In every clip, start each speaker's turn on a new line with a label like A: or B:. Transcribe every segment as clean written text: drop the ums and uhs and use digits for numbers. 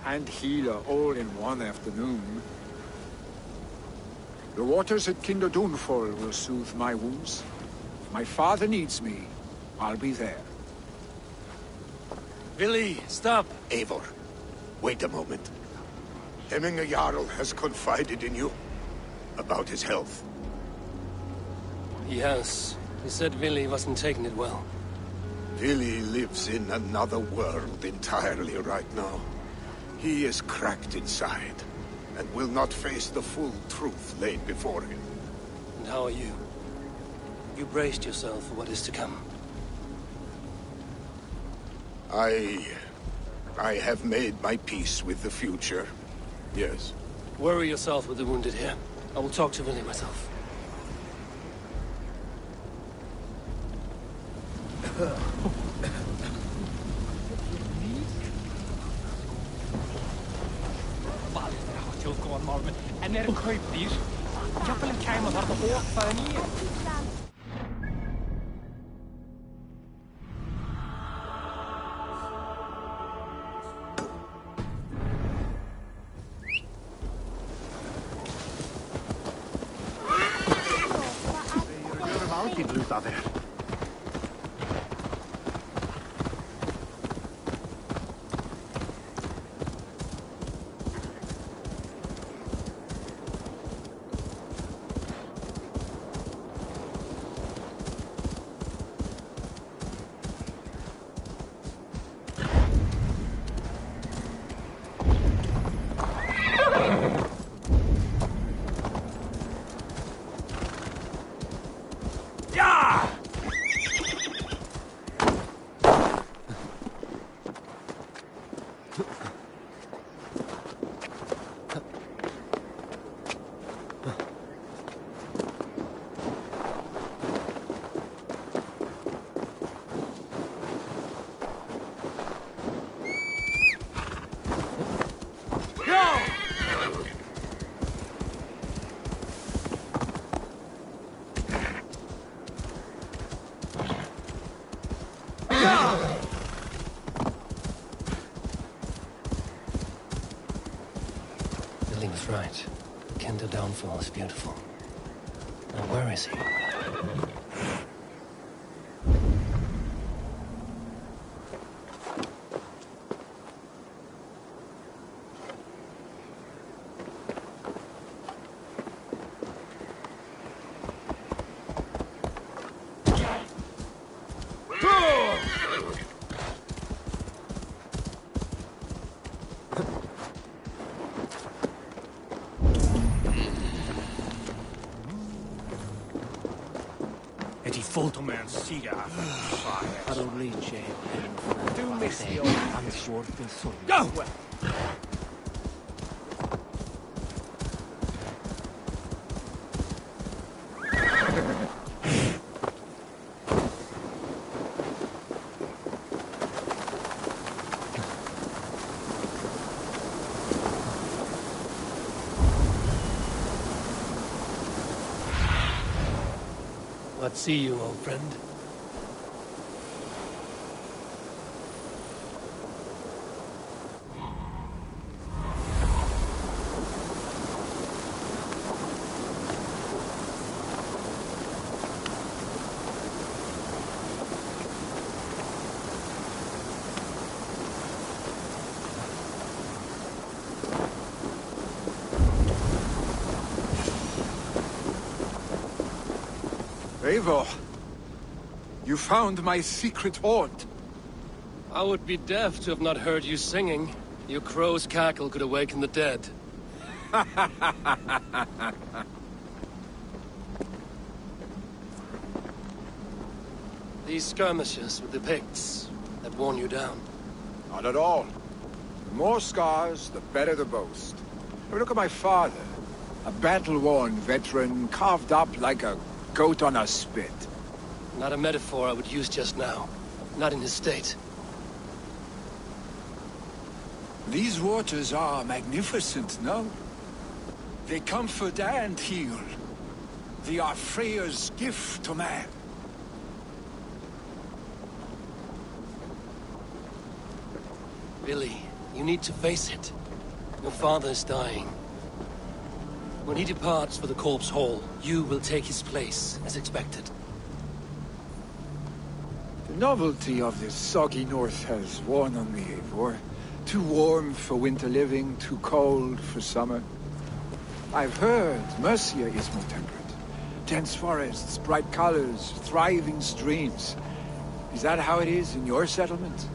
A: and healer all in one afternoon. The waters at Kinder Dunfall will soothe my wounds. If my father needs me, I'll be there.
B: Billy, stop!
C: Eivor, wait a moment. Hemminger Jarl has confided in you about his health.
B: He has. He said Willy wasn't taking it well.
C: Willy lives in another world entirely right now. He is cracked inside, and will not face the full truth laid before him.
B: And how are you? You braced yourself for what is to come.
C: I have made my peace with the future. Yes.
B: Worry yourself with the wounded here. I will talk to Willy myself.
D: En een kuipdier. Kappelen keimen har de hårt för ni. Det gör de alltid luta där.
B: Billy was right. Kinder Downfall is beautiful. Now where is he?
D: Fullt om en sida. Du missade ju. Go!
B: What see you, old friend?
A: Eivor, you found my secret haunt.
B: I would be deaf to have not heard you singing. Your crow's cackle could awaken the dead. These skirmishes with the Picts that worn you down.
A: Not at all. The more scars, the better the boast. Look at my father. A battle-worn veteran carved up like a goat on a spit.
B: Not a metaphor I would use just now. Not in his state.
A: These waters are magnificent, no? They comfort and heal. They are Freya's gift to man.
B: Billy, you need to face it. Your father is dying. When he departs for the Corpse Hall, you will take his place, as expected.
A: The novelty of this soggy north has worn on me, Eivor. Too warm for winter living, too cold for summer. I've heard Mercia is more temperate. Dense forests, bright colors, thriving streams. Is that how it is in your settlement?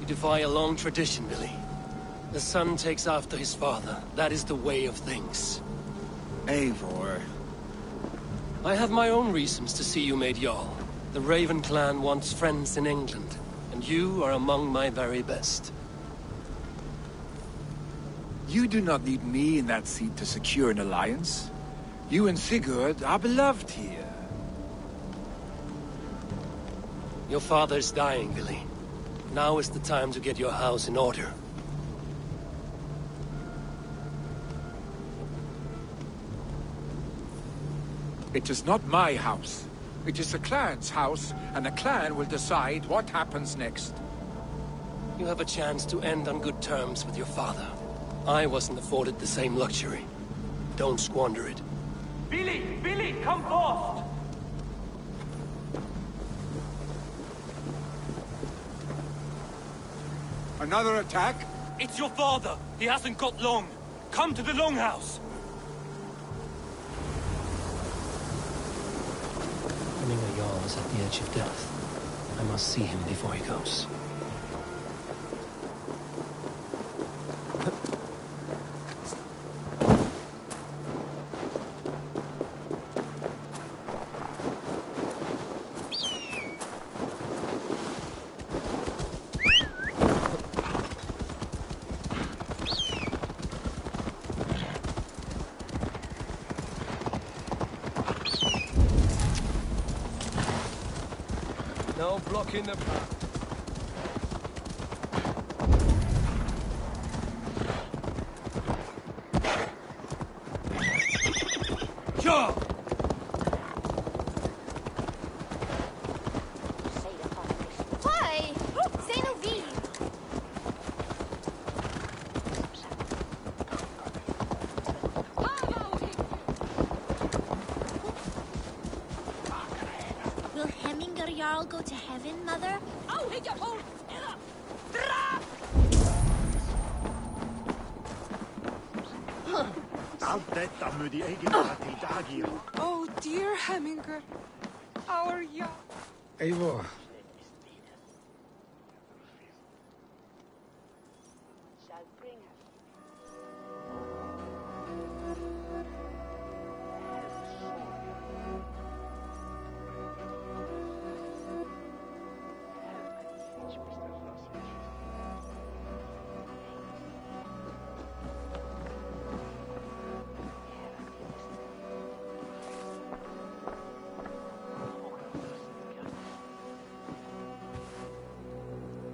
B: You defy a long tradition, Billy. The son takes after his father. That is the way of things.
A: Eivor.
B: I have my own reasons to see you made Jarl. The Raven clan wants friends in England, and you are among my very best.
A: You do not need me in that seat to secure an alliance. You and Sigurd are beloved here.
B: Your father's dying, Billy. Now is the time to get your house in order.
A: It is not my house. It is the clan's house, and the clan will decide what happens next.
B: You have a chance to end on good terms with your father. I wasn't afforded the same luxury. Don't squander it.
D: Billy! Billy, come forth!
A: Another attack?
D: It's your father! He hasn't got long! Come to the Longhouse!
B: Hemminger Jarl is at the edge of death. I must see him before he goes.
D: No blocking the path. Sure!
E: Why? Say no V. Will Hemminger Jarl go to heaven, Mother? Oh, hit your hole!
F: Oh, dear Hemminger. Our young.
A: Eivor.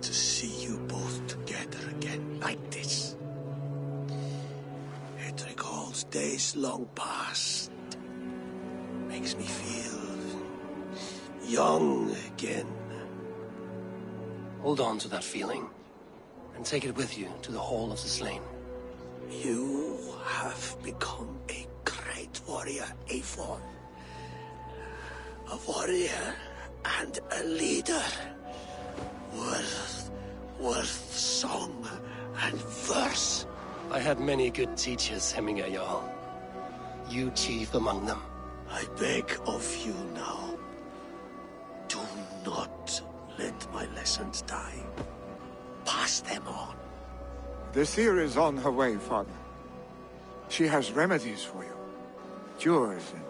C: To see you both together again like this. It recalls days long past. Makes me feel young again.
B: Hold on to that feeling, and take it with you to the Hall of the Slain.
C: You have become a great warrior, Eivor. A warrior and a leader. Worth song and verse.
B: I had many good teachers, Hemminger Jarl. You chief among them.
C: I beg of you now, do not let my lessons die. Pass them on.
A: The seer is on her way, Father. She has remedies for you. Cures and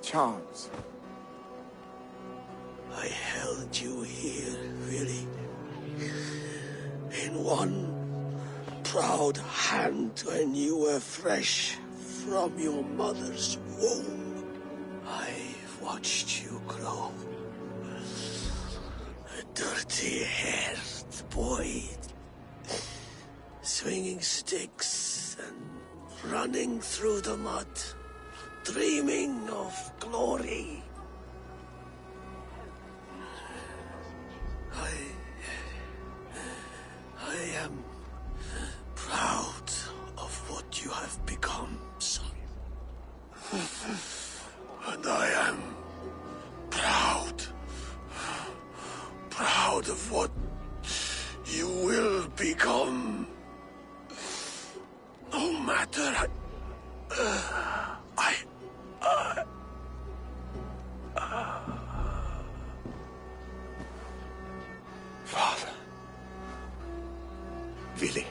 A: charms.
C: I held you here, really. In one proud hand when you were fresh from your mother's womb. I've watched you grow. A dirty-haired boy, swinging sticks and running through the mud, dreaming of
G: glory. I am proud of what you have become, son. And I am proud of what you will become. No matter
C: Father. Willy.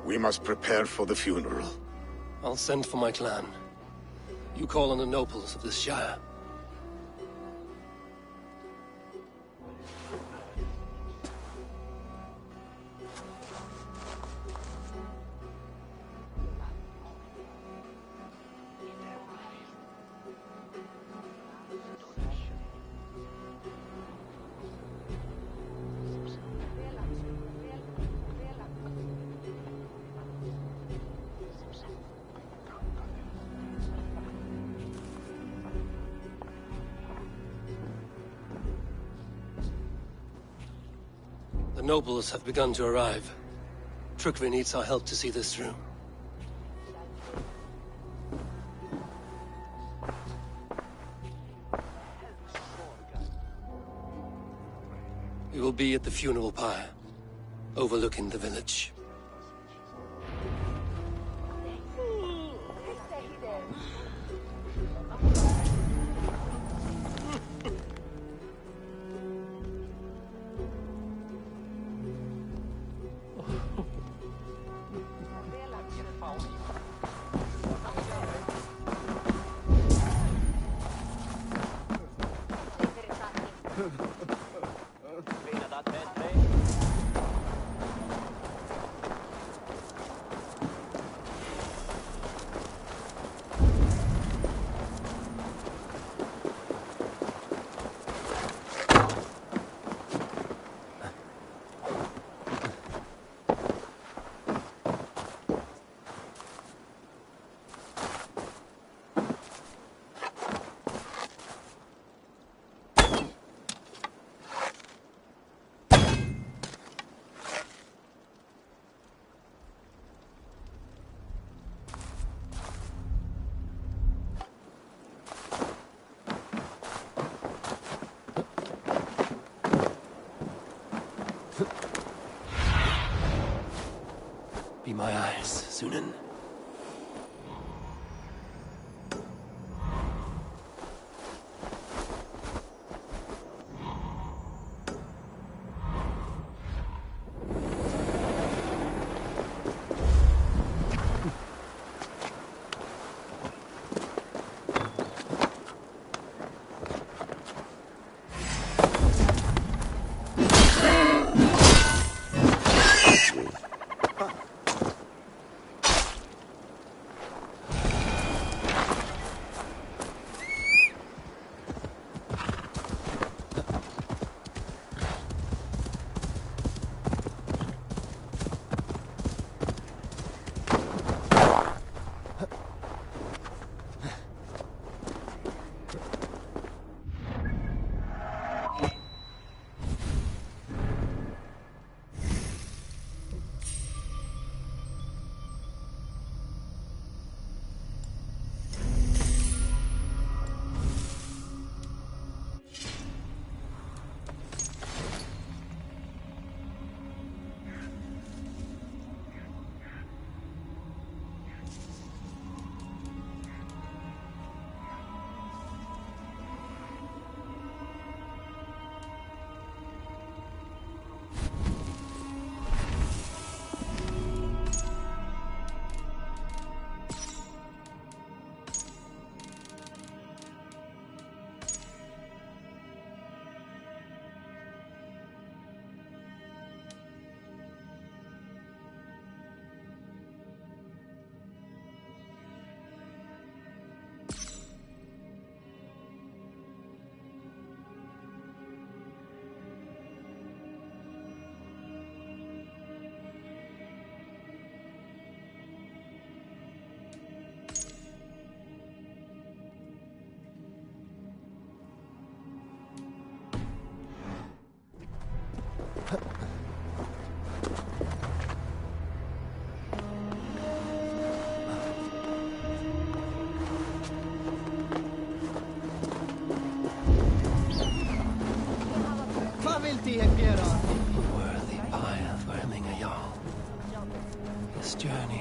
C: We must prepare for the funeral.
B: I'll send for my clan. You call on the nobles of this shire. The nobles have begun to arrive. Trukvi needs our help to see this through. We will be at the funeral pyre, overlooking the village. Be my eyes, Sunan.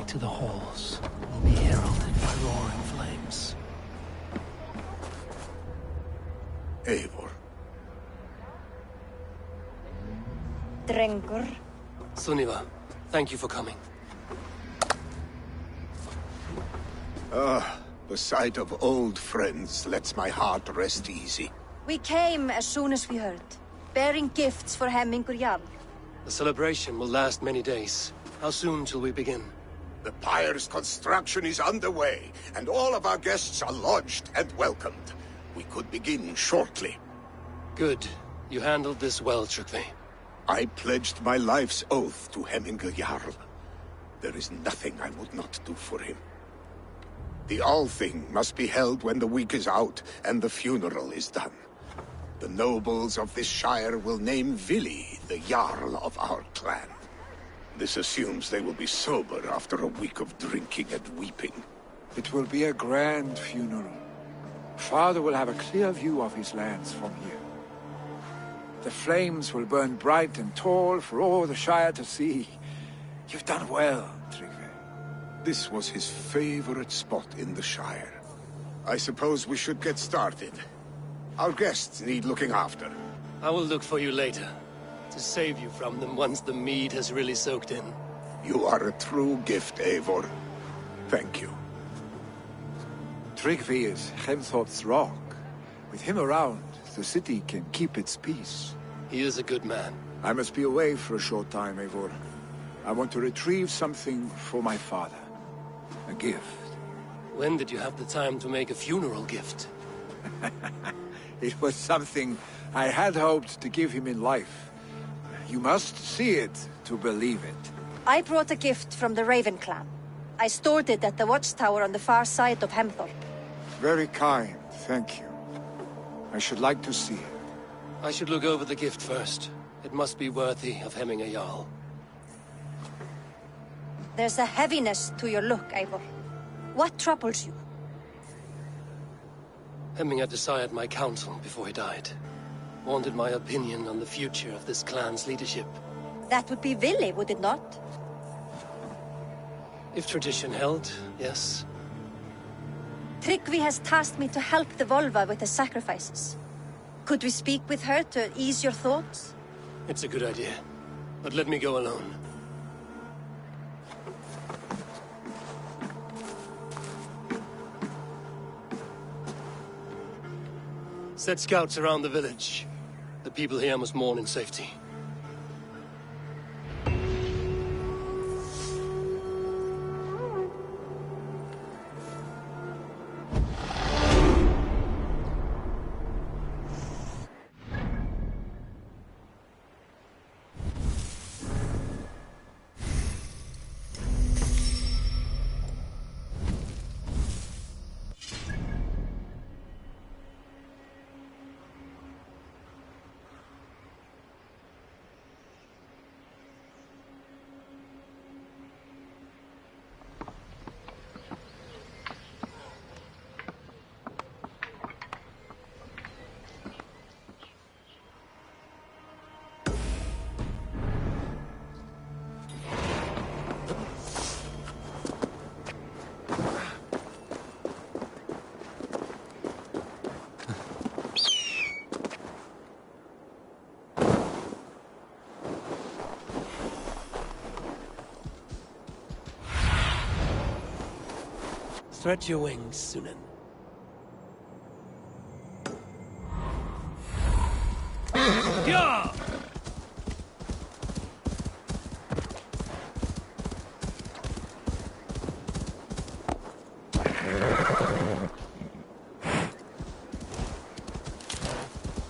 B: to the halls will be heralded by roaring flames.
C: Eivor.
H: Drengur.
B: Sunniva, thank you for coming.
C: The sight of old friends lets my heart rest easy.
H: We came as soon as we heard, bearing gifts for Hemmingur Jarl.
B: The celebration will last many days. How soon till we begin?
C: The pyre's construction is underway, and all of our guests are lodged and welcomed. We could begin shortly.
B: Good. You handled this well, Tryggvi.
C: I pledged my life's oath to Hemmingur Jarl. There is nothing I would not do for him. The Althing must be held when the week is out and the funeral is done. The nobles of this shire will name Vili the Jarl of our clan. This assumes they will be sober after a week of drinking and weeping.
A: It will be a grand funeral. Father will have a clear view of his lands from here. The flames will burn bright and tall for all the Shire to see. You've done well, Tryggvi.
C: This was his favorite spot in the Shire. I suppose we should get started. Our guests need looking after.
B: I will look for you later, to save you from them once the mead has really soaked in.
C: You are a true gift, Eivor. Thank you.
A: Tryggvi is Hemthorp's rock. With him around, the city can keep its peace.
B: He is a good man.
A: I must be away for a short time, Eivor. I want to retrieve something for my father. A gift.
B: When did you have the time to make a funeral gift?
A: It was something I had hoped to give him in life. You must see it to believe it.
H: I brought a gift from the Raven clan. I stored it at the watchtower on the far side of Hemthorp.
A: Very kind, thank you. I should like to see it.
B: I should look over the gift first. It must be worthy of Hemmingur Jarl.
H: There's a heaviness to your look, Eivor. What troubles you?
B: Hemmingur desired my counsel before he died. Wanted my opinion on the future of this clan's leadership.
H: That would be Vili, would it not?
B: If tradition held, yes.
H: Tryggvi has tasked me to help the Volva with the sacrifices. Could we speak with her to ease your thoughts?
B: It's a good idea. But let me go alone. Set scouts around the village. The people here must mourn in safety. Stretch your wings, Sunan. Yeah!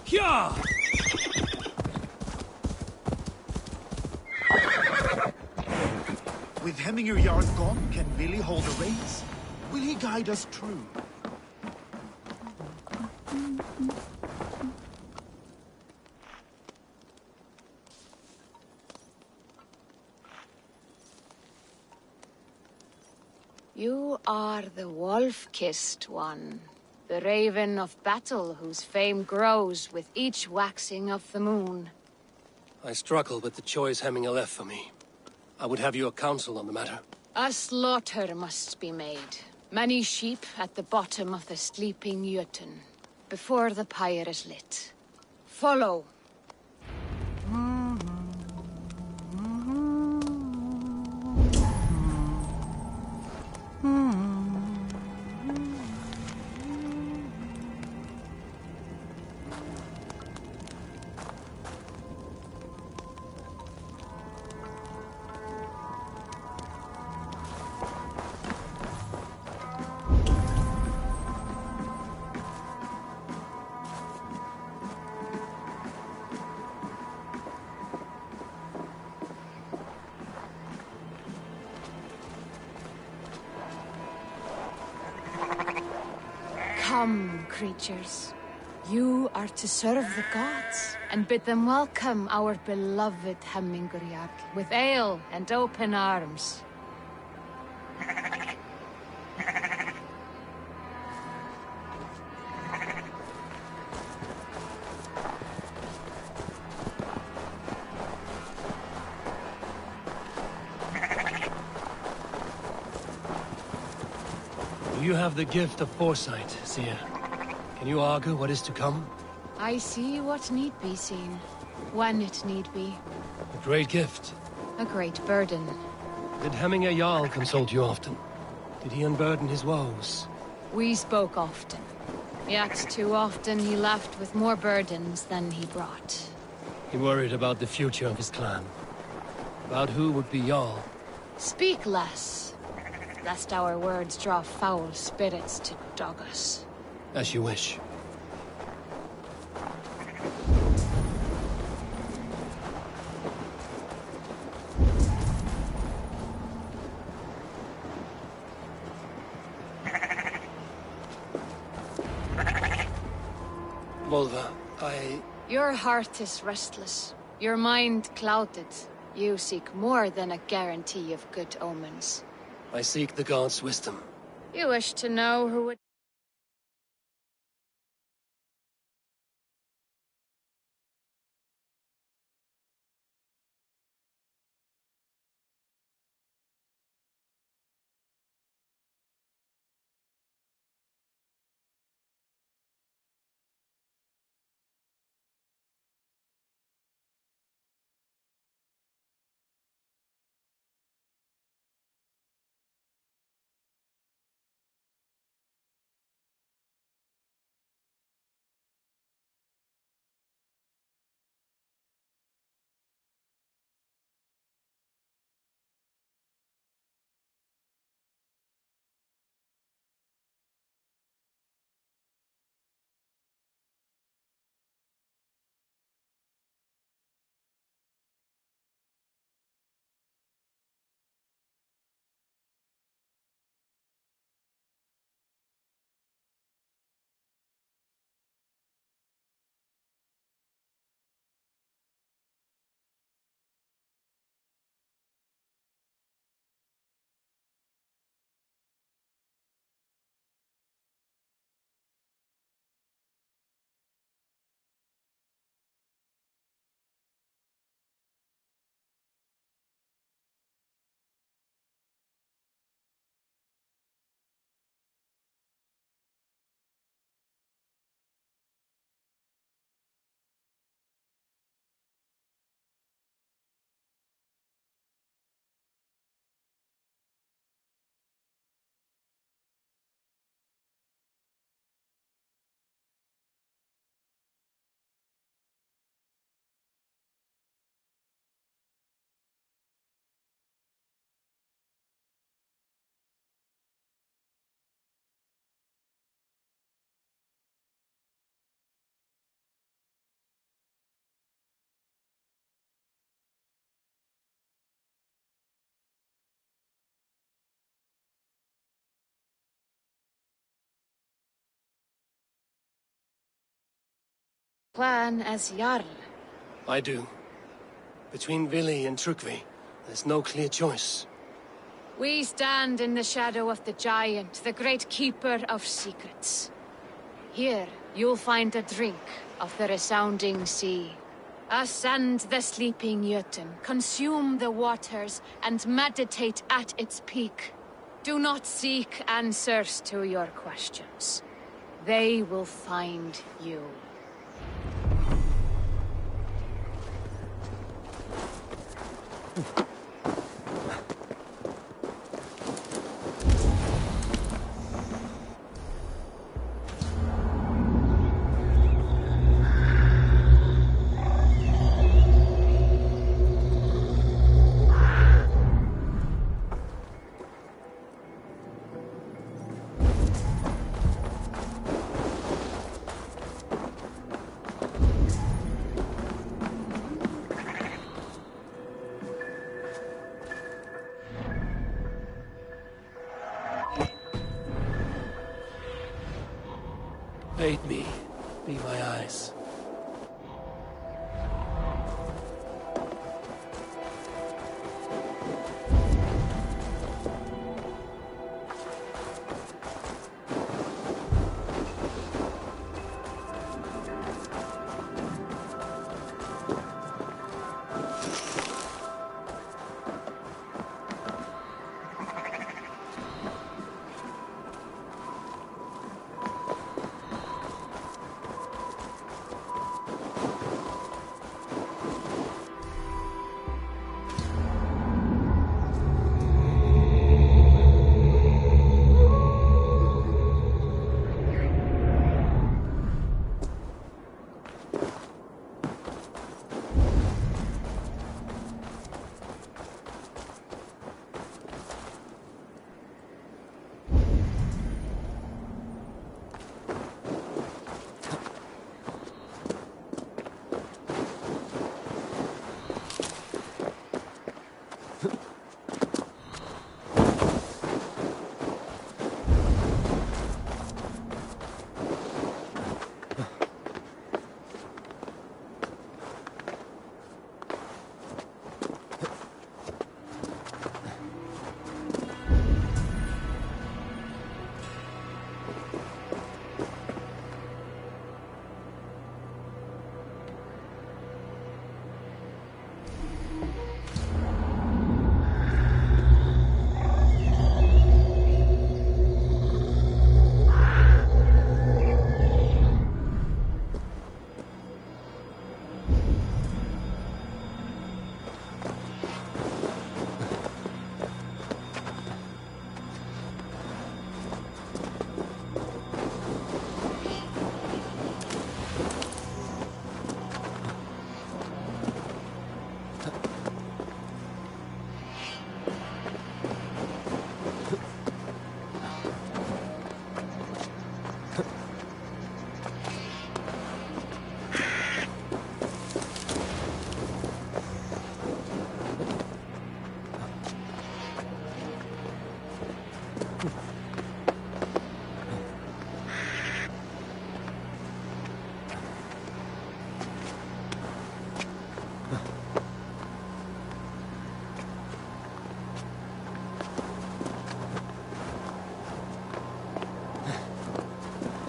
B: Yeah!
I: With Hemmingur Jarl gone, can Vili hold the reins? Will he guide us true?
J: You are the wolf-kissed one, the raven of battle whose fame grows with each waxing of the moon.
B: I struggle with the choice Hemmingur left for me. I would have your counsel on the matter.
J: A slaughter must be made. Many sheep at the bottom of the sleeping Jötun, before the pyre is lit. Follow. Come, creatures. You are to serve the gods, and bid them welcome our beloved Hemingurjarl with ale and open arms.
B: You have the gift of foresight, Seer. Can you argue what is to come?
J: I see what need be seen, when it need be.
B: A great gift.
J: A great burden.
B: Did Hemminger Jarl consult you often? Did he unburden his woes?
J: We spoke often. Yet too often he left with more burdens than he brought.
B: He worried about the future of his clan. About who would be Jarl.
J: Speak less, lest our words draw foul spirits to dog us.
B: As you wish. Volva,
J: Your heart is restless. Your mind clouded. You seek more than a guarantee of good omens.
B: I seek the gods' wisdom.
J: You wish to know who would... Plan as Jarl.
B: I do. Between Vili and Trukvi, there's no clear choice.
J: We stand in the shadow of the giant, the great keeper of secrets. Here, you'll find a drink of the resounding sea. Ascend the sleeping Jotun, consume the waters, and meditate at its peak. Do not seek answers to your questions. They will find you.
B: Aid me. Be my eyes.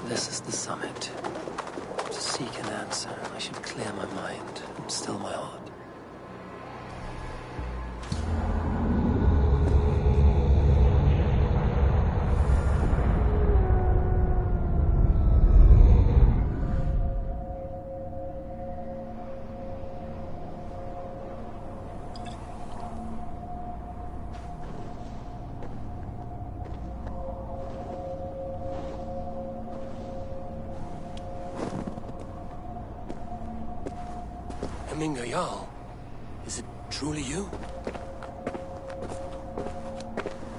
B: This is the summit. To seek an answer, I should clear my mind and still my heart. Jarl, is it truly you?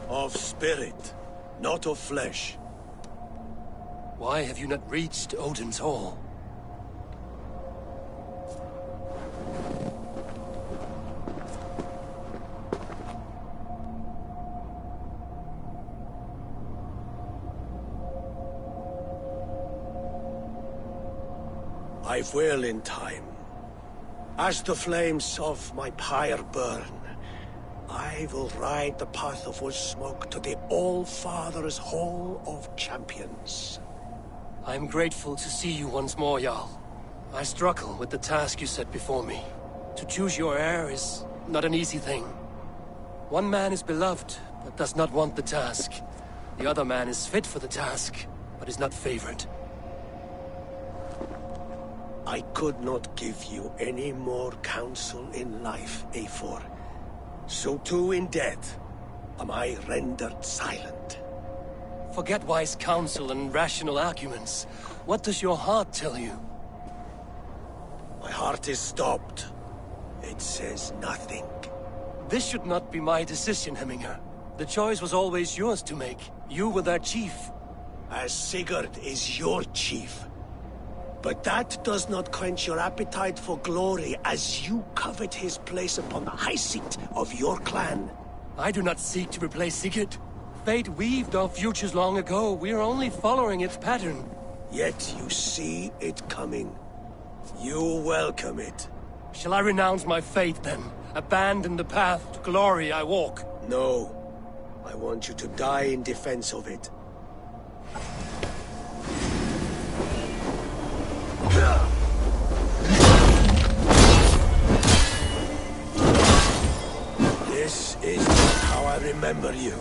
G: Of spirit, not of flesh.
B: Why have you not reached Odin's Hall?
G: I will in time. As the flames of my pyre burn, I will ride the path of wood smoke to the All-Father's Hall of Champions.
B: I am grateful to see you once more, Jarl. I struggle with the task you set before me. To choose your heir is not an easy thing. One man is beloved, but does not want the task. The other man is fit for the task, but is not favored.
G: I could not give you any more counsel in life, Eivor. So too in death am I rendered silent.
B: Forget wise counsel and rational arguments. What does your heart tell you?
G: My heart is stopped. It says nothing.
B: This should not be my decision, Hemminger. The choice was always yours to make. You were their chief.
G: As Sigurd is your chief. But that does not quench your appetite for glory as you covet his place upon the high seat of your clan.
B: I do not seek to replace Sigurd. Fate weaved our futures long ago. We are only following its pattern.
G: Yet you see it coming. You welcome it.
B: Shall I renounce my faith then? Abandon the path to glory I walk?
G: No. I want you to die in defense of it. This is how I remember you.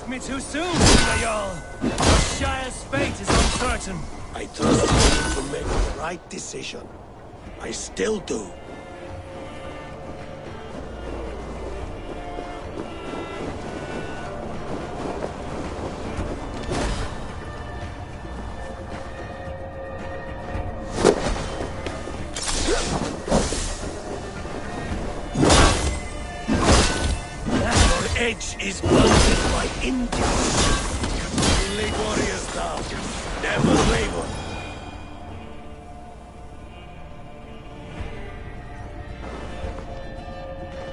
B: Me too soon, Jarl. Our Shire's fate is uncertain.
G: I trusted you to make the right decision. I still do. Your edge is blunted by indifference. Only warriors now. Never waver.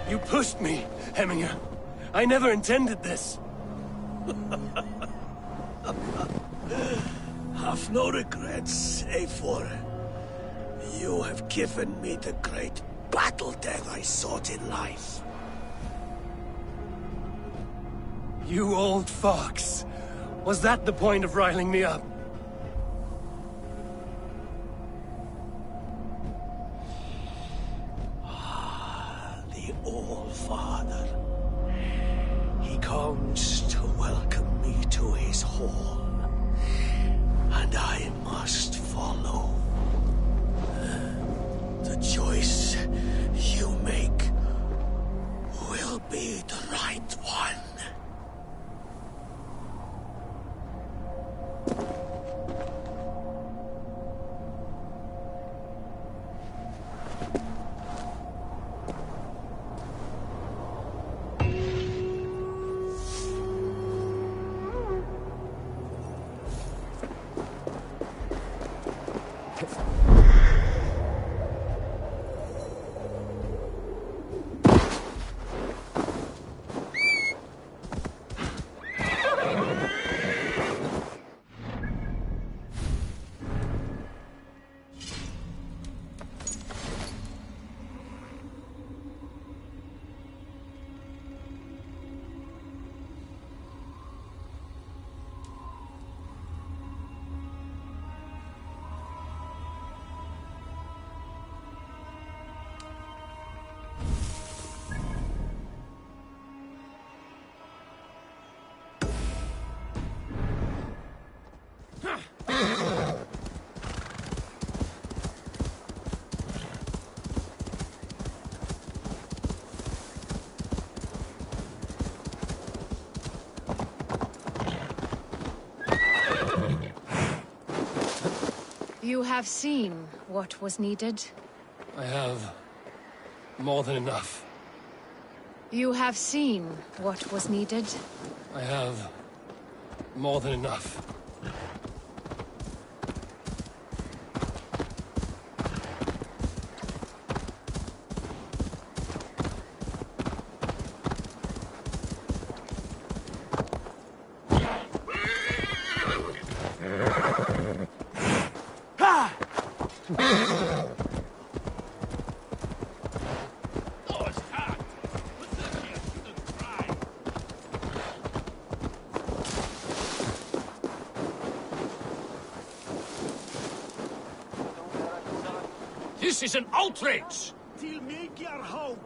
B: You pushed me, Hemminger. I never intended this.
G: Have no regrets, Eivor. You have given me the great battle death I sought in life.
B: You old fox. Was that the point of riling me up?
G: The All-Father. He comes to welcome me to his hall. And I must follow. The choice you make will be the right one.
J: You have seen what was needed.
B: I have more than enough.
J: You have seen what was needed.
B: I have more than enough.
G: This is an outrage!
I: Til make your home.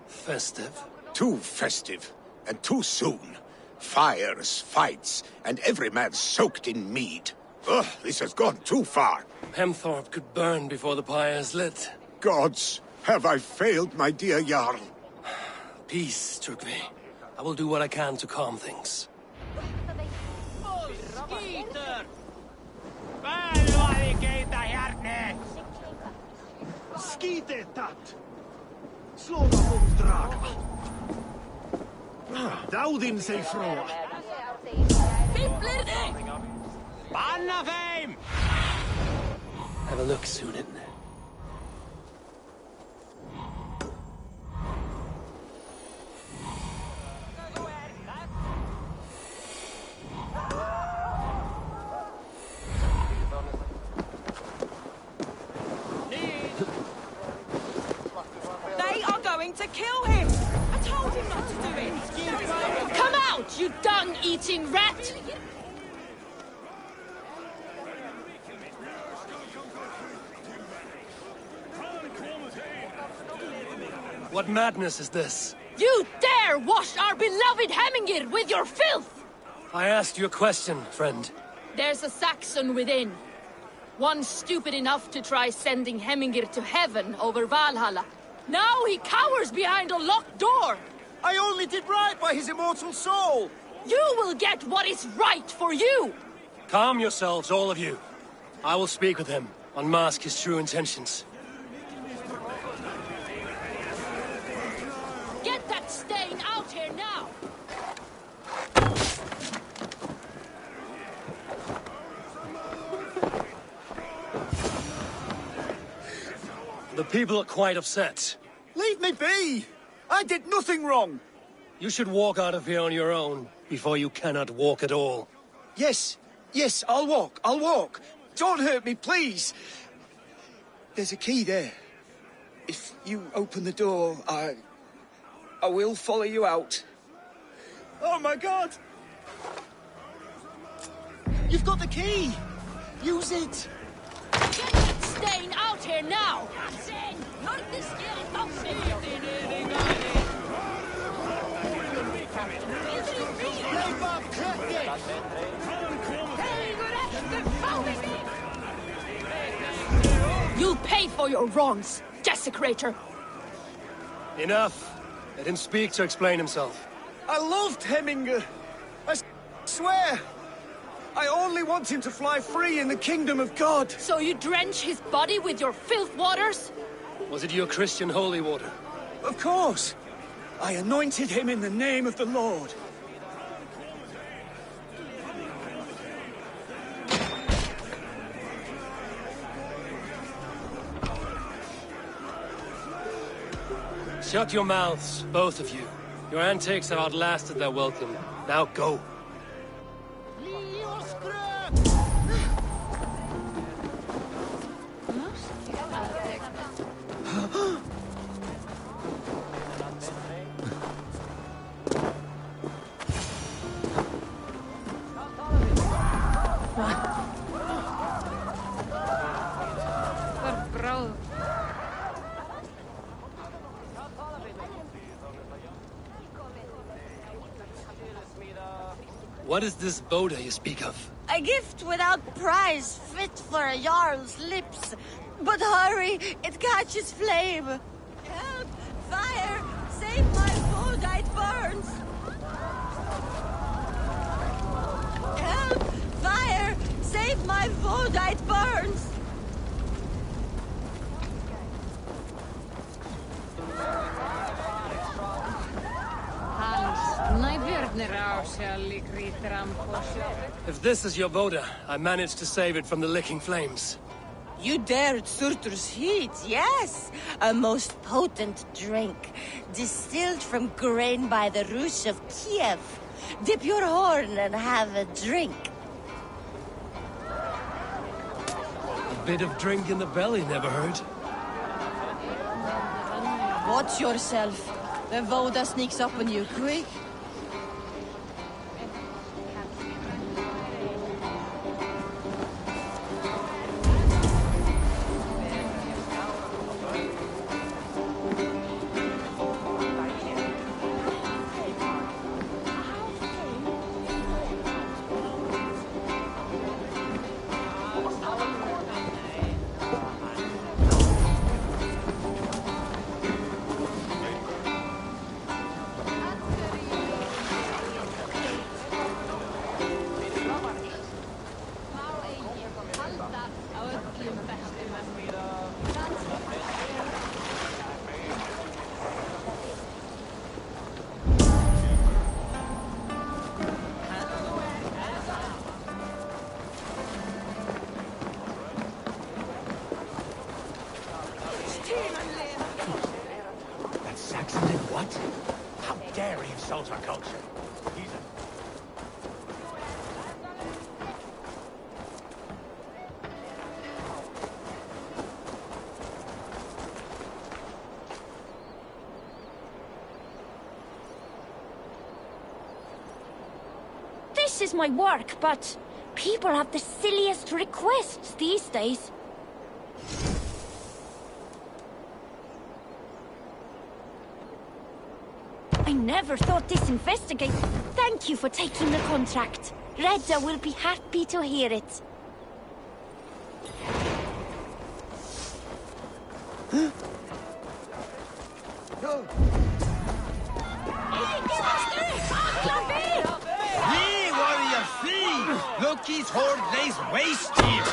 B: Festive.
C: Too festive, and too soon. Fires, fights, and every man soaked in mead. Ugh, this has gone too far.
B: Hemthorpe could burn before the pyre is lit.
C: Gods, have I failed my dear Jarl?
B: Peace, Trygve. I will do what I can to calm things.
I: Skite dat! Slå dem draga. Daudin sig fra.
G: Banna fame!
B: Have a look, Sunan.
F: They are going to kill him! I told him not to do it!
J: Come out, you dung-eating rat!
B: What madness is this?
J: You dare wash our beloved Hemingir with your filth!
B: I asked you a question, friend.
J: There's a Saxon within. One stupid enough to try sending Hemingir to heaven over Valhalla. Now he cowers behind a locked door!
I: I only did right by his immortal soul!
J: You will get what is right for you!
B: Calm yourselves, all of you. I will speak with him, unmask his true intentions.
J: Get that stain out here now!
B: The people are quite upset.
I: Leave me be! I did nothing wrong!
B: You should walk out of here on your own, before you cannot walk at all.
I: Yes, I'll walk. Don't hurt me, please. There's a key there. If you open the door, I will follow you out. Oh my God! You've got the key! Use it!
J: Get that stain out here now! You'll pay for your wrongs, desecrator!
B: Enough! Let him speak to explain himself.
I: I loved Hemingr. I swear. I only want him to fly free in the kingdom of God.
J: So you drench his body with your filth waters?
B: Was it your Christian holy water?
I: Of course. I anointed him in the name of the Lord.
B: Shut your mouths, both of you. Your antics have outlasted their welcome. Now go. What is this Boda you speak of?
E: A gift without price, fit for a Jarl's lips. But hurry, it catches flame. Help! Fire! Save my food, it burns! Help! Fire! Save my food, it burns!
J: Hans, najverdner
B: If this is your Voda, I managed to save it from the licking flames.
E: You dared Surtur's heat, yes! A most potent drink, distilled from grain by the Rus of Kiev. Dip your horn and have a drink.
B: A bit of drink in the belly never hurt.
E: Watch yourself. The Voda sneaks up on you quick.
G: That Saxon did what? How dare he insult our culture? He's a...
H: This is my work, but people have the silliest requests these days. I never thought this investigate. Thank you for taking the contract. Redda will be happy to hear it.
I: Flee, warrior, flee! Loki's horde lays waste here.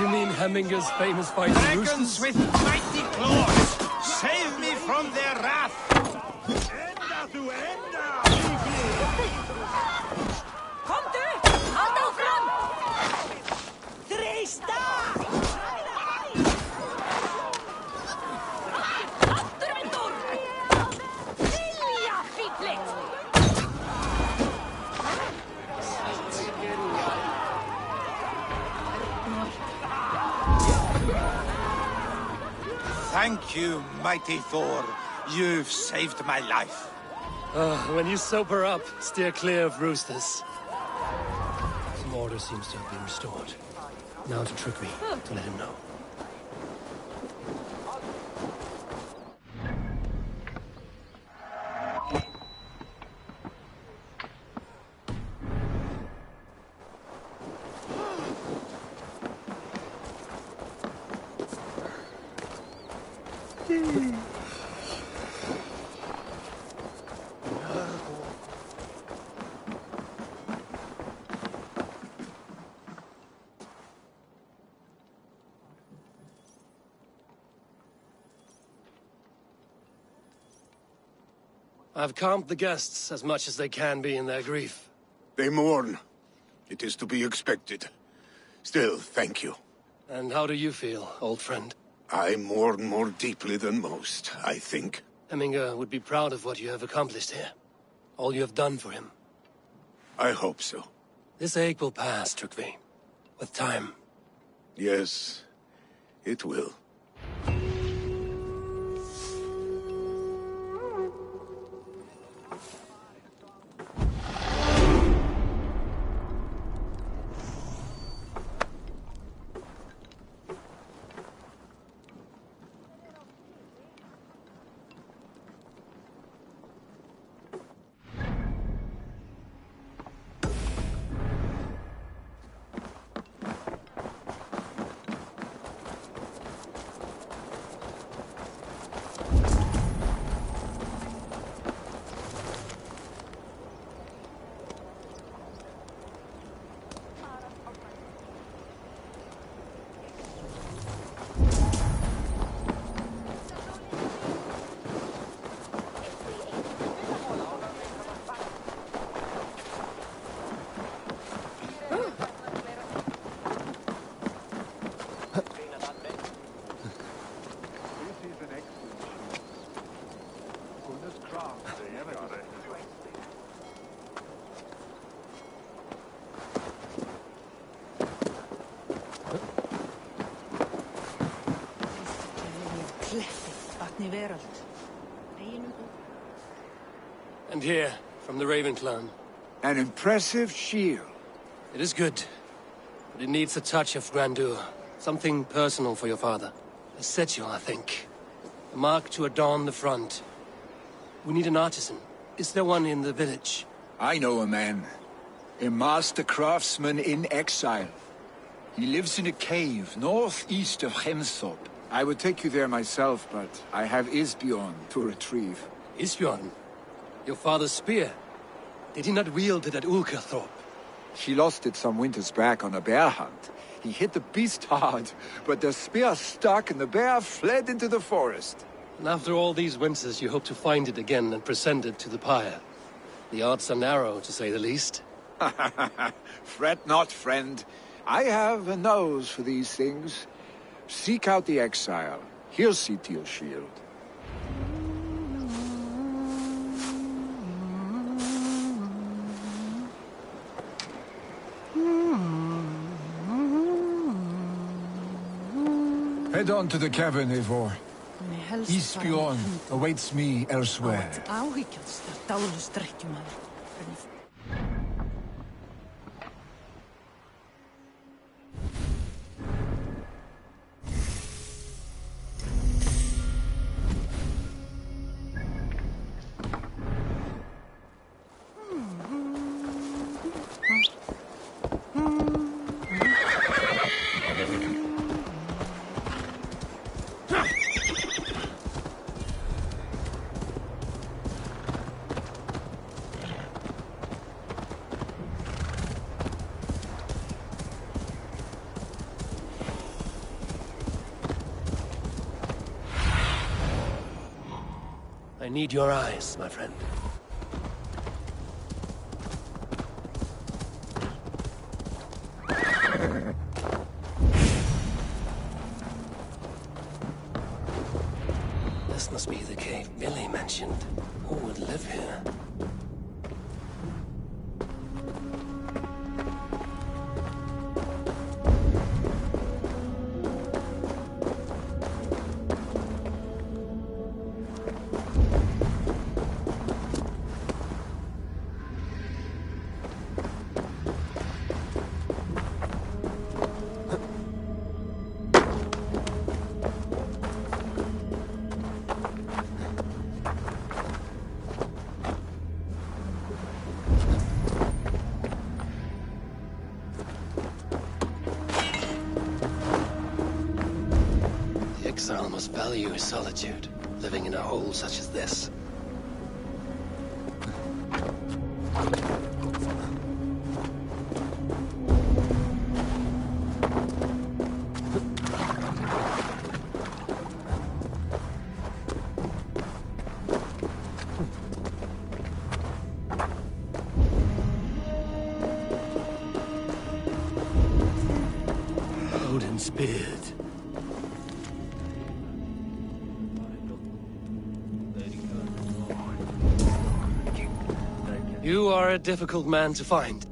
B: You mean Hemminger's famous fight with
I: Dragons
B: roosters?
I: with mighty claws! Save me from their wrath!
F: Kom du! Halda fram! Drista! Afturvendur! Vilja, fíflit!
I: Thank you, mighty Thor. You've saved my life.
B: When you sober up, steer clear of roosters. Some order seems to have been restored. Now to trick me, to let him know. I've calmed the guests as much as they can be in their grief.
C: They mourn. It is to be expected. Still, thank you.
B: And how do you feel, old friend?
C: I mourn more deeply than most, I think.
B: Hemminger would be proud of what you have accomplished here. All you have done for him.
C: I hope so.
B: This ache will pass, Trygve. With time.
C: Yes, it will.
B: And here, from the Raven clan.
A: An impressive shield.
B: It is good, but it needs a touch of grandeur. Something personal for your father. A sigil, I think. A mark to adorn the front. We need an artisan. Is there one in the village?
A: I know a man. A master craftsman in exile. He lives in a cave northeast of Hemthorpe. I would take you there myself, but I have Isbjorn to retrieve.
B: Isbjorn? Your father's spear? Did he not wield it at Ulkerthorpe?
A: He lost it some winters back on a bear hunt. He hit the beast hard, but the spear stuck and the bear fled into the forest.
B: And after all these winters, you hope to find it again and present it to the pyre. The odds are narrow, to say the least.
A: Fret not, friend. I have a nose for these things. Seek out the exile. He'll see to your shield. Head on to the cavern, Eivor. Isbjorn awaits me elsewhere.
B: I need your eyes, my friend. This must be the cave Billy mentioned. Who would live here? Exile must value his solitude, living in a hole such as this. Odin's beard. You are a difficult man to find.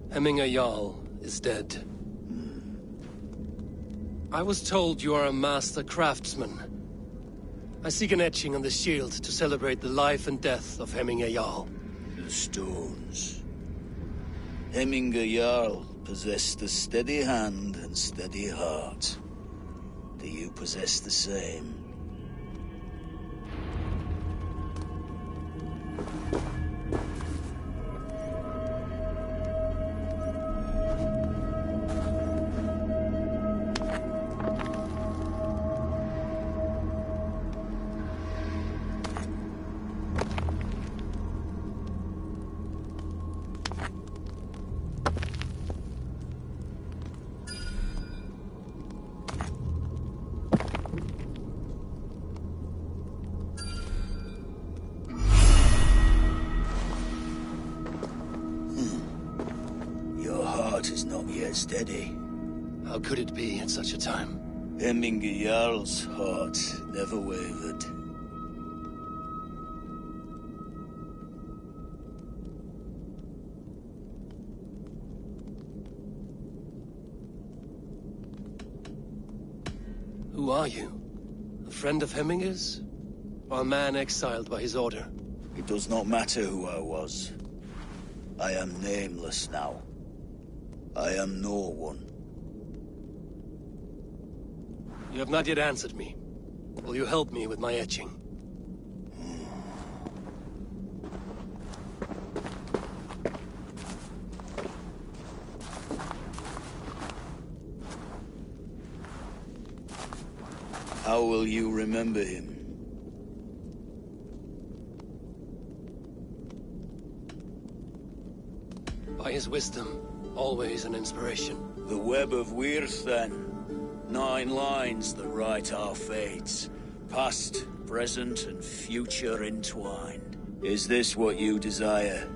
B: Hemminger Jarl is dead. I was told you are a master craftsman. I seek an etching on the shield to celebrate the life and death of Hemminger Jarl.
K: The stones. Hemminger Jarl possessed a steady hand and steady heart. Do you possess the same? Is not yet steady.
B: How could it be at such a time?
K: Hemminger Jarl's heart never wavered.
B: Who are you? A friend of Hemminger's? Or a man exiled by his order?
K: It does not matter who I was. I am nameless now. I am no one.
B: You have not yet answered me. Will you help me with my etching?
K: How will you remember him?
B: By his wisdom, always an inspiration.
K: The web of Wirth, then. 9 lines that write our fates. Past, present, and future entwined. Is this what you desire?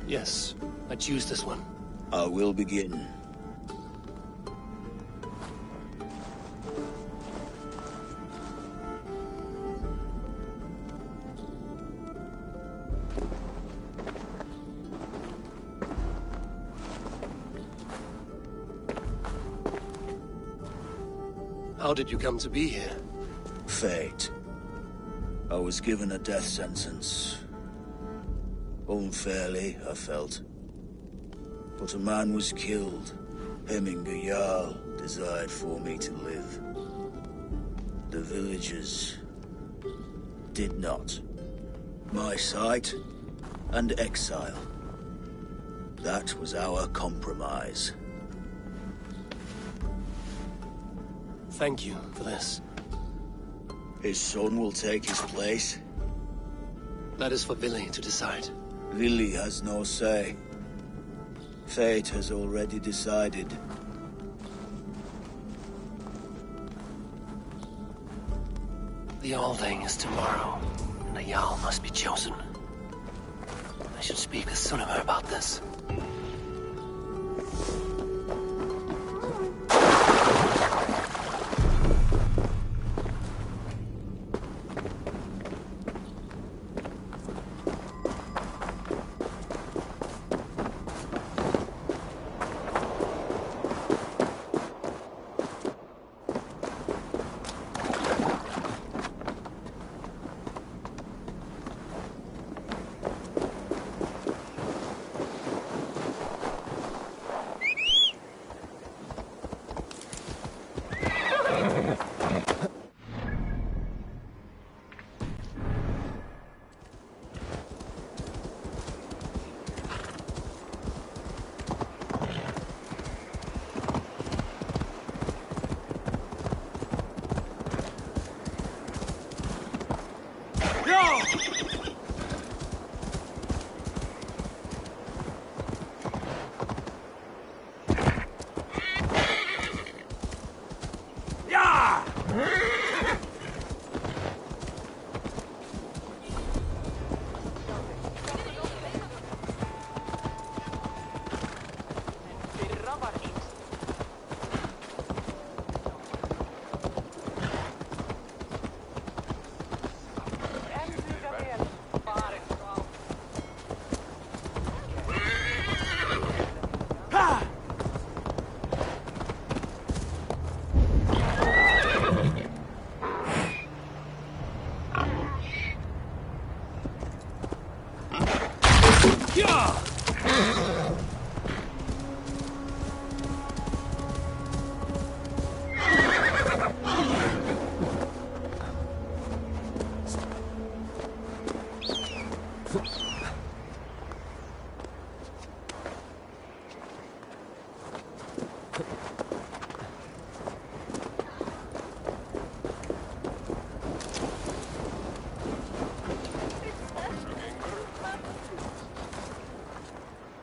B: Yes, I choose this one.
K: I will begin.
B: How did you come to be here?
K: Fate. I was given a death sentence. Unfairly, I felt. But a man was killed. Hemminger Jarl desired for me to live. The villagers did not. My sight and exile. That was our compromise.
B: Thank you for this.
K: His son will take his place.
B: That is for Billy to decide.
K: Billy has no say. Fate has already decided.
B: The Althing is tomorrow, and a Jarl must be chosen. I should speak with Sunniva about this.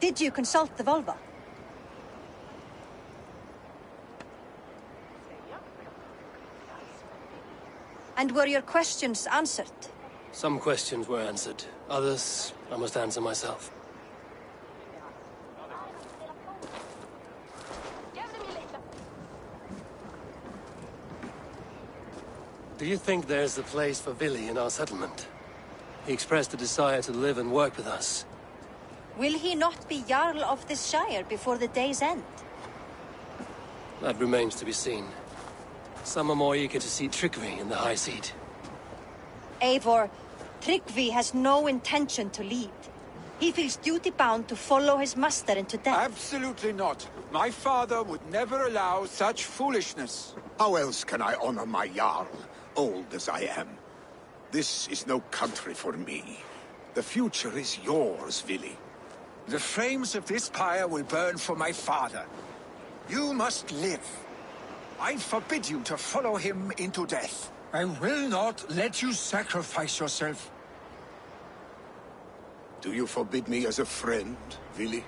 H: Did you consult the Volva? And were your questions answered?
B: Some questions were answered. Others, I must answer myself. Do you think there's a place for Billy in our settlement? He expressed a desire to live and work with us.
H: Will he not be Jarl of this Shire before the day's end?
B: That remains to be seen. Some are more eager to see trickery in the High Seat.
H: Eivor, Tryggvi has no intention to lead. He feels duty-bound to follow his master into death.
A: Absolutely not. My father would never allow such foolishness.
C: How else can I honor my Jarl, old as I am? This is no country for me. The future is yours, Vili.
A: The flames of this pyre will burn for my father. You must live. I forbid you to follow him into death. I will not let you sacrifice yourself.
C: Do you forbid me as a friend, Vili?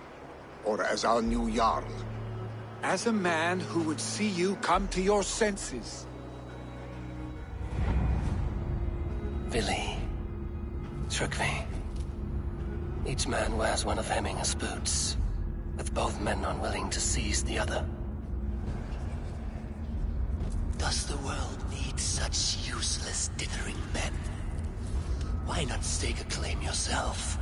C: Or as our new Jarl?
A: As a man who would see you come to your senses.
B: Vili. Tryggvi. Each man wears one of Hemminger's boots, with both men unwilling to seize the other. Does the world need such useless, dithering men? Why not stake a claim yourself?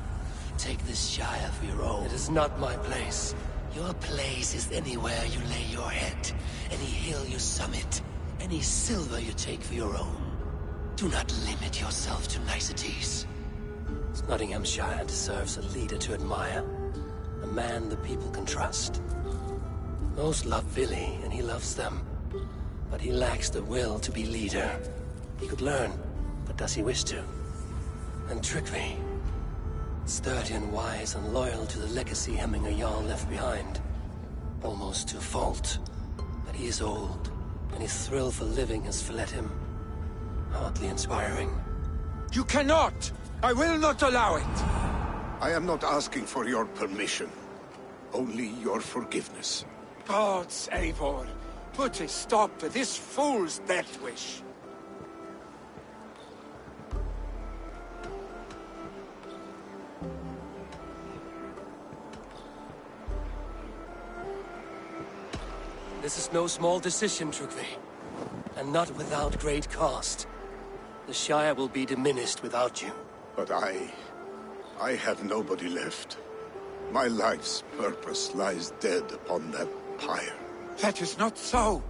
B: Take this Shire for your own. It is not my place. Your place is anywhere you lay your head, any hill you summit, any silver you take for your own. Do not limit yourself to niceties. Nottinghamshire deserves a leader to admire, a man the people can trust. Most love Vili, and he loves them. But he lacks the will to be leader. He could learn, but does he wish to? And Tryggvi, sturdy and wise and loyal to the legacy Hemminger Jarl left behind. Almost to a fault. But he is old, and his thrill for living has fled him. Hardly inspiring.
A: You cannot! I will not allow it!
C: I am not asking for your permission. Only your forgiveness.
A: Gods, Eivor, put a stop to this fool's death wish.
B: This is no small decision, Tryggvi. And not without great cost. The Shire will be diminished without you.
C: But I have nobody left. My life's purpose lies dead upon that pyre.
A: That is not so.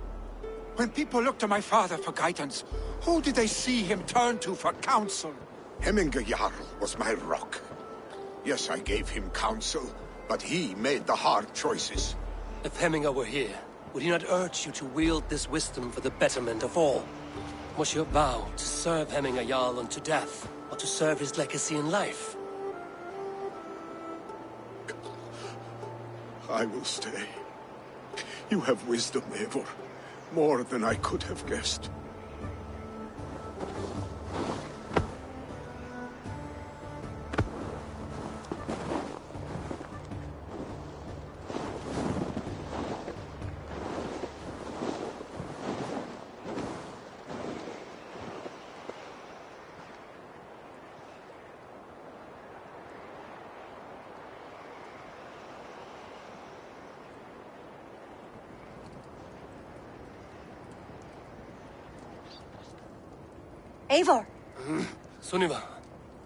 A: When people look to my father for guidance, who did they see him turn to for counsel?
C: Hemminger Jarl was my rock. Yes, I gave him counsel, but he made the hard choices.
B: If Hemminger were here, would he not urge you to wield this wisdom for the betterment of all? Was your vow to serve Hemminger Jarl unto death, or to serve his legacy in life?
C: I will stay. You have wisdom, Eivor. More than I could have guessed.
H: Eivor!
B: Sunniva.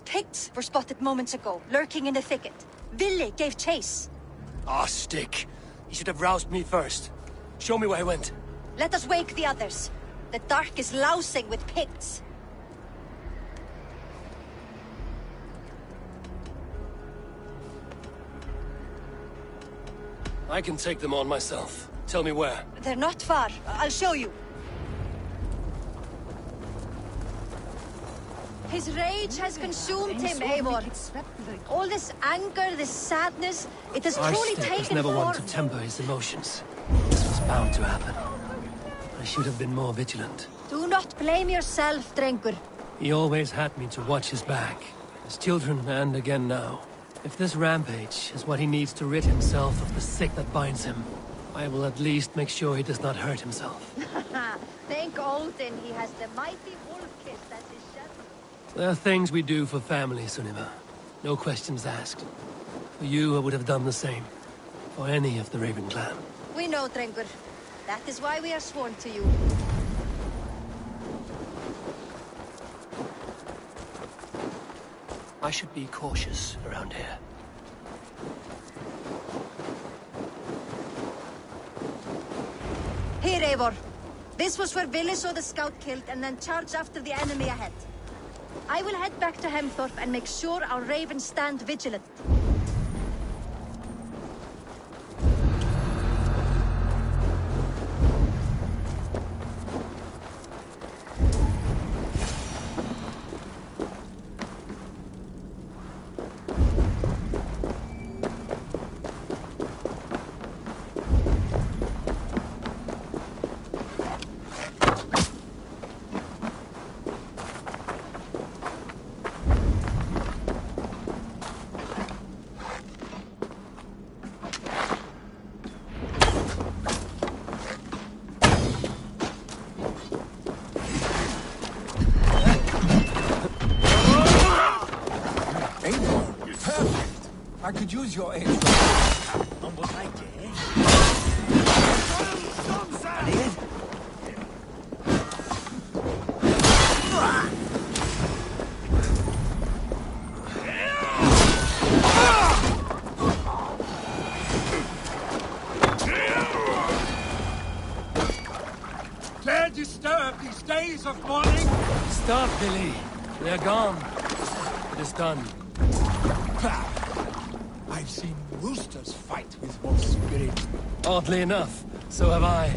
H: Picts were spotted moments ago, lurking in the thicket. Vili gave chase.
B: Ah, stick. He should have roused me first. Show me where he went.
H: Let us wake the others. The dark is lousing with Picts.
B: I can take them on myself. Tell me where.
H: They're not far. I'll show you. His rage has consumed him, Eivor. All this anger, this sadness, it has truly taken
B: was never one to
H: form.
B: temper his emotions. This was bound to happen. I should have been more vigilant.
H: Do not blame yourself, Drengur.
B: He always had me to watch his back. As children, and again now. If this rampage is what he needs to rid himself of the sick that binds him, I will at least make sure he does not hurt himself.
H: Thank Odin he has the mighty wolf kiss as his shadow.
B: There are things we do for family, Sunniva. No questions asked. For you, I would have done the same. For any of the Raven clan.
H: We know, Drengur. That is why we are sworn to you.
B: I should be cautious around here.
H: Here! Eivor. This was where Vili saw the scout killed and then charged after the enemy ahead. I will head back to Hemthorpe and make sure our ravens stand vigilant.
A: I could use your aid.
L: Dare disturb these days of mourning?
B: Stop, Billy. They are gone. It is done.
A: I've seen roosters fight with more spirit.
B: Oddly enough, so have I.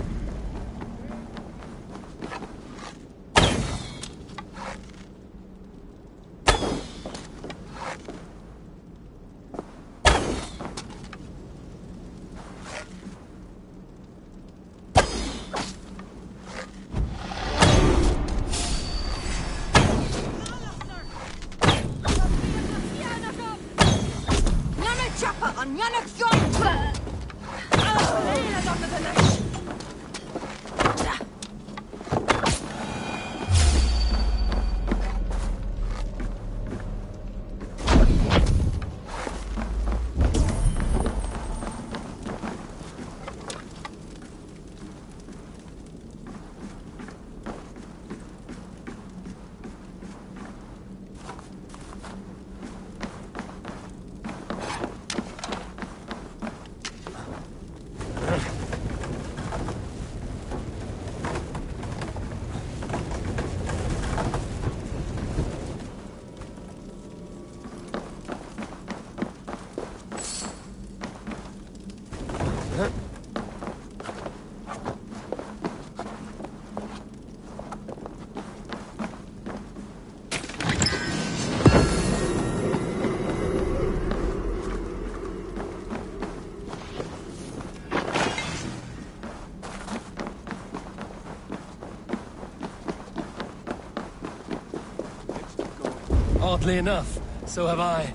B: Oddly enough, so have I.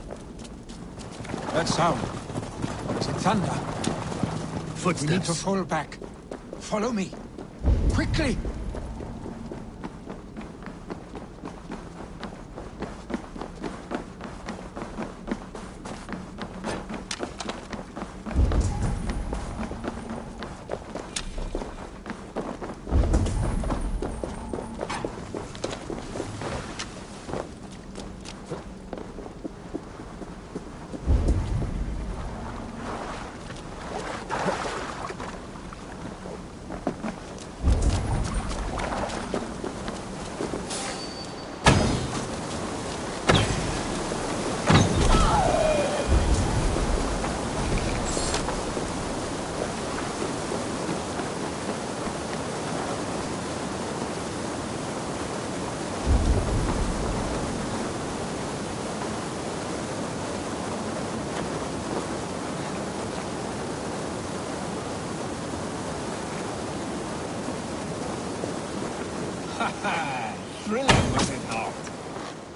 A: That sound. Is it thunder?
B: Footsteps.
A: We need to fall back. Follow me. Quickly! Thrilling, was it not?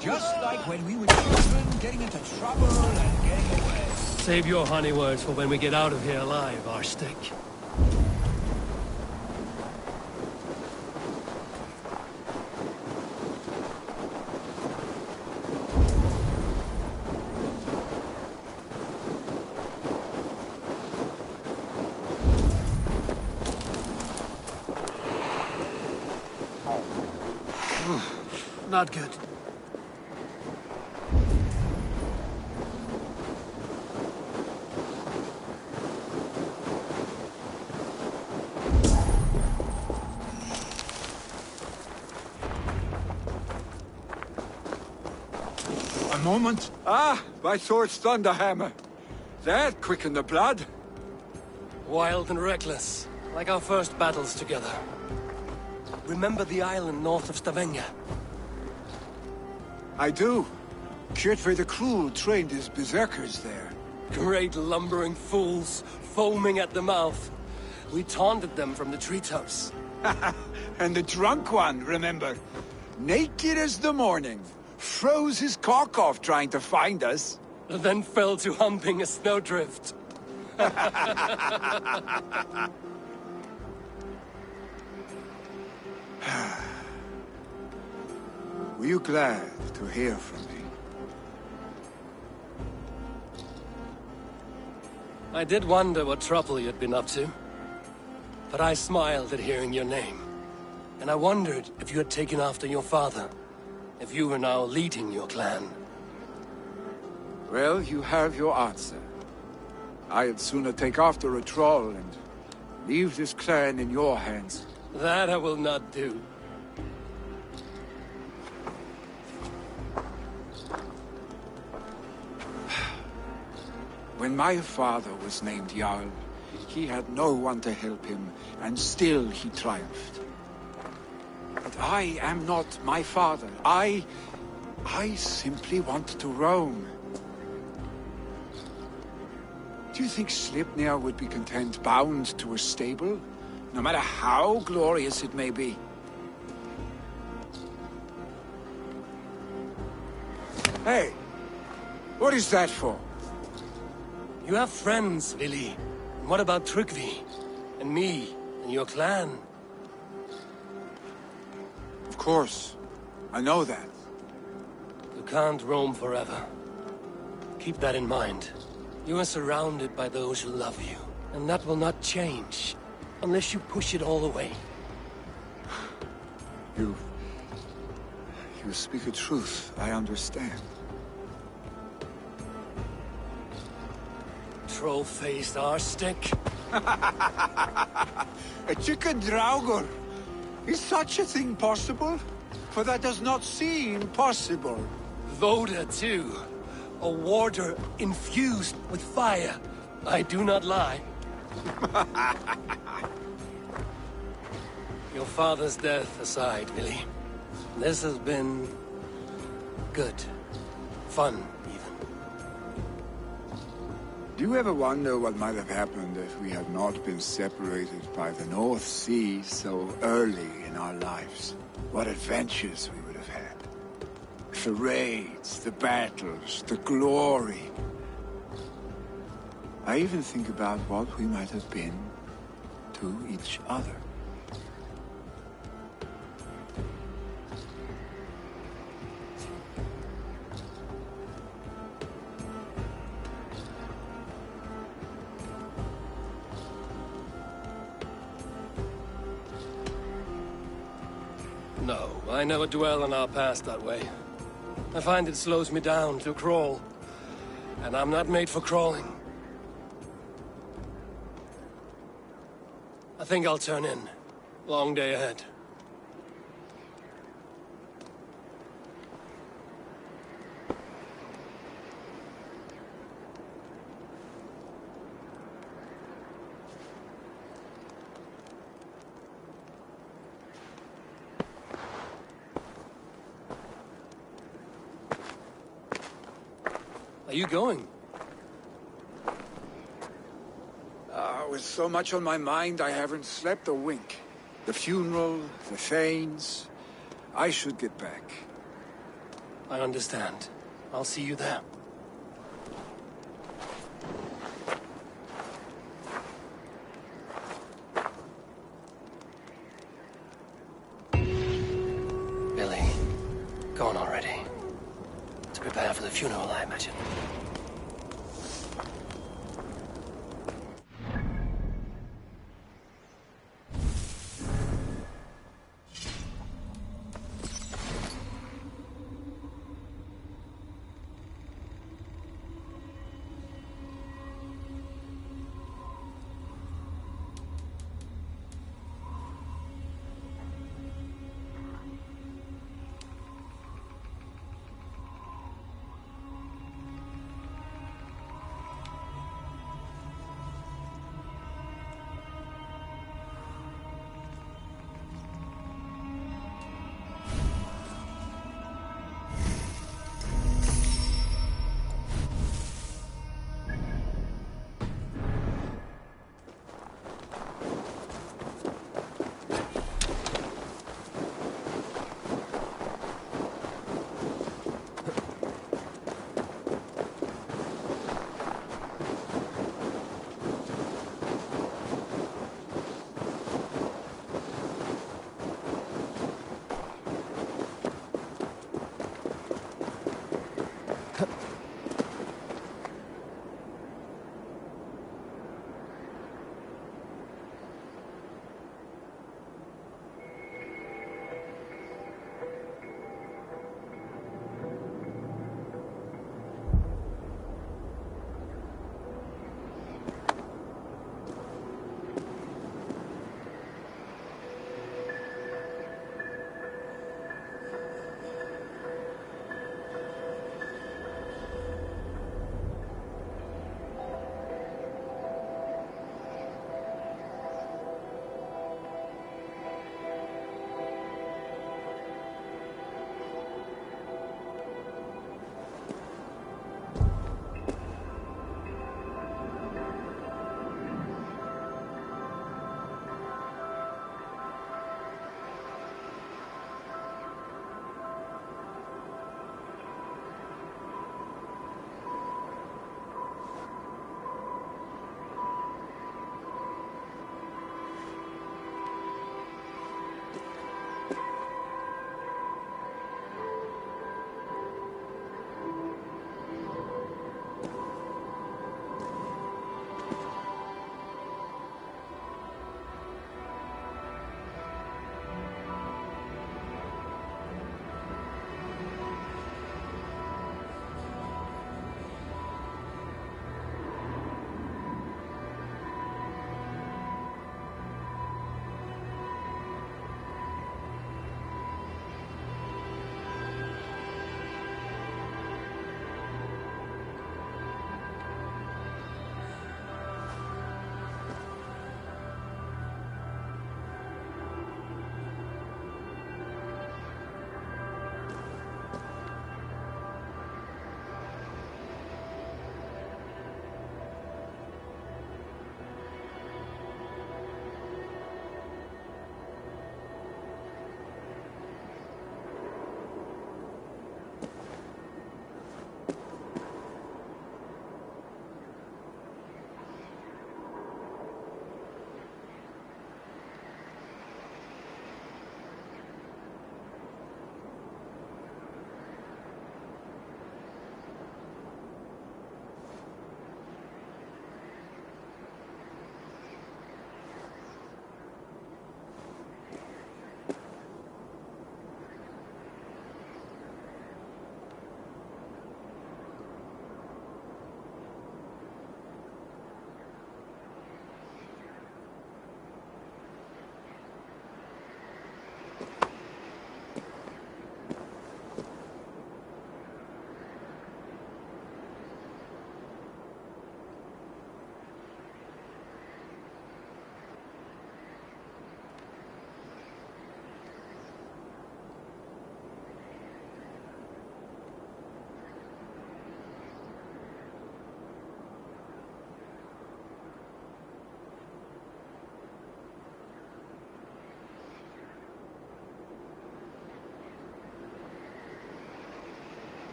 A: Just like when we were children, getting into trouble and getting away.
B: Save your honey words for when we get out of here alive, Arstick. Not good.
L: A moment.
A: Ah, my sword's Thunderhammer. That quickened the blood.
B: Wild and reckless, like our first battles together. Remember the island north of Stavanger?
A: I do. Kjotve the Cruel trained his berserkers there.
B: Great lumbering fools, foaming at the mouth. We taunted them from the treetops.
A: And the drunk one, remember? Naked as the morning. Froze his cock off trying to find us.
B: Then fell to humping a snowdrift.
A: Were you glad to hear from me?
B: I did wonder what trouble you'd been up to. But I smiled at hearing your name. And I wondered if you had taken after your father. If you were now leading your clan.
A: Well, you have your answer. I'd sooner take after a troll and leave this clan in your hands.
B: That I will not do.
A: When my father was named Jarl, he had no one to help him, and still he triumphed. But I am not my father. I simply want to roam. Do you think Sleipnir would be content bound to a stable, no matter how glorious it may be? Hey, what is that for?
B: You have friends, Vili. And what about Tryggvi? And me? And your clan?
A: Of course. I know that.
B: You can't roam forever. Keep that in mind. You are surrounded by those who love you. And that will not change. Unless you push it all away.
A: You speak a truth. I understand.
B: Troll-faced arse-stick.
A: A chicken draugur. Is such a thing possible? For that does not seem possible.
B: Voda, too. A warder infused with fire. I do not lie. Your father's death aside, Vili. This has been... good. Fun, even.
A: Do you ever wonder what might have happened if we had not been separated by the North Sea so early in our lives? What adventures we would have had. The raids, the battles, the glory. I even think about what we might have been to each other.
B: No, I never dwell on our past that way. I find it slows me down to crawl. And I'm not made for crawling. I think I'll turn in. Long day ahead. Are you going?
A: With so much on my mind, I haven't slept a wink. The funeral, the Thanes. I should get back.
B: I understand. I'll see you there. Billy, go on already. To prepare for the funeral, I imagine.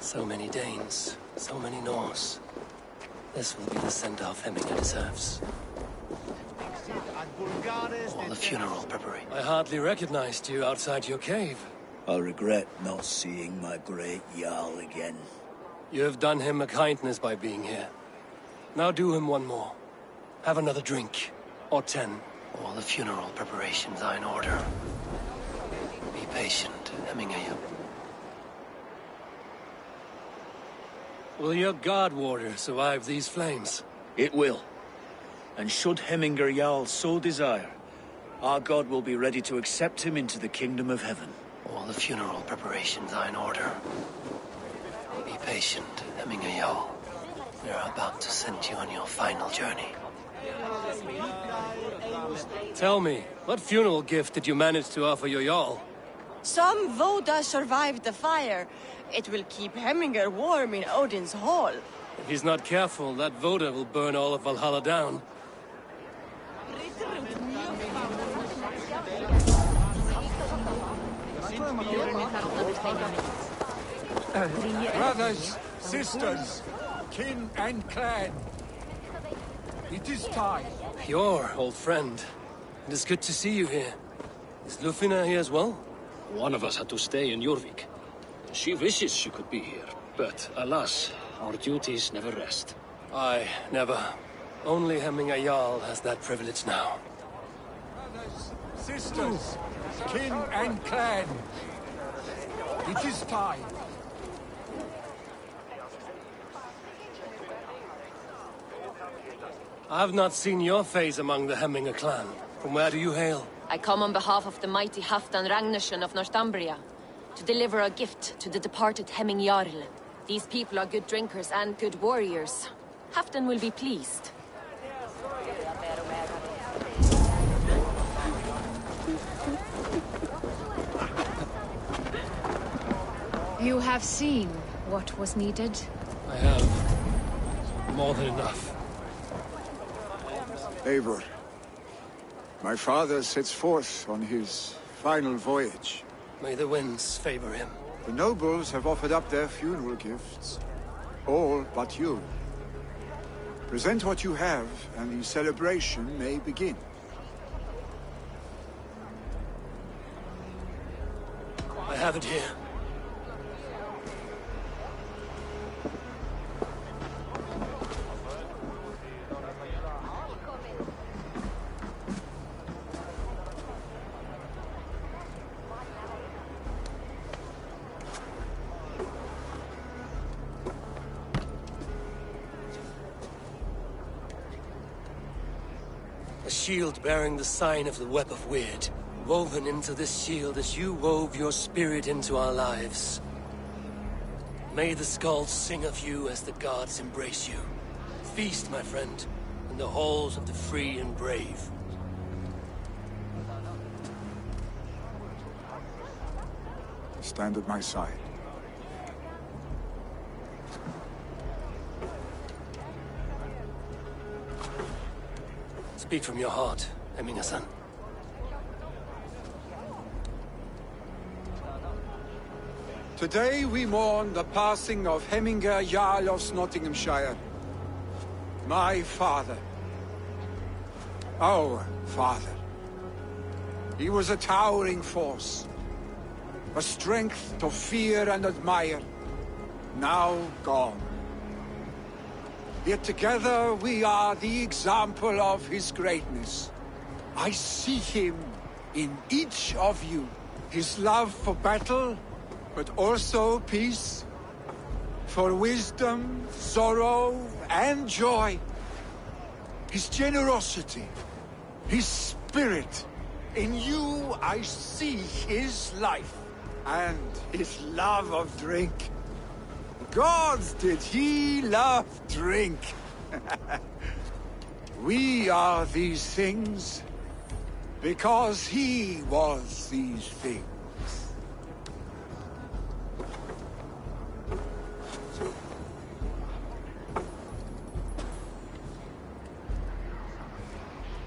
B: So many Danes, so many Norse. This will be the send-off Hemminger deserves. All the funeral preparation. I hardly recognized you outside your cave.
K: I regret not seeing my great Jarl again.
B: You have done him a kindness by being here. Now do him one more. Have another drink. Or 10. All the funeral preparations are in order. Be patient, Hemminger. Will your guard warrior survive these flames?
K: It will. And should Hemminger Jarl so desire, our god will be ready to accept him into the kingdom of heaven.
B: All the funeral preparations are in order. Be patient, Hemminger Jarl. We are about to send you on your final journey. Tell me, what funeral gift did you manage to offer your Jarl?
E: Some Voda survived the fire. It will keep Hemminger warm in Odin's hall.
B: If he's not careful, that Voda will burn all of Valhalla down.
L: Brothers, sisters, kin and clan. It is time.
B: Your old friend. It is good to see you here. Is Lufina here as well?
M: One of us had to stay in Jorvik. She wishes she could be here, but alas, our duties never rest.
B: Aye, never. Only Hemminger Jarl has that privilege now.
L: Brothers, sisters, kin and clan. It is time.
B: I have not seen your face among the Hemminger clan. From where do you hail?
N: I come on behalf of the mighty Halfdan Ragnarsson of Northumbria, to deliver a gift to the departed Hemming Jarl. These people are good drinkers and good warriors. Halfdan will be pleased.
J: You have seen what was needed?
B: I have. More than enough.
A: Eivor, my father sets forth on his final voyage.
B: May the winds favor him.
A: The nobles have offered up their funeral gifts. All but you. Present what you have, and the celebration may begin.
B: I have it here. A shield bearing the sign of the Web of Weird. Woven into this shield as you wove your spirit into our lives. May the skulls sing of you as the gods embrace you. Feast, my friend, in the halls of the free and brave.
A: Stand at my side.
B: Speak from your heart, Hemminger-san.
A: Today we mourn the passing of Hemminger Jarl of Nottinghamshire. My father. Our father. He was a towering force. A strength to fear and admire. Now gone. Yet together we are the example of his greatness. I see him in each of you. His love for battle, but also peace. For wisdom, sorrow, and joy. His generosity, his spirit. In you I see his life, and his love of drink. Gods, did he love drink! We are these things because he was these things.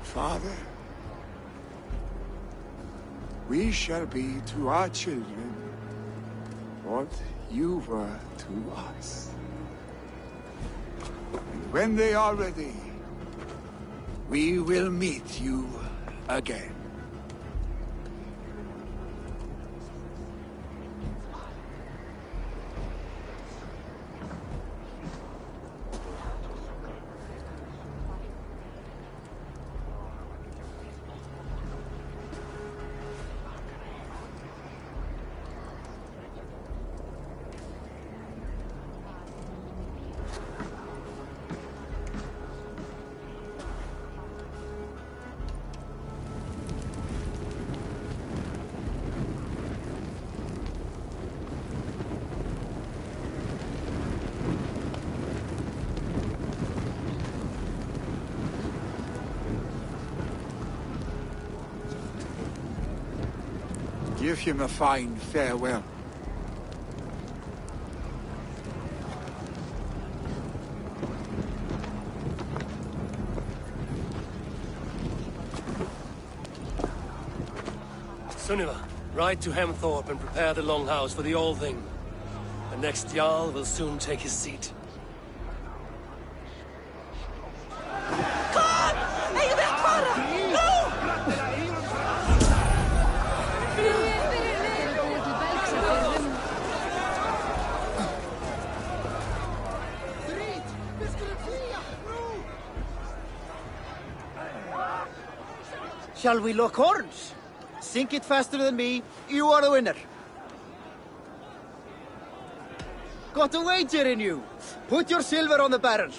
A: Father, we shall be to our children what you were to us. And when they are ready, we will meet you again. Give him a fine farewell.
B: Sunniva, ride to Hemthorpe and prepare the Longhouse for the All-Thing. The next Jarl will soon take his seat.
O: Shall we lock horns? Sink it faster than me, you are the winner. Got a wager in you. Put your silver on the barrel.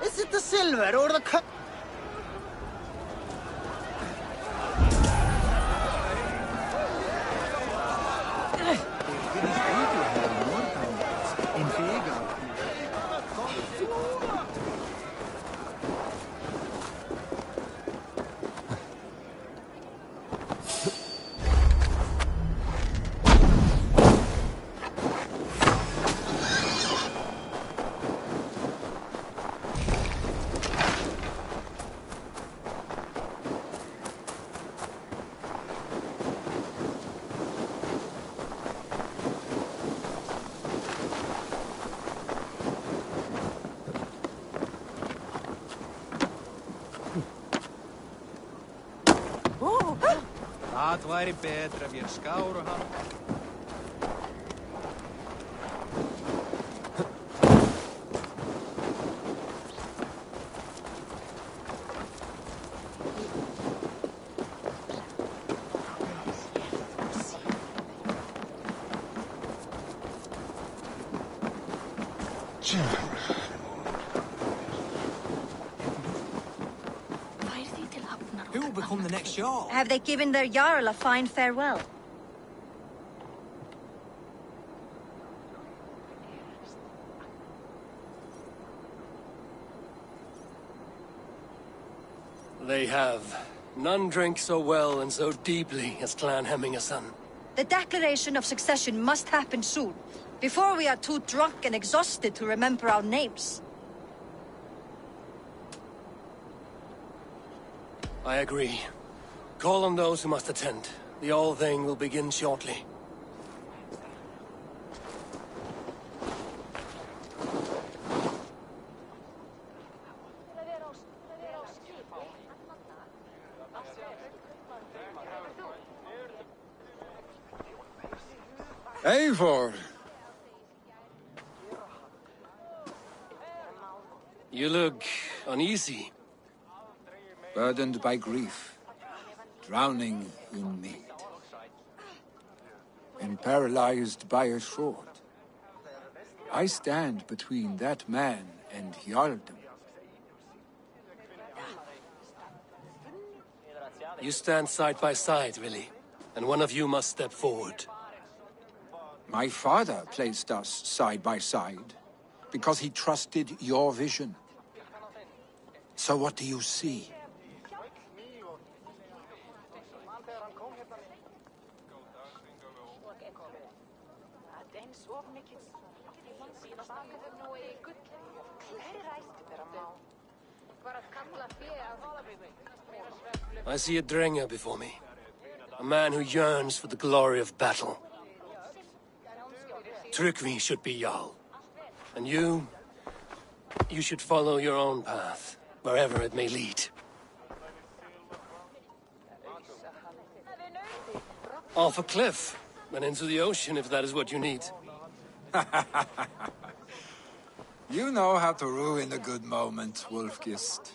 O: Is it the silver or the cup?
P: Það væri betra ef ég skáru hann.
O: Who will become the next Jarl?
H: Have they given their Jarl a fine farewell?
B: They have. None drink so well and so deeply as Clan Hemmingason.
H: The declaration of succession must happen soon, before we are too drunk and exhausted to remember our names.
B: I agree. Call on those who must attend. The All-Thing will begin shortly.
A: Eivor!
B: You look uneasy.
A: Burdened by grief, drowning in mead, and paralyzed by a sword. I stand between that man and Jarldom.
B: You stand side by side, really, and one of you must step forward.
A: My father placed us side by side because he trusted your vision. So what do you see?
B: I see a Drenger before me. A man who yearns for the glory of battle. Tryggvi should be Jarl. And you should follow your own path, wherever it may lead. Off a cliff, and into the ocean if that is what you need.
A: You know how to ruin a good moment, Wolfgist.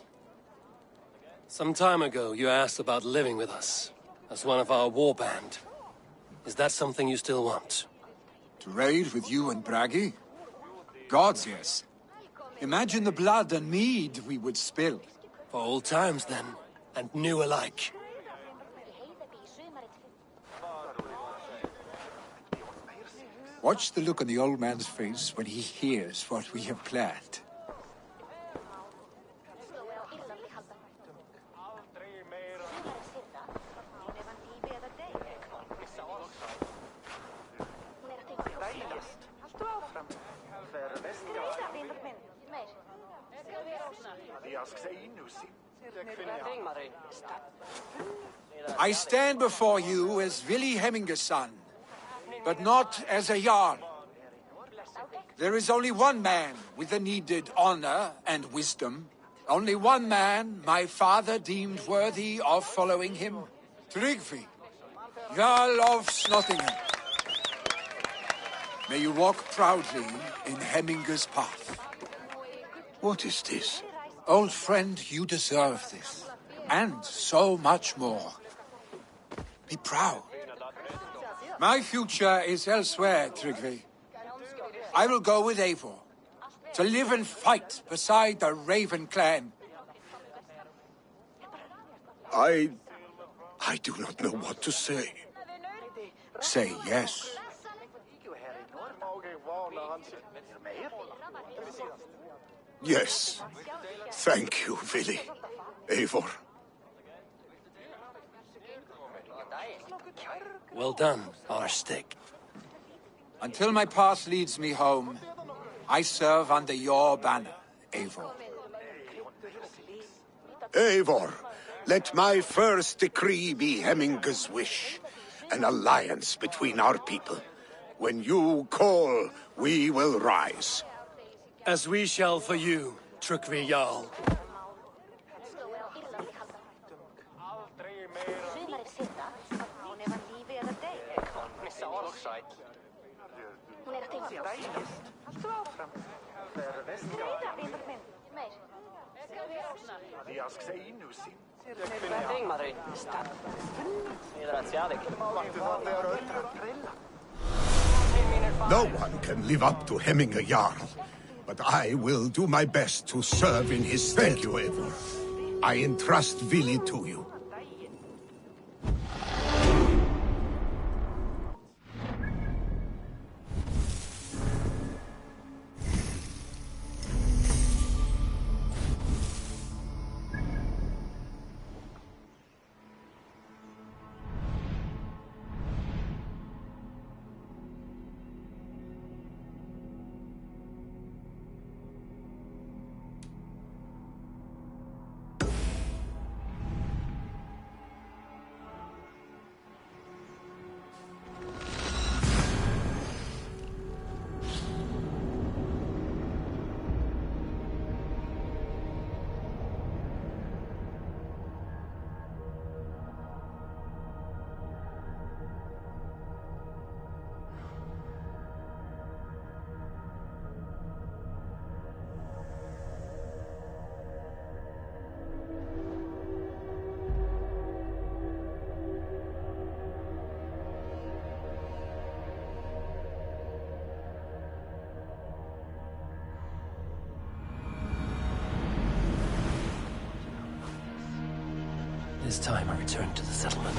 B: Some time ago, you asked about living with us, as one of our war band. Is that something you still want?
A: To raid with you and Bragi? Gods, yes. Imagine the blood and mead we would spill.
B: For old times, then, and new alike.
A: Watch the look on the old man's face when he hears what we have planned. I stand before you as Vili Hemminger's son, but not as a Jarl. There is only one man with the needed honor and wisdom. Only one man my father deemed worthy of following him. Tryggvi, Jarl of Snottingham. May you walk proudly in Hemminger's path.
C: What is this?
A: Old friend, you deserve this. And so much more. Be proud. My future is elsewhere, Tryggvi. I will go with Eivor, to live and fight beside the Raven clan.
C: I do not know what to say.
A: Say yes.
C: Yes. Thank you, Vili. Eivor.
B: Well done, Arstig.
A: Until my path leads me home, I serve under your banner, Eivor.
C: Eivor, let my first decree be Hemminger's wish. An alliance between our people. When you call, we will rise.
B: As we shall for you, Tryggvi Jarl.
C: No one can live up to Hemminger Jarl, but I will do my best to serve in his stead. Thank you, Eivor. I entrust Vili to you.
B: This time I return to the settlement.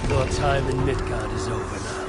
B: Your time in Midgard is over now.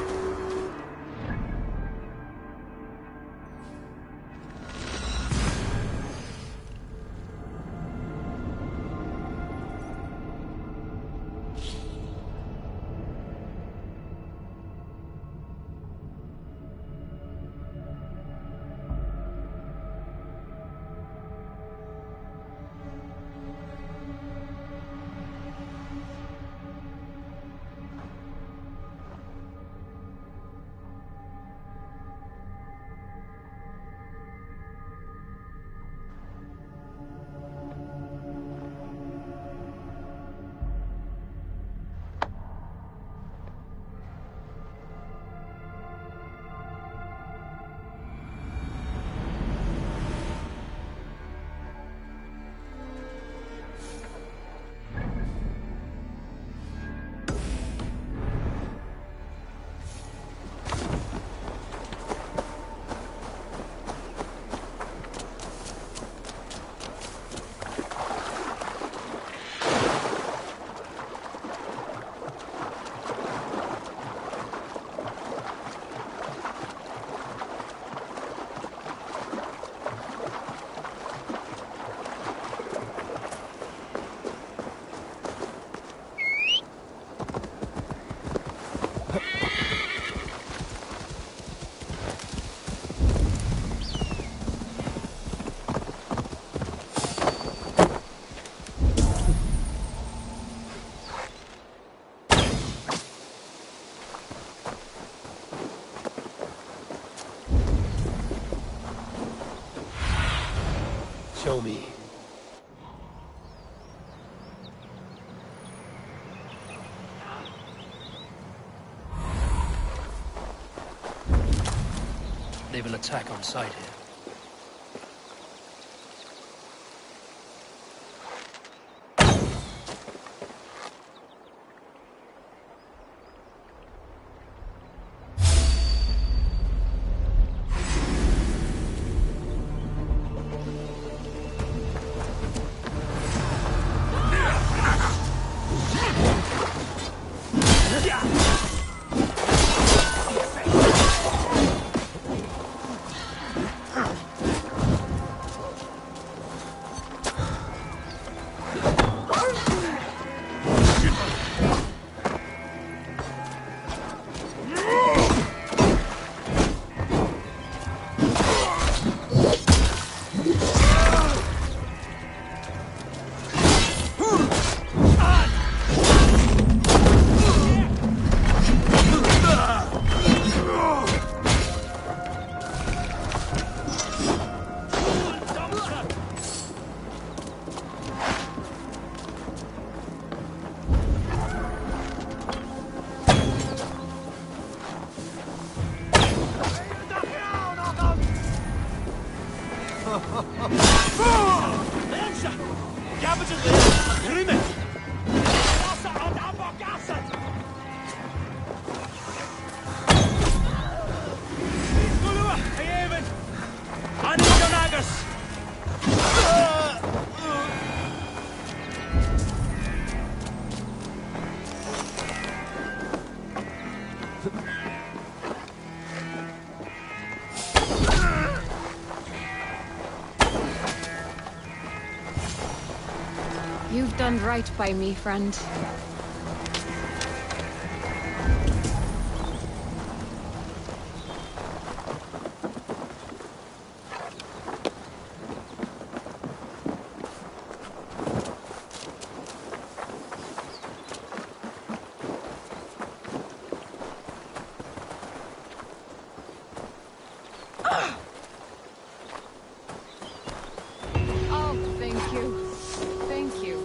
B: Show me. They will attack on sight here.
L: cabbages there! Groom it! Rasa and Abagasset! Gulua, Haven! Anigonagus!
J: You've done right by me, friend. Oh, thank you. Thank you.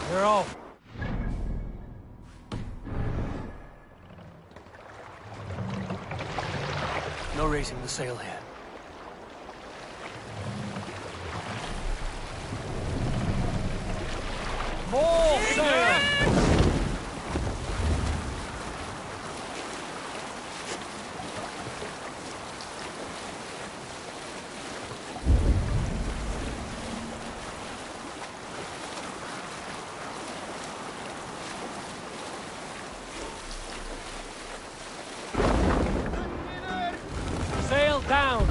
B: You're off. No raising the sail here.
L: More sail!
B: Sail down!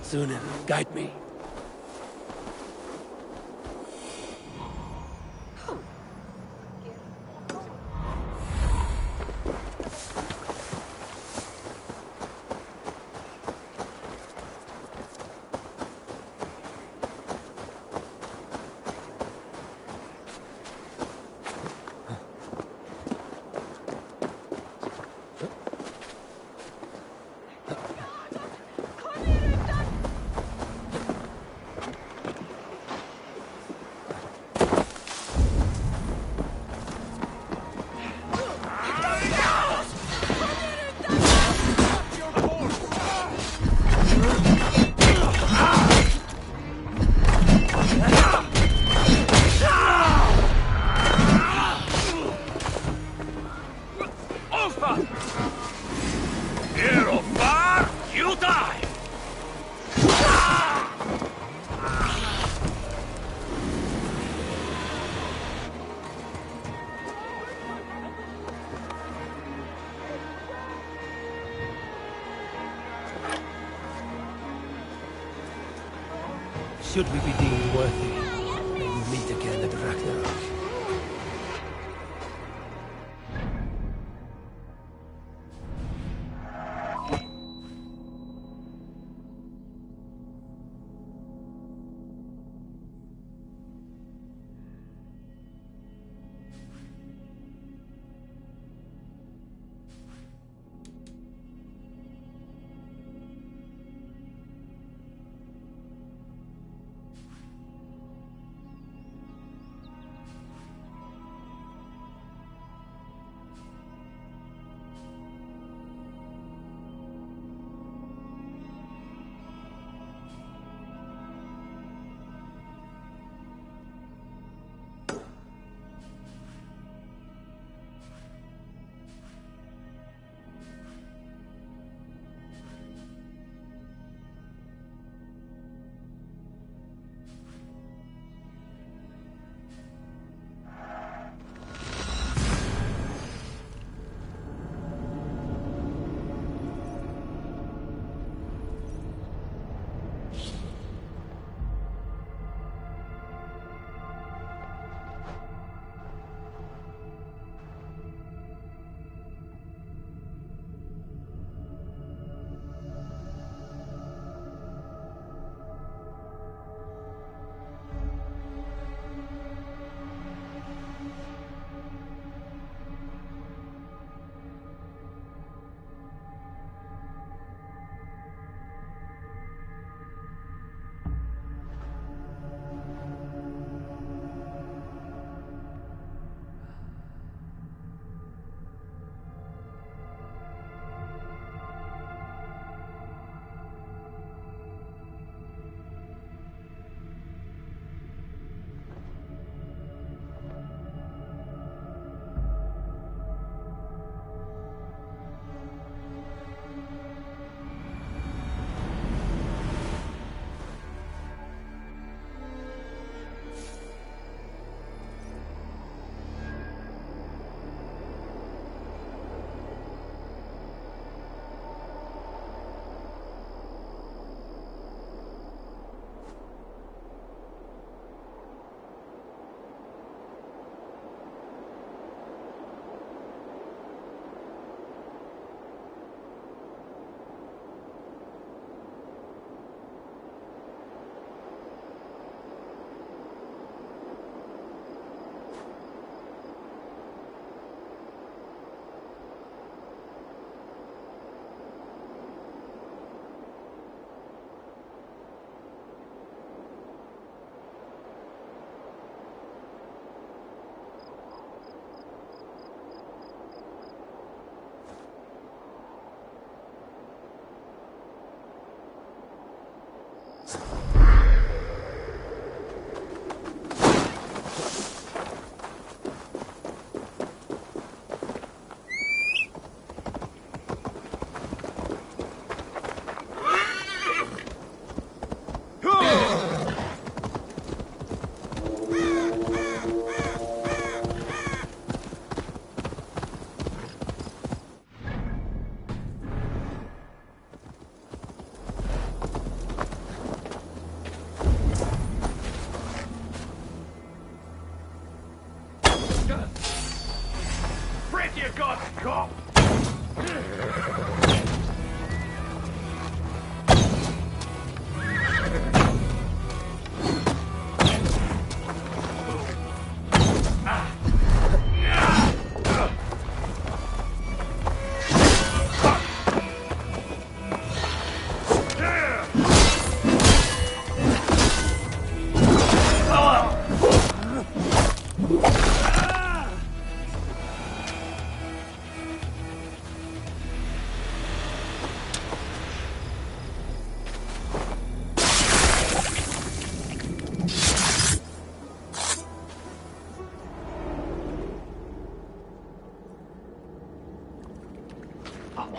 B: Sunan, guide me.
L: Here of far, you die!
B: Should we be deemed worthy, may we meet again at Ragnarok.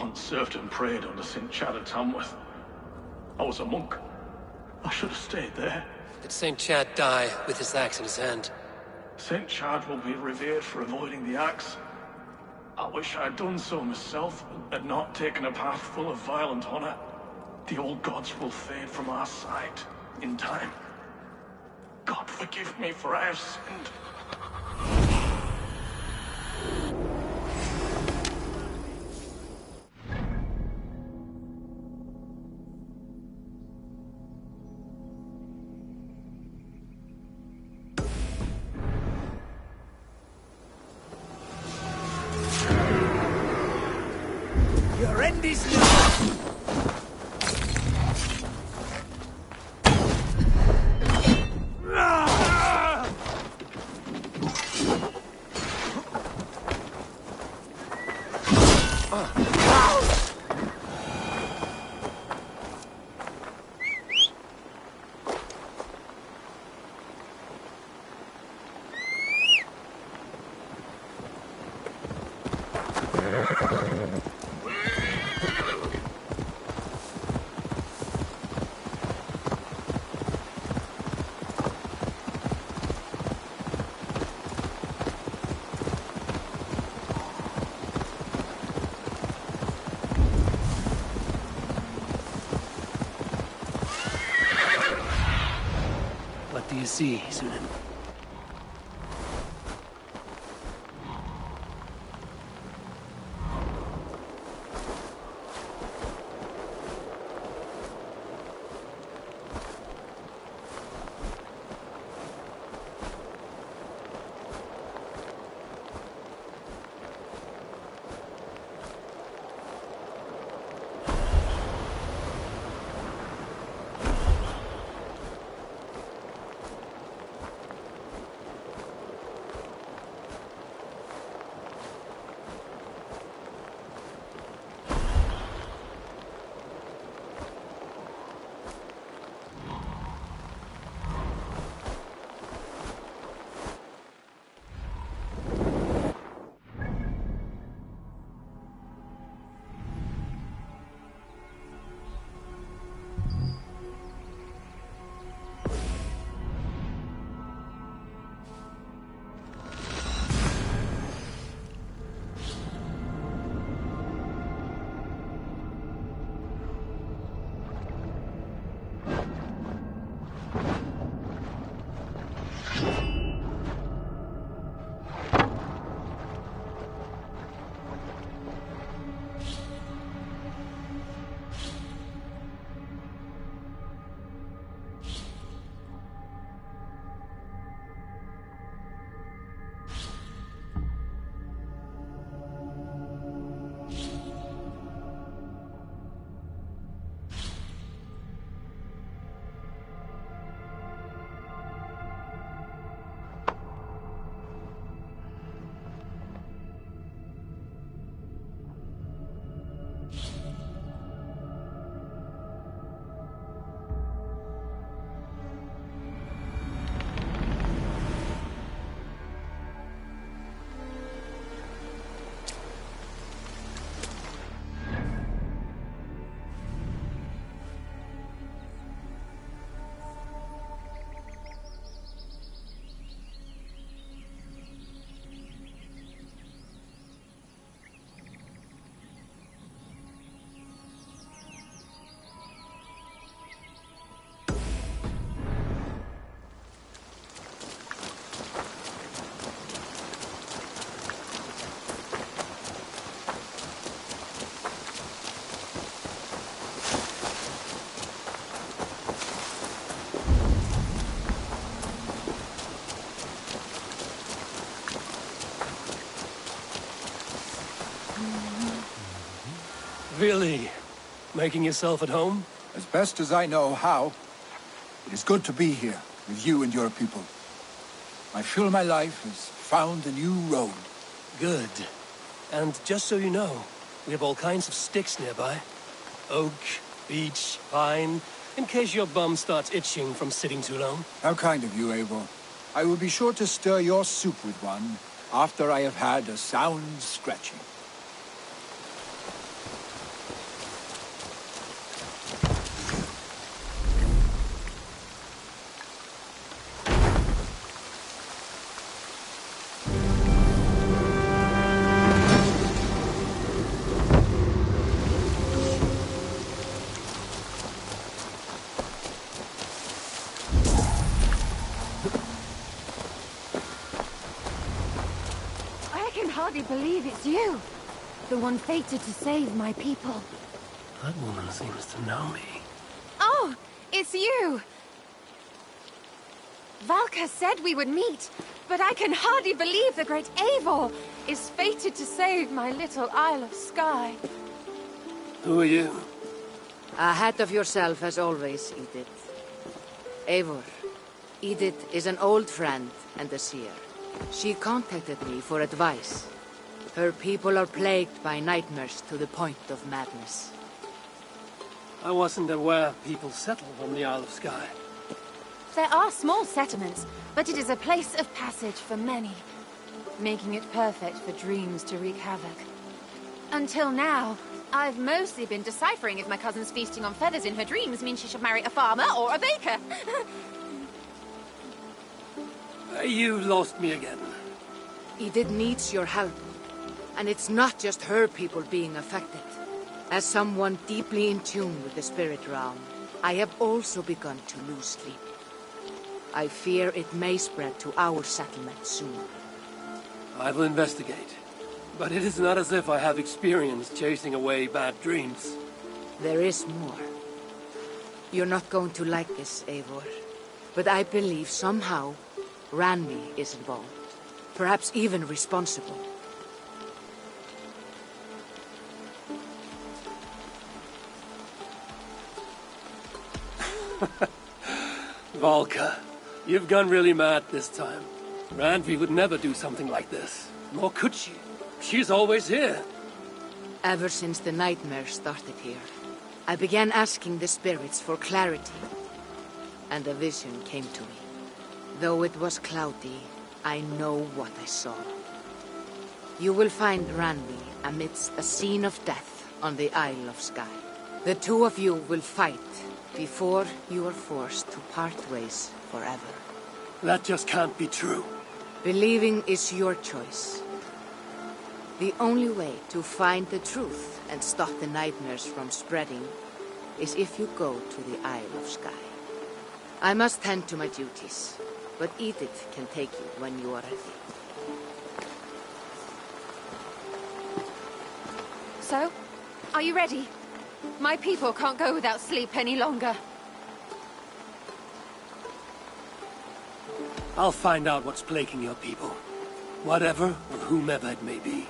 Q: once served and prayed under St. Chad at Tamworth. I was a monk. I should have stayed there.
B: Did St. Chad die with his axe in his hand?
Q: St. Chad will be revered for avoiding the axe. I wish I had done so myself, and not taken a path full of violent honor. The old gods will fade from our sight in time. God forgive me, for I have sinned.
L: Your end is near.
B: What do you see, Sunan? Really? Making yourself at home?
A: As best as I know how. It is good to be here, with you and your people. I feel my life has found a new road.
B: Good. And just so you know, we have all kinds of sticks nearby. Oak, beech, pine, in case your bum starts itching from sitting too long.
A: How kind of you, Eivor. I will be sure to stir your soup with one after I have had a sound stretching.
J: believe it's you. The one fated to save my people.
B: That woman seems to know me.
J: Oh, it's you! Valka said we would meet, but I can hardly believe the great Eivor is fated to save my little Isle of Skye.
B: Who are you?
R: Ahead of yourself as always, Edith. Eivor. Edith is an old friend and a seer. She contacted me for advice. Her people are plagued by nightmares to the point of madness.
B: I wasn't aware people settled on the Isle of Skye.
J: There are small settlements, but it is a place of passage for many, making it perfect for dreams to wreak havoc. Until now, I've mostly been deciphering if my cousin's feasting on feathers in her dreams means she should marry a farmer or a baker.
B: You lost me again.
R: Edith needs your help. And it's not just her people being affected. As someone deeply in tune with the spirit realm, I have also begun to lose sleep. I fear it may spread to our settlement soon.
B: I will investigate. But it is not as if I have experience chasing away bad dreams.
R: There is more. You're not going to like this, Eivor. But I believe somehow Ranvi is involved. Perhaps even responsible.
B: Valka, you've gone really mad this time. Ranvi would never do something like this. Nor could she. She's always here.
R: Ever since the nightmare started here, I began asking the spirits for clarity. And a vision came to me. Though it was cloudy, I know what I saw. You will find Ranvi amidst a scene of death on the Isle of Skye. The two of you will fight before you are forced to part ways forever.
B: That just can't be true.
R: Believing is your choice. The only way to find the truth and stop the nightmares from spreading is if you go to the Isle of Skye. I must tend to my duties, but Edith can take you when you are ready.
J: So, are you ready? My people can't go without sleep any longer.
B: I'll find out what's plaguing your people. Whatever or whomever it may be.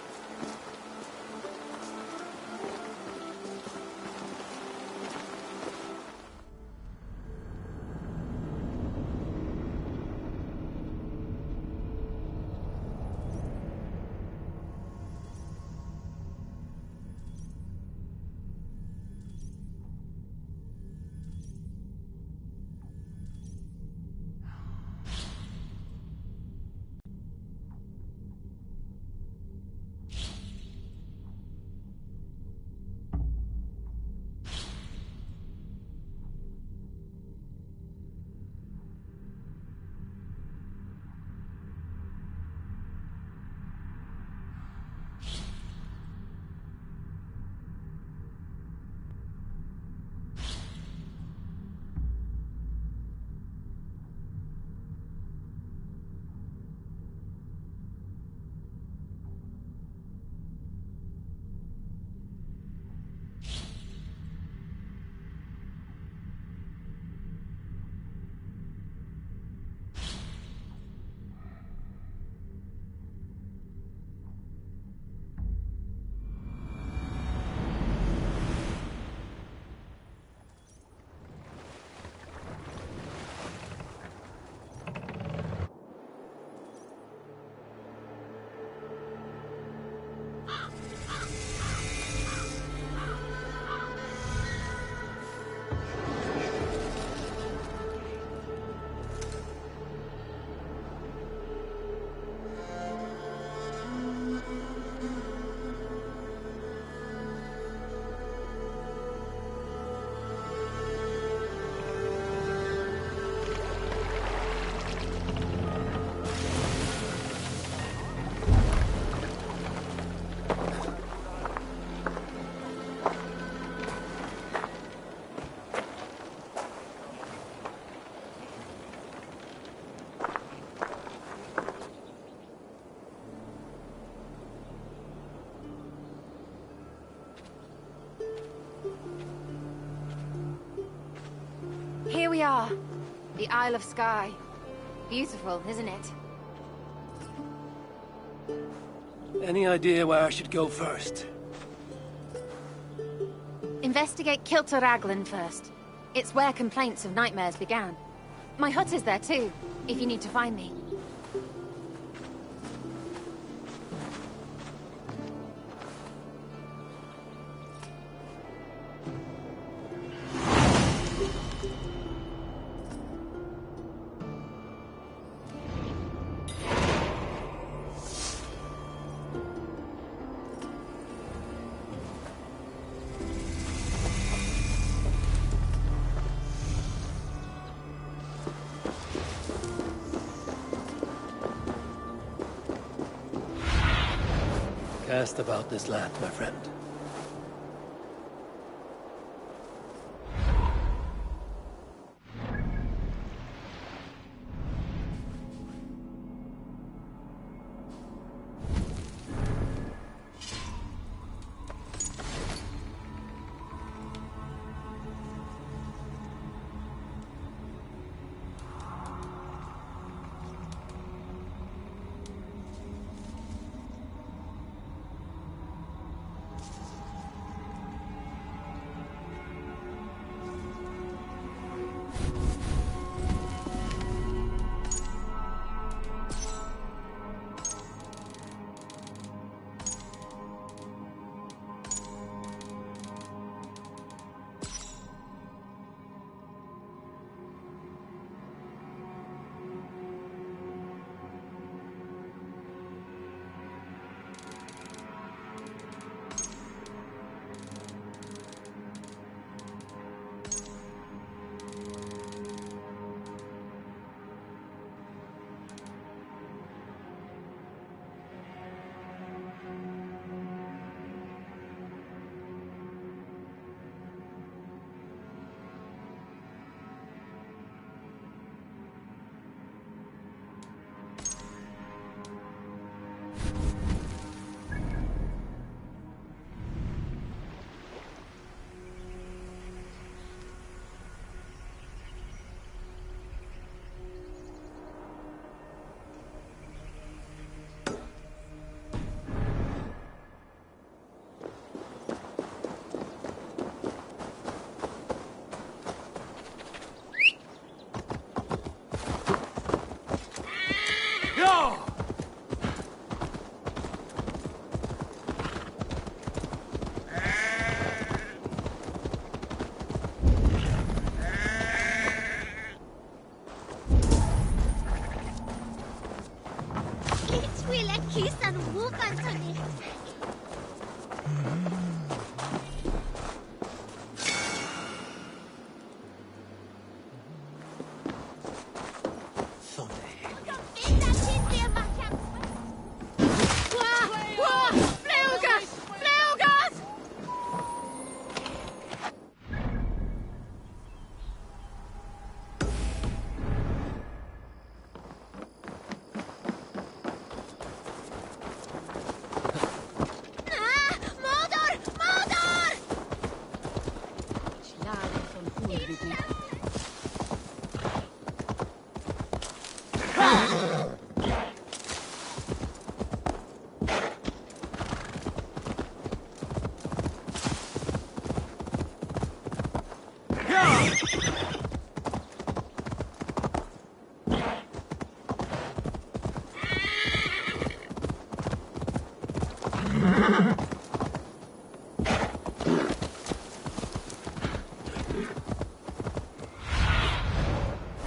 S: are. The Isle of Skye. Beautiful, isn't it?
B: Any idea where I should go first?
S: Investigate Kilter Raglan first. It's where complaints of nightmares began. My hut is there too, if you need to find me.
B: Cast about this land, my friend.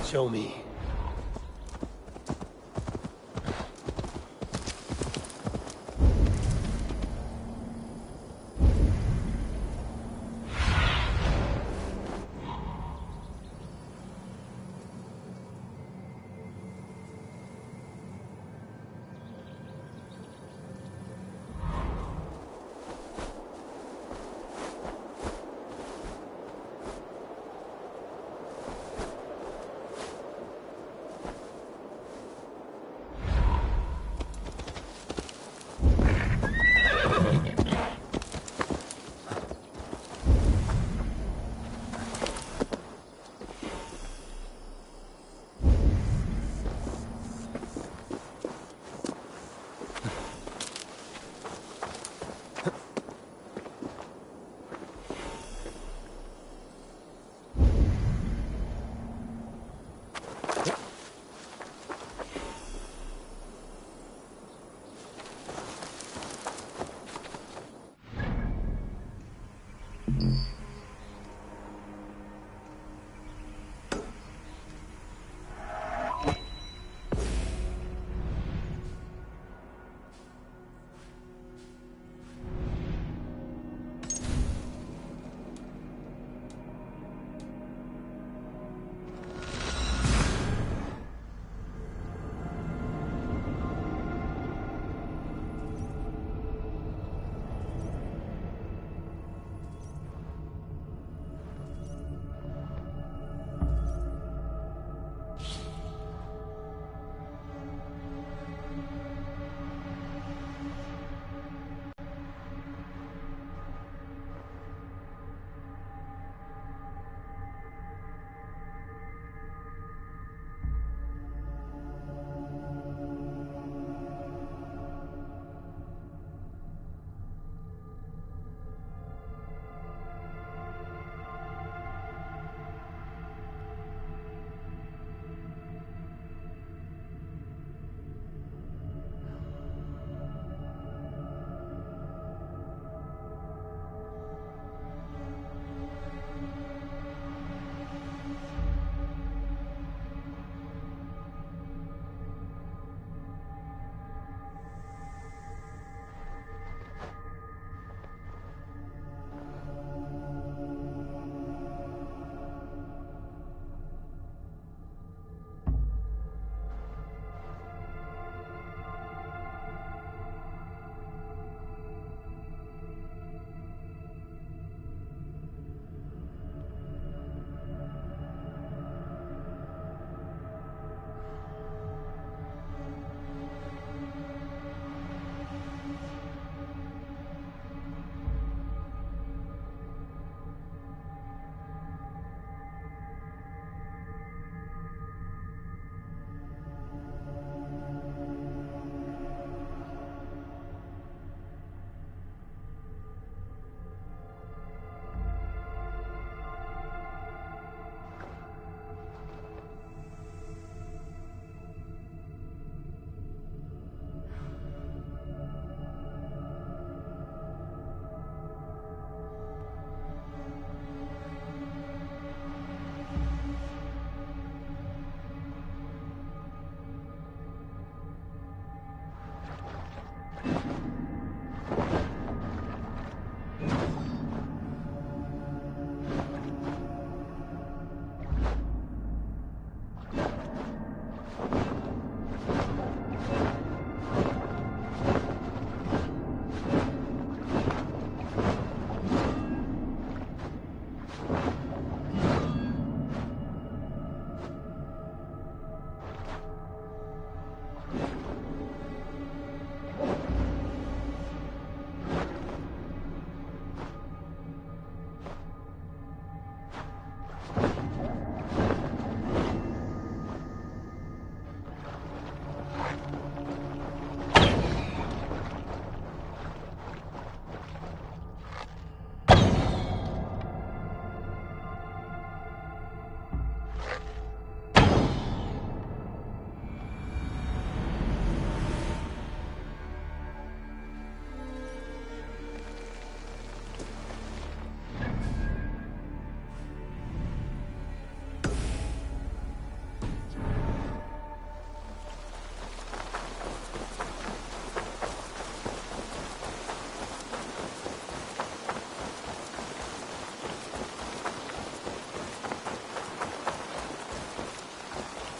B: Show me.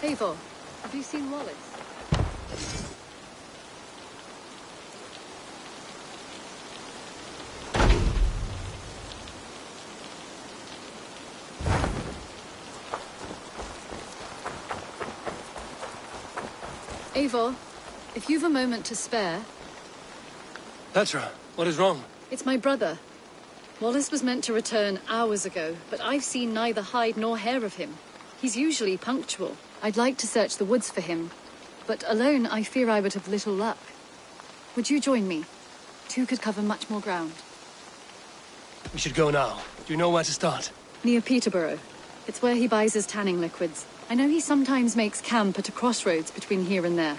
T: Eivor, have you seen Wallace? Eivor, if you've a moment to spare...
B: Petra, what is wrong?
T: It's my brother. Wallace was meant to return hours ago, but I've seen neither hide nor hair of him. He's usually punctual. I'd like to search the woods for him, but alone I fear I would have little luck. Would you join me? Two could cover much more ground.
B: We should go now. Do you know where to start?
T: Near Peterborough. It's where he buys his tanning liquids. I know he sometimes makes camp at a crossroads between here and there.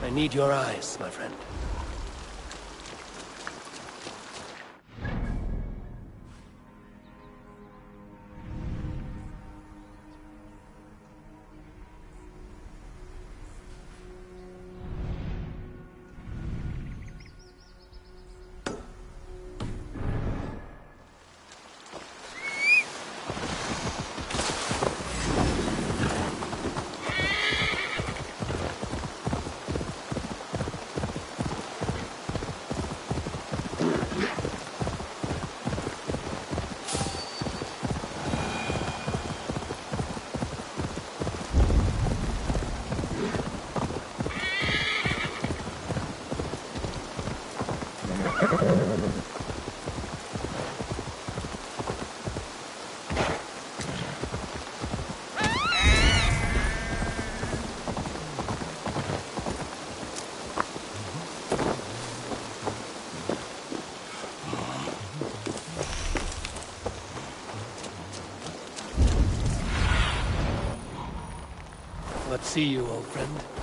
B: I need your eyes, my friend. Let's see you, old friend.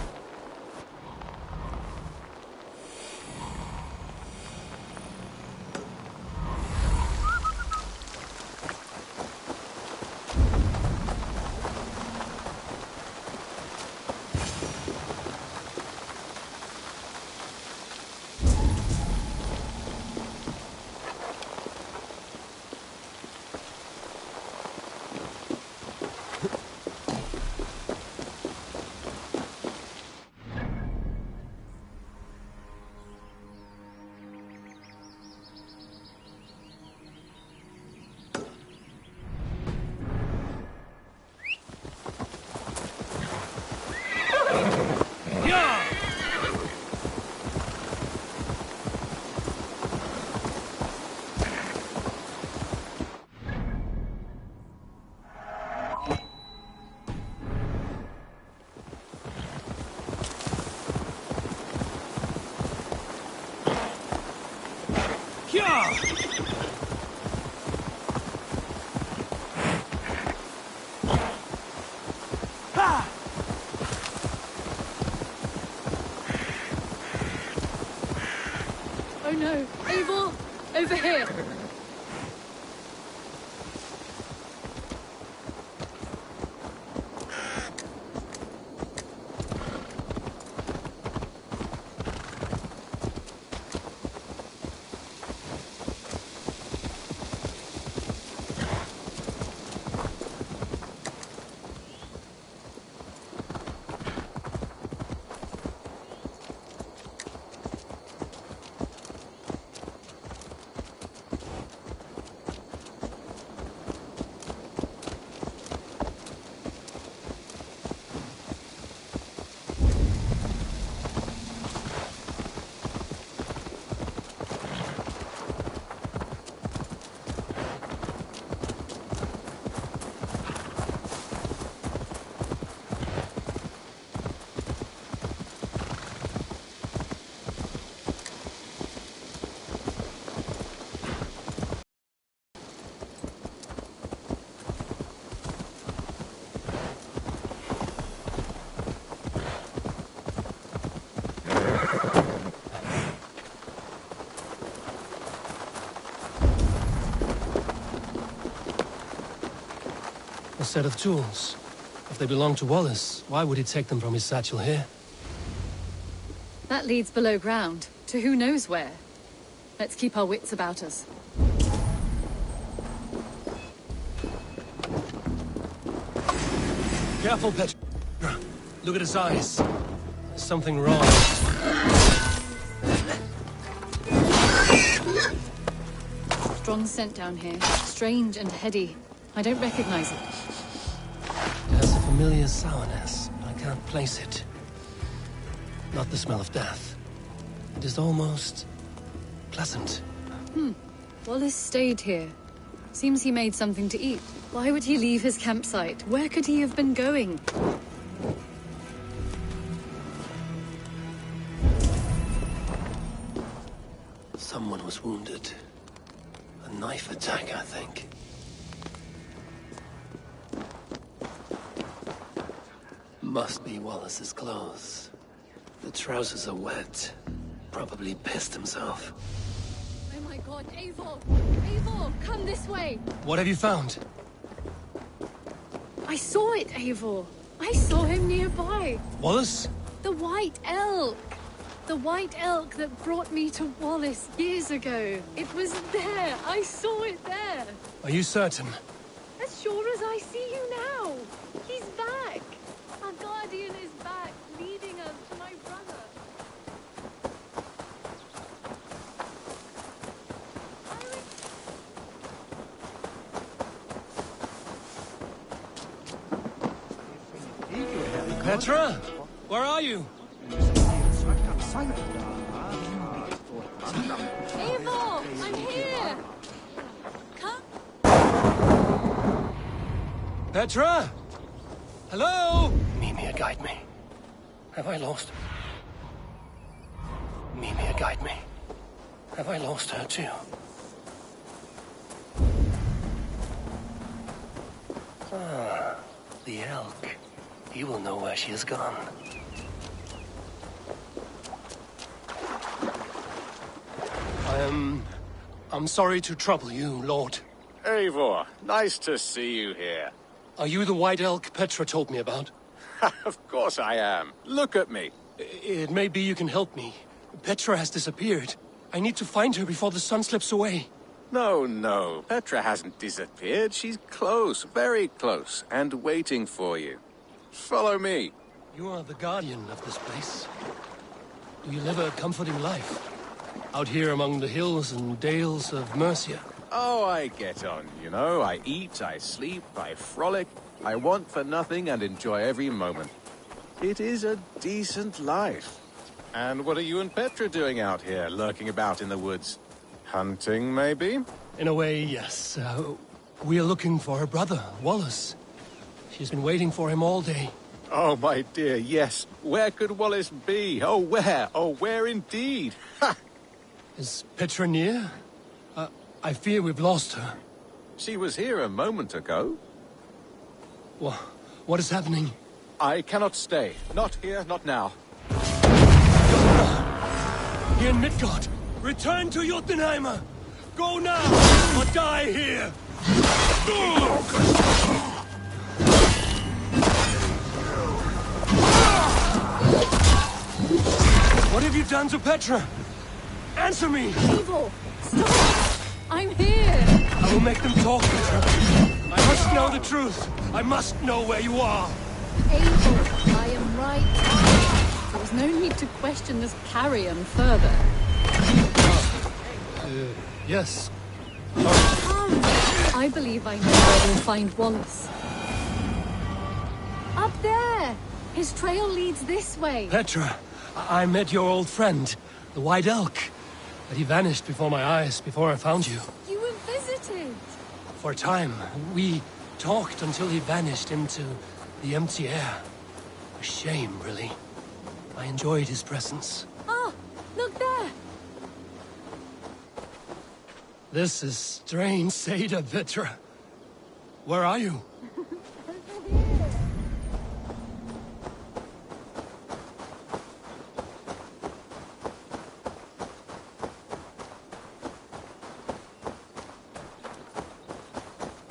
T: Oh no! Eivor! Over here!
B: A set of tools. If they belong to Wallace, why would he take them from his satchel here?
T: That leads below ground, to who knows where. Let's keep our wits about us.
B: Careful, Petra. Look at his eyes. There's something wrong.
T: Strong scent down here. Strange and heady. I don't recognize it.
B: It has a familiar sourness, but I can't place it. Not the smell of death. It is almost pleasant.
T: Wallace stayed here. Seems he made something to eat. Why would he leave his campsite? Where could he have been going?
B: Someone was wounded. A knife attack, I think. Must be Wallace's clothes. The trousers are wet. Probably pissed himself.
T: Oh my god, Eivor! Eivor, come this way!
B: What have you found?
T: I saw it, Eivor! I saw him nearby!
B: Wallace?
T: The White Elk! The White Elk that brought me to Wallace years ago. It was there! I saw it there!
B: Are you certain?
T: As sure as I see you now! He's back! Our guardian is back, leading us to my brother.
B: Petra? Where are you?
T: Eivor! I'm here! Come!
B: Petra? Hello? Mimir, guide me. Have I lost? Mimir, guide me. Have I lost her too? Ah, the elk. He will know where she has gone. I'm sorry to trouble you, Lord.
U: Eivor, nice to see you here.
B: Are you the White Elk Petra told me about?
U: Of course I am. Look at me.
B: It may be you can help me. Petra has disappeared. I need to find her before the sun slips away.
U: No. Petra hasn't disappeared. She's close, very close, and waiting for you. Follow me.
B: You are the guardian of this place. Do you live a comforting life? Out here among the hills and dales of Mercia?
U: Oh, I get on, you know. I eat, I sleep, I frolic. I want for nothing and enjoy every moment. It is a decent life. And what are you and Petra doing out here, lurking about in the woods? Hunting, maybe?
B: In a way, yes. We are looking for her brother, Wallace. She's been waiting for him all day.
U: Oh, my dear, yes. Where could Wallace be? Oh, where? Oh, where indeed? Ha!
B: Is Petra near? I fear we've lost her.
U: She was here a moment ago.
B: What is happening?
U: I cannot stay. Not here, not now.
B: Here in Midgard! Return to Jotunheimer! Go now, or die here! What have you done to Petra? Answer me!
T: Eivor, stop! I'm here!
B: I will make them talk, Petra. I must know the truth. I must know where you are.
T: Eivor, I am right. There was no need to question this carrion further.
B: Yes.
T: Come! I believe I know where we'll find Wallace. Up there! His trail leads this way.
B: Petra, I met your old friend, the White Elk. But he vanished before my eyes, before I found you.
T: You were visited.
B: For a time, we talked until he vanished into the empty air. A shame, really. I enjoyed his presence.
T: Ah, look there!
B: This is strange, Seda, Petra. Where are you?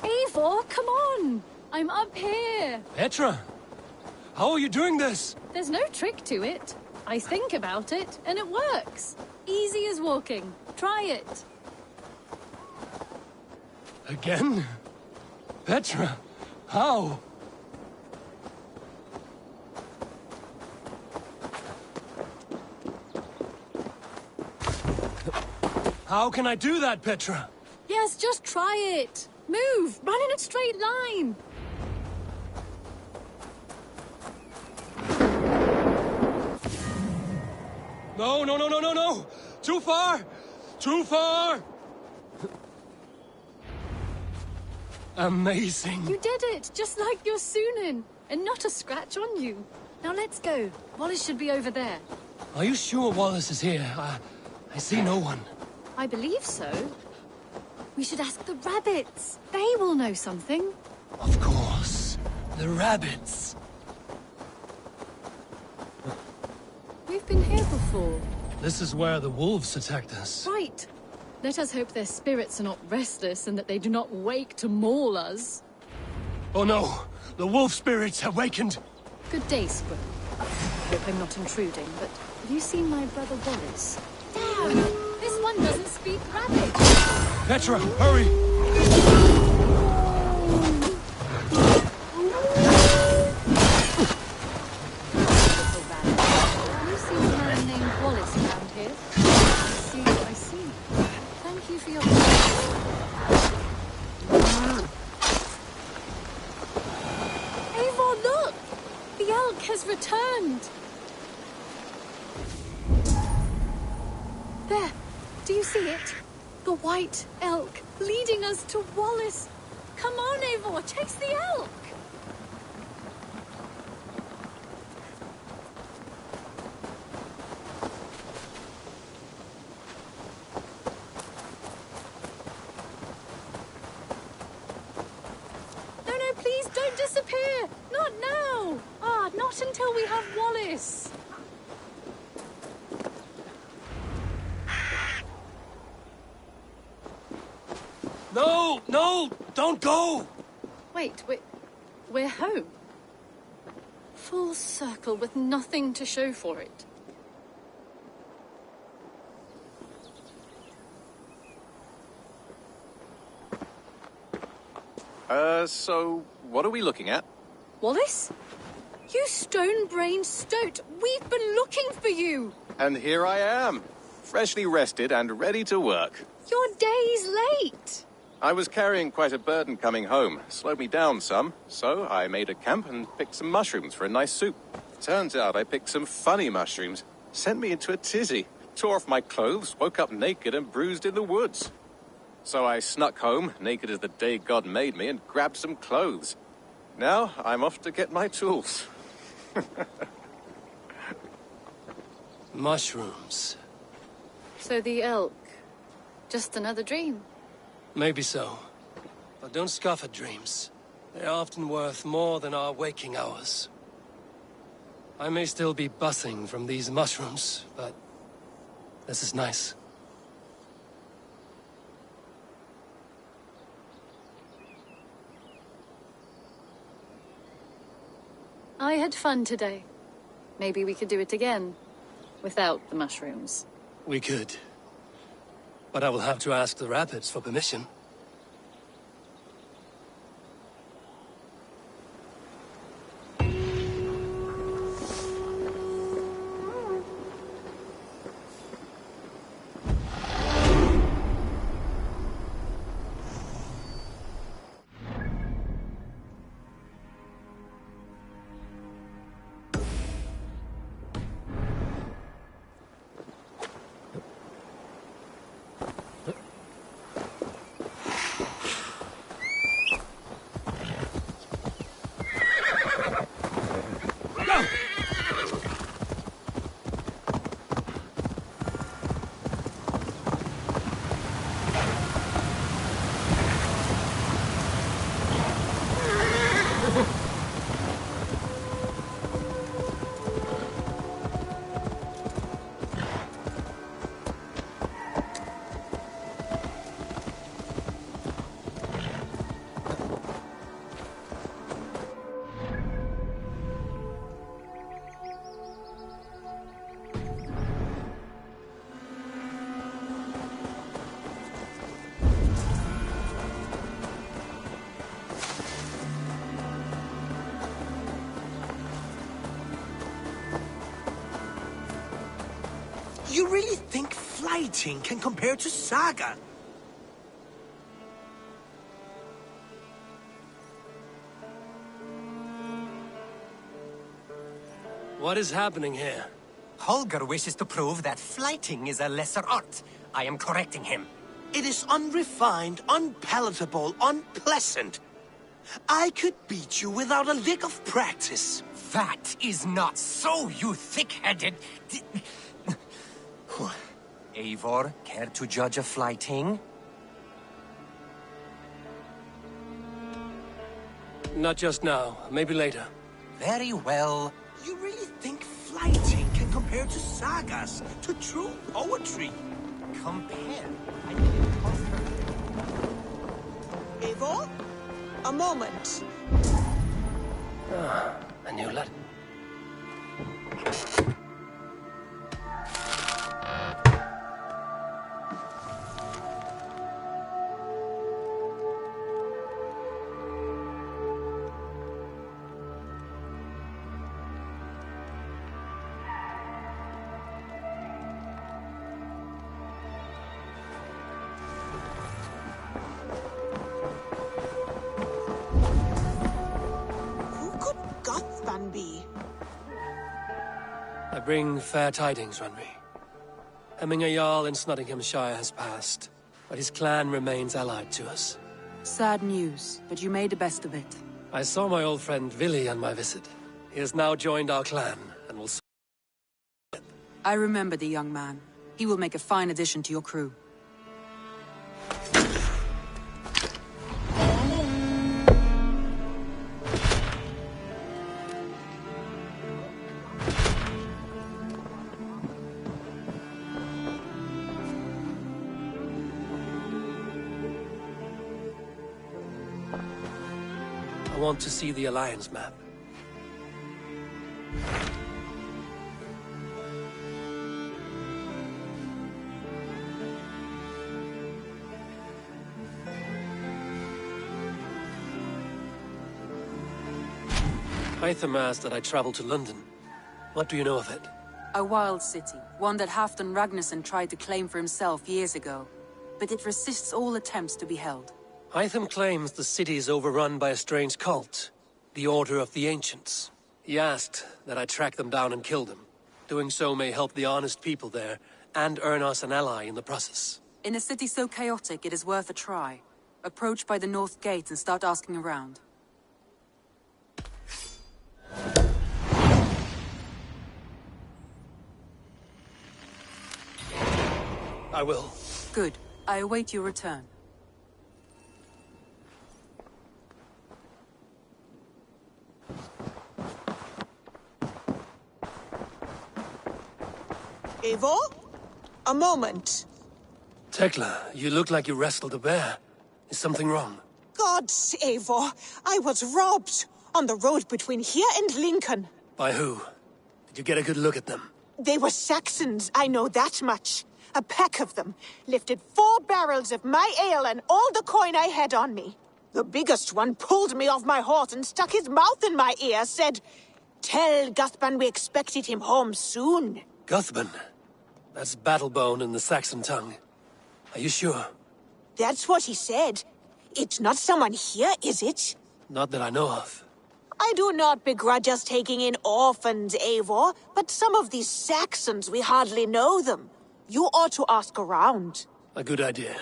T: Eivor, come on! I'm up here!
B: Petra! How are you doing this?
T: There's no trick to it. I think about it, and it works. Easy as walking. Try it.
B: Again? Petra, how? How can I do that, Petra?
T: Yes, just try it. Move! Run in a straight line!
B: No, no, no, no, no, no! Too far! Too far! Amazing.
T: You did it, just like your Sunan, and not a scratch on you. Now let's go. Wallace should be over there.
B: Are you sure Wallace is here? I see no one.
T: I believe so. We should ask the rabbits. They will know something.
B: Of course. The rabbits.
T: We've been here before.
B: This is where the wolves attacked us.
T: Right. Let us hope their spirits are not restless and that they do not wake to maul us.
B: Oh no! The wolf spirits have wakened!
T: Good day, Squirrel. I hope I'm not intruding, but have you seen my brother Wallace? Damn! This one doesn't speak rabbit!
B: Petra, hurry!
T: Have you seen a man named Wallace around here? I see. Thank you for your... Eivor, look! The elk has returned! There! Do you see it? The white elk leading us to Wallace! Come on, Eivor! Chase the elk! No, please don't disappear! Not now! Not until we have Wallace!
B: No! No! Don't go!
T: Wait, we're home. Full circle with nothing to show for it.
U: So what are we looking at?
T: Wallace? You stone-brained stoat! We've been looking for you!
U: And here I am, freshly rested and ready to work.
T: You're days late!
U: I was carrying quite a burden coming home. Slowed me down some, so I made a camp and picked some mushrooms for a nice soup. Turns out I picked some funny mushrooms. Sent me into a tizzy. Tore off my clothes, woke up naked and bruised in the woods. So I snuck home, naked as the day God made me, and grabbed some clothes. Now I'm off to get my tools.
B: Mushrooms.
T: So the elk, just another dream?
B: Maybe so. But don't scoff at dreams. They're often worth more than our waking hours. I may still be buzzing from these mushrooms, but this is nice.
T: I had fun today. Maybe we could do it again. Without the mushrooms.
B: We could. But I will have to ask the rabbits for permission.
L: You really think fighting can compare to Saga?
B: What is happening here?
D: Holger wishes to prove that flighting is a lesser art. I am correcting him.
L: It is unrefined, unpalatable, unpleasant. I could beat you without a lick of practice.
D: That is not so, you thick-headed... Eivor, care to judge a flighting?
B: Not just now. Maybe later.
D: Very well.
L: You really think fighting can compare to sagas, to true poetry?
D: Compare?
F: Eivor? A moment.
B: A new letter. I bring fair tidings, Runry. Hemminger Jarl in Nottinghamshire has passed, but his clan remains allied to us.
V: Sad news, but you made the best of it.
B: I saw my old friend Vili on my visit. He has now joined our clan, and will...
V: I remember the young man. He will make a fine addition to your crew.
B: I want to see the Alliance map. Hytham asked that I travel to London. What do you know of it?
V: A wild city, one that Halfdan Ragnarsson tried to claim for himself years ago. But it resists all attempts to be held.
B: Hytham claims the city is overrun by a strange cult, the Order of the Ancients. He asked that I track them down and kill them. Doing so may help the honest people there, and earn us an ally in the process.
V: In a city so chaotic, it is worth a try. Approach by the North Gate and start asking around.
B: I will.
V: Good. I await your return.
F: Eivor? A moment.
B: Tekla, you look like you wrestled a bear. Is something wrong?
F: Gods, Eivor, I was robbed on the road between here and Lincoln.
B: By who? Did you get a good look at them?
F: They were Saxons, I know that much. A pack of them lifted 4 barrels of my ale and all the coin I had on me. The biggest one pulled me off my horse and stuck his mouth in my ear, said, "Tell Guthban we expected him home soon."
B: Guthban? That's Battlebone in the Saxon tongue. Are you sure?
F: That's what he said. It's not someone here, is it?
B: Not that I know of.
F: I do not begrudge us taking in orphans, Eivor, but some of these Saxons, we hardly know them. You ought to ask around.
B: A good idea.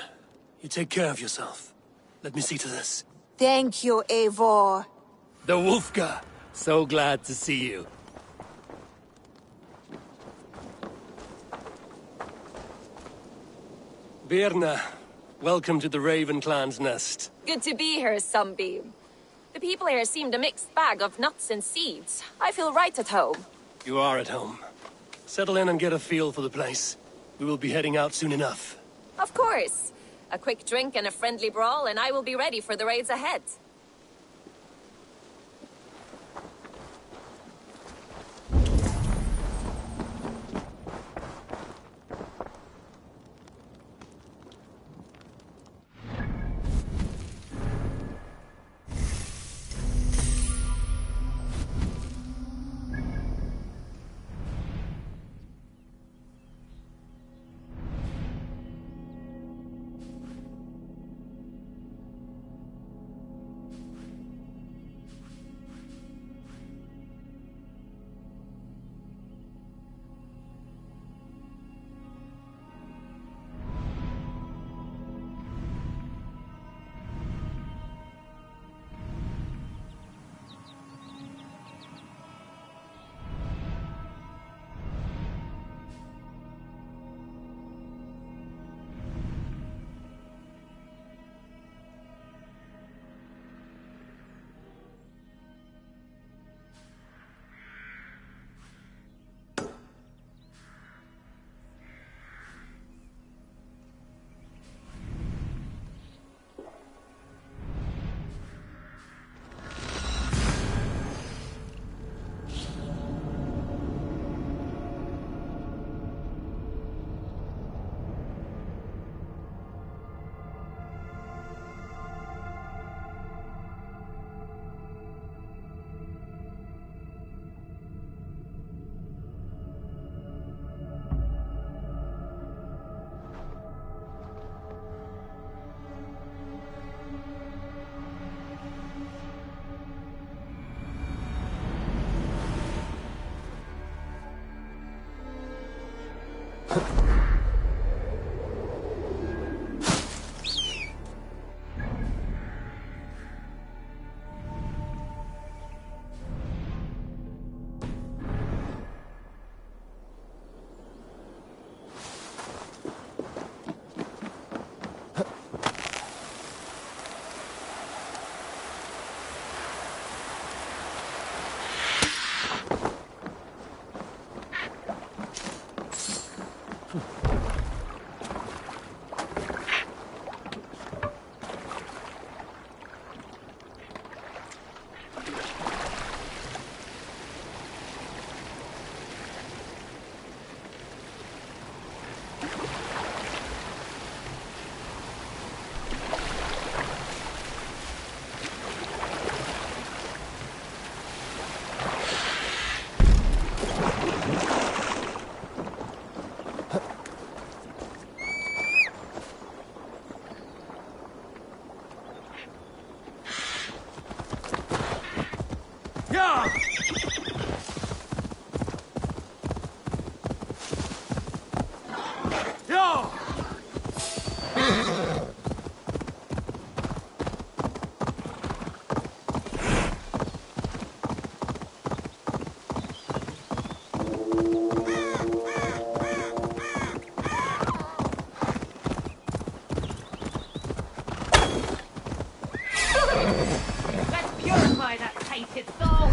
B: You take care of yourself. Let me see to this.
F: Thank you, Eivor.
B: The Wolfka! So glad to see you. Birna, welcome to the Raven Clan's nest.
N: Good to be here, Sunbeam. The people here seemed a mixed bag of nuts and seeds. I feel right at home.
B: You are at home. Settle in and get a feel for the place. We will be heading out soon enough.
N: Of course. A quick drink and a friendly brawl, and I will be ready for the raids ahead.
J: Let's purify that tainted soul!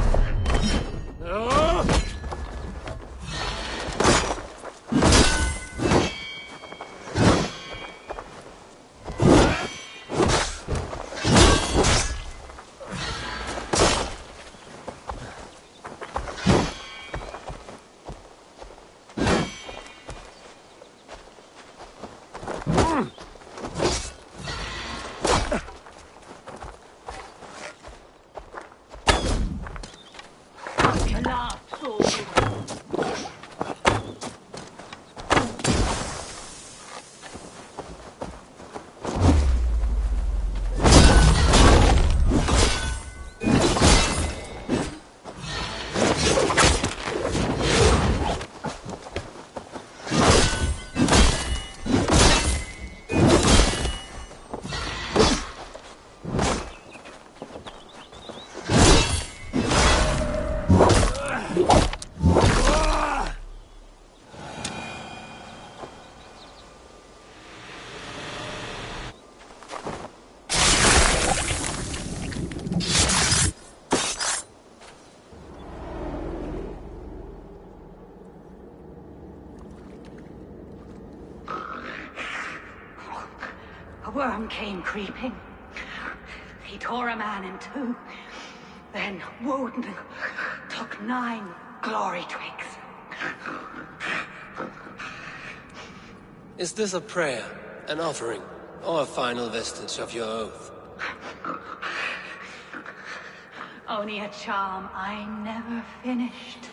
G: A worm came creeping. He tore a man in two. Then Woden took 9 glory twigs.
B: Is this a prayer, an offering, or a final vestige of your oath?
G: Only a charm I never finished.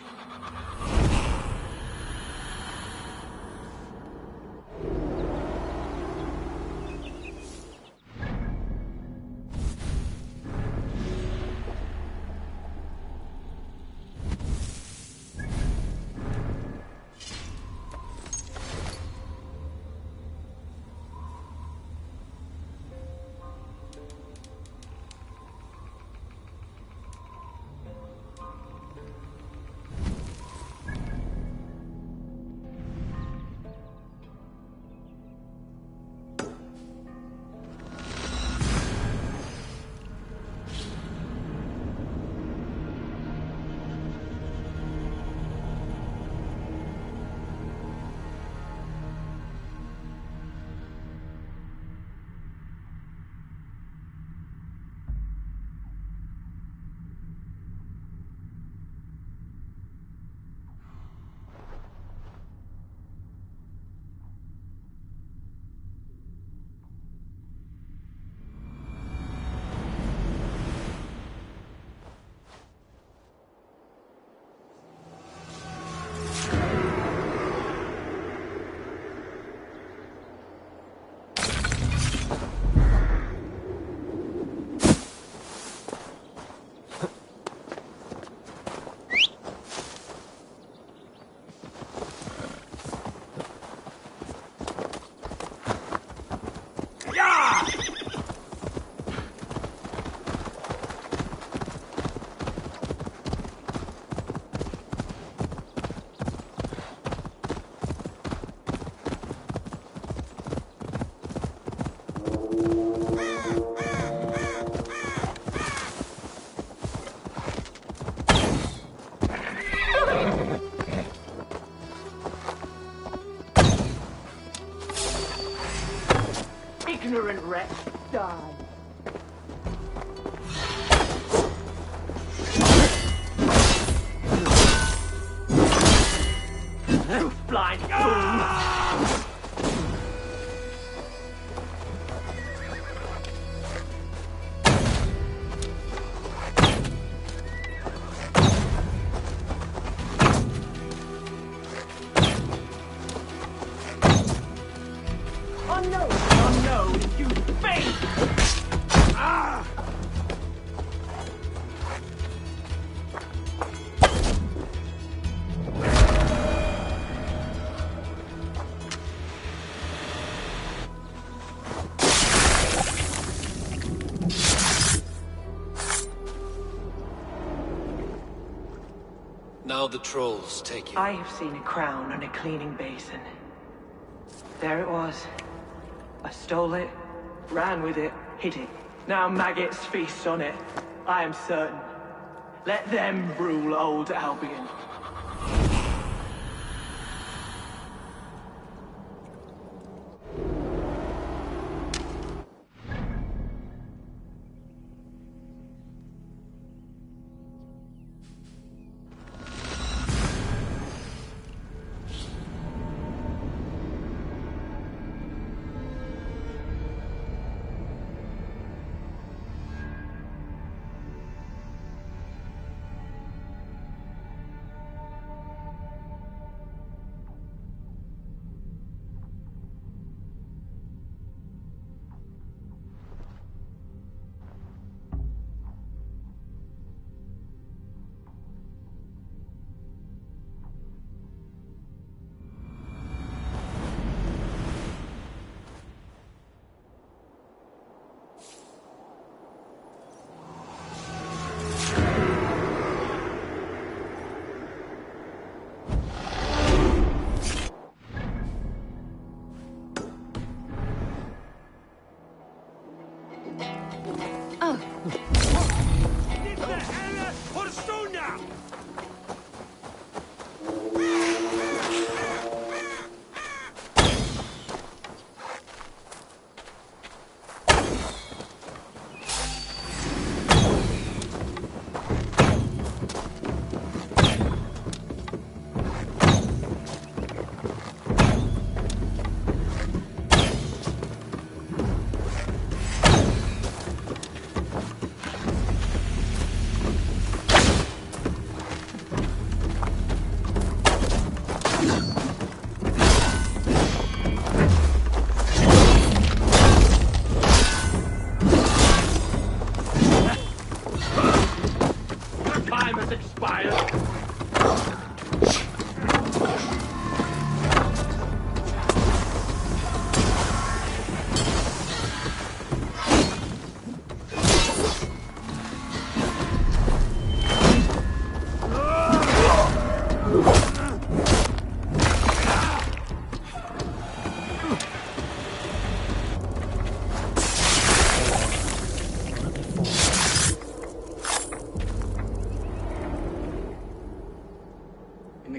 B: Now the trolls take you.
I: I have seen a crown on a cleaning basin. There it was. I stole it, ran with it, hid it. Now maggots feast on it. I am certain. Let them rule old Albion.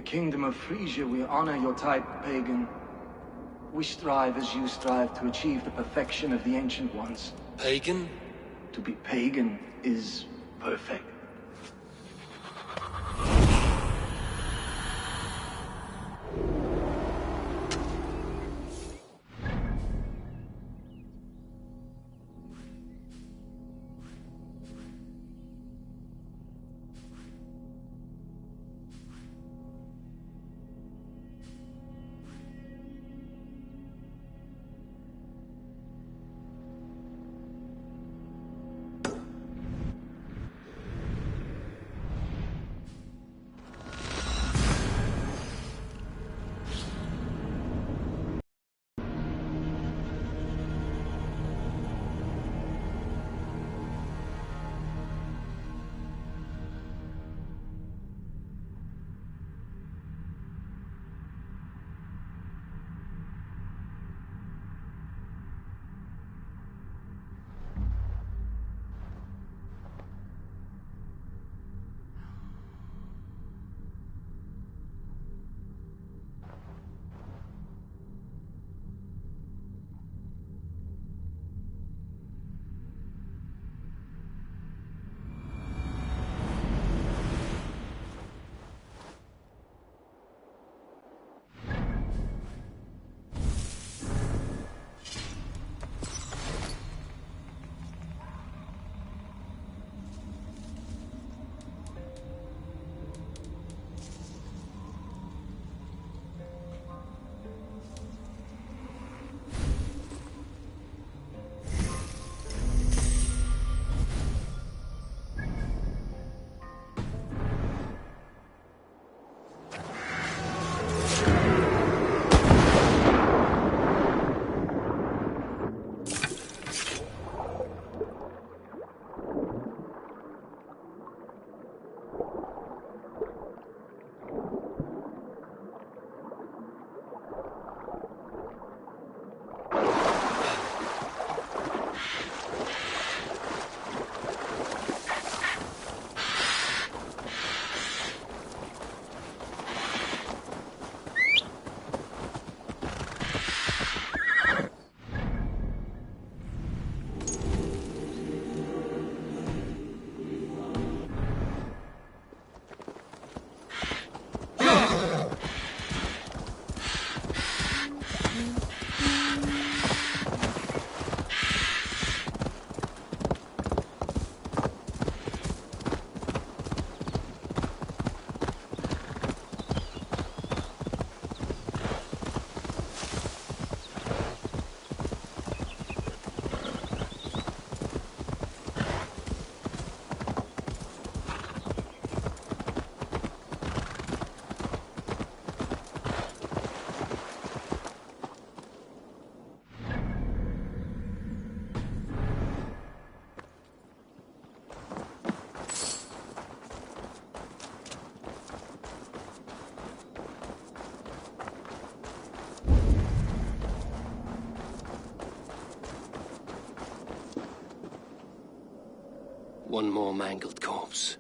K: Kingdom of Frisia, we honor your type, pagan. We strive as you strive to achieve the perfection of the Ancient Ones.
B: Pagan?
K: To be pagan is perfect.
B: one more mangled corpse.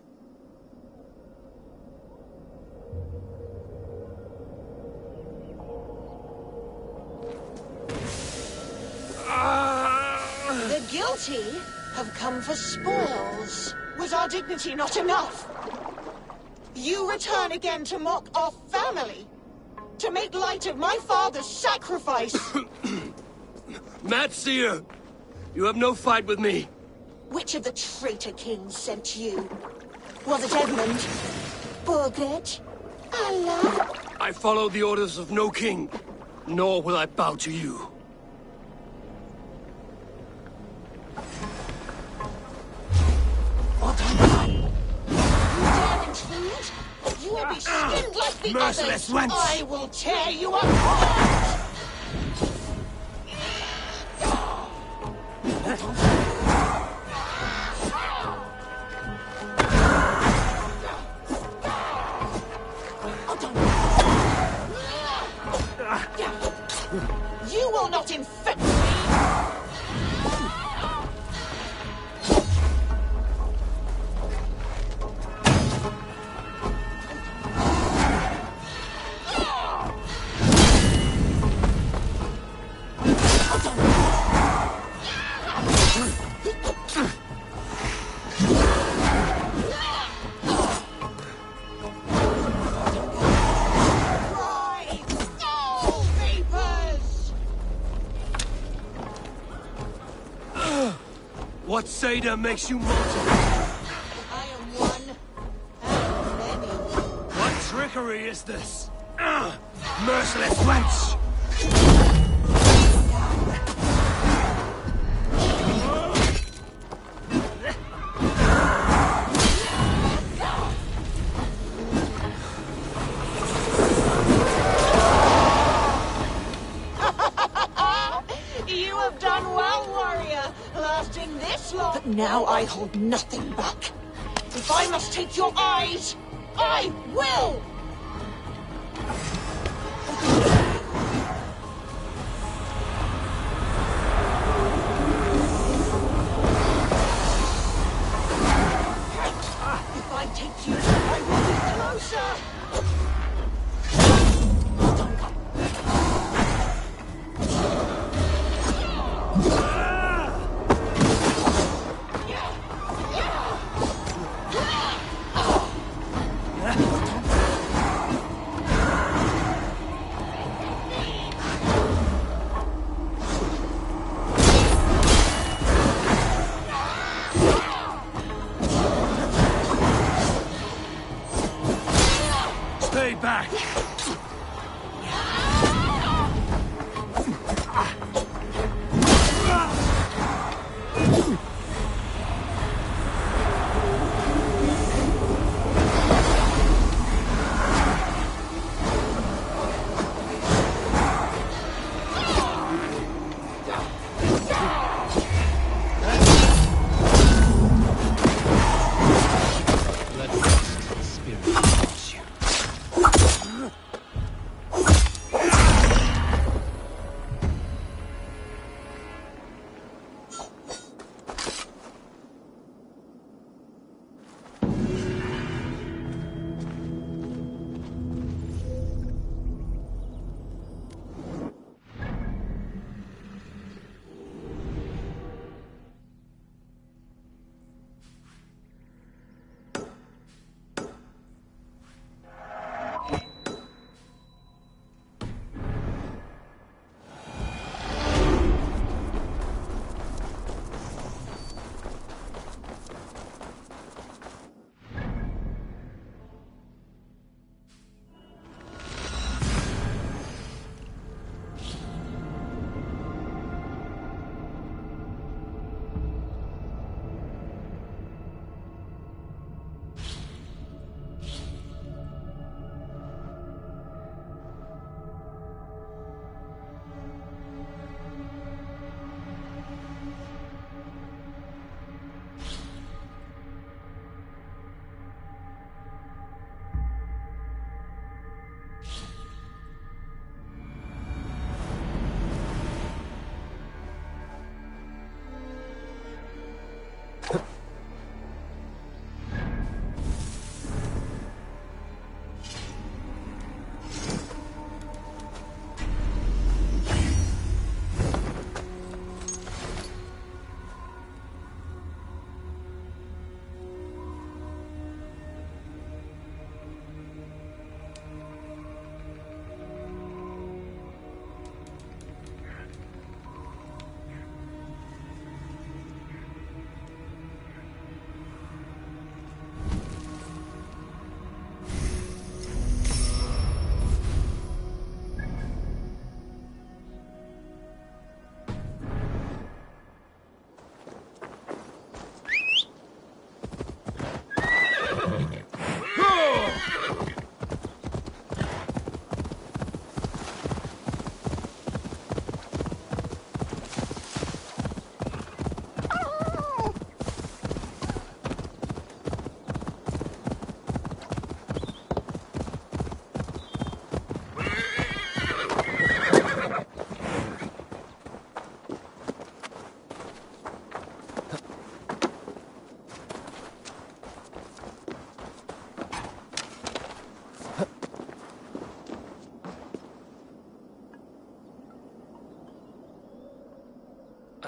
F: The guilty have come for spoils. Was our dignity not enough? You return again to mock our family? To make light of my father's sacrifice?
B: Mad Seer! You have no fight with me.
F: Which of the traitor kings sent you? Was it Edmund? Burgred? Allah?
B: I follow the orders of no king, nor will I bow to you.
F: You will be skinned like the
B: Merciless
F: others!
B: wench!
F: I will tear you apart! You will not infect me!
B: What Seder makes you mortal?
F: I am one, and many.
B: What trickery is this? Merciless wench!
F: You have done well, warrior, lasting this long. But now I hold nothing back. If I must take your eyes, I will! If I take you, I will be closer!
B: Stay back!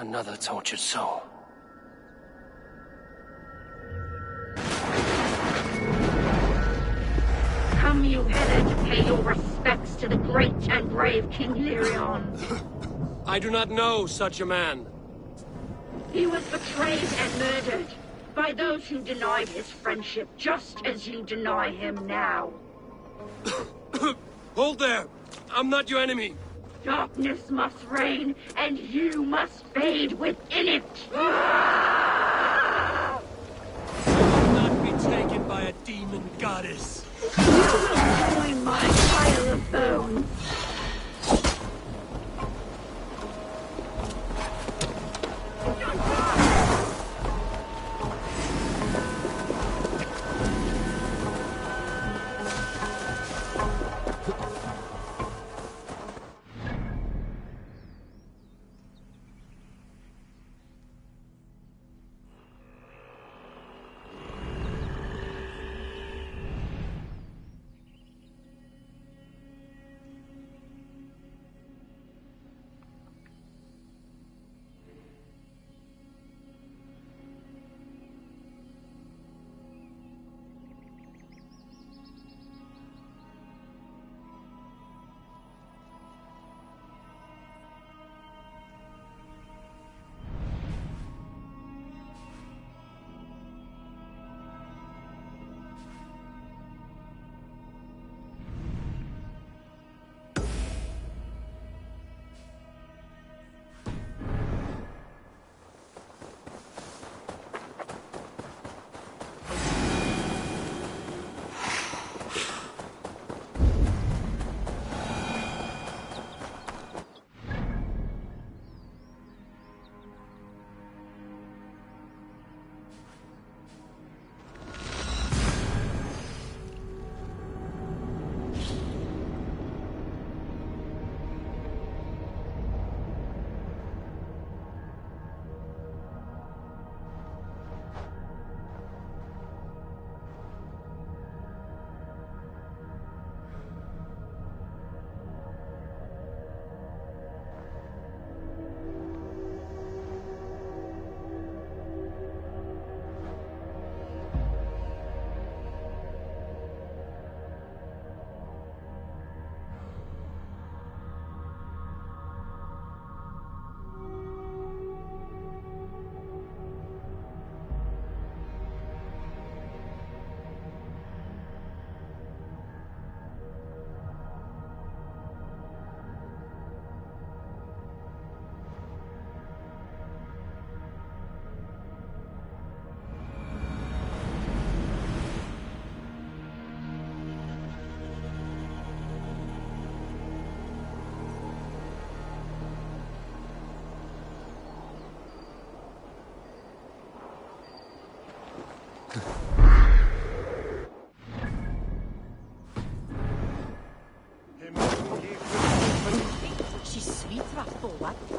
B: Another tortured soul.
G: Come, you headed, pay your respects to the great and brave King Lyrion.
B: I do not know such a man.
G: He was betrayed and murdered by those who denied his friendship, just as you deny him now.
B: Hold there! I'm not your enemy!
G: Darkness must reign, and you must fade within it!
B: I will not be taken by a demon goddess!
G: You will join my pile of bones!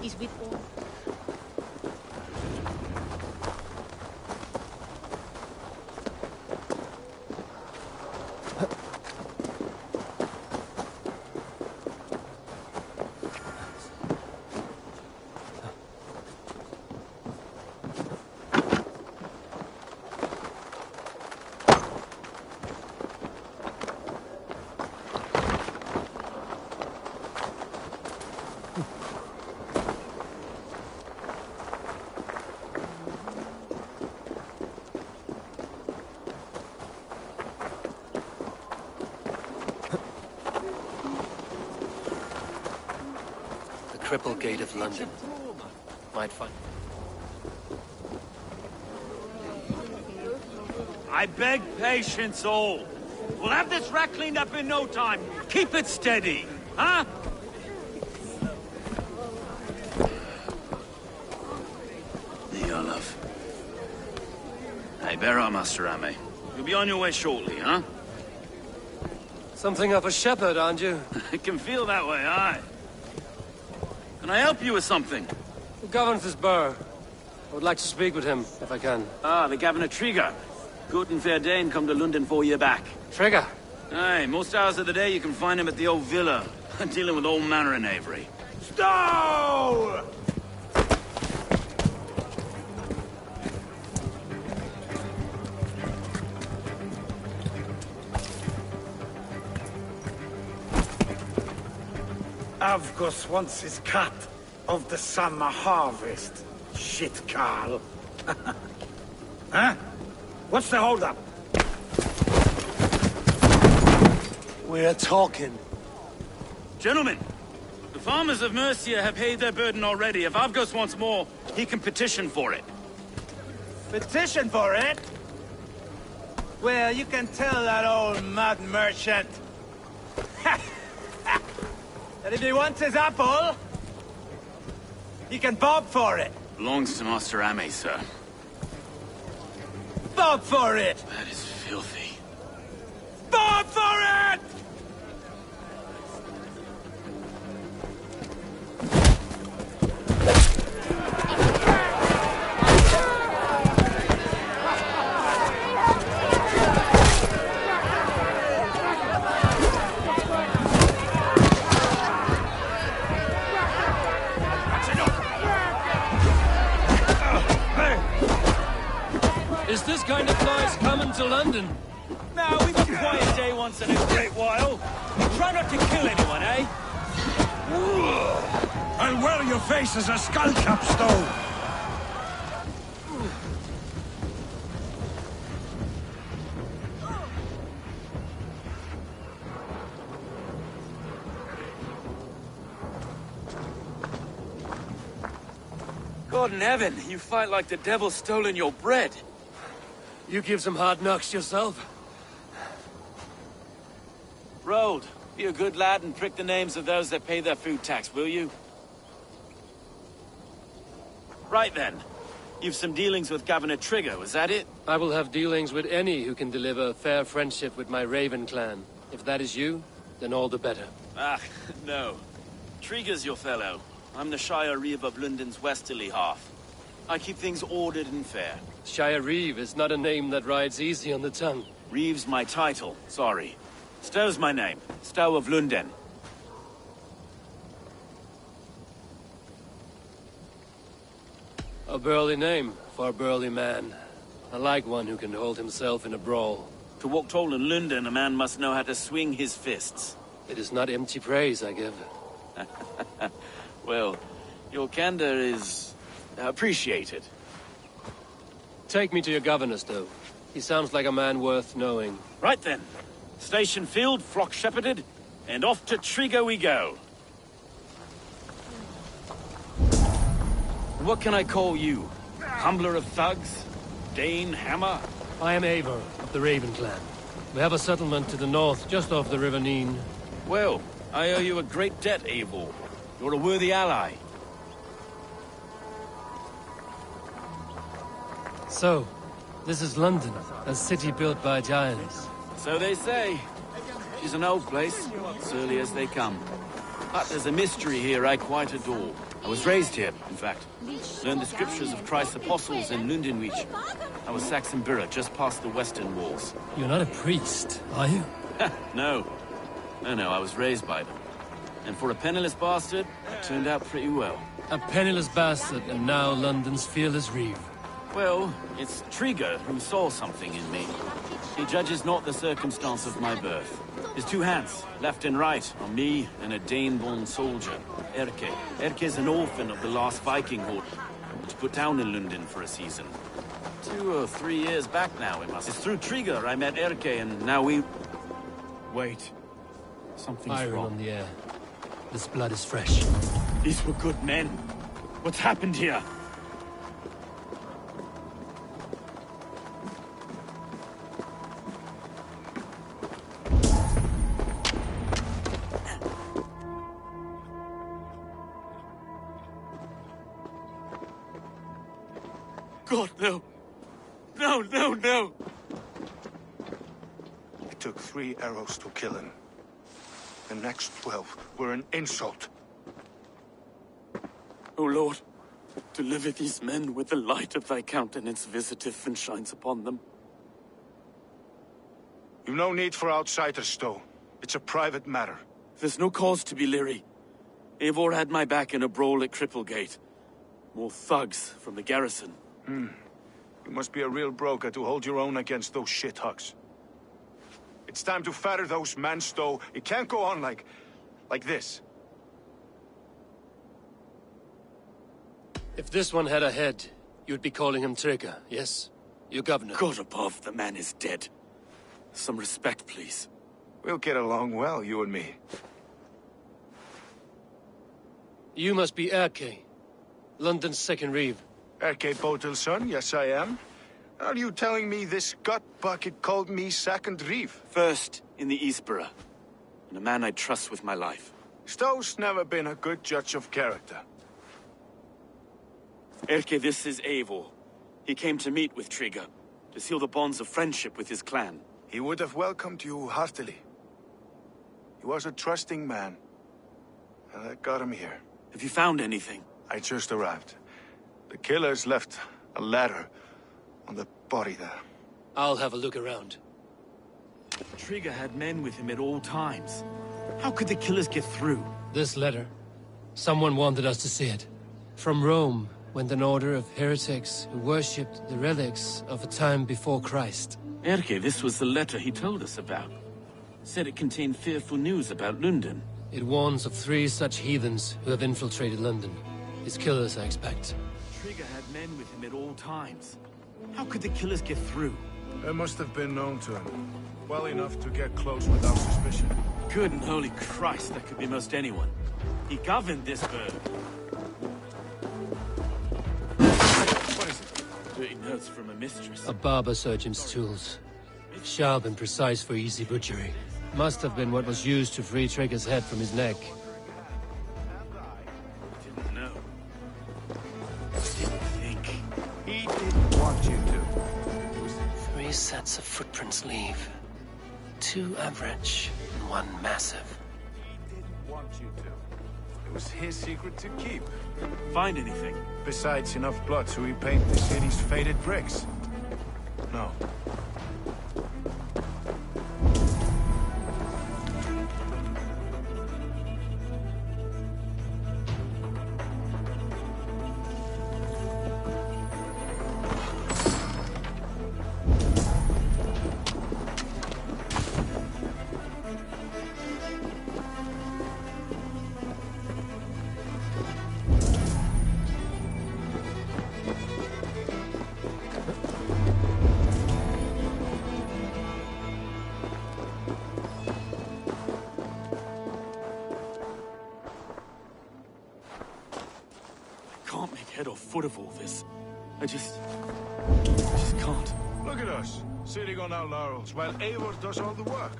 F: Is with all.
B: Triple Gate of London. Might find...
E: I beg patience, all. We'll have this wreck cleaned up in no time. Keep it steady, huh?
M: There you are, love. Hey, bear up, Master Ame. You'll be on your way shortly, huh?
B: Something of a shepherd, aren't you?
M: It can feel that way, aye. Can I help you with something?
B: Who governs this burgh? I would like to speak with him, if I can.
M: Ah, the Governor Trigger. Good and fair Dane come to London 4 year back.
B: Trigger?
M: Aye, most hours of the day you can find him at the old villa, dealing with all manner of knavery.
E: Stow! Avgus wants his cut of the summer harvest. Shit, Carl. Huh? What's the holdup?
B: We're talking.
M: Gentlemen, the farmers of Mercia have paid their burden already. If Avgus wants more, he can petition for it.
E: Petition for it? Well, you can tell that old mud merchant that if he wants his apple, he can bob for it.
M: Belongs to Master Ame, sir.
E: Bob for it!
M: That is filthy.
E: Bob for it!
B: Is this kind of noise coming to London?
E: No, we've a quiet day once in a great while. Try not to kill anyone, eh?
O: I'll wear your face as a skull capstone.
M: God in heaven, you fight like the devil's stolen your bread.
B: You give some hard knocks yourself.
M: Road, be a good lad and prick the names of those that pay their food tax, will you? Right then. You've some dealings with Governor Trigger, was that it?
B: I will have dealings with any who can deliver fair friendship with my Raven clan. If that is you, then all the better.
M: Ah, no. Trigger's your fellow. I'm the Shire Reeve of London's westerly half. I keep things ordered and fair.
B: Shire Reeve is not a name that rides easy on the tongue.
M: Reeve's my title, sorry. Stow's my name. Stow of London.
B: A burly name for a burly man. I like one who can hold himself in a brawl.
M: To walk tall in London, a man must know how to swing his fists.
B: It is not empty praise I give.
M: Well, your candor is appreciated.
B: Take me to your governor, Stow. He sounds like a man worth knowing.
M: Right then. Station filled, flock shepherded, and off to Trigger we go. What can I call you? Humbler of thugs? Dane Hammer?
B: I am Eivor of the Raven clan. We have a settlement to the north, just off the River Neen.
M: Well, I owe you a great debt, Eivor. You're a worthy ally.
B: So, this is London, a city built by giants.
M: So they say. She's an old place, surly as they come. But there's a mystery here I quite adore. I was raised here, in fact. Learned the scriptures of Christ's apostles in Lundenwich. I was Saxon Borough, just past the western walls.
B: You're not a priest, are you?
M: No. No, I was raised by them. And for a penniless bastard, I turned out pretty well.
B: A penniless bastard, and now London's fearless Reeve.
M: Well, it's Trigger who saw something in me. He judges not the circumstance of my birth. His two hands, left and right, are me and a Dane-born soldier, Erke. Erke's an orphan of the last Viking horde, which put down in London for a season. 2 or 3 years back now, it must. It's through Trigger I met Erke, and now we... Wait. Something's
B: Iron
M: wrong.
B: on the air. This blood is fresh.
M: These were good men. What's happened here? God, no. No.
C: It took 3 arrows to kill him. The next 12 were an insult.
M: O Lord, deliver these men with the light of thy countenance visiteth and shines upon them.
C: You've no need for outsiders, Stow. It's a private matter.
M: There's no cause to be leery. Eivor had my back in a brawl at Cripplegate. More thugs from the garrison.
C: You must be a real broker to hold your own against those shithugs. It's time to fetter those men, Stow. It can't go on like this.
B: If this one had a head, you'd be calling him Trigger, yes? Your governor.
L: God above, the man is dead. Some respect, please.
H: We'll get along well, you and me.
B: You must be Erke, London's second reeve.
H: Erke Botel's son, yes I am. Are you telling me this gut bucket called me second reeve?
L: First in the Eastborough, and a man I trust with my life.
H: Stow's never been a good judge of character.
L: Erke, this is Eivor. He came to meet with Trigger, to seal the bonds of friendship with his clan.
H: He would have welcomed you heartily. He was a trusting man, and I got him here.
L: Have you found anything?
H: I just arrived. The killers left a letter on the body there.
B: I'll have a look around.
L: Trigger had men with him at all times. How could the killers get through?
B: This letter. Someone wanted us to see it. From Rome went an order of heretics who worshipped the relics of a time before Christ.
L: Erke, this was the letter he told us about. Said it contained fearful news about London.
B: It warns of 3 such heathens who have infiltrated London. His killers, I expect.
L: Trigger had men with him at all times. How could the killers get through?
H: They must have been known to him. Well enough to get close without suspicion.
L: Good and holy Christ, that could be most anyone. He governed this bird. What is it? Dirty notes from a mistress.
B: A barber surgeon's tools. Sharp and precise for easy butchery. Must have been what was used to free Trigger's head from his neck.
L: Didn't know. Didn't think.
H: He didn't want you to.
B: 3 sets of footprints leave. 2 average and 1 massive.
H: He didn't want you to. It was his secret to keep.
L: Find anything?
H: Besides enough blood to repaint the city's faded bricks. No.
L: Head or foot of all this. I just can't.
H: Look at us, sitting on our laurels, while Eivor does all the work.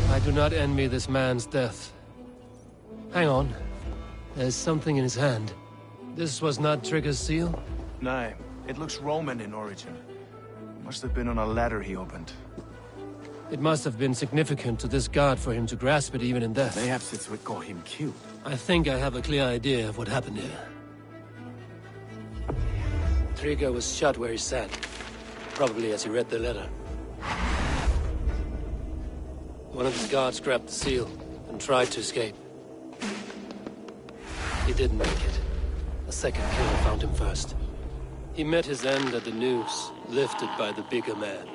B: I do not envy this man's death. Hang on. There's something in his hand. This was not Trigger's seal?
H: No, it looks Roman in origin. Must have been on a ladder he opened.
B: It must have been significant to this god for him to grasp it even in death.
L: Perhaps it's what got him killed.
B: I think I have a clear idea of what happened here. Trigger was shot where he sat. Probably as he read the letter. One of his guards grabbed the seal and tried to escape. He didn't make it. A second killer found him first. He met his end at the noose, lifted by the bigger man.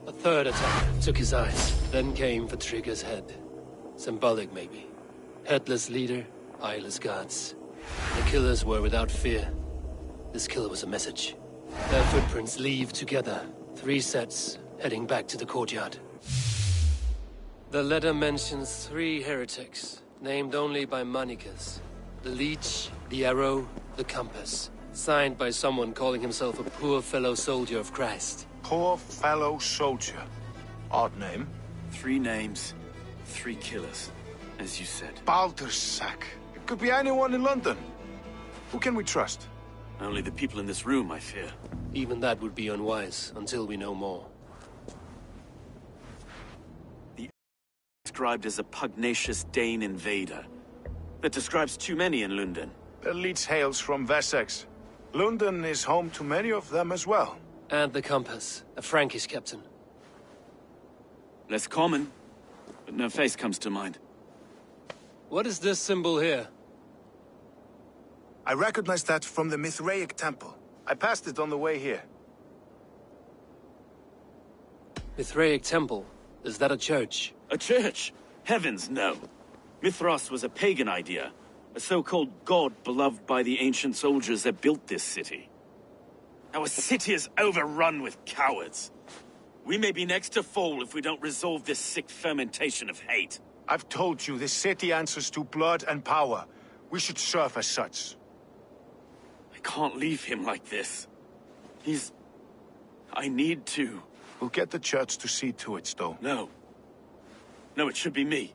B: A third attack took his eyes, then came for Trigger's head. Symbolic, maybe. Headless leader, eyeless guards. The killers were without fear. This killer was a message. Their footprints leave together. 3 sets, heading back to the courtyard. The letter mentions 3 heretics, named only by Manicus. The Leech, the Arrow, the Compass. Signed by someone calling himself a poor fellow soldier of Christ.
H: Poor fellow soldier. Odd name.
L: 3 names, 3 killers, as you said.
H: Baldersack. It could be anyone in London. Who can we trust?
L: Only the people in this room, I fear.
B: Even that would be unwise, until we know more.
L: The described as a pugnacious Dane invader. That describes too many in London.
H: The Leech hails from Wessex. London is home to many of them as well.
B: And the Compass, a Frankish captain.
L: Less common, but no face comes to mind.
B: What is this symbol here?
H: I recognize that from the Mithraic temple. I passed it on the way here.
B: Mithraic temple? Is that a church?
M: A church? Heavens, no. Mithras was a pagan idea. A so-called god beloved by the ancient soldiers that built this city. Our city is overrun with cowards. We may be next to fall if we don't resolve this sick fermentation of hate.
H: I've told you, this city answers to blood and power. We should serve as such.
M: I can't leave him like this. I need to.
H: We'll get the church to see to it, Stowe.
M: No. No, it should be me.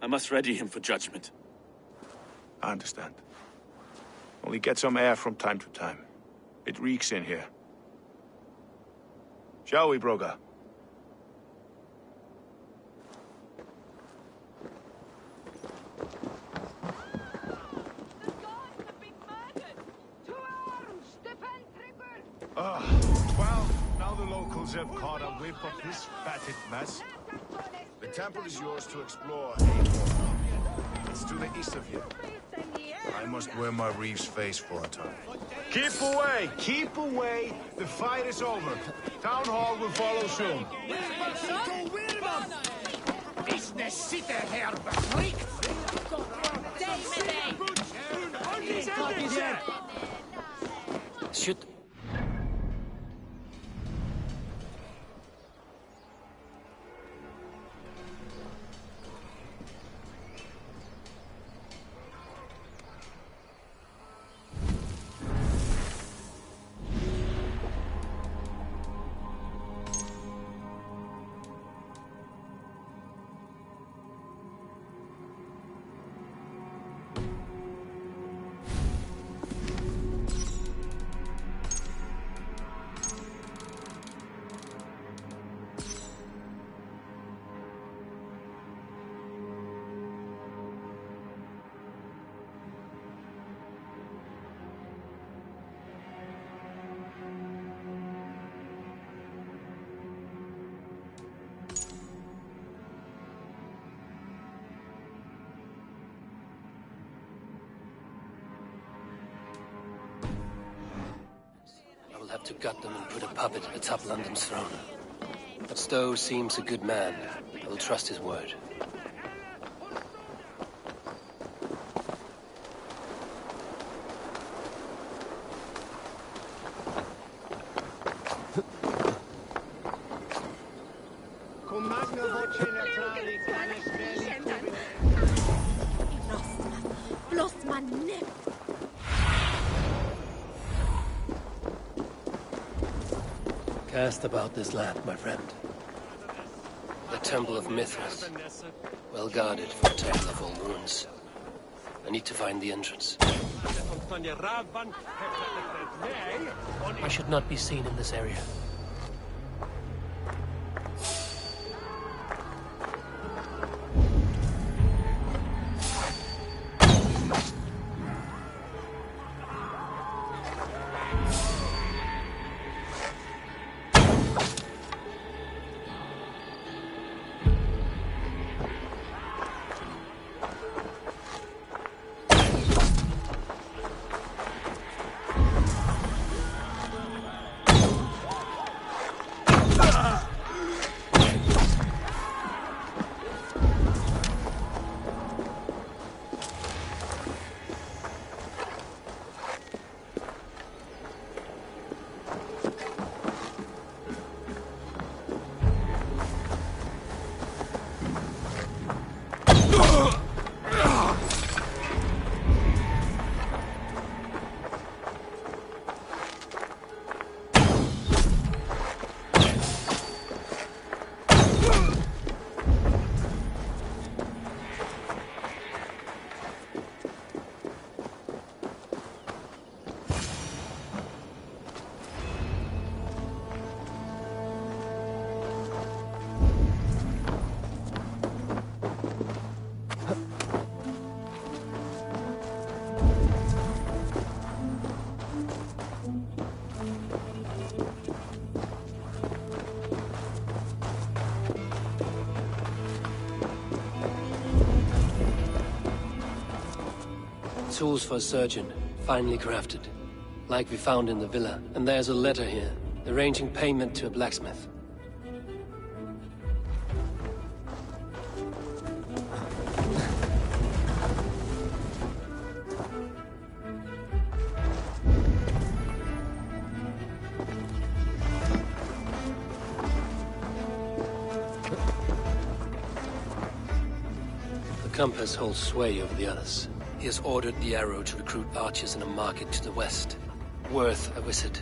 M: I must ready him for judgment.
H: I understand. Only get some air from time to time. It reeks in here. Shall we, Broga?
P: Well, now the locals have caught a whiff of this fatted mess. The temple is yours to explore. It's to the east of here. I must wear my Reeves face for a time. Keep away! Keep away! The fight is over. Town Hall will follow soon.
B: Shoot. Have to gut them and put a puppet atop London's throne. But Stowe seems a good man. I will trust his word. Cast about this land, my friend. The Temple of Mithras. Well guarded for a tale of all ruins. I need to find the entrance. I should not be seen in this area. Tools for a surgeon, Finely crafted. Like we found in the villa. And there's a letter here, arranging payment to a blacksmith. The compass holds sway over the others. He has ordered the arrow to recruit archers in a market to the west. Worth a visit.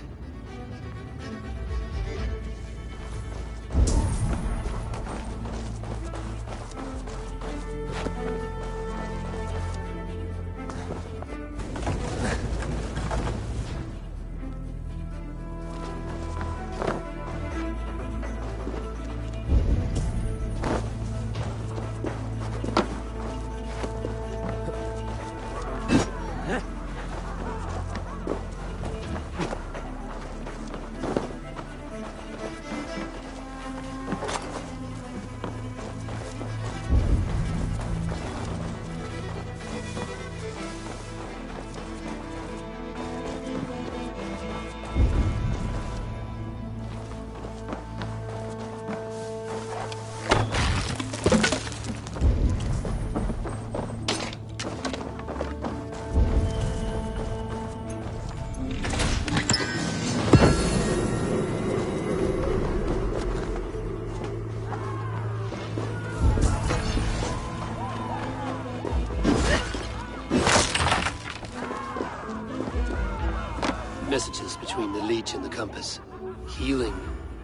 B: Messages between the Leech and the compass. Healing,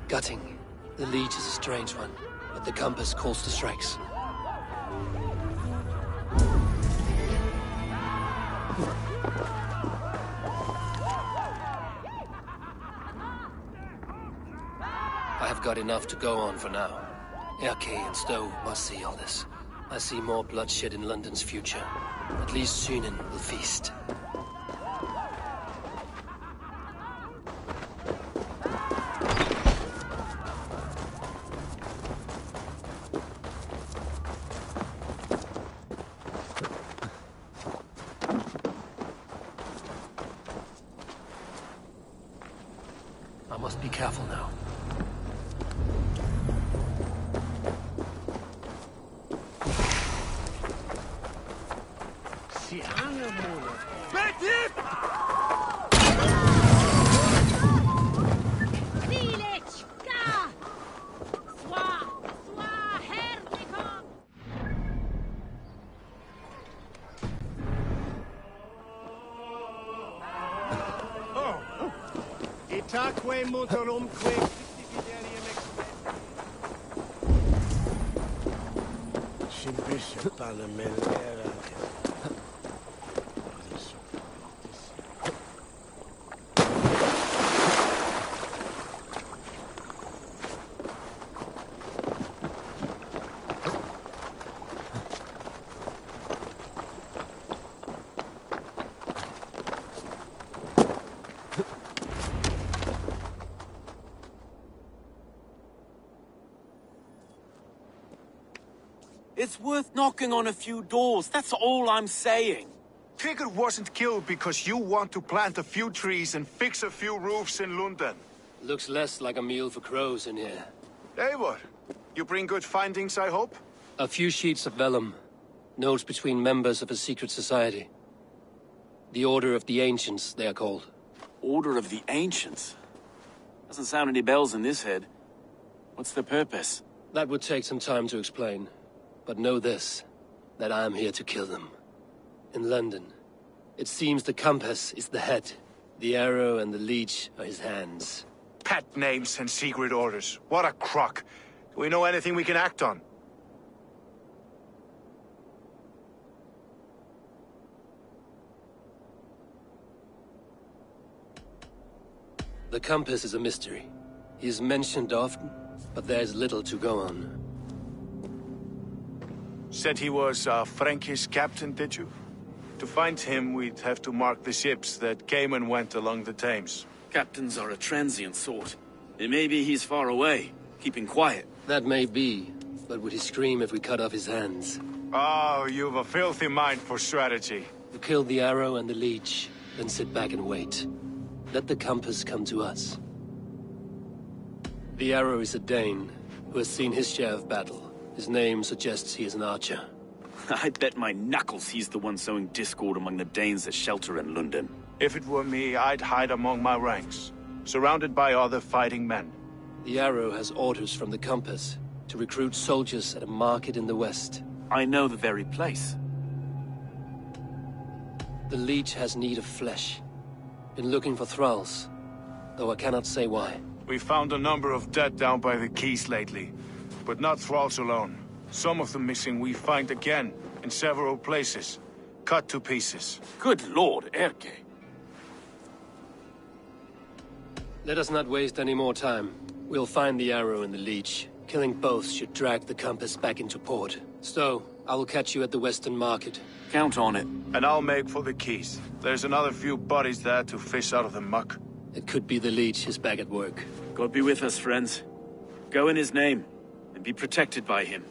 B: gutting. The Leech is a strange one, but the compass calls to strikes. I have got enough to go on for now. Erke and Stowe must see all this. I see more bloodshed in London's future. At least Synen will feast. I must be careful now.
P: Itaque motorumque Simbisha Panamelera.
M: It's worth knocking on a few doors, that's all I'm saying.
H: Tigger wasn't killed because you want to plant a few trees and fix a few roofs in London.
B: Looks less like a meal for crows in here.
H: Eivor, you bring good findings, I hope?
B: A few sheets of vellum. Notes between members of a secret society. The Order of the Ancients, they are called.
M: Order of the Ancients? Doesn't sound any bells in this head. What's the purpose?
B: That would take some time to explain. But know this, that I am here to kill them. In London, it seems the compass is the head. The arrow and the leech are his hands.
H: Pet names and secret orders. What a crock. Do we know anything we can act on?
B: The compass is a mystery. He is mentioned often, but there is little to go on.
H: Said he was a Frankish captain, did you? To find him, we'd have to mark the ships that came and went along the Thames.
M: Captains are a transient sort. It may be he's far away, keeping quiet.
B: That may be, but would he scream if we cut off his hands?
H: Oh, you've a filthy mind for strategy.
B: To kill the arrow and the leech, Then sit back and wait. Let the compass come to us. The arrow is a Dane, who has seen his share of battle. His name suggests he is an archer.
M: I bet my knuckles he's the one sowing discord among the Danes that shelter in London.
H: If it were me, I'd hide among my ranks, surrounded by other fighting men.
B: The arrow has orders from the compass to recruit soldiers at a market in the west.
M: I know the very place.
B: The leech has need of flesh. Been looking for thralls, though I cannot say why.
H: We found a number of dead down by the quays lately, but not thralls alone. Some of the missing we find again in several places, cut to pieces.
M: Good lord, Erke.
B: Let us not waste any more time. We'll find the arrow and the leech. Killing both should drag the compass back into port. So, I will catch you at the Western Market.
M: Count on it.
H: And I'll make for the quays. There's another few bodies there to fish out of the muck.
B: It could be the leech is back at work.
M: God be with us, friends. Go in his name, and be protected by him.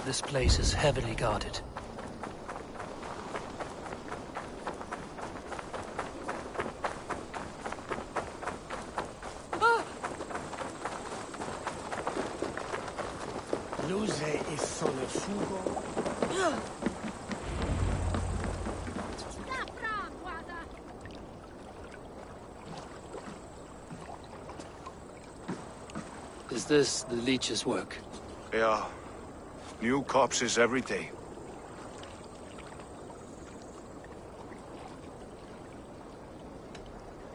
B: This place is heavily guarded.
L: Luce e sole fugo.
B: Is this the leech's work?
H: Yeah. New corpses every day.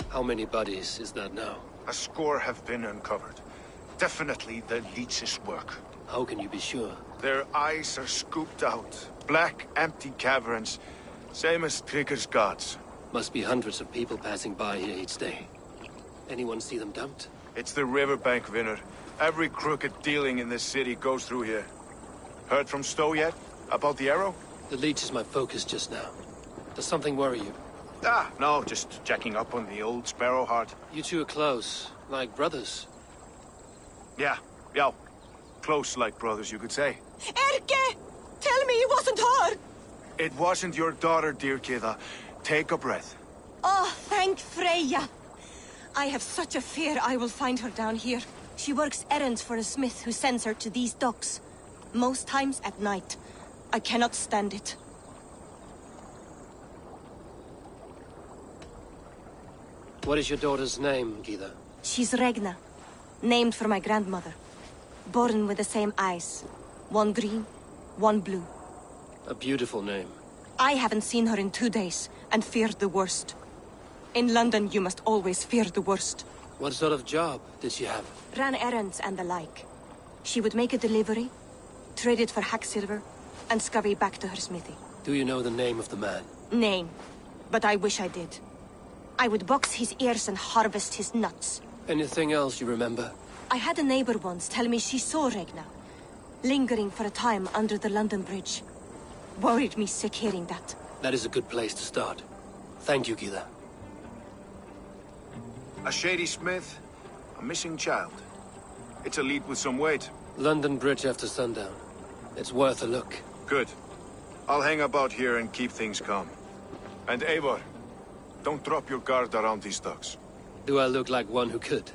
B: How many bodies is that now?
H: A score have been uncovered. Definitely the leech's work.
B: How can you be sure?
H: Their eyes are scooped out. Black, empty caverns. Same as Trigger's gods.
B: Must be hundreds of people passing by here each day. Anyone see them dumped?
H: It's the riverbank, Vinner. Every crooked dealing in this city goes through here. Heard from Stowe yet? About the arrow?
B: The leech is my focus just now. Does something worry you?
H: No, just checking up on the old Sparrowheart.
B: You two are close, like brothers.
H: Yeah. Close like brothers, you could say.
F: Erke! Tell me it wasn't her!
H: It wasn't your daughter, dear Kida. Take a breath.
A: Oh, thank Freya. I have such a fear I will find her down here. She works errands for a smith who sends her to these docks. Most times at night. I cannot stand it.
B: What is your daughter's name, Gita?
A: She's Regna. Named for my grandmother. Born with the same eyes. One green, one blue.
B: A beautiful name.
A: I haven't seen her in 2 days, and feared the worst. In London, you must always fear the worst.
B: What sort of job did she have?
A: Ran errands and the like. She would make a delivery, trade it for hack silver, and scurry back to her smithy.
B: Do you know the name of the man?
A: Name. But I wish I did. I would box his ears and harvest his nuts.
B: Anything else you remember?
A: I had a neighbor once tell me she saw Regna, lingering for a time under the London Bridge. Worried me sick hearing that.
B: That is a good place to start. Thank you, Gila.
H: A shady smith, a missing child. It's a lead with some weight.
B: London Bridge after sundown. It's worth a look.
H: Good. I'll hang about here and keep things calm. And Eivor, don't drop your guard around these docks.
B: Do I look like one who could?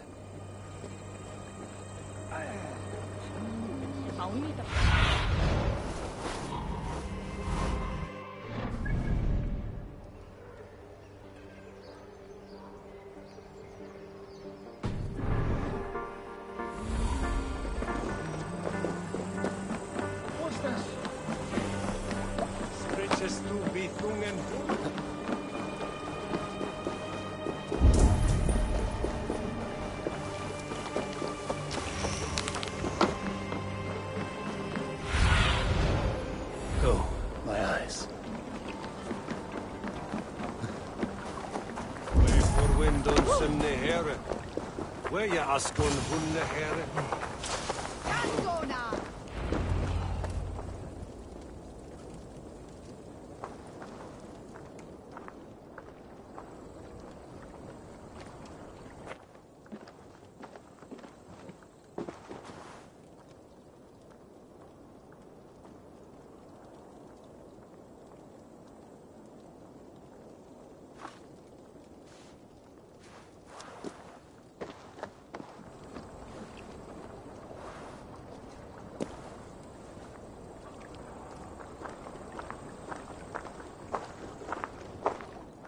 O: Askon hunne herre.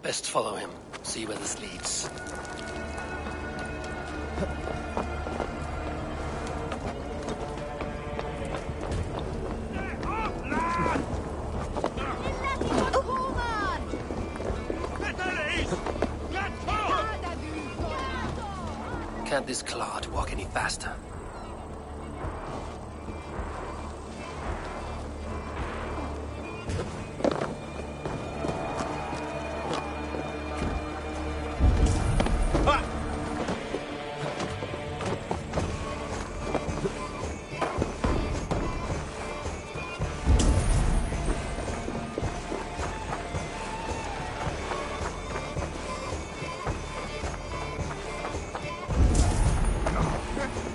B: Best follow him. See where this leads. Can't this clod walk any faster?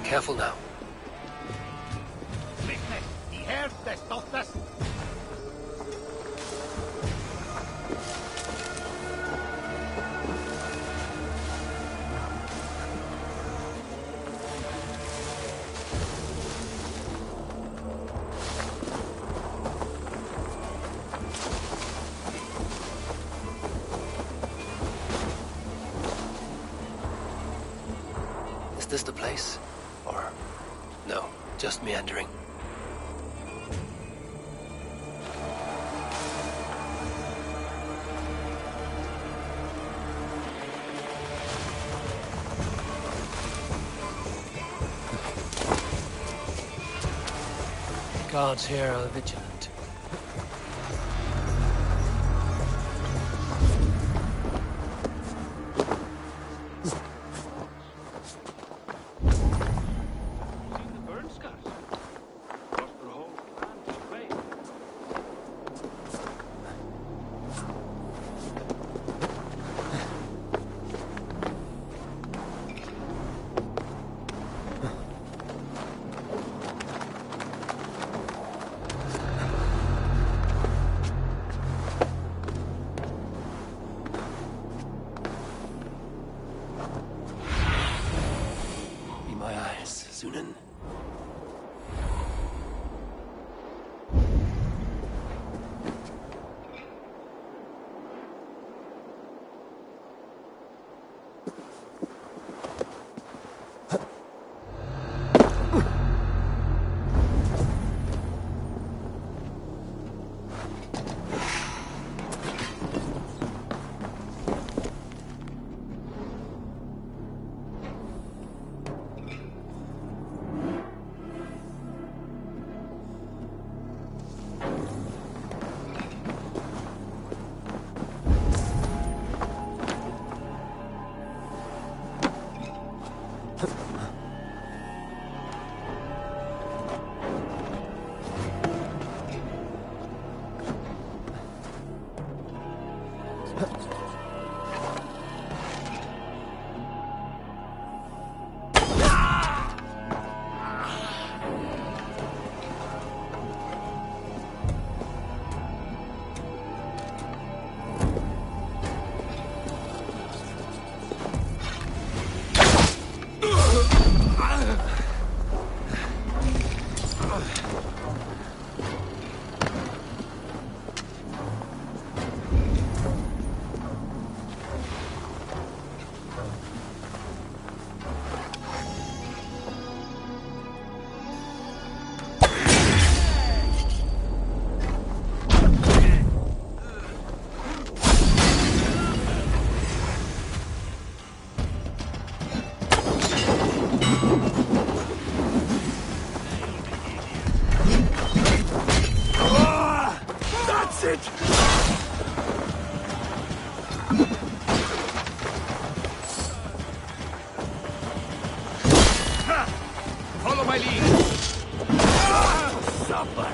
B: Careful now. Is this the place? Or Just meandering. Guards here are vigilant.
P: Follow my lead. Supper.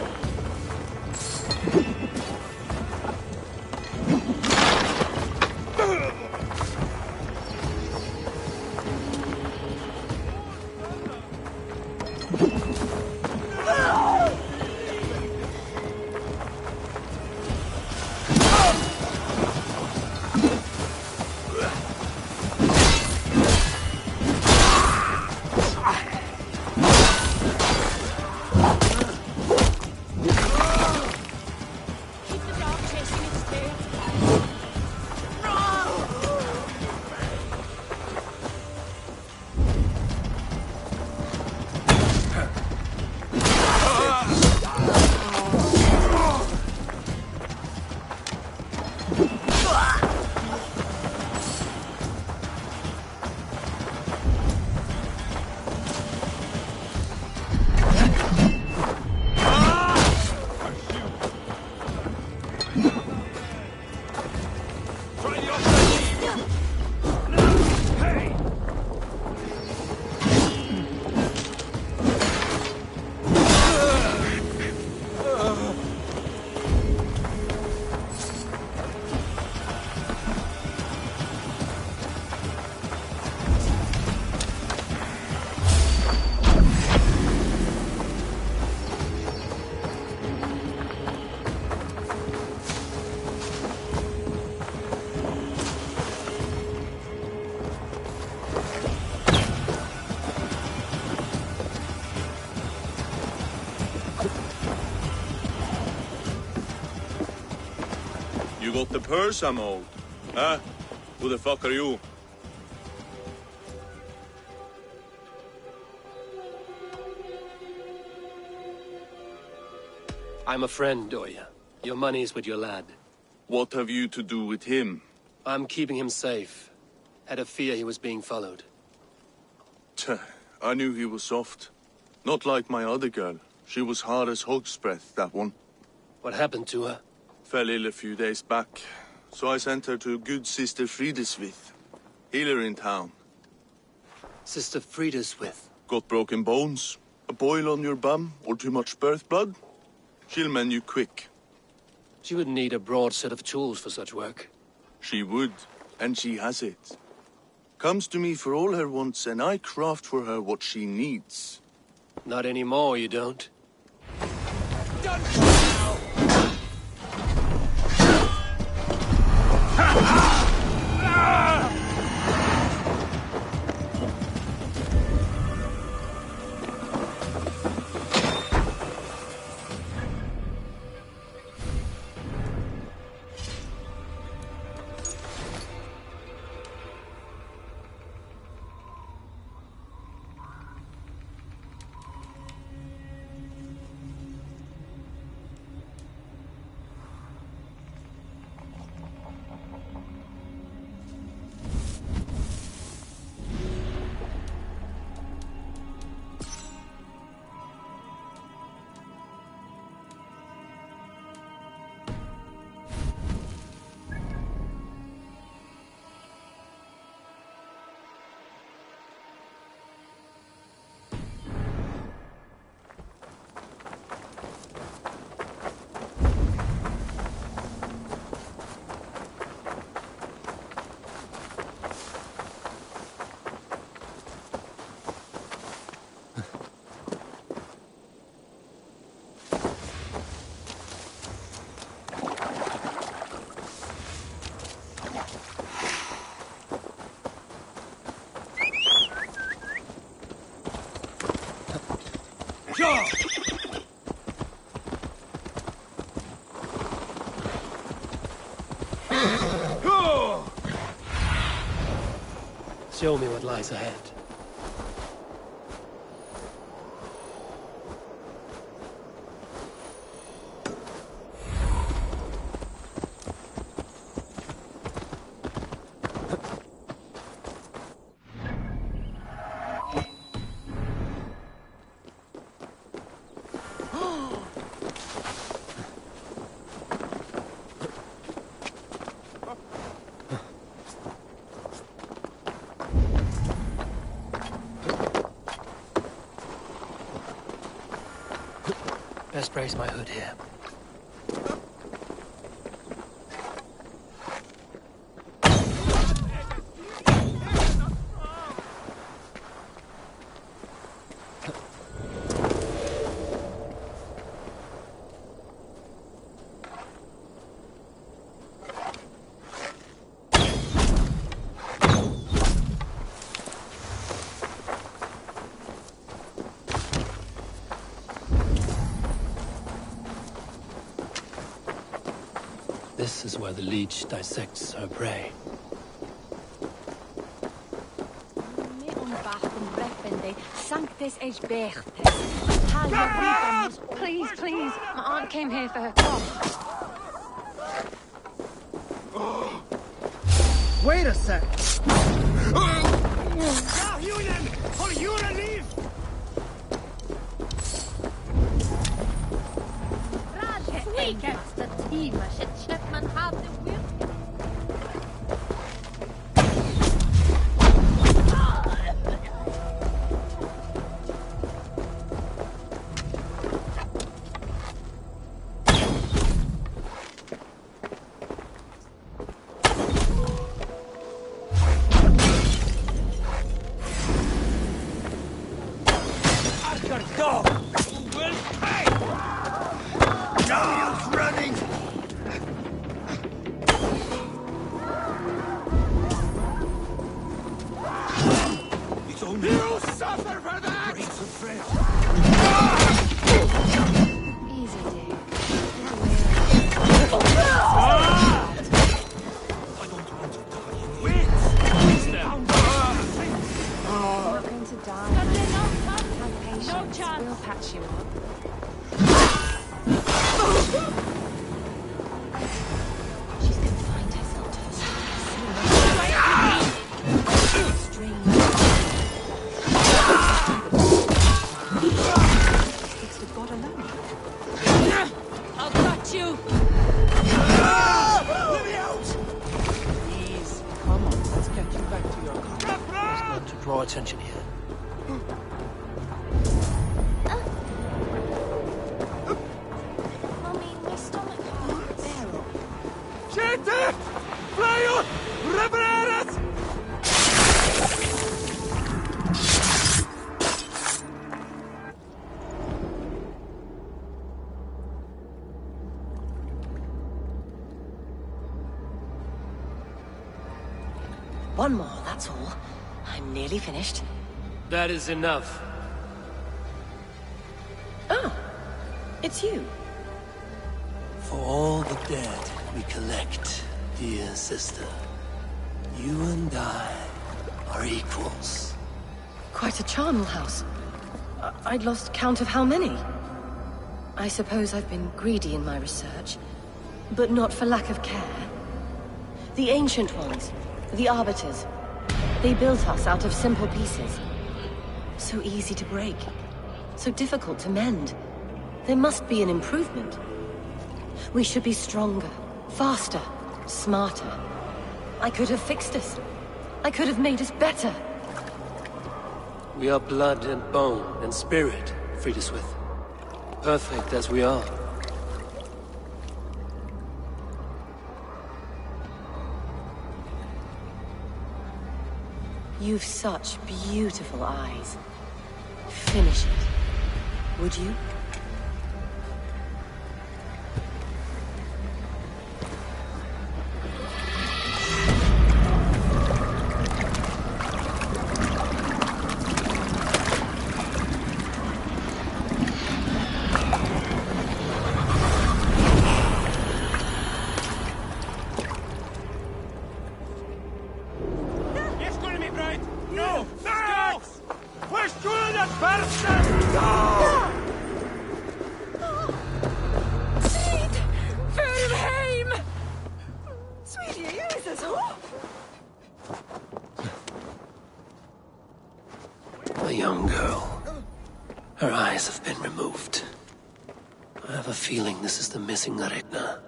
Q: You got the purse, I'm old. Huh? Who the fuck are you?
B: I'm a friend, Oya. Your money's with your lad.
Q: What have you to do with him?
B: I'm keeping him safe. Had a fear he was being followed.
Q: I knew he was soft. Not like my other girl. She was hard as hog's breath, that one.
B: What happened to her?
Q: Fell ill a few days back. So I sent her to good Sister Frideswith. Healer in town.
B: Sister Frideswith?
Q: Got broken bones, a boil on your bum, or too much birth blood? She'll mend you quick.
B: She would need a broad set of tools for such work.
Q: She would, and she has it. Comes to me for all her wants, and I craft for her what she needs.
B: Not anymore, you don't. Show me what lies ahead. Best brace my hood here. This is where the leech dissects her prey.
J: Please, please. My aunt came here for her cough.
R: Wait a sec.
J: We'll patch you up.
B: back to your car. Best not to draw attention here.
A: Mommy, my stomach hurts.
O: Siete! Flyot! Reparerat!
A: One more, that's all. I'm nearly finished.
B: That is enough.
A: Oh, it's you.
B: For all the dead we collect, dear sister, you and I are equals.
A: Quite a charnel house. I'd lost count of how many. I suppose I've been greedy in my research, but not for lack of care. The Ancient Ones, the Arbiters, they built us out of simple pieces. So easy to break, so difficult to mend. There must be an improvement. We should be stronger, faster, smarter. I could have fixed us. I could have made us better.
B: We are blood and bone and spirit, Friedeswith. Perfect as we are.
A: You've such beautiful eyes. Finish it, would you?
B: A young girl. Her eyes have been removed. I have a feeling this is the missing Regna.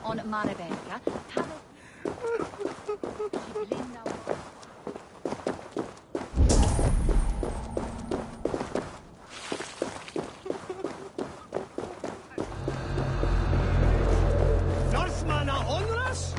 R: on Maravenka.
O: Northmana onras?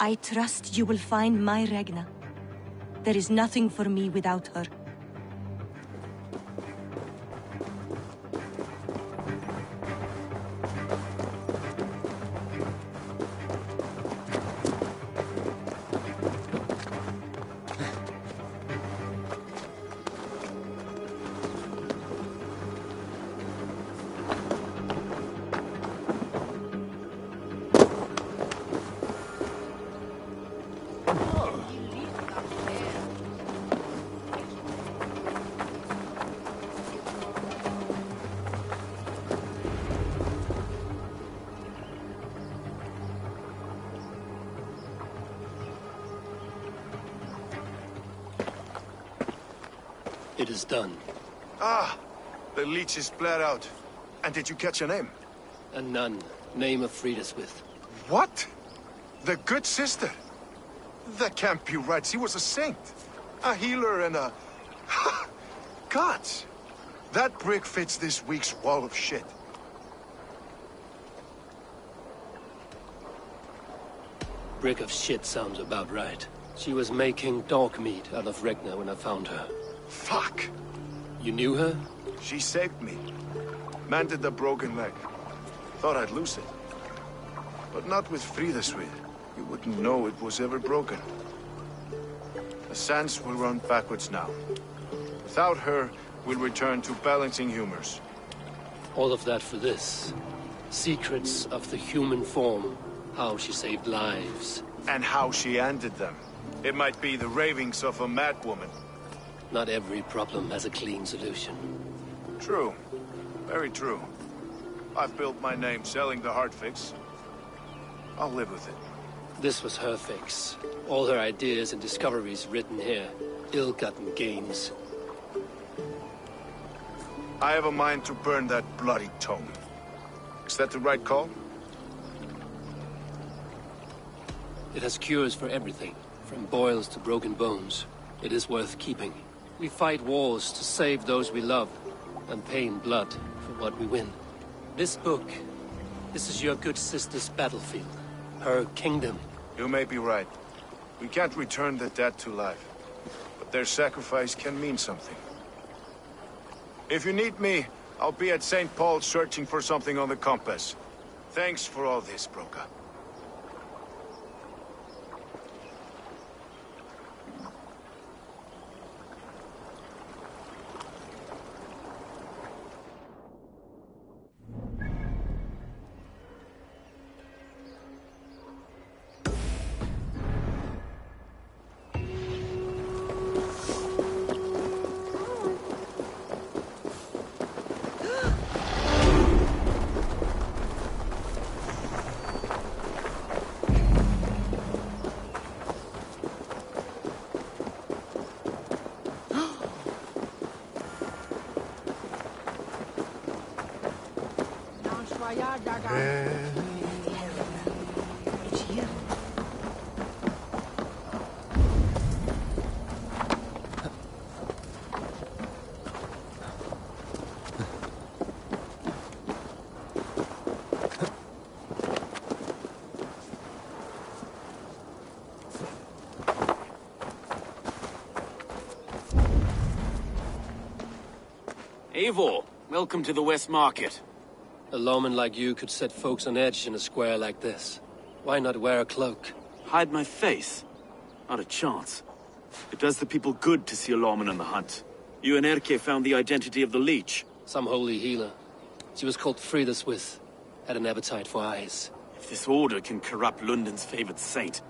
A: I trust you will find my Regna. There is nothing for me without her.
B: It is done.
H: Ah! The leech is bled out. And did you catch a name?
B: A nun. Name of Friedeswith.
H: What? The good sister? That can't be right. She was a saint. A healer and a... Gods! That brick fits this week's wall of shit.
B: brick of shit sounds about right. She was making dog meat out of Regna when I found her.
H: Fuck!
B: You knew her?
H: She saved me. Mended the broken leg. Thought I'd lose it. But not with Fridaswið. You wouldn't know it was ever broken. The sands will run backwards now. Without her, we'll return to balancing humors.
B: All of that for this. Secrets of the human form. How she saved lives.
H: And how she ended them. It might be the ravings of a madwoman.
B: Not every problem has a clean solution.
H: True. Very true. I've built my name selling the heart fix. I'll live with it.
B: This was her fix. All her ideas and discoveries written here. Ill-gotten gains.
H: I have a mind to burn that bloody tome. Is that the right call?
B: It has cures for everything, from boils to broken bones. It is worth keeping. We fight wars to save those we love, and pay in blood for what we win. This book, this is your good sister's battlefield. Her kingdom.
H: You may be right. We can't return the dead to life. But their sacrifice can mean something. If you need me, I'll be at St. Paul's searching for something on the compass. Thanks for all this, Broka.
M: Eivor, welcome to the West Market.
B: A lawman like you could set folks on edge in a square like this. Why not wear a cloak?
M: Hide my face? Not a chance. It does the people good to see a lawman on the hunt. You and Erke found the identity of the leech.
B: Some holy healer. She was called Fridaswið. Had an appetite for eyes.
M: If this order can corrupt London's favored saint,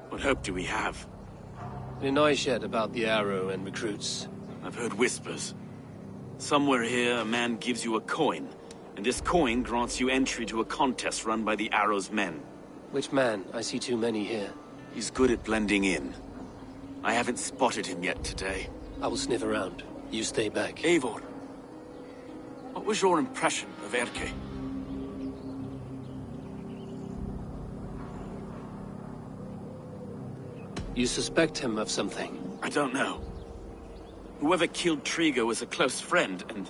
M: what hope do we have?
B: Any noise yet about the arrow and recruits?
M: I've heard whispers. Somewhere here, a man gives you a coin, and this coin grants you entry to a contest run by the Arrow's men.
B: Which man? I see too many here.
M: He's good at blending in. I haven't spotted him yet today.
B: I will sniff around. You stay back.
M: Eivor, what was your impression of Erke?
B: You suspect him of something?
M: I don't know. Whoever killed Trigo was a close friend, and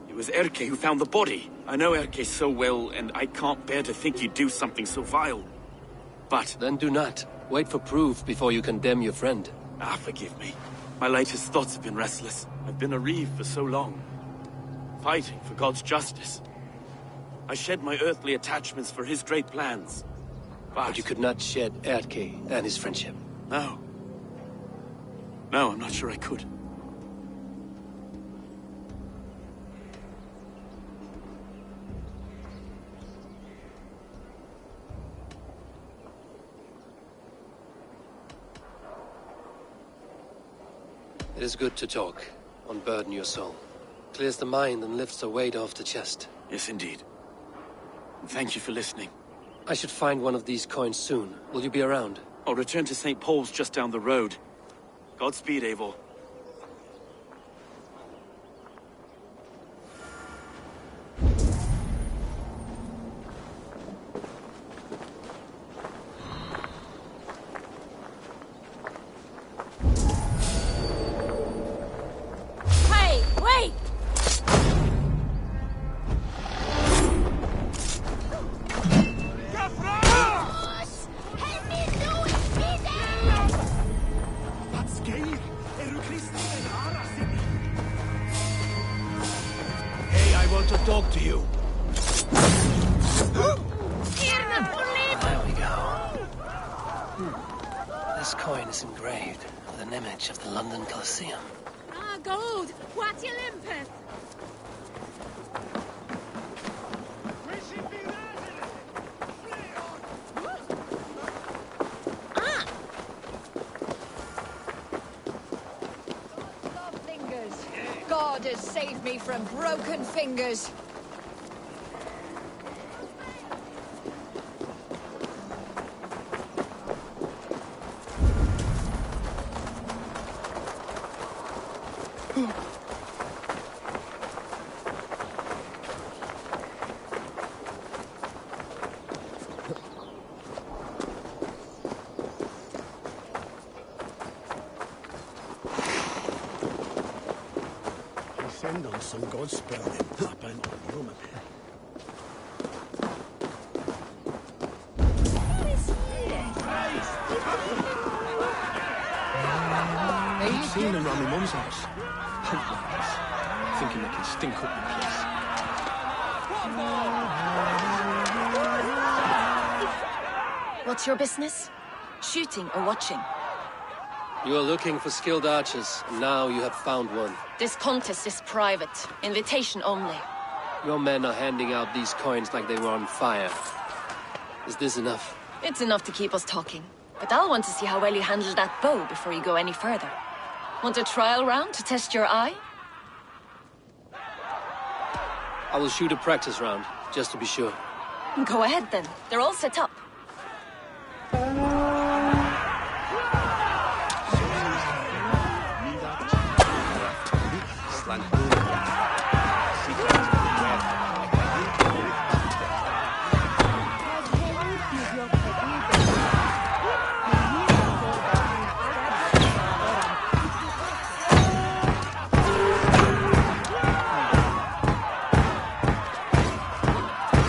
M: it was Erke who found the body. I know Erke so well, and I can't bear to think he'd do something so vile. But...
B: Then do not. Wait for proof before you condemn your friend.
M: Ah, forgive me. My latest thoughts have been restless. I've been a reeve for so long. Fighting for God's justice. I shed my earthly attachments for his great plans.
B: But you could not shed Erke and his friendship.
M: No. No, I'm not sure I could.
B: It is good to talk, unburden your soul. Clears the mind and lifts the weight off the chest.
M: Yes, indeed. And thank you for listening.
B: I should find one of these coins soon. Will you be around?
M: I'll return to St. Paul's just down the road. Godspeed, Eivor.
B: coin is engraved with an image of the London Colosseum.
J: Ah, gold! What you limpeth?
S: Fingers. God has saved me from broken fingers.
O: Send on some Godspell then, Papa, and room a bit. I've seen them round my mum's house. Punk ones. Thinking they can stink up the place.
N: What's your business? Shooting or watching?
B: You are looking for skilled archers, and now you have found one.
N: This contest is private. Invitation only.
B: Your men are handing out these coins like they were on fire. Is this enough?
N: It's enough to keep us talking. But I'll want to see how well you handle that bow before you go any further. Want a trial round to test your eye?
B: I will shoot a practice round, just to be sure.
N: Go ahead then. They're all set up.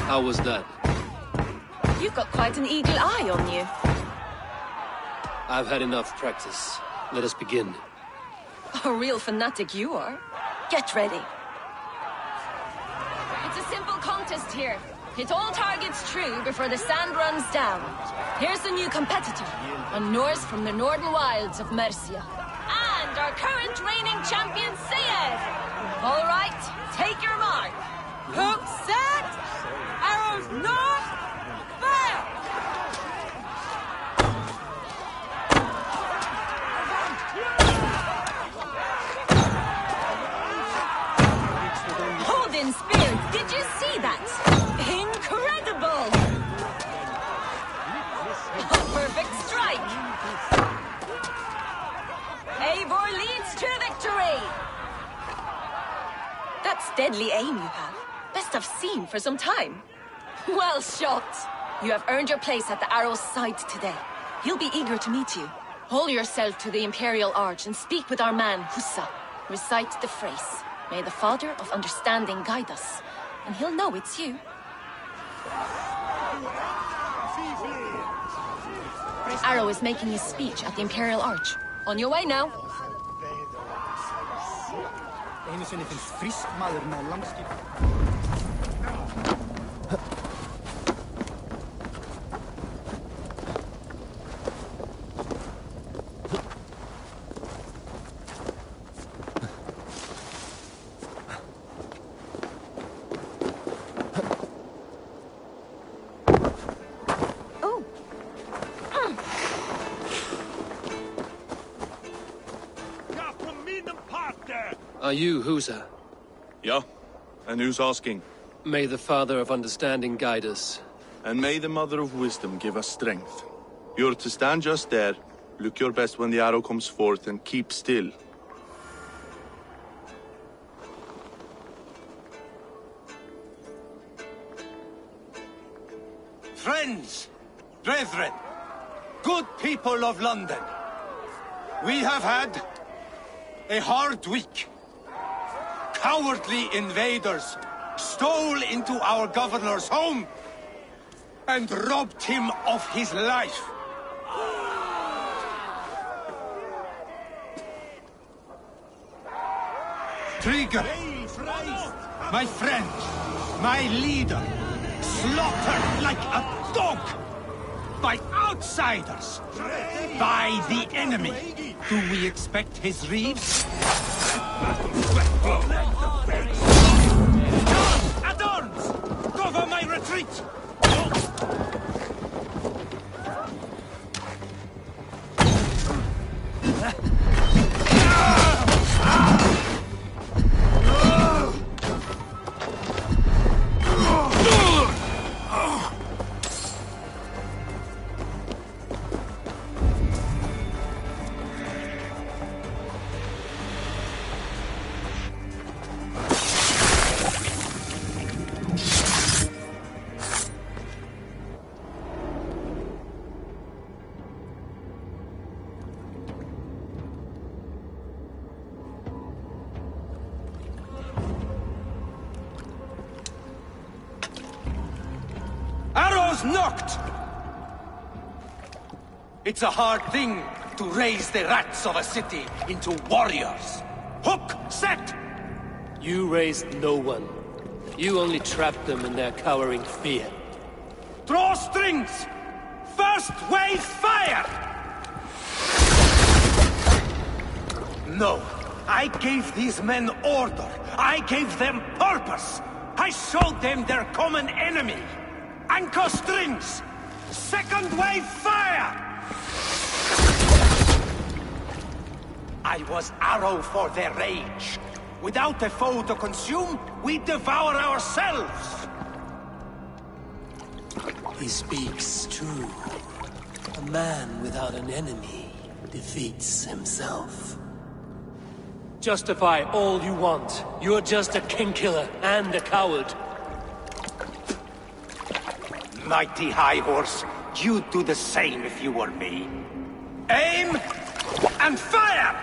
B: How was that?
N: You've got quite an eagle eye on you.
B: I've had enough practice. Let us begin.
N: A real fanatic you are. Get ready. It's a simple contest here. Hit all targets true before the sand runs down. Here's the new competitor, a Norse from the northern wilds of Mercia. And our current reigning champion, Sayed. All right, take your mark.
F: Hook set! Arrows north! Fire!
N: Odin Spear, did you see that? Incredible! A perfect strike! Eivor leads to victory! That's deadly aim you have. Best I've seen for some time. Well shot! You have earned your place at the arrow's side today. He'll be eager to meet you. Hold yourself to the Imperial Arch and speak with our man, Hussa. Recite the phrase. May the Father of Understanding guide us. And he'll know it's you. Arrow is making his speech at the Imperial Arch. On your way now.
B: Are you Husa?
Q: Yeah, and who's asking?
B: May the Father of Understanding guide us.
Q: And may the Mother of Wisdom give us strength. You're to stand just there, look your best when the arrow comes forth, and keep still.
O: Friends, brethren, good people of London, we have had a hard week. Cowardly invaders stole into our governor's home and robbed him of his life. Trigger, my friend, my leader, slaughtered like a dog by
E: Outsiders! By the enemy! Do we expect his reeves? Guards! At arms! Cover my retreat! Arrows knocked! It's a hard thing to raise the rats of a city into warriors. Hook, set!
B: You raised no one. You only trapped them in their cowering fear.
E: Draw strings! First wave fire! No, I gave these men order. I gave them purpose. I showed them their common enemy. Anchor strings! Second wave fire! I was arrow for their rage. Without a foe to consume, we devour ourselves!
B: He speaks true. A man without an enemy defeats himself. Justify all you want. You're just a king-killer and a coward.
E: Mighty High Horse, you'd do the same if you were me. Aim and fire!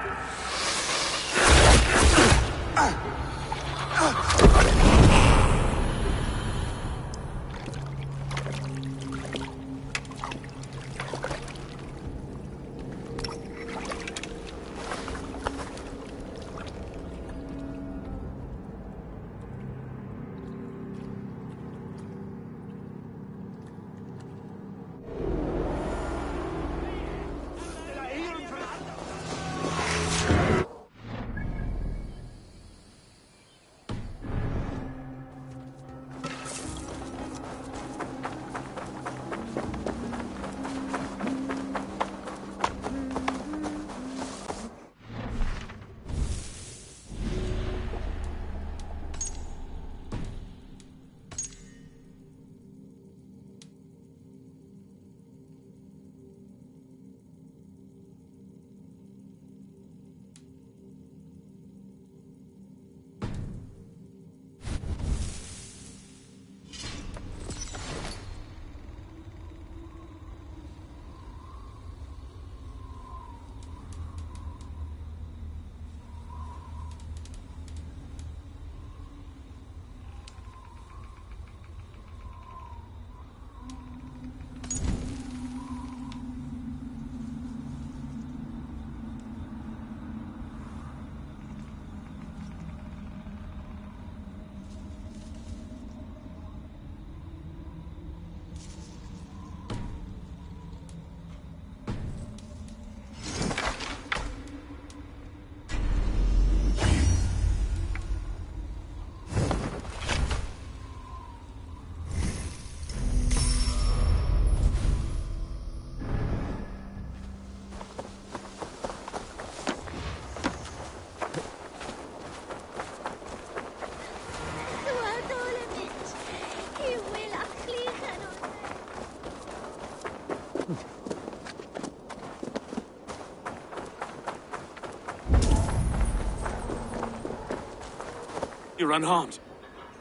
M: You're unharmed.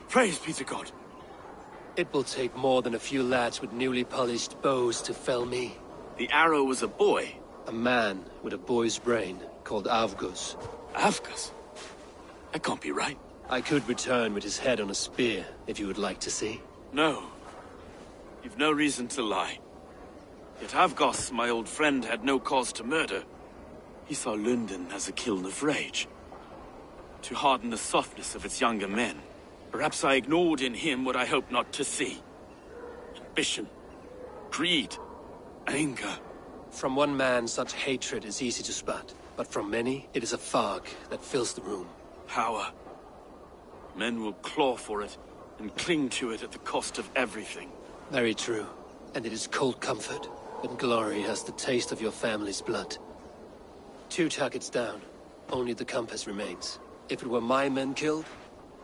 M: Praise be to God.
B: It will take more than a few lads with newly polished bows to fell me.
M: The arrow was a boy.
B: A man with a boy's brain, called Avgus.
M: Avgus? That can't be right.
B: I could return with his head on a spear, if you would like to see.
M: No. You've no reason to lie. Yet Avgos, my old friend, had no cause to murder. He saw London as a kiln of rage. To harden the softness of its younger men. Perhaps I ignored in him what I hoped not to see. Ambition. Greed. Anger.
B: From one man, such hatred is easy to spot, but from many, it is a fog that fills the room.
M: Power. Men will claw for it, and cling to it at the cost of everything.
B: Very true. And it is cold comfort, when glory has the taste of your family's blood. 2 targets down. Only the compass remains. If it were my men killed,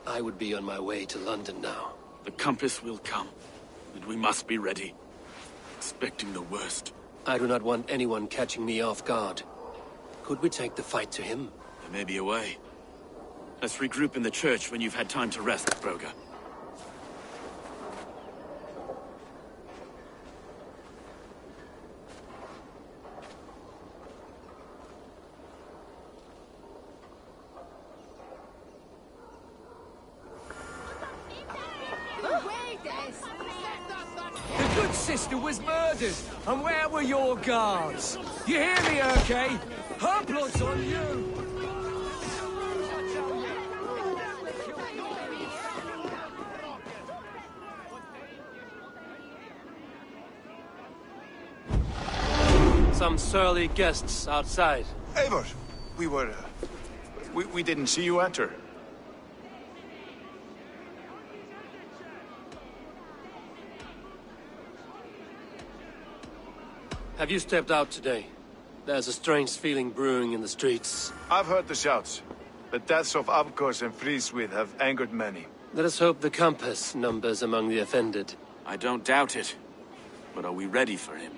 B: I would be on my way to London now.
M: The compass will come, and we must be ready. Expecting the worst.
B: I do not want anyone catching me off guard. Could we take the fight to him?
M: There may be a way. Let's regroup in the church when you've had time to rest, Broga.
L: The good sister was murdered, and where were your guards? You hear me, okay? Her blood's on you!
B: Some surly guests outside.
H: Eivor, we didn't see you enter.
B: Have you stepped out today? There's a strange feeling brewing in the streets.
H: I've heard the shouts. The deaths of Avkos and Friswith have angered many.
B: Let us hope the compass numbers among the offended.
M: I don't doubt it. But are we ready for him?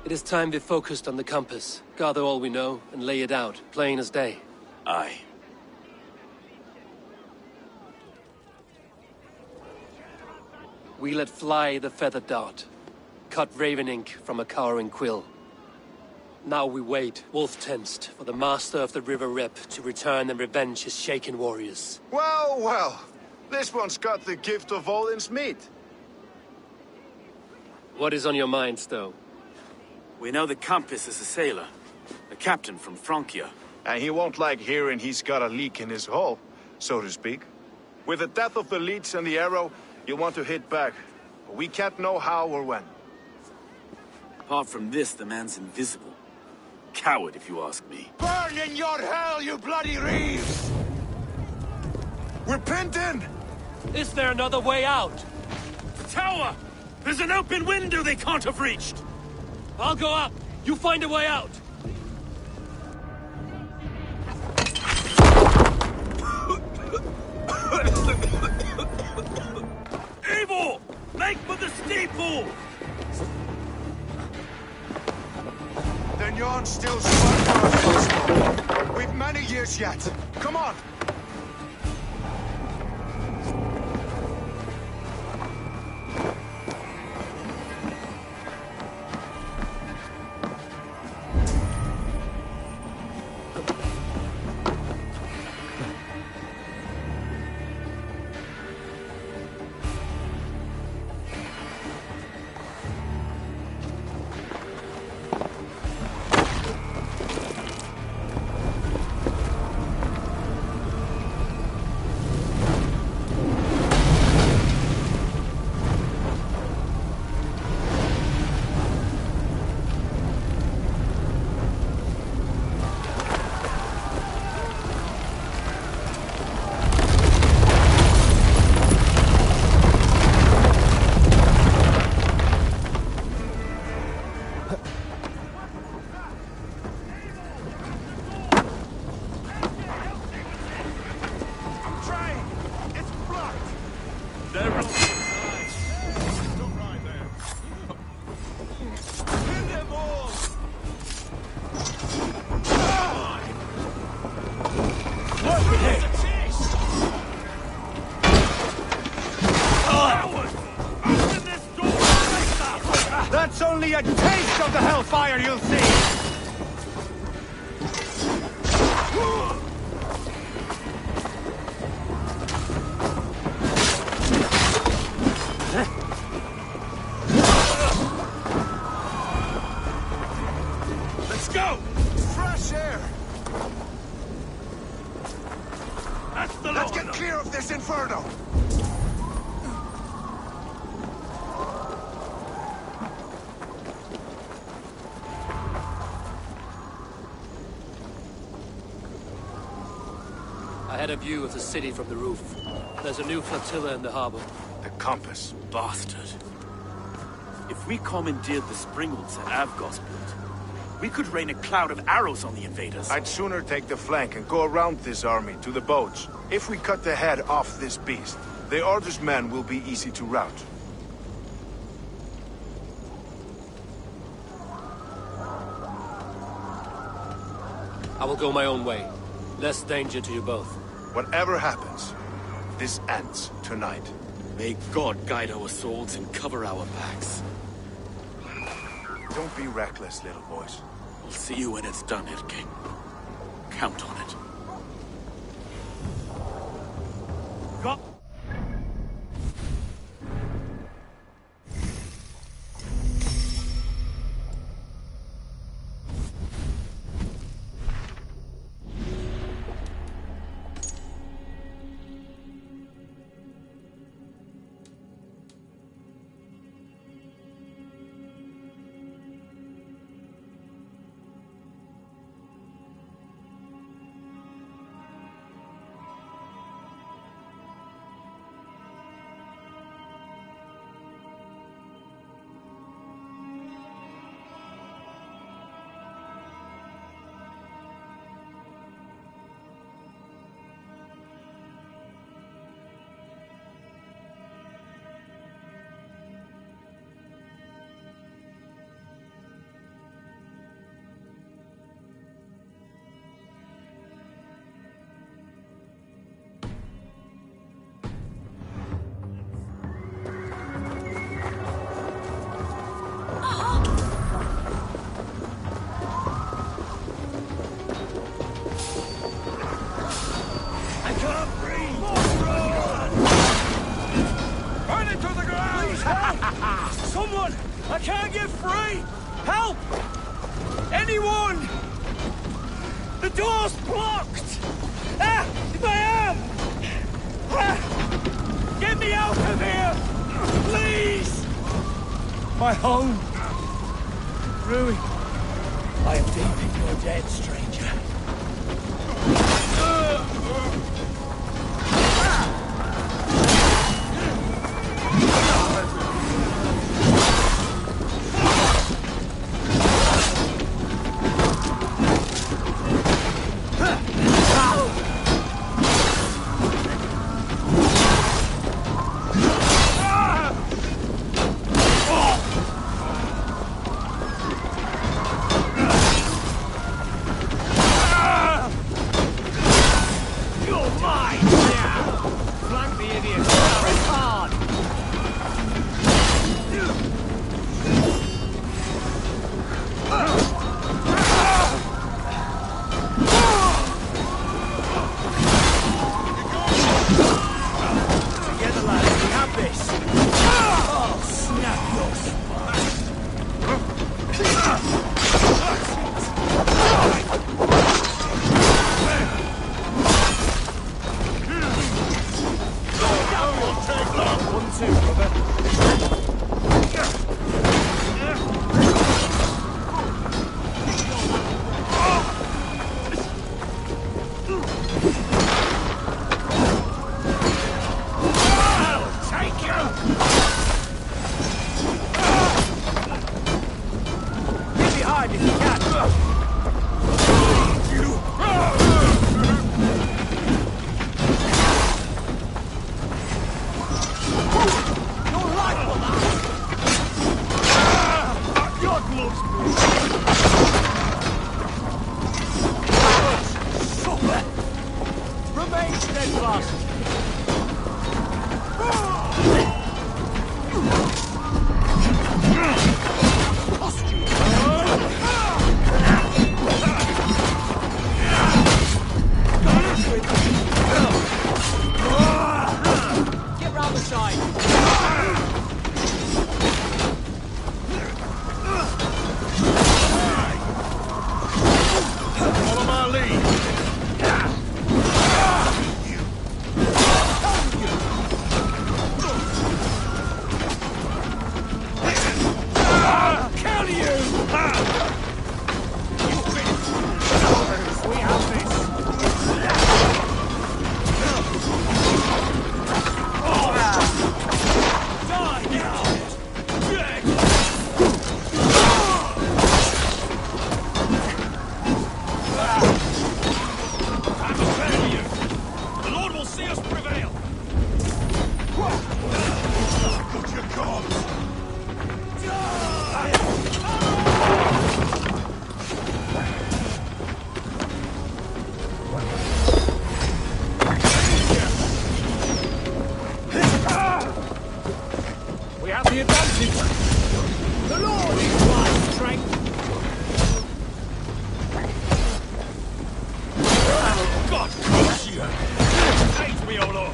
B: It is time we focused on the compass. Gather all we know and lay it out, plain as day.
M: Aye.
B: We let fly the feathered dart. Cut raven ink from a cowering quill. Now we wait, wolf-tensed, for the master of the River Rep to return and revenge his shaken warriors.
H: Well, well. This one's got the gift of Odin's meat.
B: What is on your mind, Stowe?
M: We know the compass is a sailor. A captain from Francia.
H: And he won't like hearing he's got a leak in his hull, so to speak. With the death of the leech and the arrow, you'll want to hit back. But we can't know how or when.
M: Apart from this, the man's invisible. Coward, if you ask me.
E: Burn in your hell, you bloody reeves!
H: We're pinned in!
B: Is there another way out?
M: The tower! There's an open window they can't have reached!
B: I'll go up! You find a way out!
M: Eivor! Make for the steeple!
E: Then yarn's still smart. We've many years yet. Come on! That's only a taste of the hellfire you'll see!
M: Let's go!
E: Fresh air!
M: That's the
E: Let's get clear of this inferno!
B: had a view of the city from the roof. There's a new flotilla in the harbor.
H: The compass.
M: Bastard. If we commandeered the springholds that Avgos built, we could rain a cloud of arrows on the invaders.
H: I'd sooner take the flank and go around this army to the boats. If we cut the head off this beast, the Order's men will be easy to rout.
B: I will go my own way. Less danger to you both.
H: Whatever happens, this ends tonight.
M: May God guide our swords and cover our backs.
H: Don't be reckless, little boys.
M: We'll see you when it's done, Erke. Count on it. Go!
E: Someone! I can't get free! Help! Anyone! The door's blocked! Ah! My arm! Ah! Get me out of here! Please! My home! Ruined. I am deep in your debt, stranger.
L: have the advantage. The Lord is my strength.
P: God bless you! Save me, O Lord!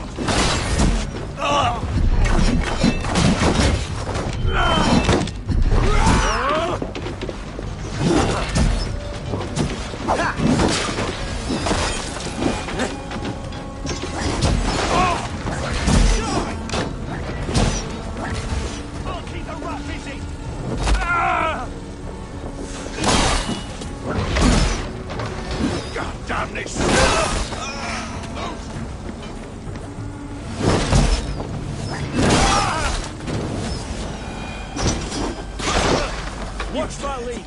P: I'll keep the rat busy! God damn this!
L: Watch my lead.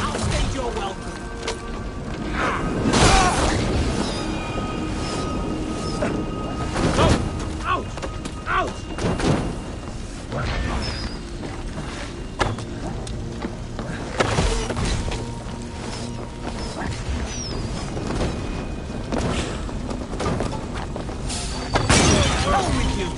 L: I'll stage your welcome. Out! Out! Home with you!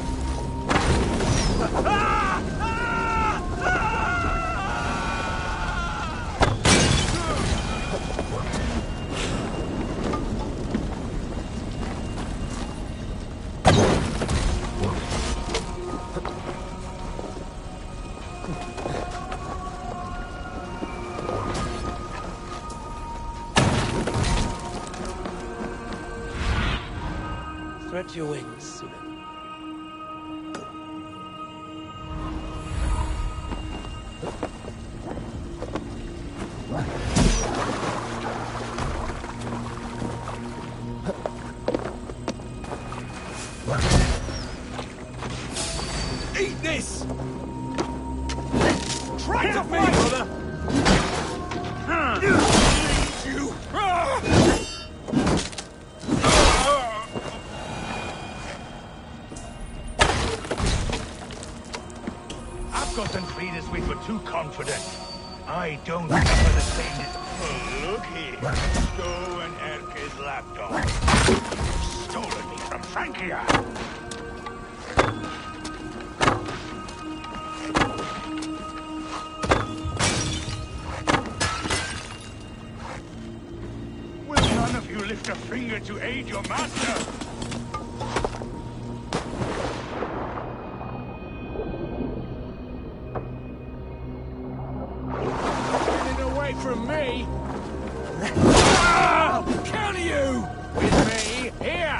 L: Spread your wings, Sunan. Eat this! Try to fight, brother! You!
P: I've gotten Frida's we were too confident. I don't suffer the same. Oh, look here. Stow and Erke's lapdog. Stolen me from Francia. Will none of you lift a finger to aid your master? Away from me! Kill you! With me, here!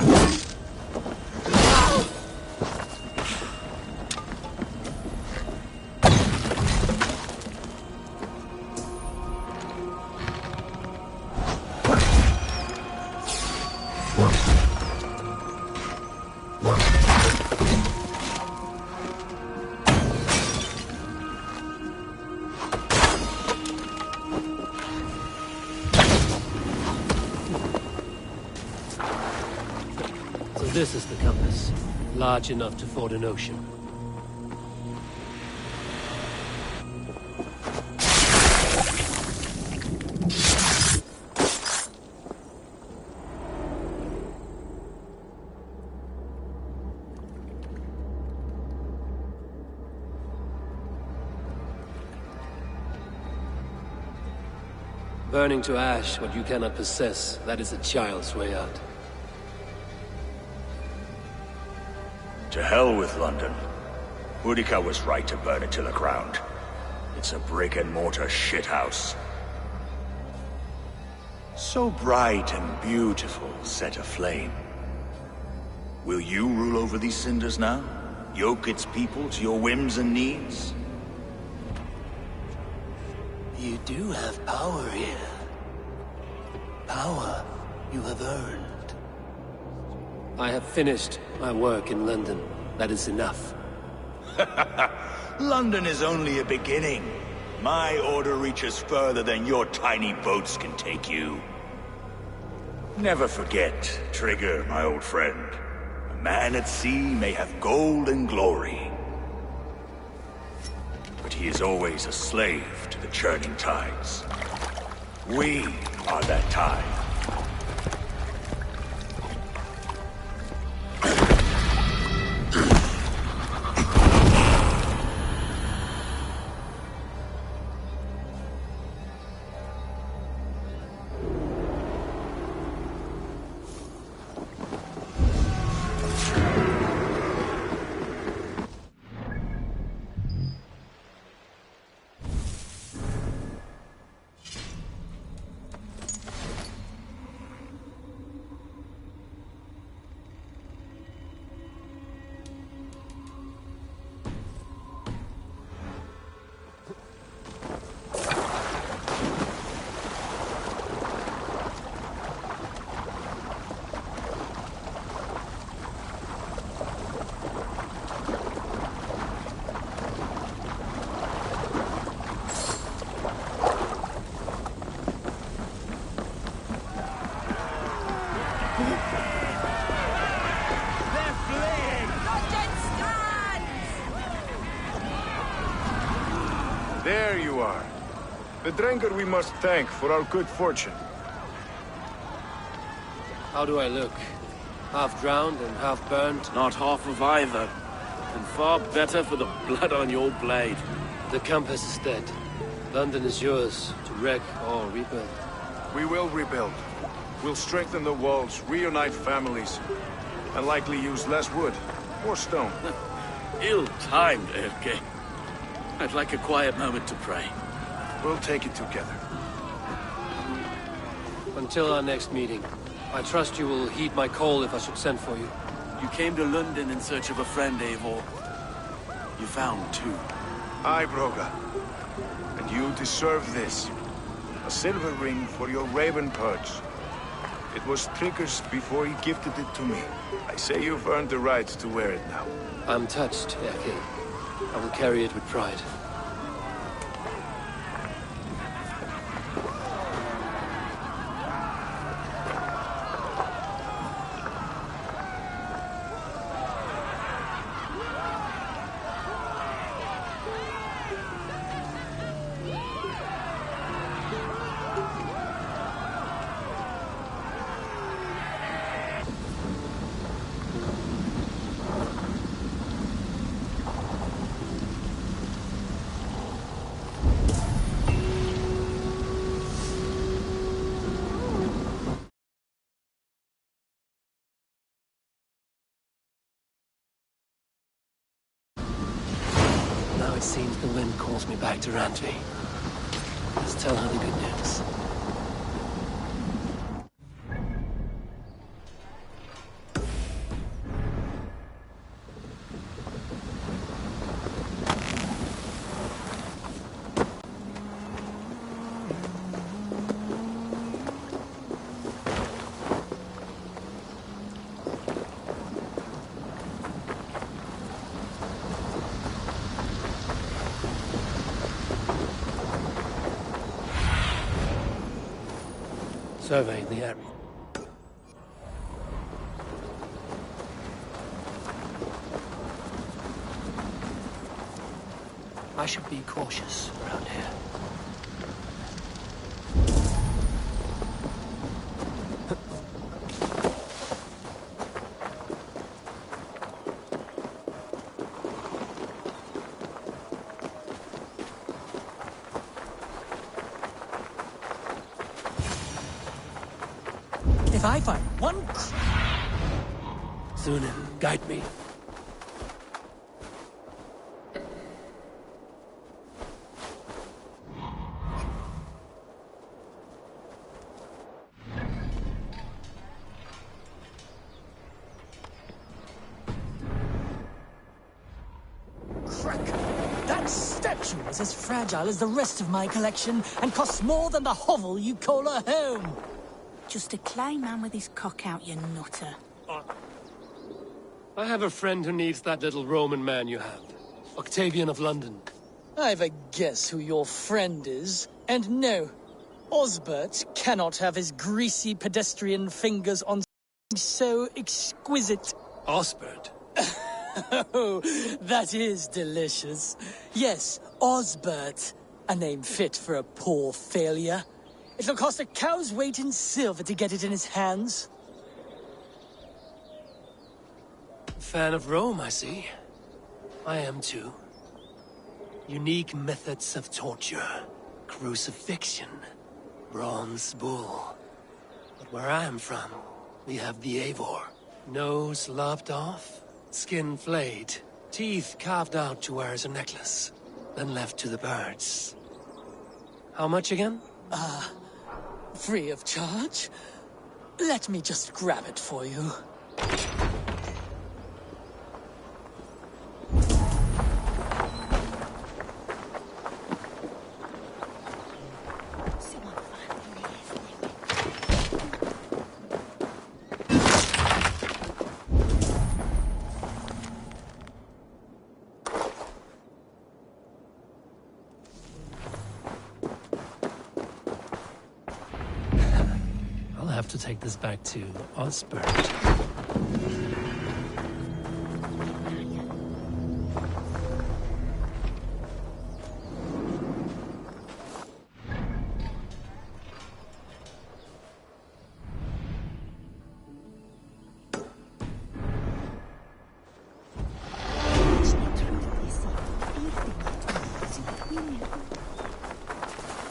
B: So this is the compass. Large enough to ford an ocean. Burning to ash what you cannot possess, that is a child's way out.
T: To hell with London. Boudica was right to burn it to the ground. It's a brick-and-mortar shithouse. So bright and beautiful, set aflame. Will you rule over these cinders now? Yoke its people to your whims and needs?
B: You do have power here. Power you have earned. I have finished my work in London. That is enough.
T: London is only a beginning. My order reaches further than your tiny boats can take you. Never forget, Trigger, my old friend. A man at sea may have gold and glory, but he is always a slave to the churning tides. We are that tide.
H: There you are. The drinker we must thank for our good fortune.
B: How do I look? Half drowned and half burned?
M: Not half of either. And far better for the blood on your blade.
B: The Compass is dead. London is yours, to wreck or rebuild.
H: We will rebuild. We'll strengthen the walls, reunite families, and likely use less wood or stone.
M: Ill-timed, Erke. I'd like a quiet moment to pray.
H: We'll take it together.
B: Until our next meeting, I trust you will heed my call if I should send for you.
M: You came to London in search of a friend, Eivor. You found two.
H: Aye, Broga. And you deserve this. A silver ring for your raven perch. It was Trigger's before he gifted it to me. I say you've earned the right to wear it now.
B: I'm touched, Erke. I will carry it with pride. Now it seems the wind calls me back to Randvi. Let's tell her the good news. Surveying the area. I should be cautious around here.
D: If I find one...
B: Sunan, guide me.
D: Crack! That statue is as fragile as the rest of my collection and costs more than the hovel you call a home.
U: Just a clay man with his cock out, you nutter.
B: I have a friend who needs that little Roman man you have. Octavian of London.
D: I've a guess who your friend is. And no, Osbert cannot have his greasy pedestrian fingers on something so exquisite.
B: Osbert?
D: Oh, that is delicious. Yes, Osbert. A name fit for a poor failure. It'll cost a cow's weight in silver to get it in his hands.
B: Fan of Rome, I see. I am too. Unique methods of torture. Crucifixion. Bronze bull. But where I am from, we have the Eivor. Nose lopped off, skin flayed, teeth carved out to wear as a necklace, then left to the birds. How much again?
D: Free of charge? Let me just grab it for you.
B: I'll have to take this back to Osbert.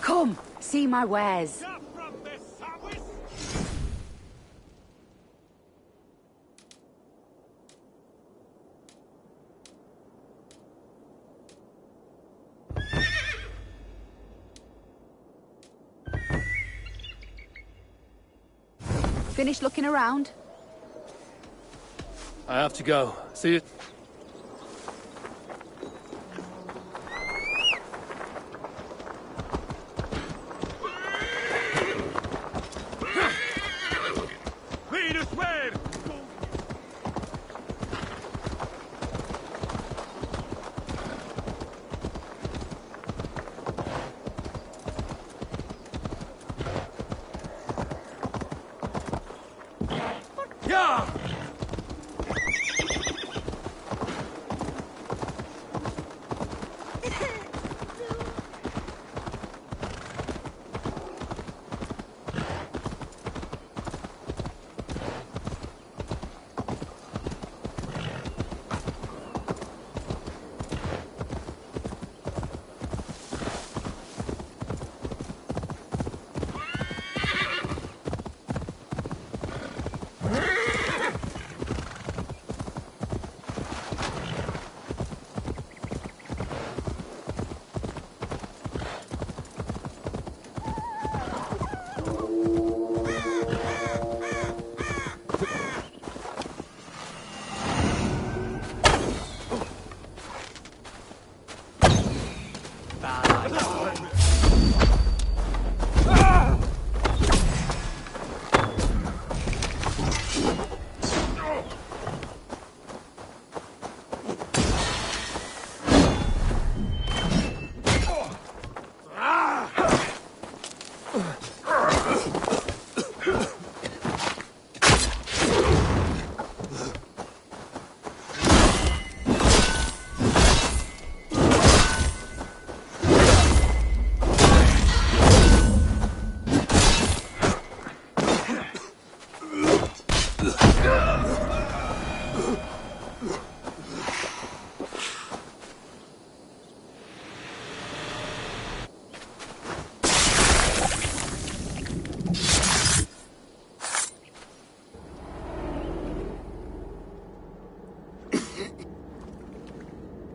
R: Come, see my wares. Finished looking around?
B: I have to go. See you.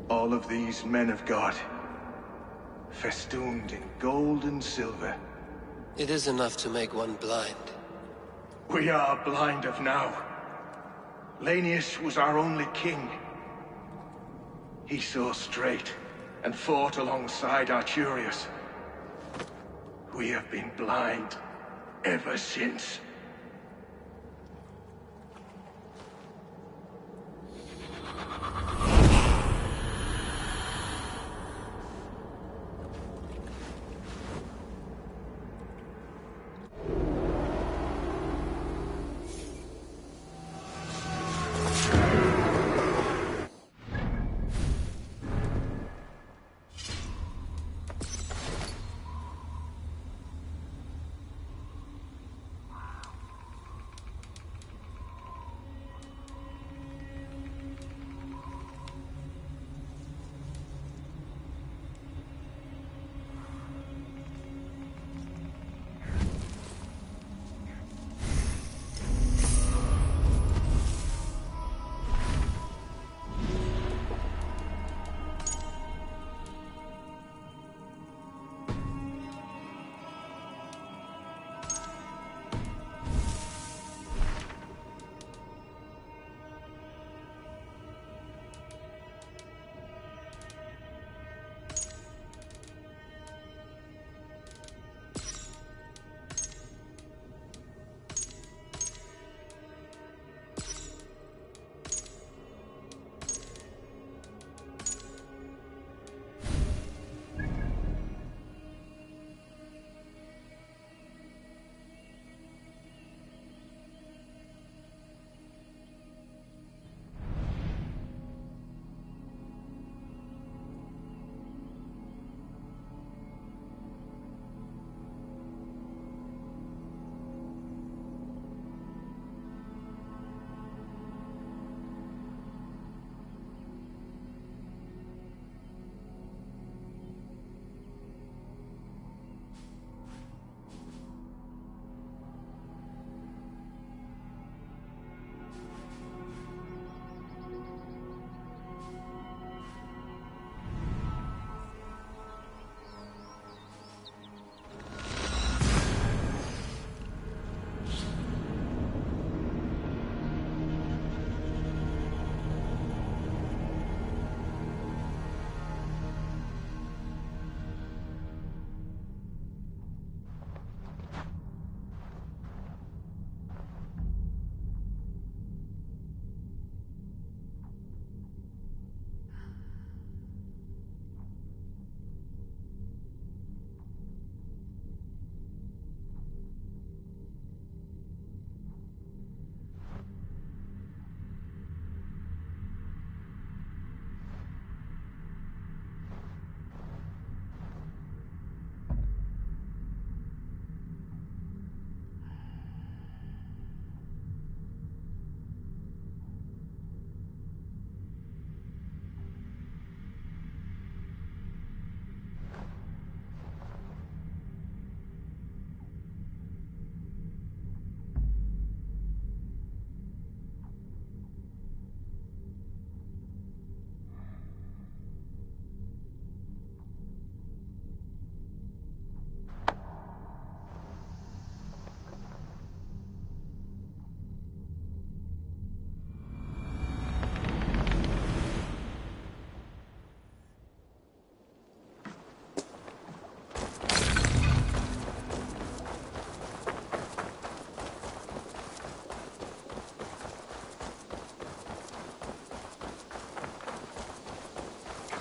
H: All of these men of God, festooned in gold and silver.
B: It is enough to make one blind.
H: We are blind of now. Lanius was our only king. He saw straight and fought alongside Arturius. We have been blind ever since.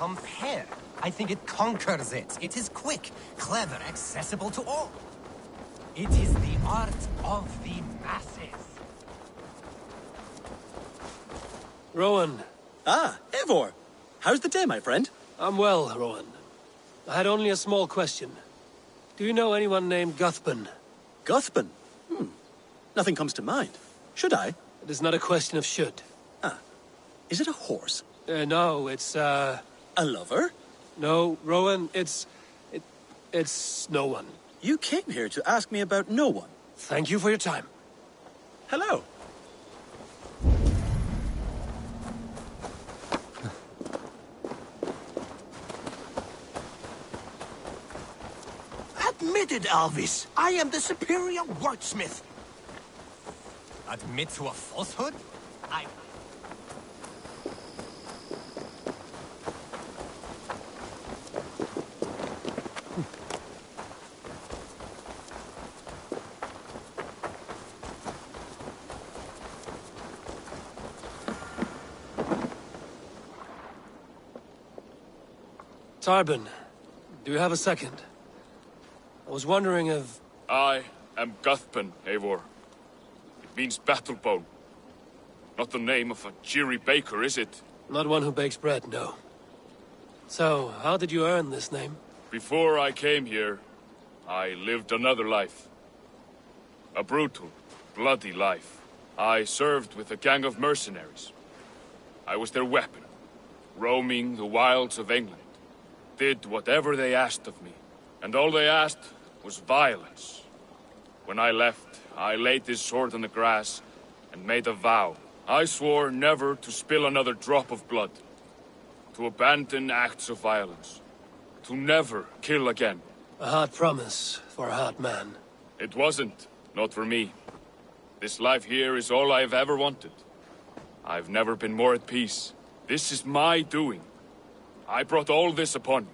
I: compare. I think it conquers it. It is quick, clever, accessible to all. It is the art of the masses.
B: Rowan.
V: Ah, Eivor. How's the day, my friend?
B: I'm well, Rowan. I had only a small question. Do you know anyone named Guthban?
V: Guthban? Nothing comes to mind. Should I?
B: It is not a question of should.
V: Ah. Is it a horse?
B: No, it's,
V: A lover?
B: No, Rowan, it's no one.
V: You came here to ask me about no one.
B: Thank you for your time.
V: Hello.
L: Admit it, Alvis. I am the superior wordsmith.
I: Admit to a falsehood?
B: Tarbin, do you have a second? I was wondering if...
W: I am Guthban, Eivor. It means battle bone. Not the name of a cheery baker, is it?
B: Not one who bakes bread, no. So, how did you earn this name?
W: Before I came here, I lived another life. A brutal, bloody life. I served with a gang of mercenaries. I was their weapon, roaming the wilds of England. Did whatever they asked of me, and all they asked was violence. When I left, I laid this sword on the grass and made a vow. I swore never to spill another drop of blood, to abandon acts of violence, to never kill again.
B: A hard promise for a hard man.
W: It wasn't, not for me. This life here is all I've ever wanted. I've never been more at peace. This is my doing. I brought all this upon you.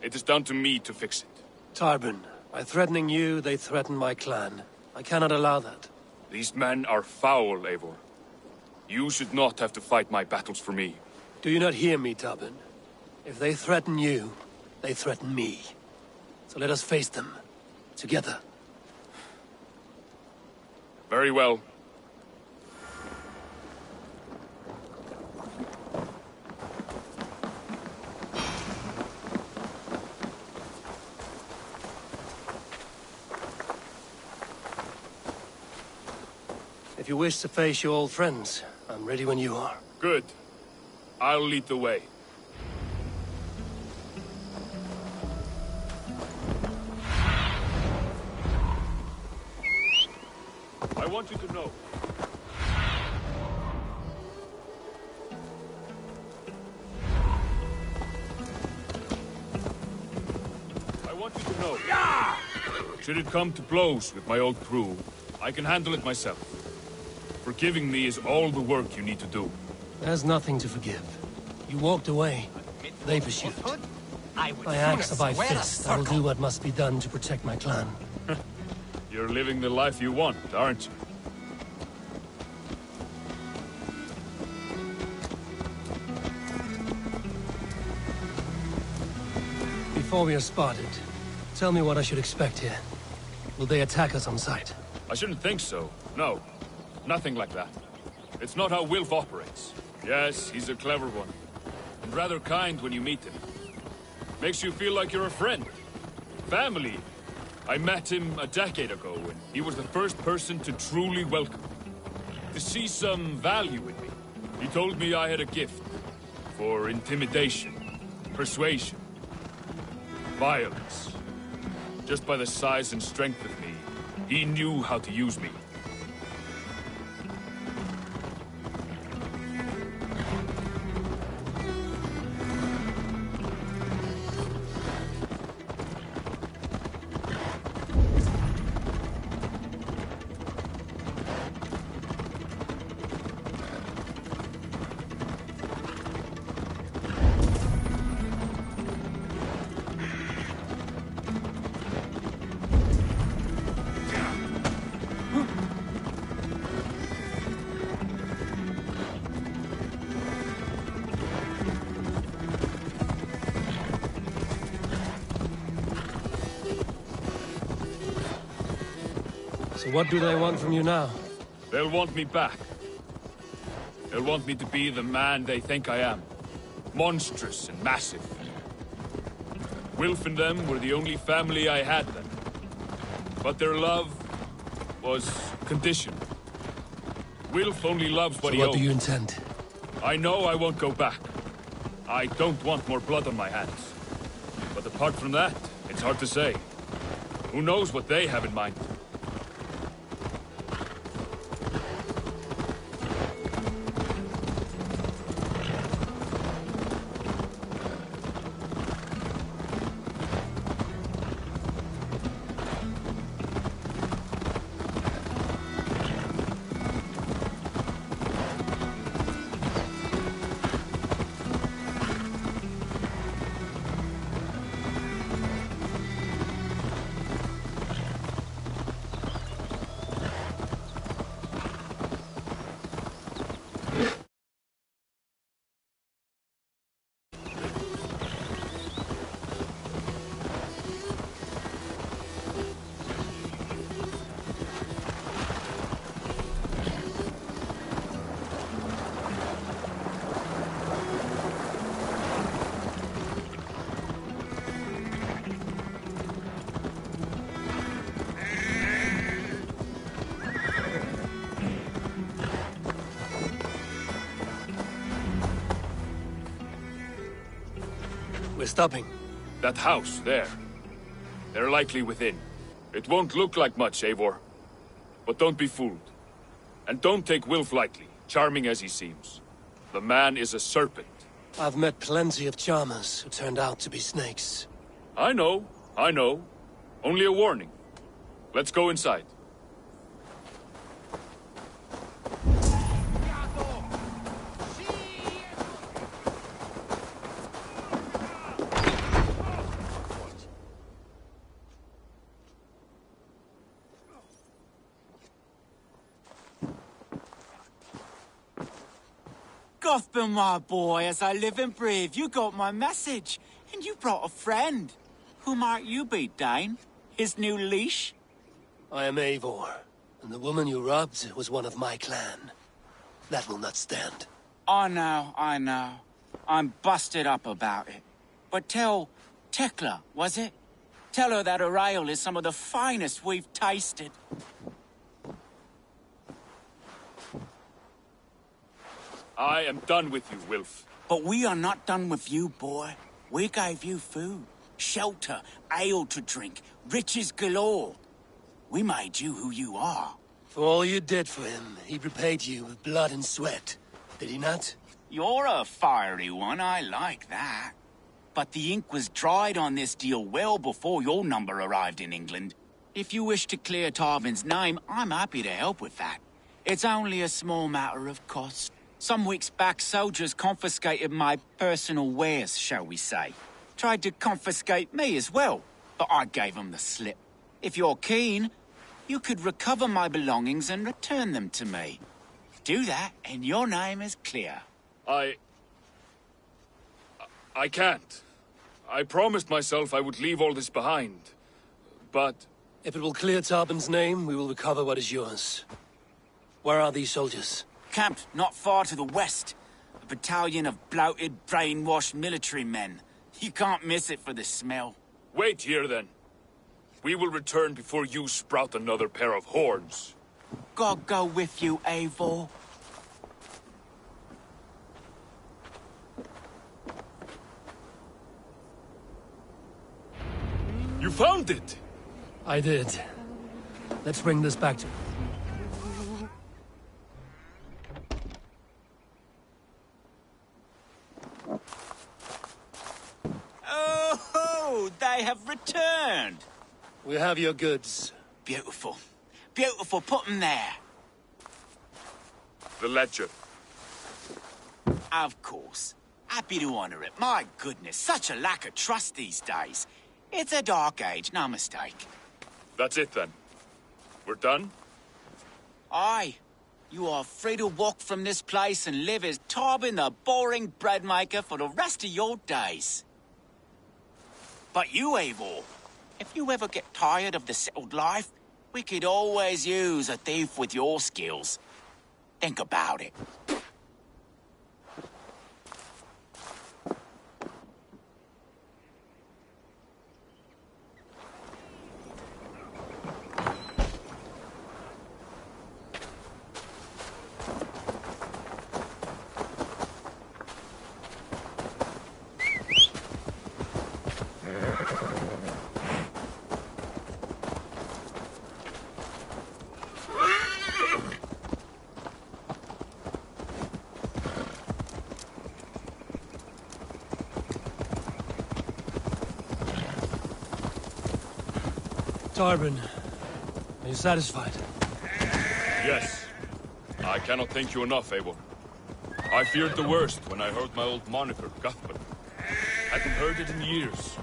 W: It is down to me to fix it.
B: Tarbin, by threatening you, they threaten my clan. I cannot allow that.
W: These men are foul, Eivor. You should not have to fight my battles for me.
B: Do you not hear me, Tarbin? If they threaten you, they threaten me. So let us face them. Together.
W: Very well.
B: If you wish to face your old friends, I'm ready when you are.
W: Good. I'll lead the way. I want you to know. I want you to know. Should it come to blows with my old crew, I can handle it myself. Forgiving me is all the work you need to do.
B: There's nothing to forgive. You walked away. They pursued. By axe or by fist, I will do what must be done to protect my clan.
W: You're living the life you want, aren't you?
B: Before we are spotted, tell me what I should expect here. Will they attack us on sight?
W: I shouldn't think so. No. Nothing like that. It's not how Wilf operates. Yes, he's a clever one. And rather kind when you meet him. Makes you feel like you're a friend. Family. I met him a decade ago, and he was the first person to truly welcome me. To see some value in me. He told me I had a gift. For intimidation. Persuasion. Violence. Just by the size and strength of me, he knew how to use me.
B: So what do they want from you now?
W: They'll want me back. They'll want me to be the man they think I am. Monstrous and massive. Wilf and them were the only family I had then. But their love was conditional. Wilf only loves what he owns.
B: What do you intend?
W: I know I won't go back. I don't want more blood on my hands. But apart from that, it's hard to say. Who knows what they have in mind?
B: We're stopping.
W: That house, there. They're likely within. It won't look like much, Eivor. But don't be fooled. And don't take Wilf lightly, charming as he seems. The man is a serpent.
B: I've met plenty of charmers who turned out to be snakes.
W: I know. Only a warning. Let's go inside.
C: Gothman, my boy, as I live and breathe, you got my message. And you brought a friend. Who might you be, Dane? His new leash?
B: I am Eivor, and the woman you robbed was one of my clan. That will not stand.
C: I know. I'm busted up about it. But tell Tekla, was it? Tell her that her ale is some of the finest we've tasted.
W: I am done with you, Wilf.
C: But we are not done with you, boy. We gave you food, shelter, ale to drink, riches galore. We made you who you are.
B: For all you did for him, he repaid you with blood and sweat. Did he not?
C: You're a fiery one, I like that. But the ink was dried on this deal well before your number arrived in England. If you wish to clear Tarvin's name, I'm happy to help with that. It's only a small matter of cost. Some weeks back, soldiers confiscated my personal wares, shall we say. Tried to confiscate me as well, but I gave them the slip. If you're keen, you could recover my belongings and return them to me. Do that, and your name is clear.
W: I can't. I promised myself I would leave all this behind. But...
B: If it will clear Tarvin's name, we will recover what is yours. Where are these soldiers?
C: Camped not far to the west. A battalion of bloated, brainwashed military men. You can't miss it for the smell.
W: Wait here, then. We will return before you sprout another pair of horns.
C: God go with you, Eivor.
W: You found it!
B: I did. Let's bring this back to...
C: Oh, they have returned.
B: We have your goods.
C: Beautiful. Beautiful, put them there.
W: The ledger.
C: Of course. Happy to honor it. My goodness, such a lack of trust these days. It's a dark age, no mistake.
W: That's it, then. We're done?
C: Aye. You are free to walk from this place and live as Tarbin the boring bread maker for the rest of your days. But you, Eivor, if you ever get tired of the settled life, We could always use a thief with your skills. Think about it.
B: Tarbin, are you satisfied?
W: Yes. I cannot thank you enough, Eivor. I feared the worst when I heard my old moniker, Cuthbert. Hadn't heard it in years.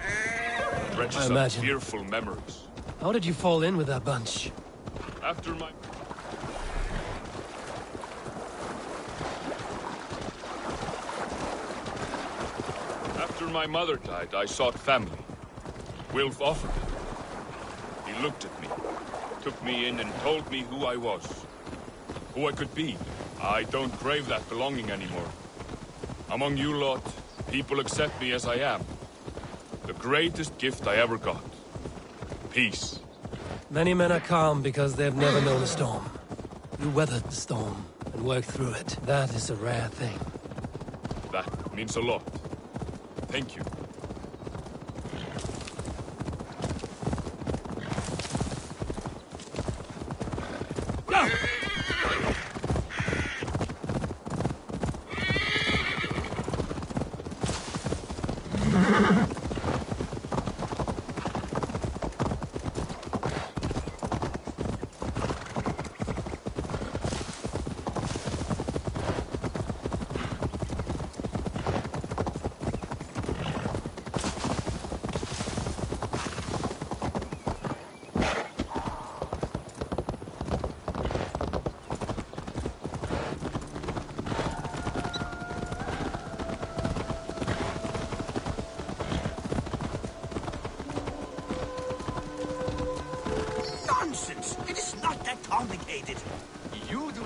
W: Wrenches up fearful memories.
B: How did you fall in with that bunch?
W: After my mother died, I sought family. Wilf offered it. He looked at me, took me in and told me who I was. Who I could be. I don't crave that belonging anymore. Among you lot, people accept me as I am. The greatest gift I ever got. Peace.
B: Many men are calm because they've never known a storm. You weathered the storm and worked through it. That is a rare thing.
W: That means a lot. Thank you.
L: Nonsense! It is not that complicated. You do...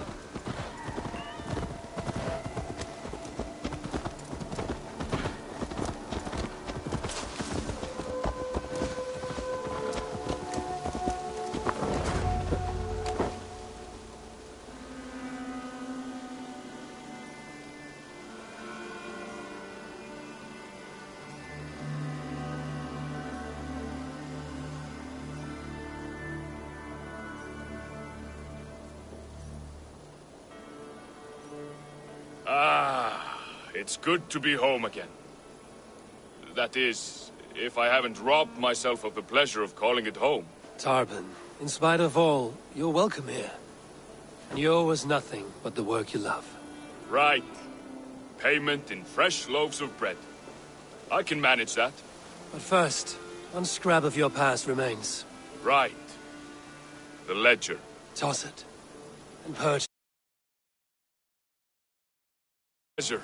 W: It's good to be home again. That is, if I haven't robbed myself of the pleasure of calling it home.
B: Tarbin, in spite of all, you're welcome here. And you owe us nothing but the work you love.
W: Right. Payment in fresh loaves of bread. I can manage that.
B: But first, one scrap of your past remains.
W: Right. The ledger.
B: Toss it. And purge.
W: Pleasure.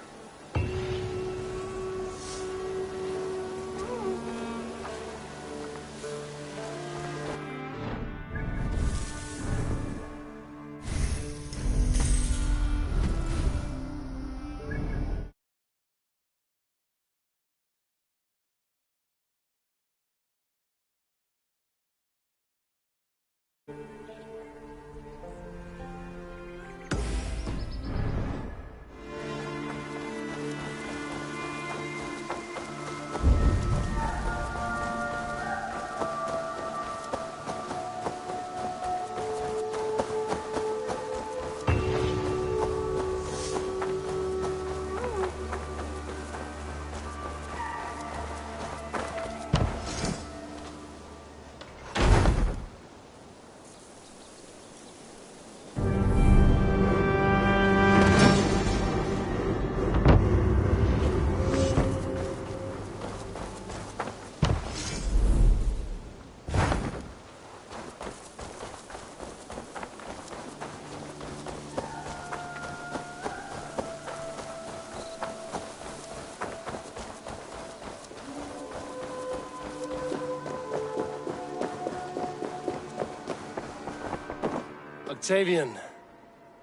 B: Octavian,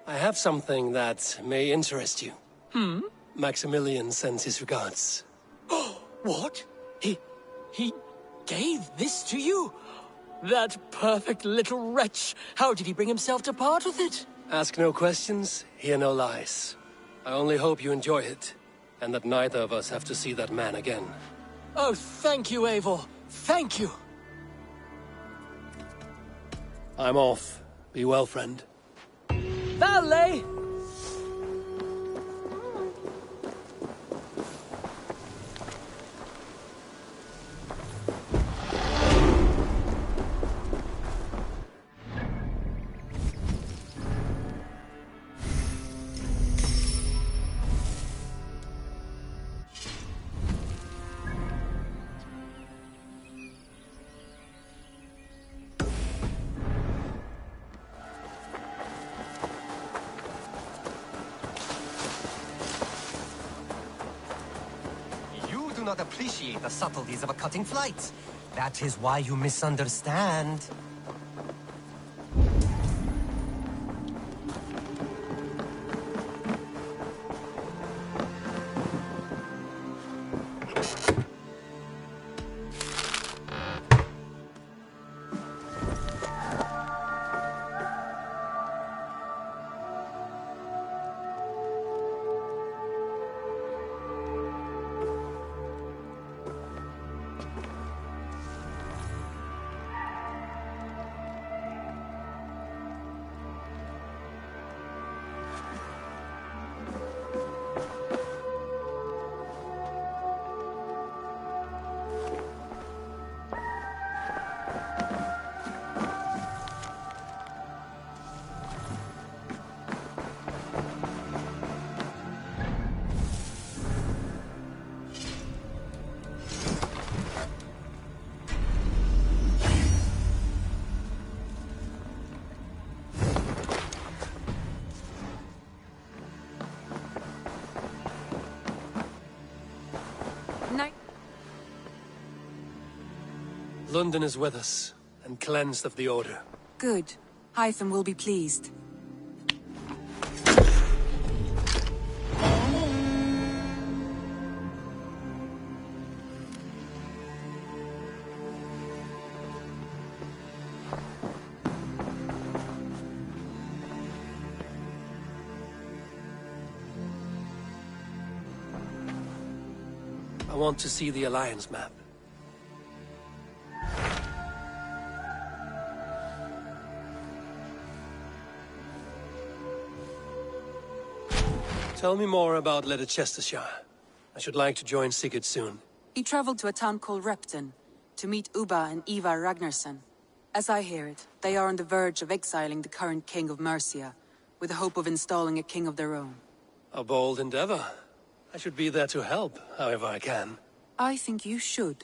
B: I have something that may interest you. Maximilian sends his regards.
D: What? He gave this to you? That perfect little wretch. How did he bring himself to part with it?
B: Ask no questions, hear no lies. I only hope you enjoy it, and that neither of us have to see that man again.
D: Oh, thank you, Eivor. Thank you.
B: I'm off. Be well, friend.
D: Valet!
I: Do not appreciate the subtleties of a cutting flight. That is why you misunderstand.
B: London is with us, and cleansed of the Order.
A: Good. Hytham will be pleased.
B: I want to see the Alliance map. Tell me more about Leicestershire. I should like to join Sigurd soon.
A: He traveled to a town called Repton to meet Ubba and Ivar Ragnarsson. As I hear it, they are on the verge of exiling the current king of Mercia, with the hope of installing a king of their own.
B: A bold endeavor. I should be there to help, however I can.
A: I think you should.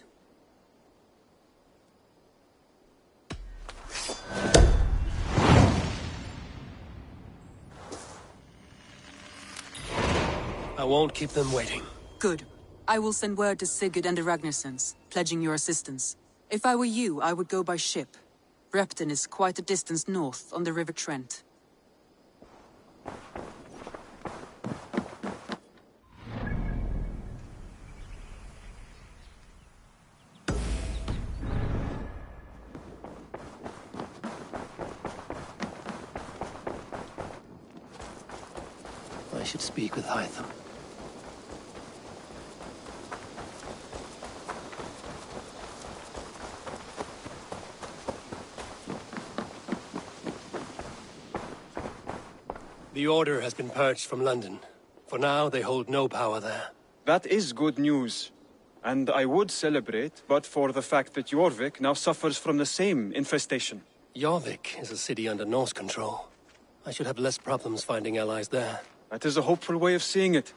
B: I won't keep them waiting.
A: Good. I will send word to Sigurd and the Ragnarssons, pledging your assistance. If I were you, I would go by ship. Repton is quite a distance north on the River Trent.
B: I should speak with Hytham. The Order has been purged from London. For now, they hold no power there.
O: That is good news. And I would celebrate, but for the fact that Jorvik now suffers from the same infestation.
B: Jorvik is a city under Norse control. I should have less problems finding allies there.
O: That is a hopeful way of seeing it.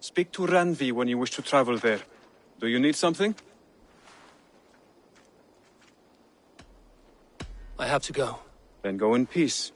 O: Speak to Randvi when you wish to travel there. Do you need something?
B: I have to go.
O: Then go in peace.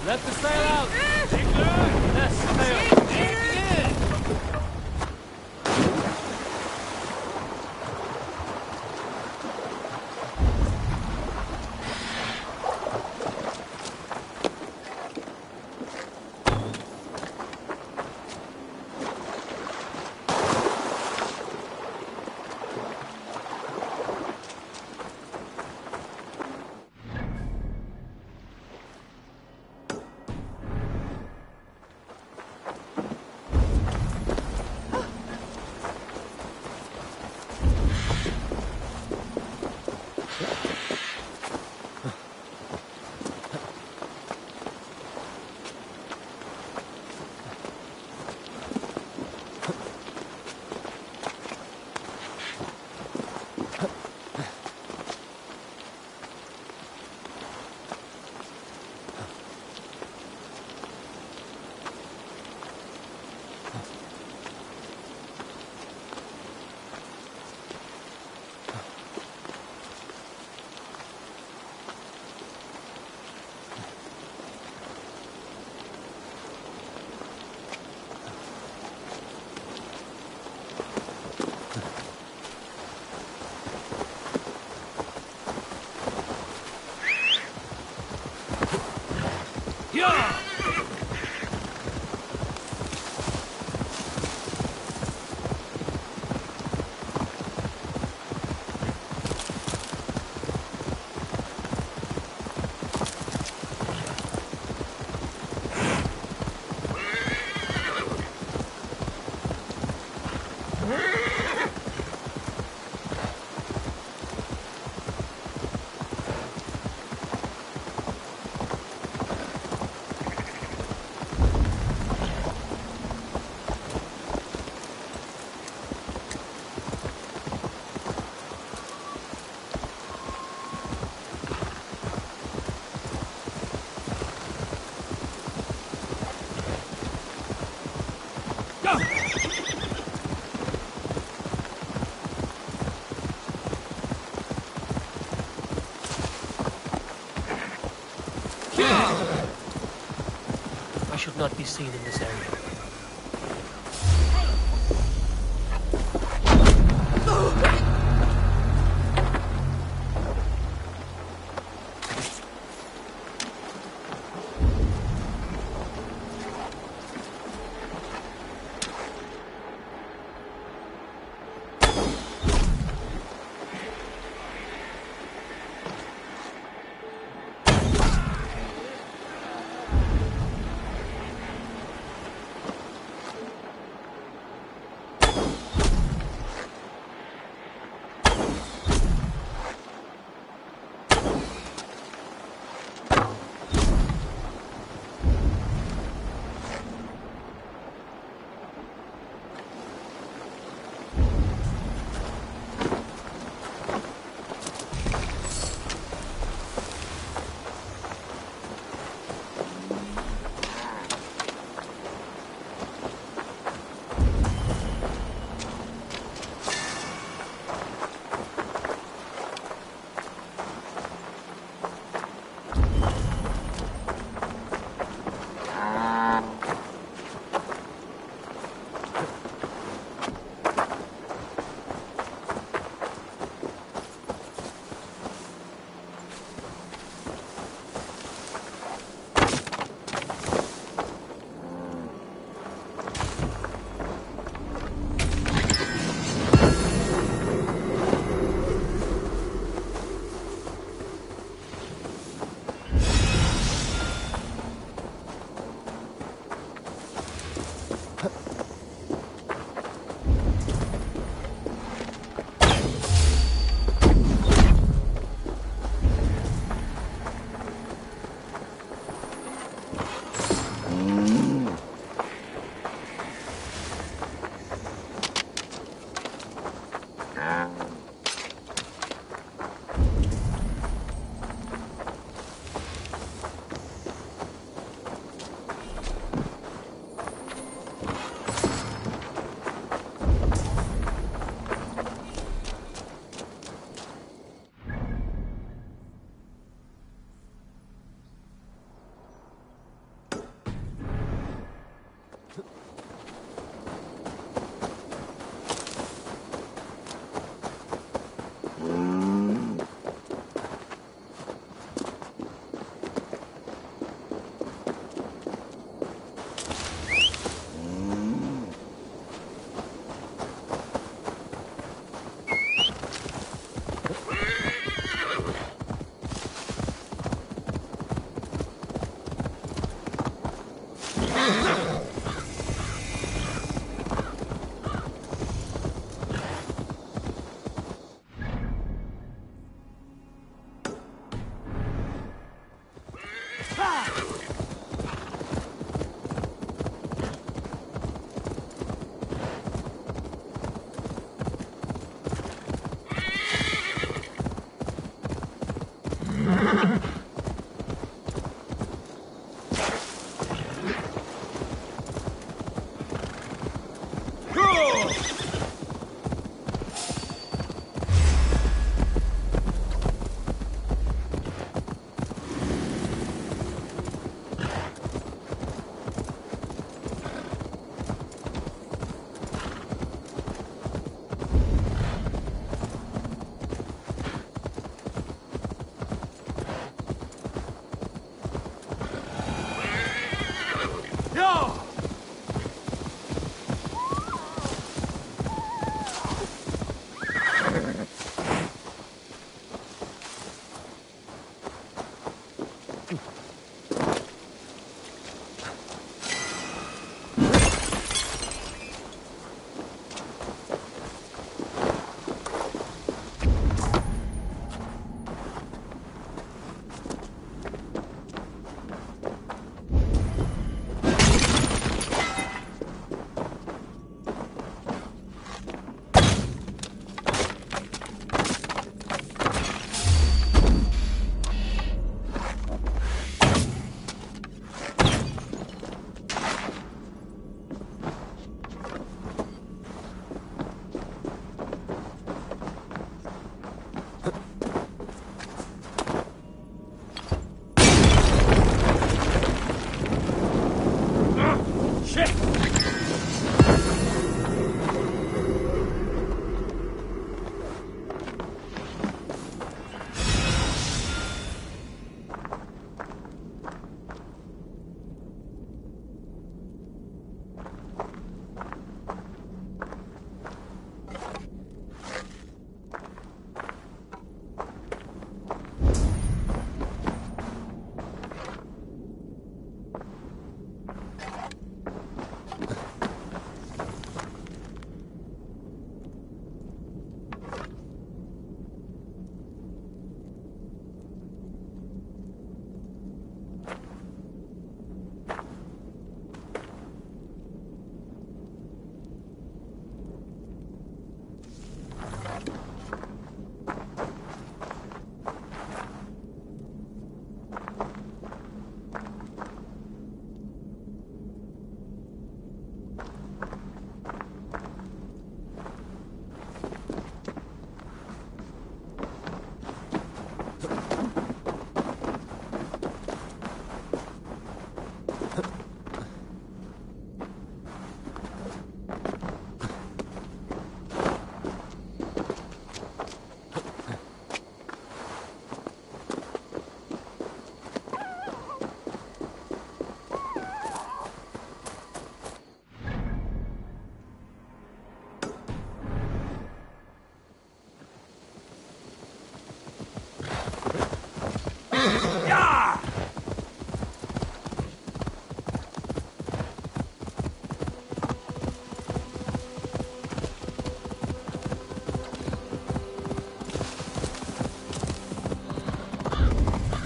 B: Let the sail out! Yes, sail! I should not be seen in this area.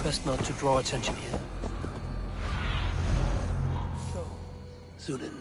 B: Best not to draw attention here. So, Zulin.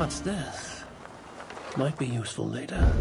B: What's this? Might be useful later.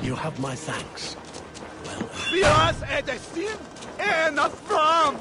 L: You have my thanks. Well,
E: Dios es decir, en affront!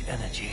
E: Energy.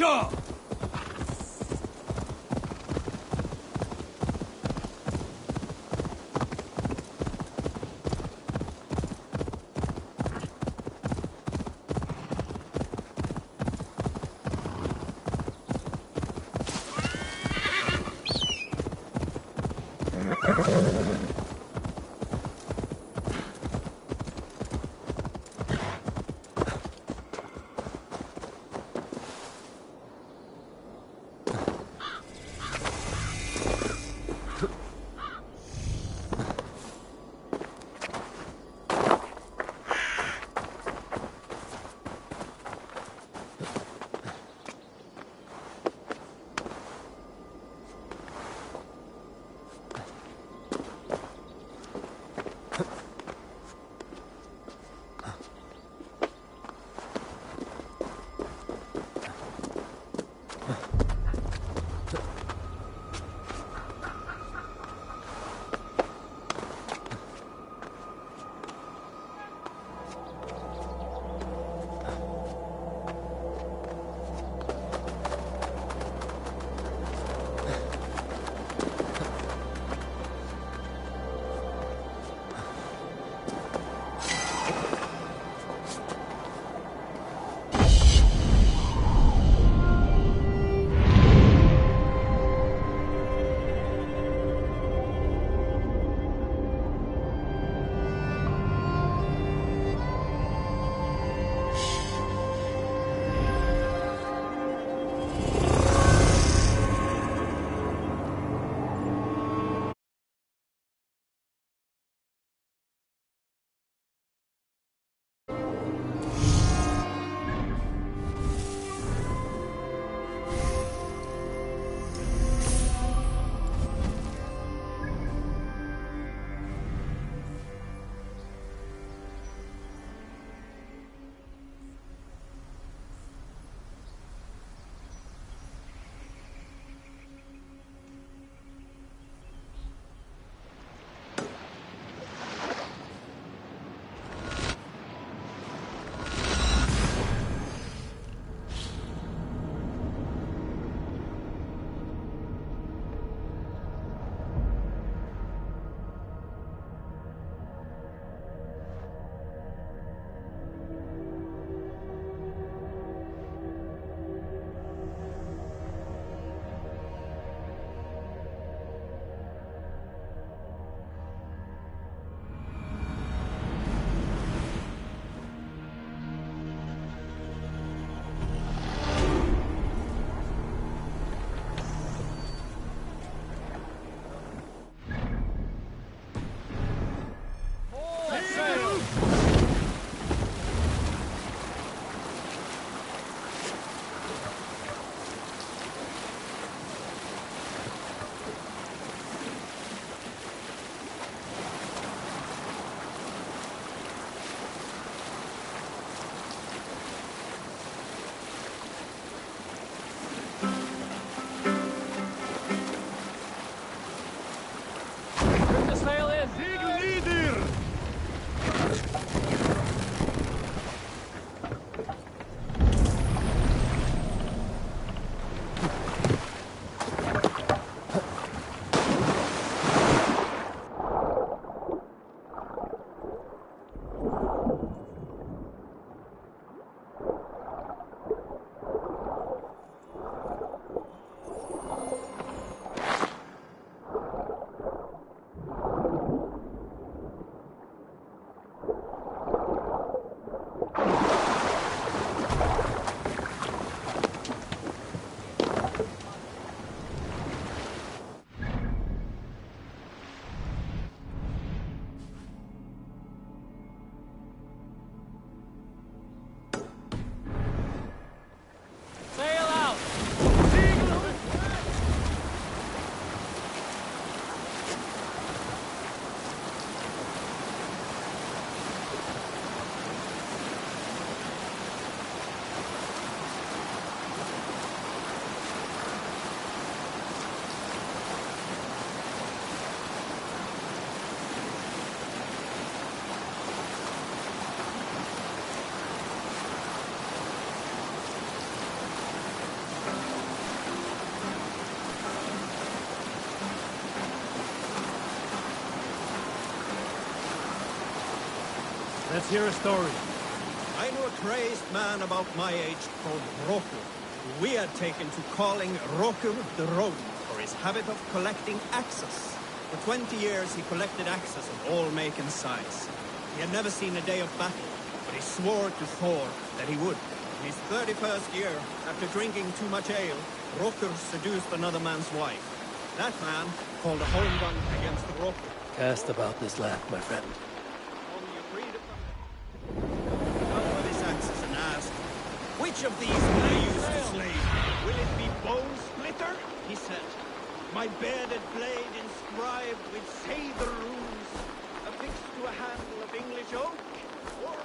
E: Sure!
W: Let's hear a story.
G: I knew a crazed man about my age called Roku, who we had taken to calling Roku the Rodent for his habit of collecting axes. For 20 years he collected axes of all make and size. He had never seen a day of battle, but he swore to Thor that he would. In his 31st year, after drinking too much ale, Roku seduced another man's wife. That man called a home run against Roku.
B: Cast about this land, my friend.
G: Which of these will I use to slay? Will it be Bone Splitter? He said. My bearded blade inscribed with Sather runes, affixed to a handle of English oak, or...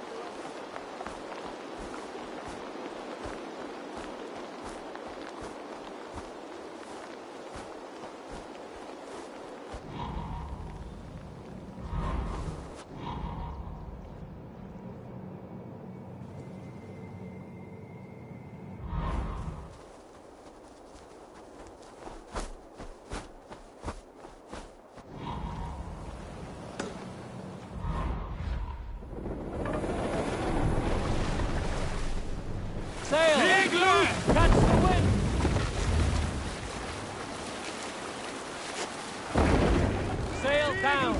B: Sail! Catch the wind! Sail down!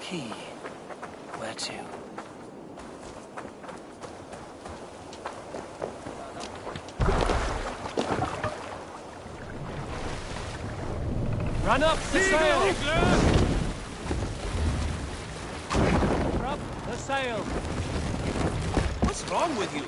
B: Key. Where to? Run up the sail! Drop the sail!
L: What's wrong with you?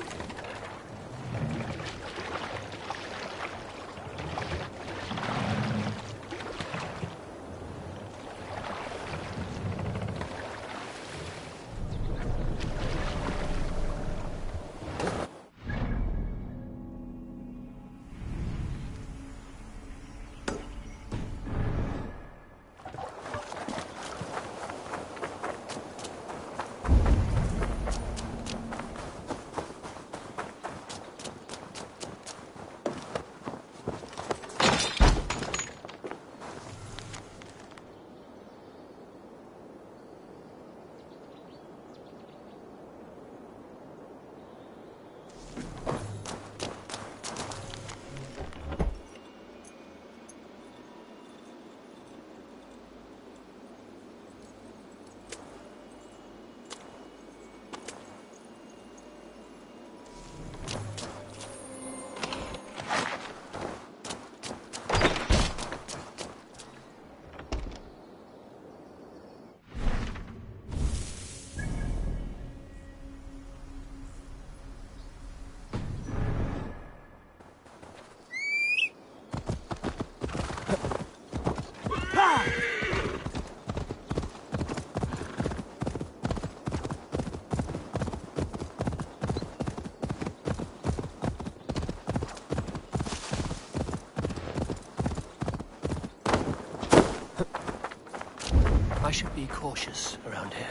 B: I should be cautious around here.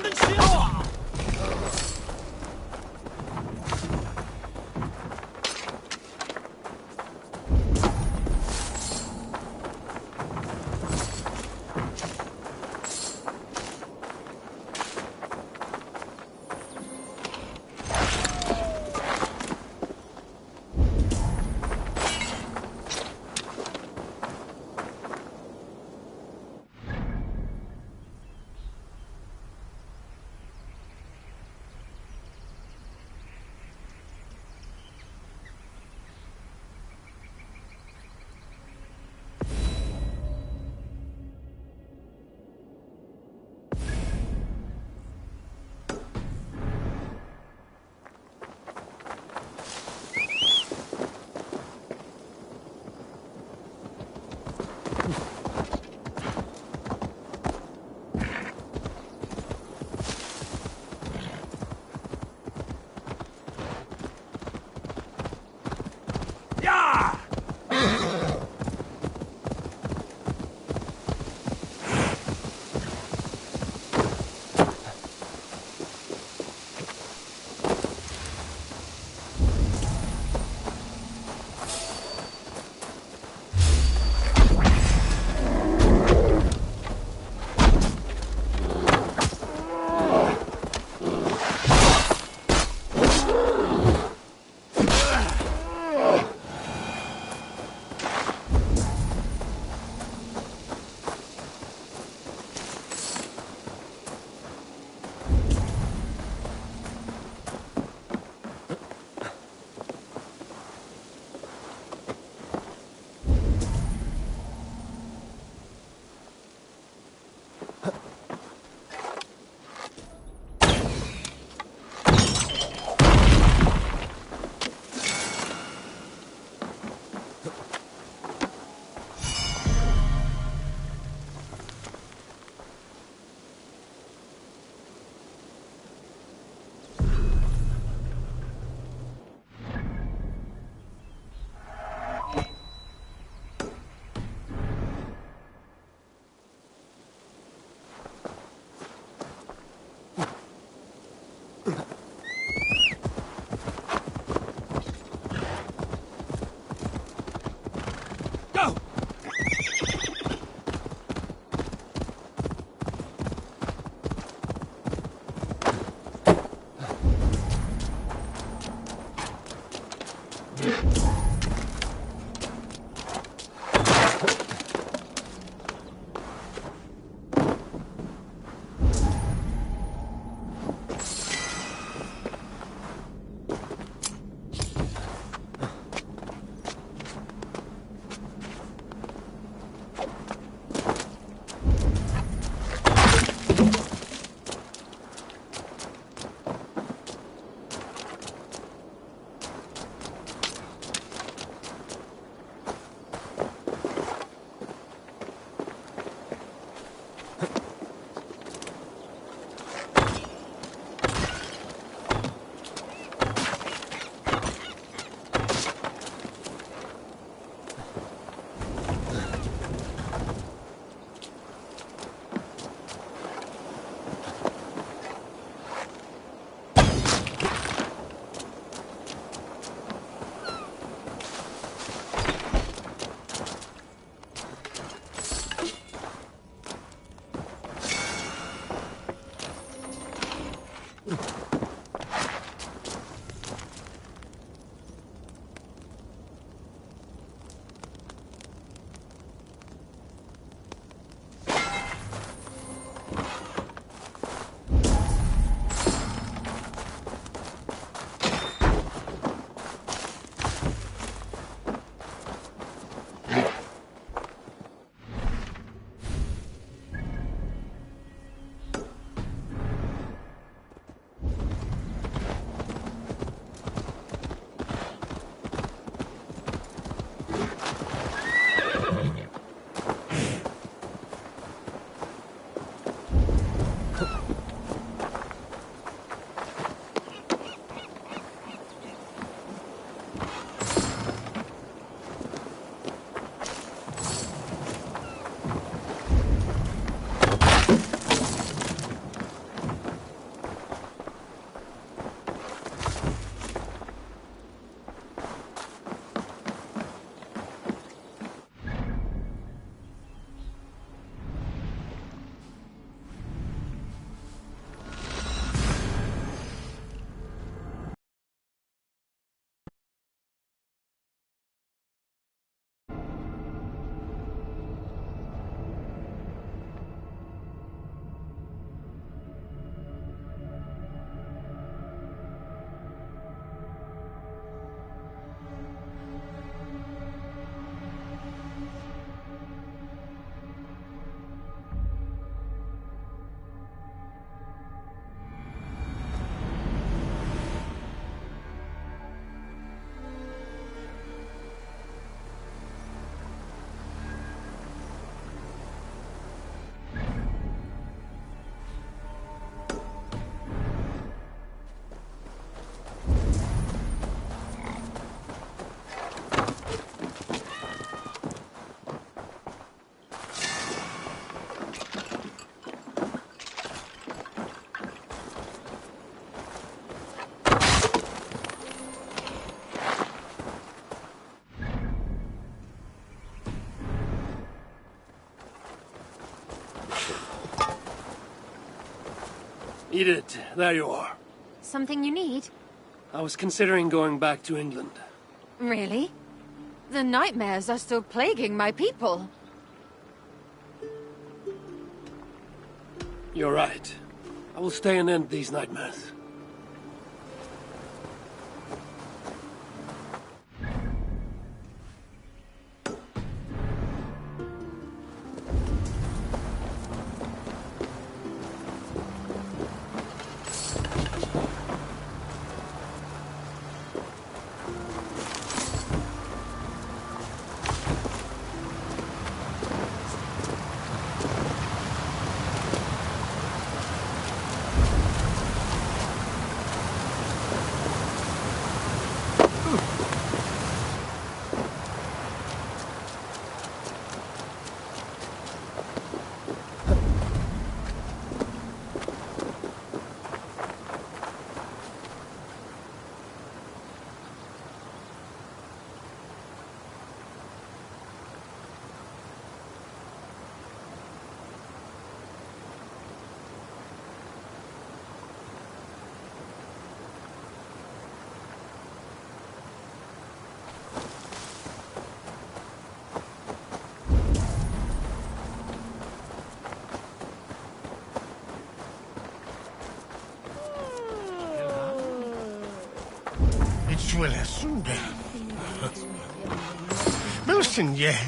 D: sword and shield!
B: Edith, there you are.
J: Something you need?
B: I was considering going back to England.
J: Really? The nightmares are still plaguing my people.
B: You're right. I will stay and end these nightmares.
L: Wilson, yeah.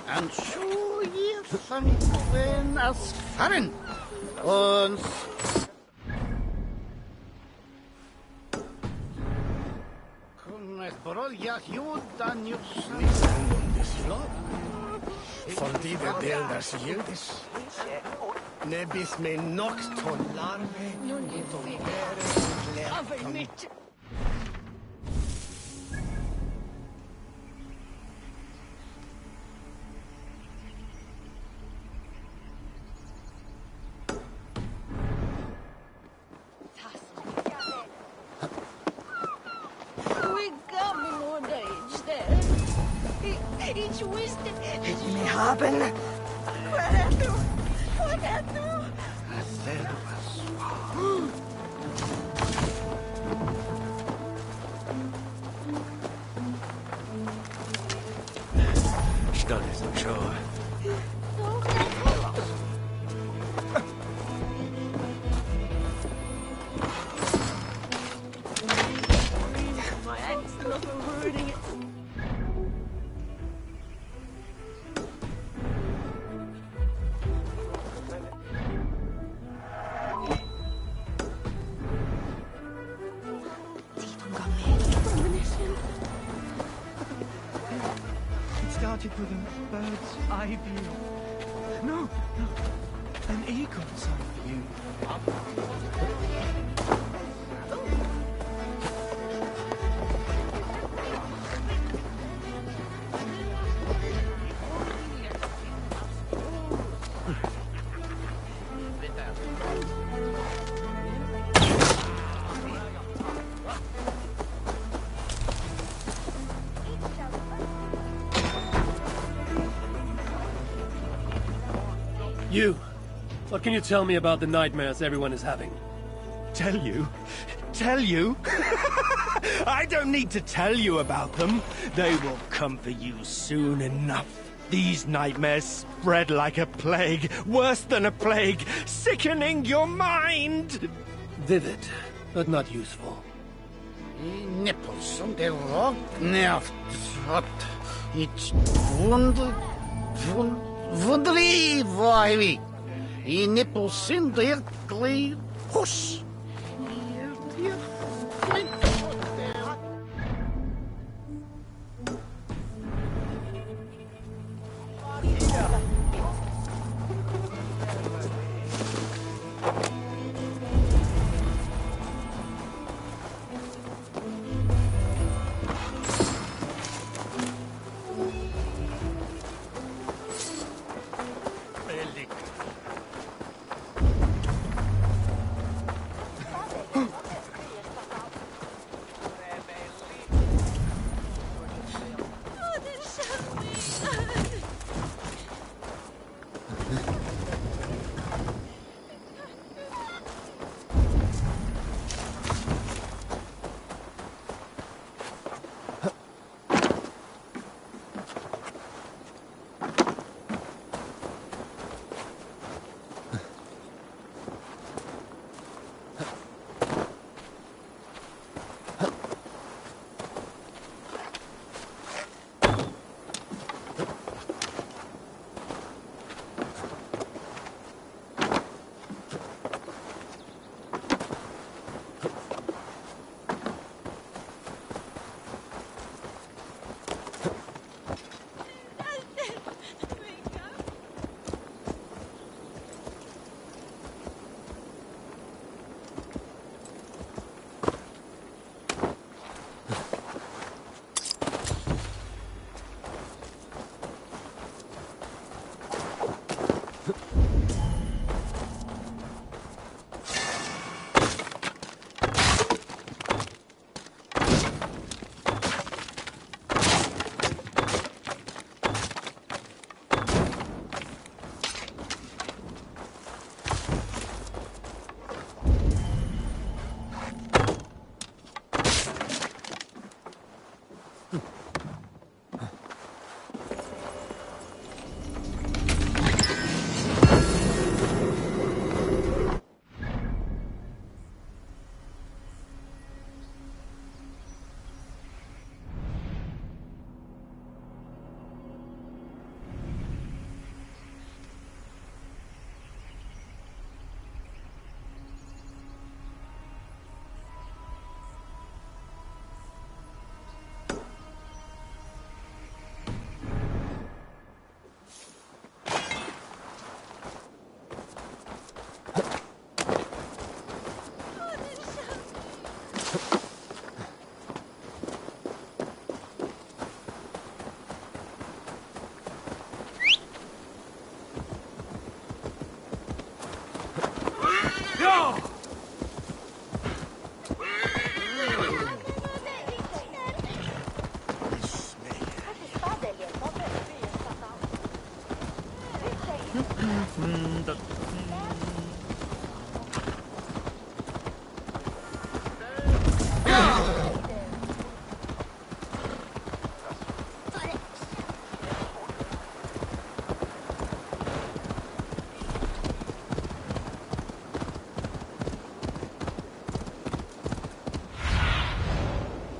K: And so ye something as foreign. Und
L: Von dieser del das Jüdis. Nebis me nox ton larve.
D: Aber nicht.
F: Haben. Queretu! Queretu!
L: Stolz und Show.
F: My axe not ruining it.
S: With a bird's eye view. No, no, an eagle's eye view.
B: You! What can you tell me about the nightmares everyone is having?
L: Tell you? Tell you? I don't need to tell you about them. They will come for you soon enough. These nightmares spread like a plague, worse than a plague, sickening your mind!
B: Vivid, but not useful.
K: Die Nippels und der Rock nervt. It's wunderly, why? Die Nippels sind wirklich hush.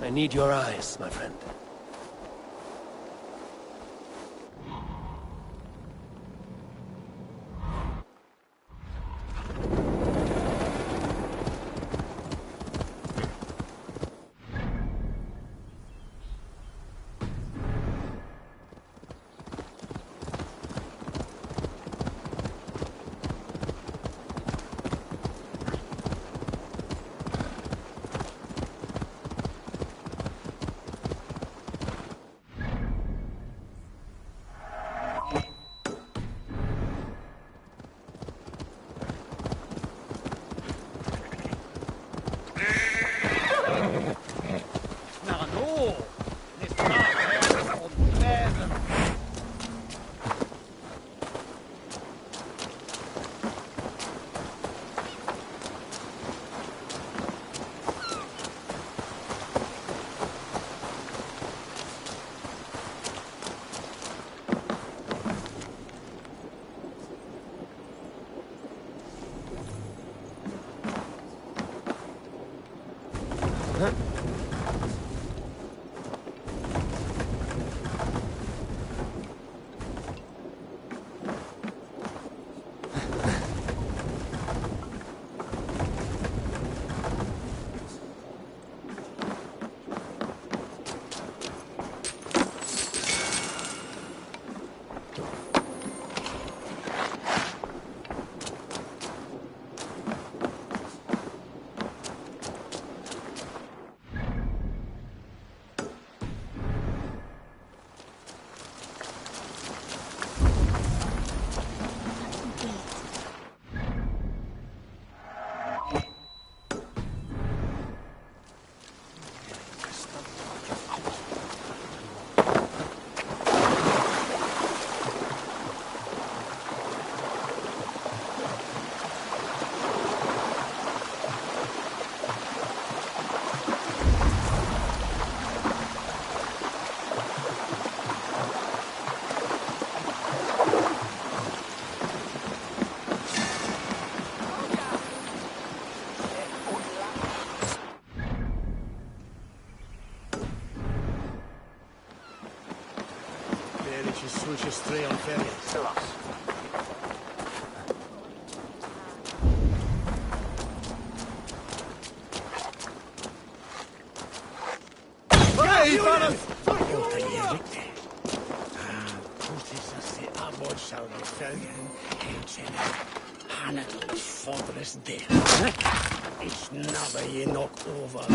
B: I need your eyes, my friend.
K: you stray on ferry.
E: Hej, fanen!
K: Han är fortress there. It's never you knock over.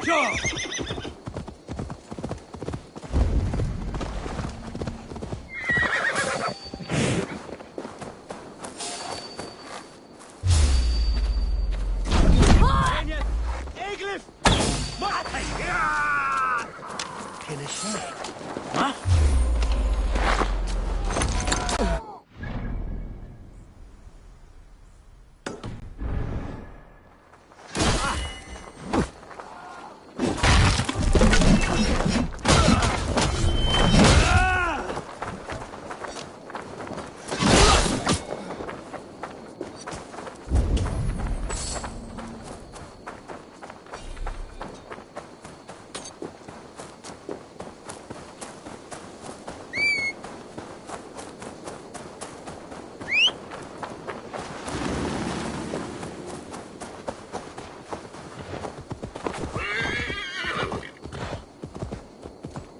L: Sure.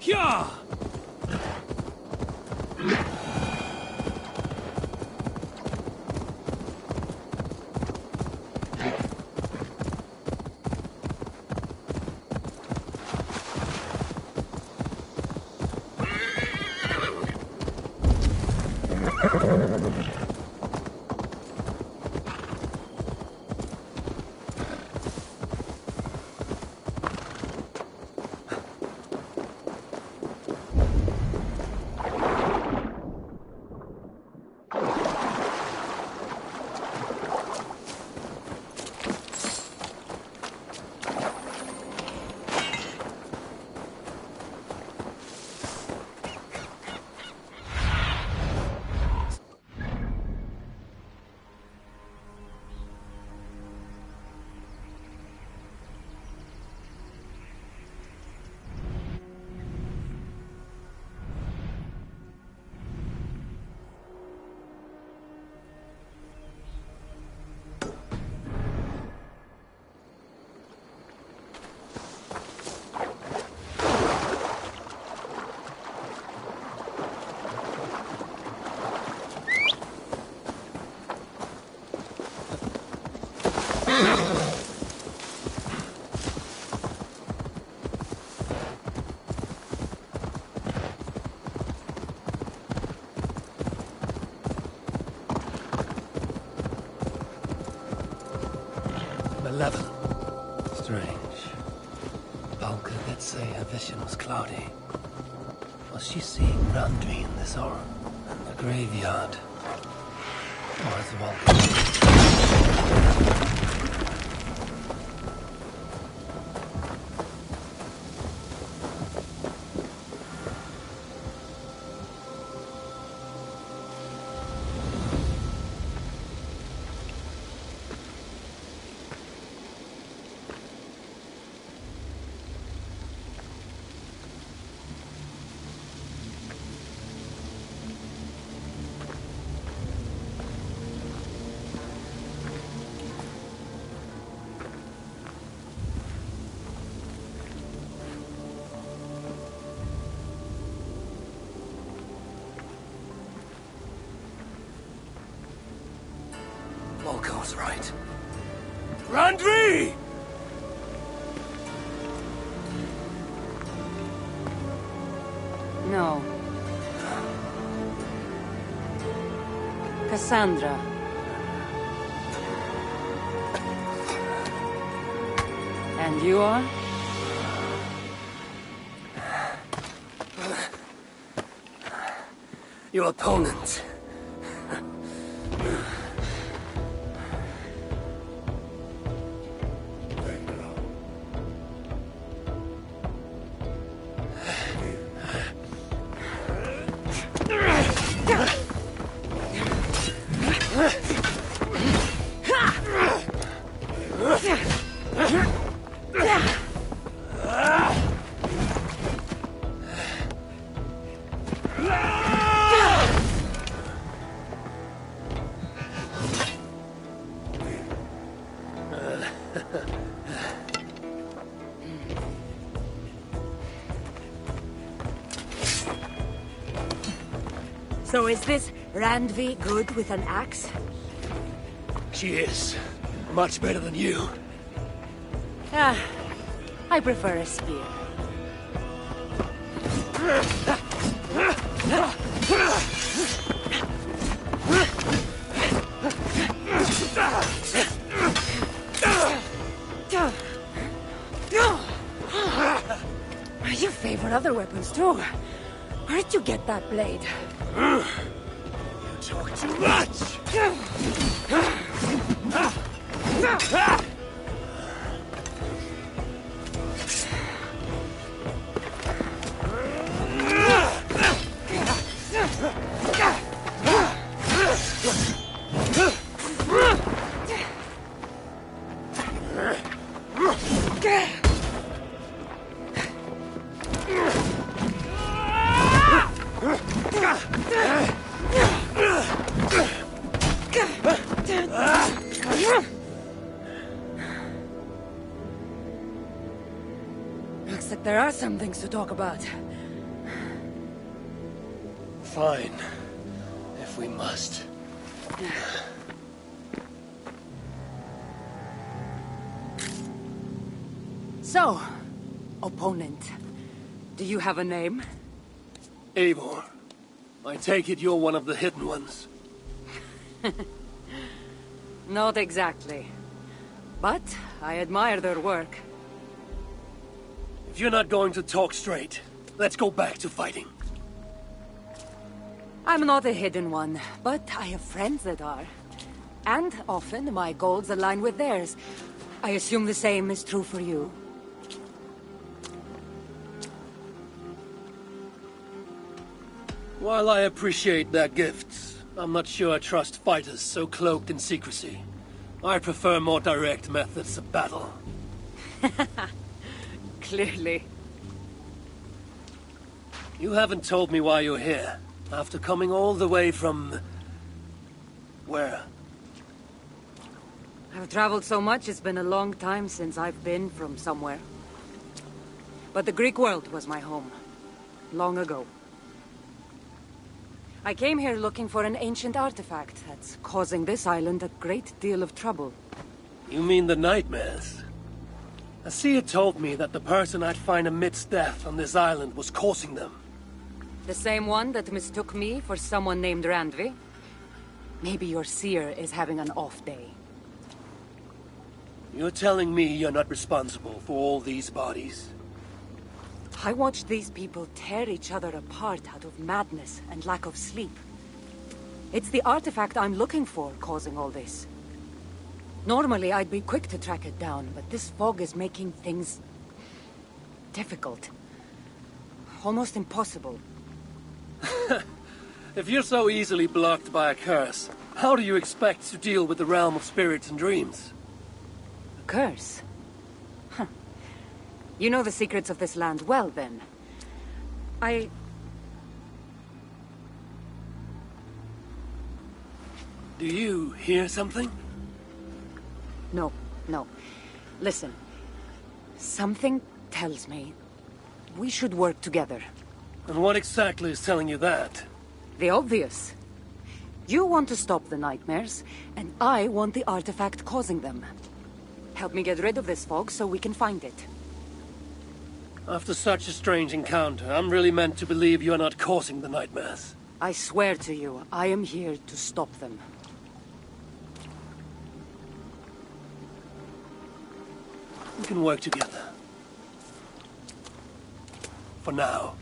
L: Yeah!
B: Malevolent. Strange. Balka did say her vision was cloudy. Was she seeing Randvi in this aura? In the graveyard? Or as Valka? Volko was right. Randvi!
A: No. Cassandra. And you are?
B: Your opponent.
N: So is this Randvi good with an axe?
B: She is. Much better than you.
N: Ah, I prefer a spear. You favor other weapons too. Where'd you get that blade?
B: You talk too much!
N: Looks like there are some things to talk about.
B: Fine. If we must.
N: So, opponent, do you have a name?
B: Eivor, I take it you're one of the hidden ones.
N: Not exactly. But I admire their work.
B: If you're not going to talk straight, let's go back to fighting.
N: I'm not a hidden one, but I have friends that are. And often my goals align with theirs. I assume the same is true for you.
B: While I appreciate their gifts, I'm not sure I trust fighters so cloaked in secrecy. I prefer more direct methods of battle.
N: Clearly.
B: You haven't told me why you're here, after coming all the way from... where?
N: I've traveled so much, it's been a long time since I've been from somewhere. But the Greek world was my home. Long ago. I came here looking for an ancient artifact that's causing this island a great deal of trouble.
B: You mean the nightmares? A seer told me that the person I'd find amidst death on this island was causing them.
N: The same one that mistook me for someone named Randvi? Maybe your seer is having an off day.
B: You're telling me you're not responsible for all these bodies?
N: I watched these people tear each other apart out of madness and lack of sleep. It's the artifact I'm looking for causing all this. Normally I'd be quick to track it down, but this fog is making things... difficult. Almost impossible.
B: If you're so easily blocked by a curse, how do you expect to deal with the realm of spirits and dreams?
N: A curse? Huh. You know the secrets of this land well, then.
B: Do you hear something?
N: No. Listen. Something tells me we should work together.
B: And what exactly is telling you that?
N: The obvious. You want to stop the nightmares, and I want the artifact causing them. Help me get rid of this fog so we can find it.
B: After such a strange encounter, I'm really meant to believe you're not causing the nightmares.
N: I swear to you, I am here to stop them.
B: We can work together. For now.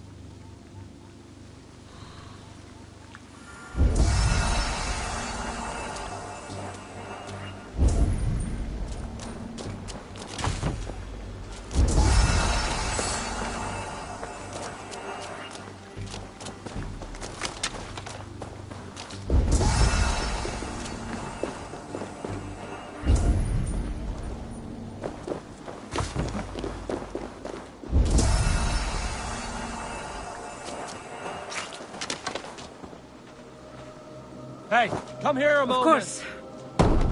L: Hey, come here a moment.
N: Of course.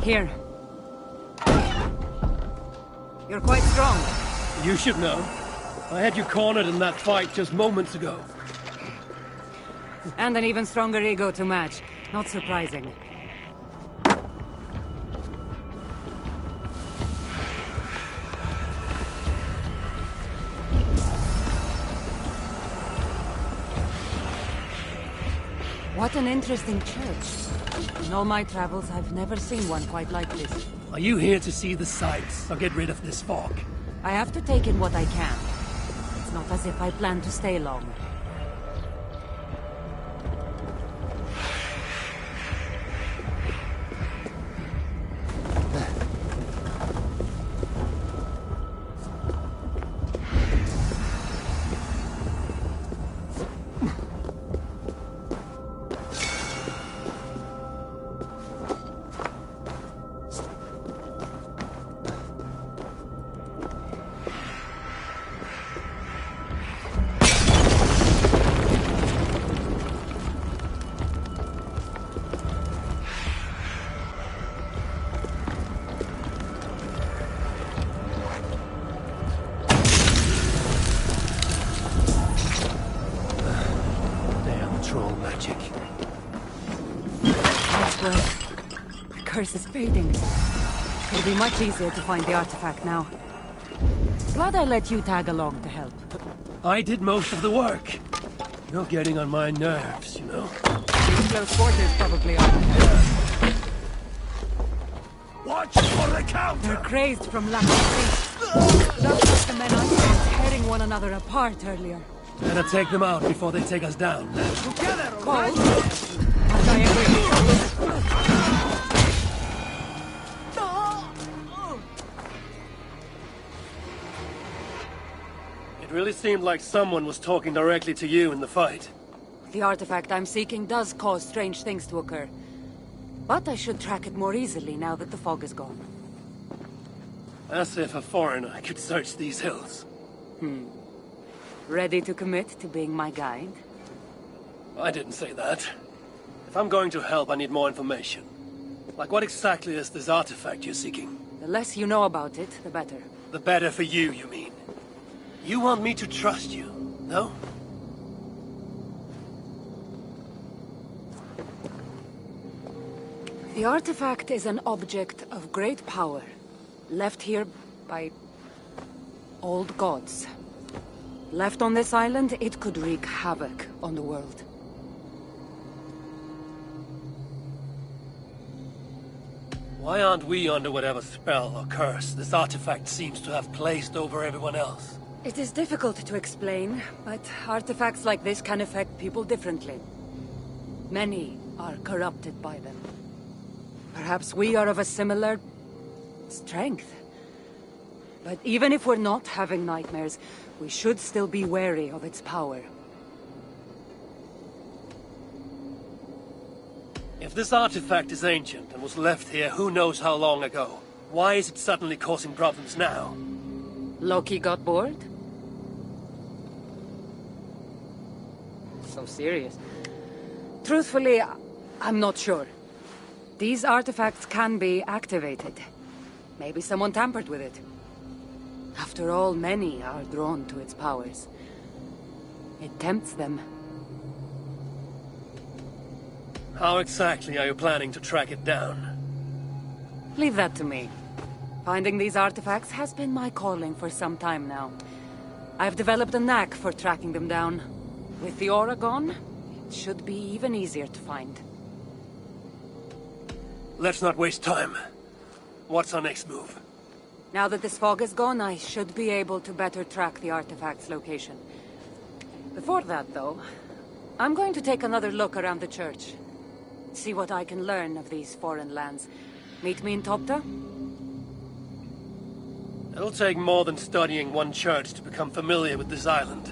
N: Here. You're quite strong.
B: You should know. I had you cornered in that fight just moments ago.
N: And an even stronger ego to match. Not surprising. What an interesting church. In all my travels, I've never seen one quite like this.
B: Are you here to see the sights, or get rid of this fog?
N: I have to take in what I can. It's not as if I plan to stay long. The curse is fading. It'll be much easier to find the artifact now. Glad I let you tag along to help.
B: I did most of the work. You're getting on my nerves, you know.
N: These close quarters probably are.
B: Watch for the counter!
N: They're crazed from lack of sleep. Just like the men I saw tearing one another apart earlier.
B: Better take them out before they take us down.
N: Together, Cold. As I agree.
B: It really seemed like someone was talking directly to you in the fight.
N: The artifact I'm seeking does cause strange things to occur. But I should track it more easily now that the fog is gone.
B: As if a foreigner could search these hills.
N: Ready to commit to being my guide?
B: I didn't say that. If I'm going to help, I need more information. Like what exactly is this artifact you're seeking?
N: The less you know about it, the better.
B: The better for you, you mean? You want me to trust you, no?
N: The artifact is an object of great power, left here by old gods. Left on this island, it could wreak havoc on the world.
B: Why aren't we under whatever spell or curse this artifact seems to have placed over everyone else?
N: It is difficult to explain, but artifacts like this can affect people differently. Many are corrupted by them. Perhaps we are of a similar strength. But even if we're not having nightmares, we should still be wary of its power.
B: If this artifact is ancient and was left here who knows how long ago, why is it suddenly causing problems now?
N: Loki got bored? So serious. Truthfully, I'm not sure. These artifacts can be activated. Maybe someone tampered with it. After all, many are drawn to its powers. It tempts them.
B: How exactly are you planning to track it down?
N: Leave that to me. Finding these artifacts has been my calling for some time now. I've developed a knack for tracking them down. With the aura gone, it should be even easier to find.
B: Let's not waste time. What's our next move?
N: Now that this fog is gone, I should be able to better track the artifact's location. Before that, though, I'm going to take another look around the church. See what I can learn of these foreign lands. Meet me in Topta?
B: It'll take more than studying one church to become familiar with this island.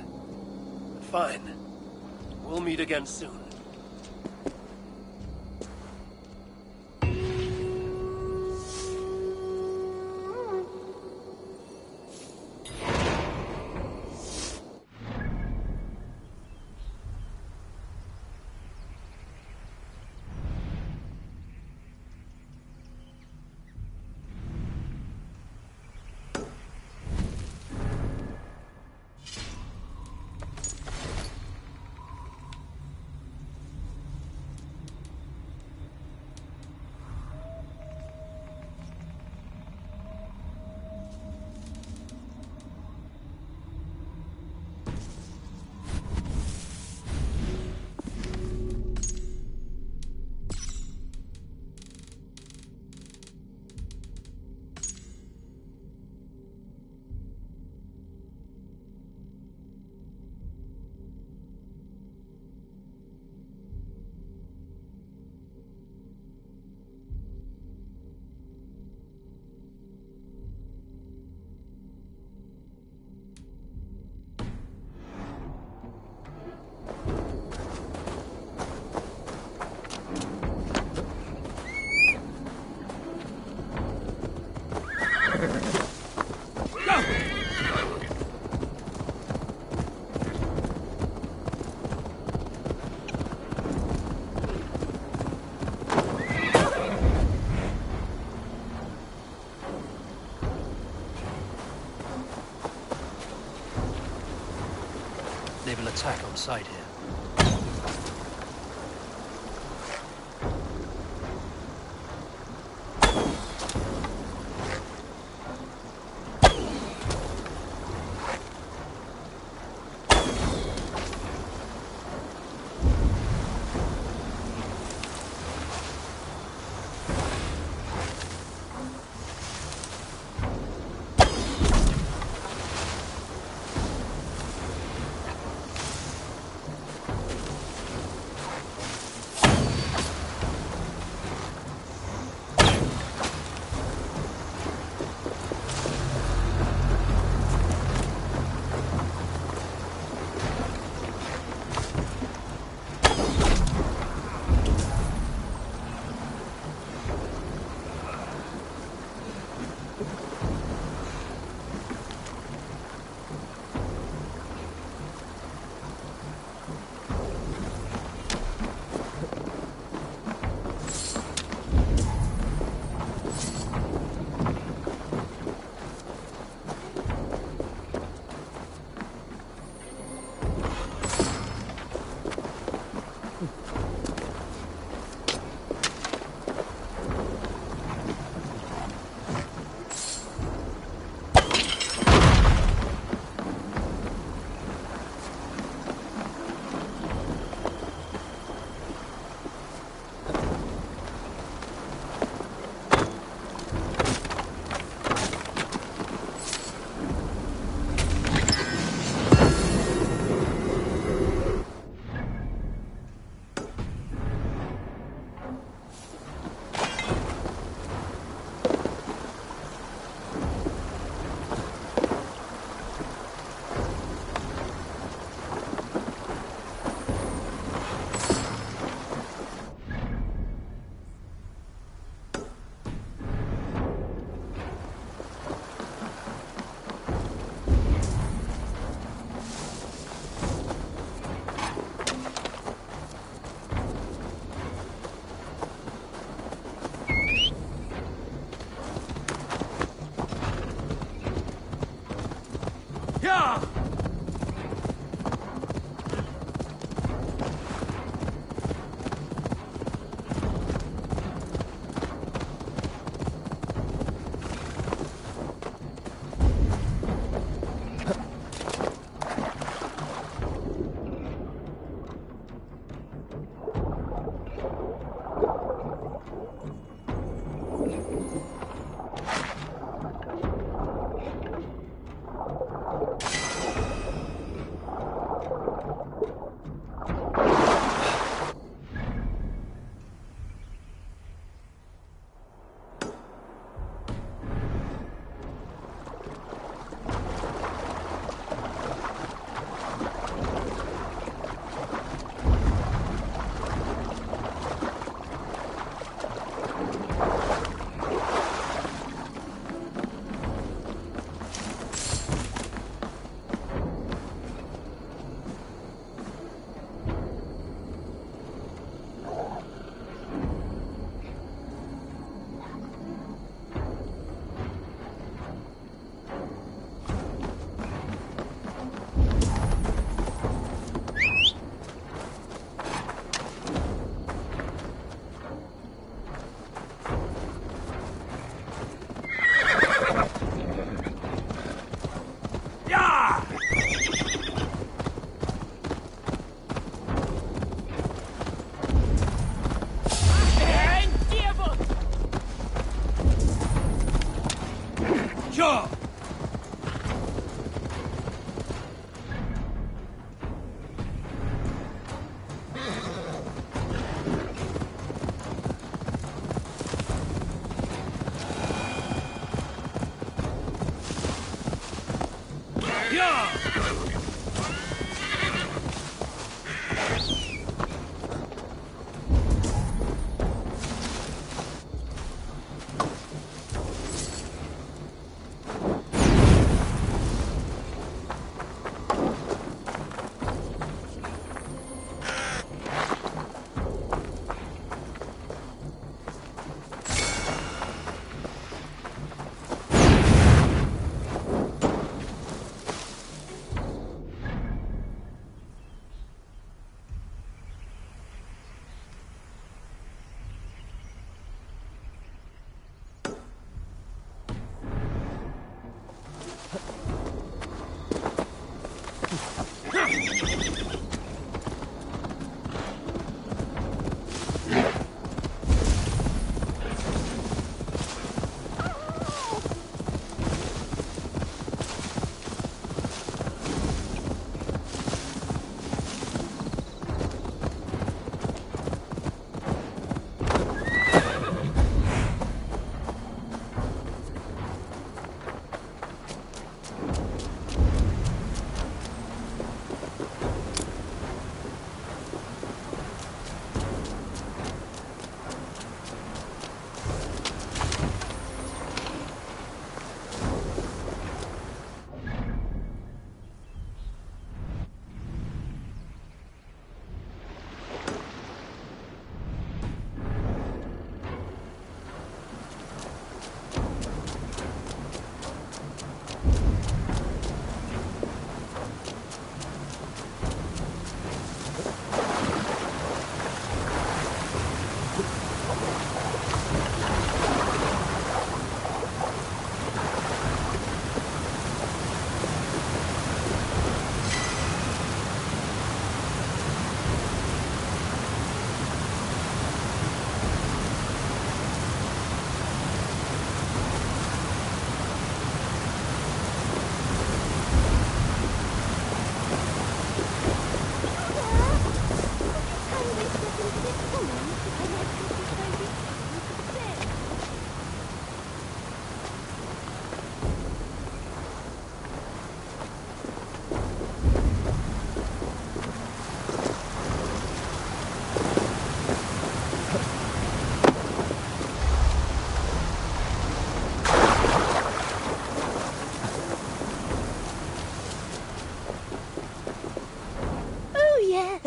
B: But fine. We'll meet again soon.
P: Naval attack on sight here.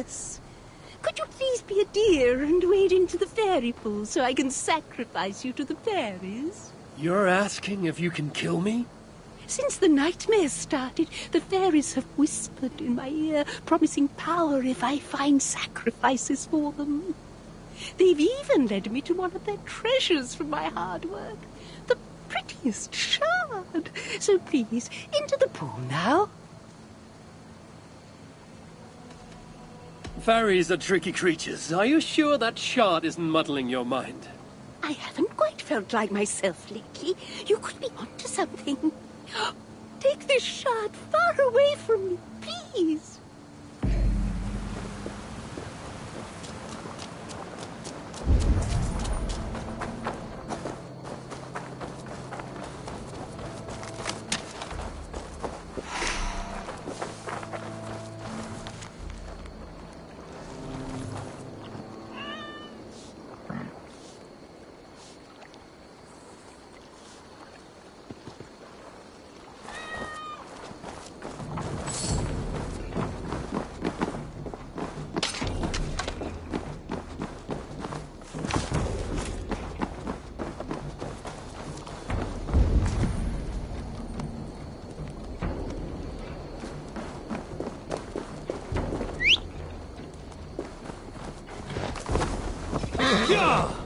M: Yes. Could you please be a dear and wade into the fairy pool so I can sacrifice you to the fairies?
B: You're asking if you can kill me?
M: Since the nightmares started, the fairies have whispered in my ear, promising power if I find sacrifices for them. They've even led me to one of their treasures from my hard work. The prettiest shard. So please, into the pool now.
B: Fairies are tricky creatures. Are you sure that shard isn't muddling your mind?
M: I haven't quite felt like myself lately. You could be onto something. Take this shard far away from me, please.
B: Yeah!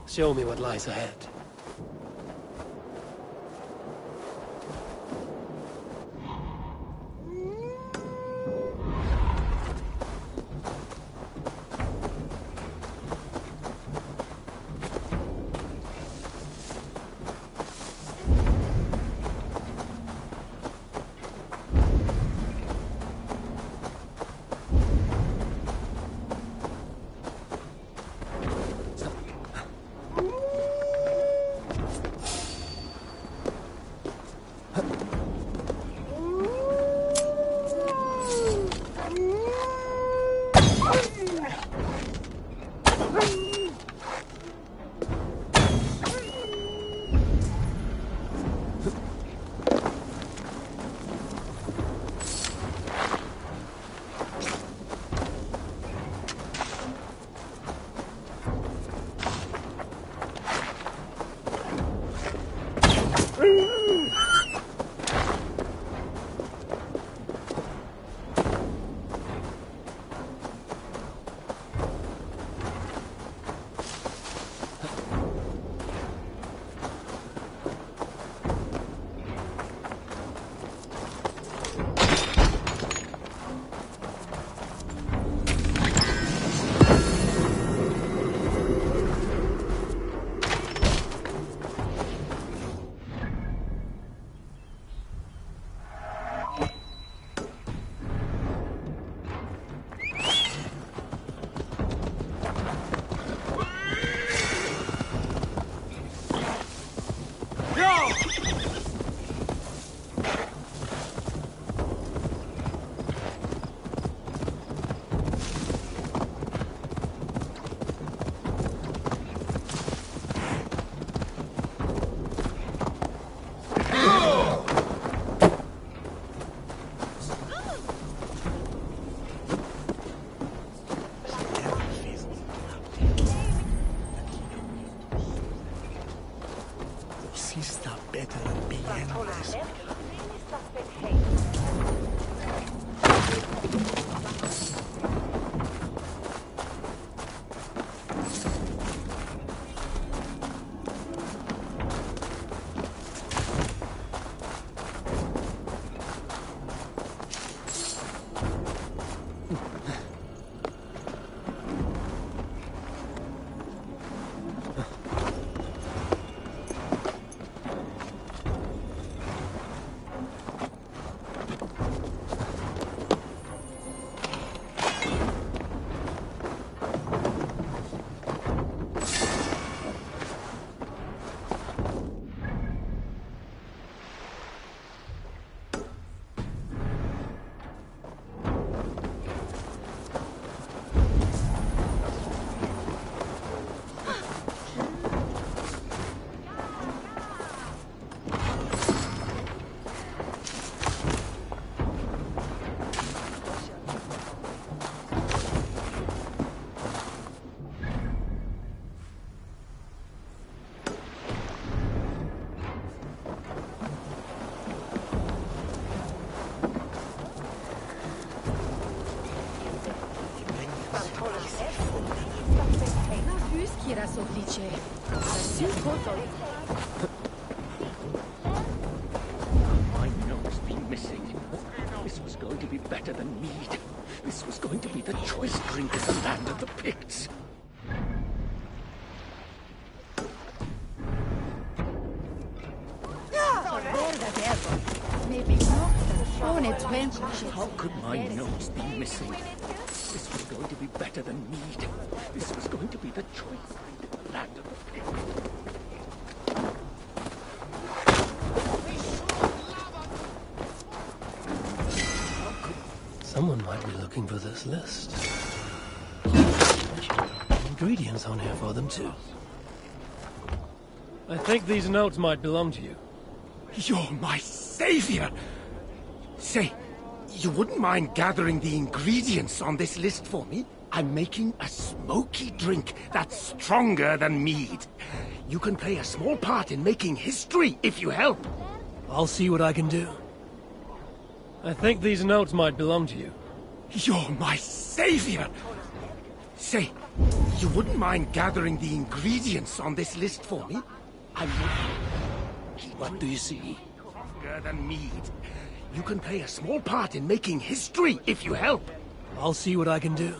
B: Show me what lies ahead.
K: My nose be missing. This was going to be better than mead. This was going to be the choice drink of the land of the Picts. How could my nose be missing? This was going to be better than mead. This was going to be the choice drink of the land of the Picts.
B: Someone might be looking for this list. Ingredients on here for them, too. I think these notes might belong to you.
K: You're my savior! Say,
E: You wouldn't mind gathering the ingredients on this list for me? I'm making a smoky drink that's stronger than mead. You can play a small part in making history if you help.
B: I'll see what I can do. I think these notes might belong to you.
E: You're my savior! Say, you wouldn't mind gathering the ingredients on this list for me?
B: What do you see?
E: Stronger than mead. You can play a small part in making history if you help.
B: I'll see what I can do.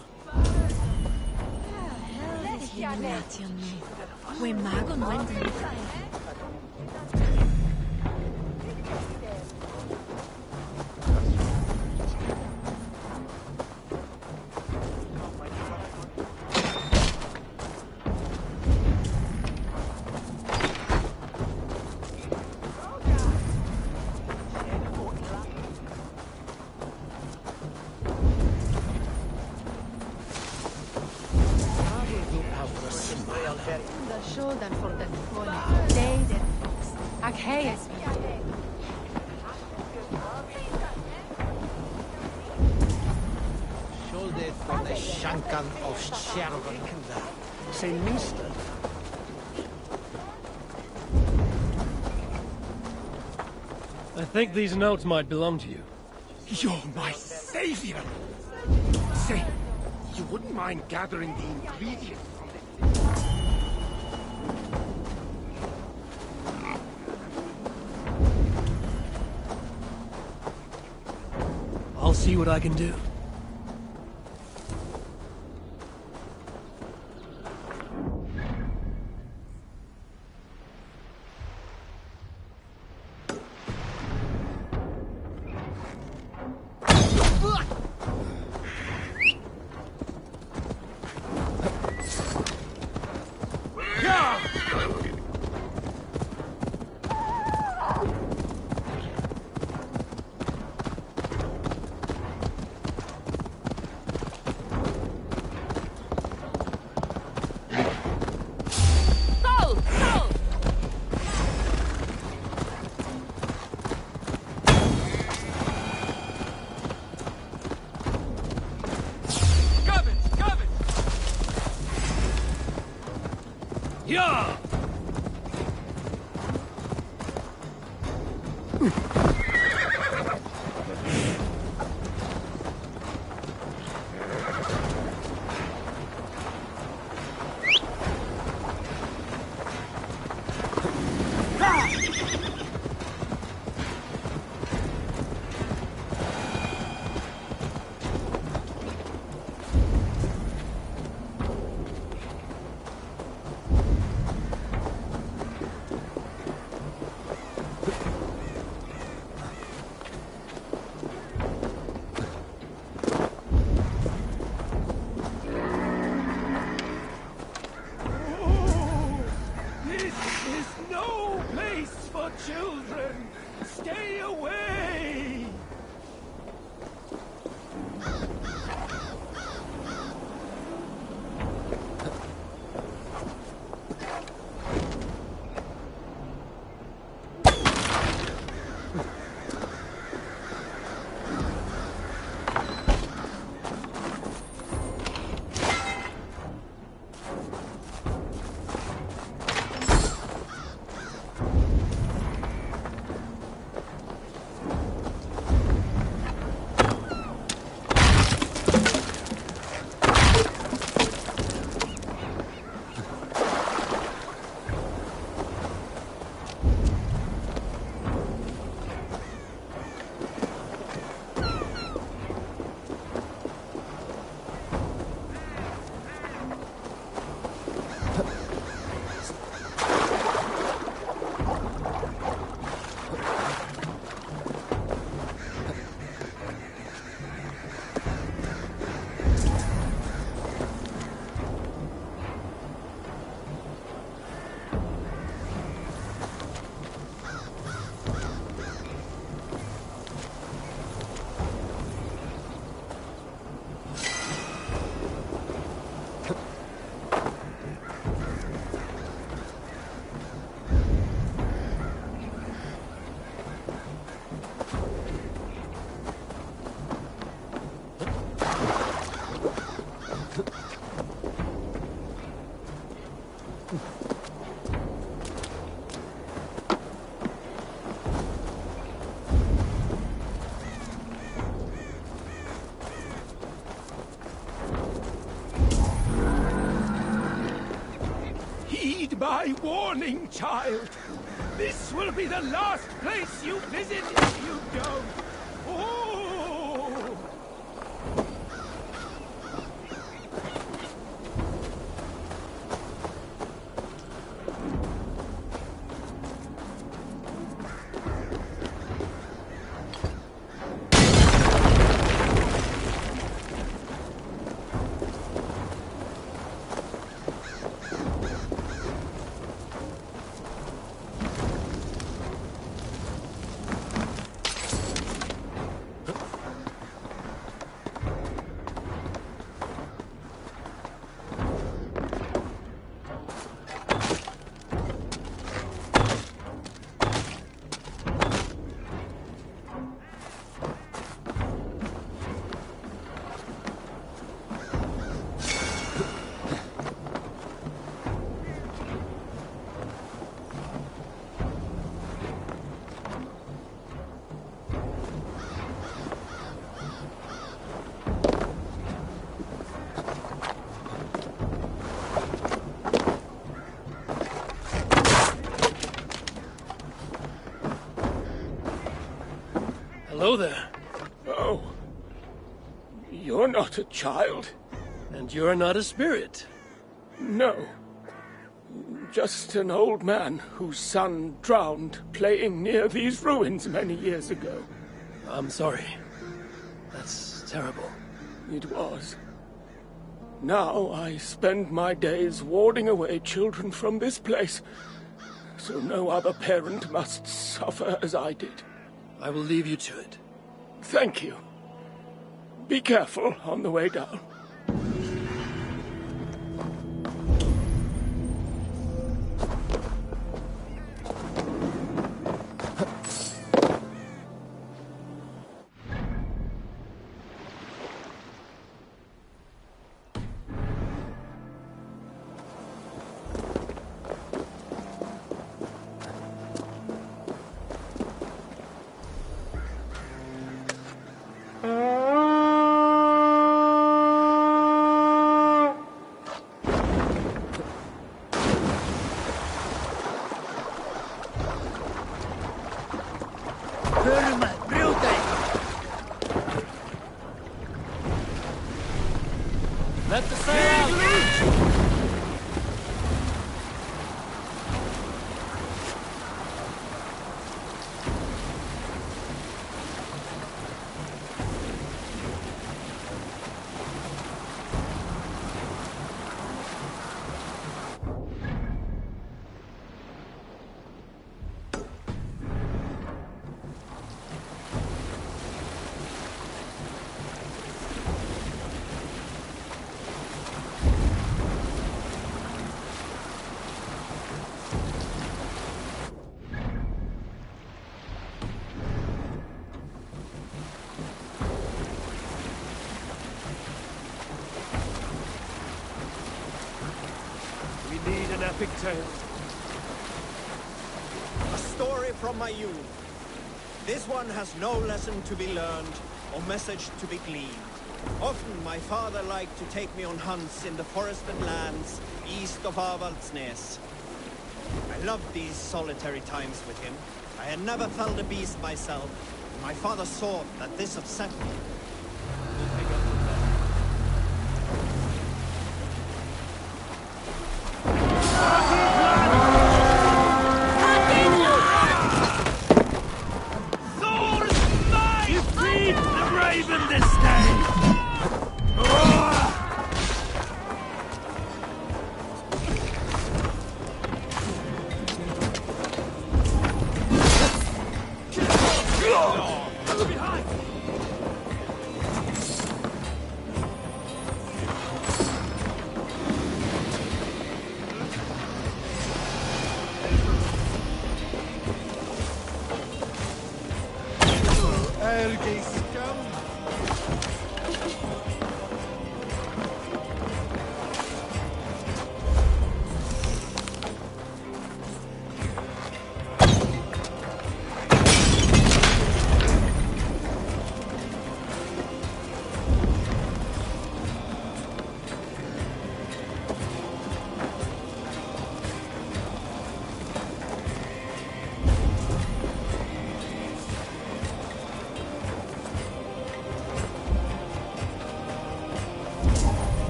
B: I think these notes might belong to you.
E: You're my savior! Say, you wouldn't mind gathering the ingredients on this list?
B: I'll see what I can do.
E: Yeah! Heed my warning, child. This will be the last place you visit if you don't. Oh!
B: Hello there.
K: Oh. You're not a child.
B: And you're not a spirit.
K: No. Just an old man whose son drowned playing near these ruins many years ago.
B: I'm sorry. That's terrible.
K: It was. Now I spend my days warding away children from this place, so no other parent must suffer as I did.
B: I will leave you to it.
K: Thank you. Be careful on the way down.
B: Let the sail out!
E: Epic tale.
G: A story from my youth. This one has no lesson to be learned or message to be gleaned. Often my father liked to take me on hunts in the forested lands east of Avaldsnes. I loved these solitary times with him. I had never felled a beast myself, and my father saw that this upset me.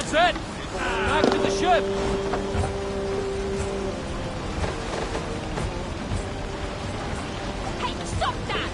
B: set! Back to the ship!
Q: Hey, stop that!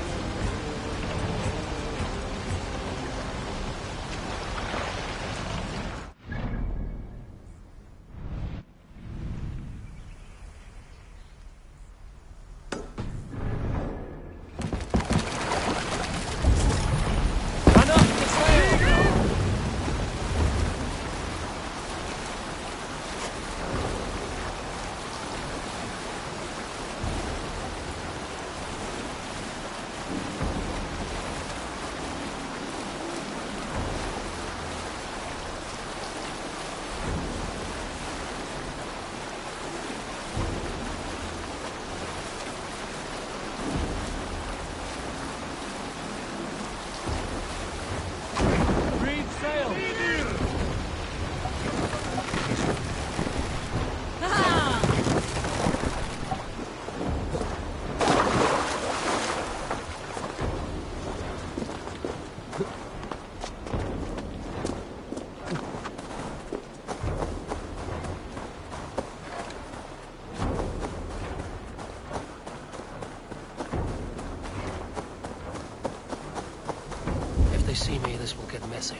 P: If they see me, this will get messy.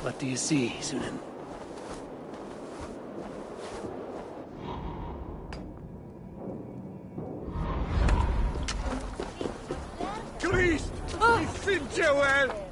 P: What do you see, Sunan?
E: Christ! Listen, Joel!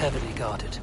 P: heavily guarded.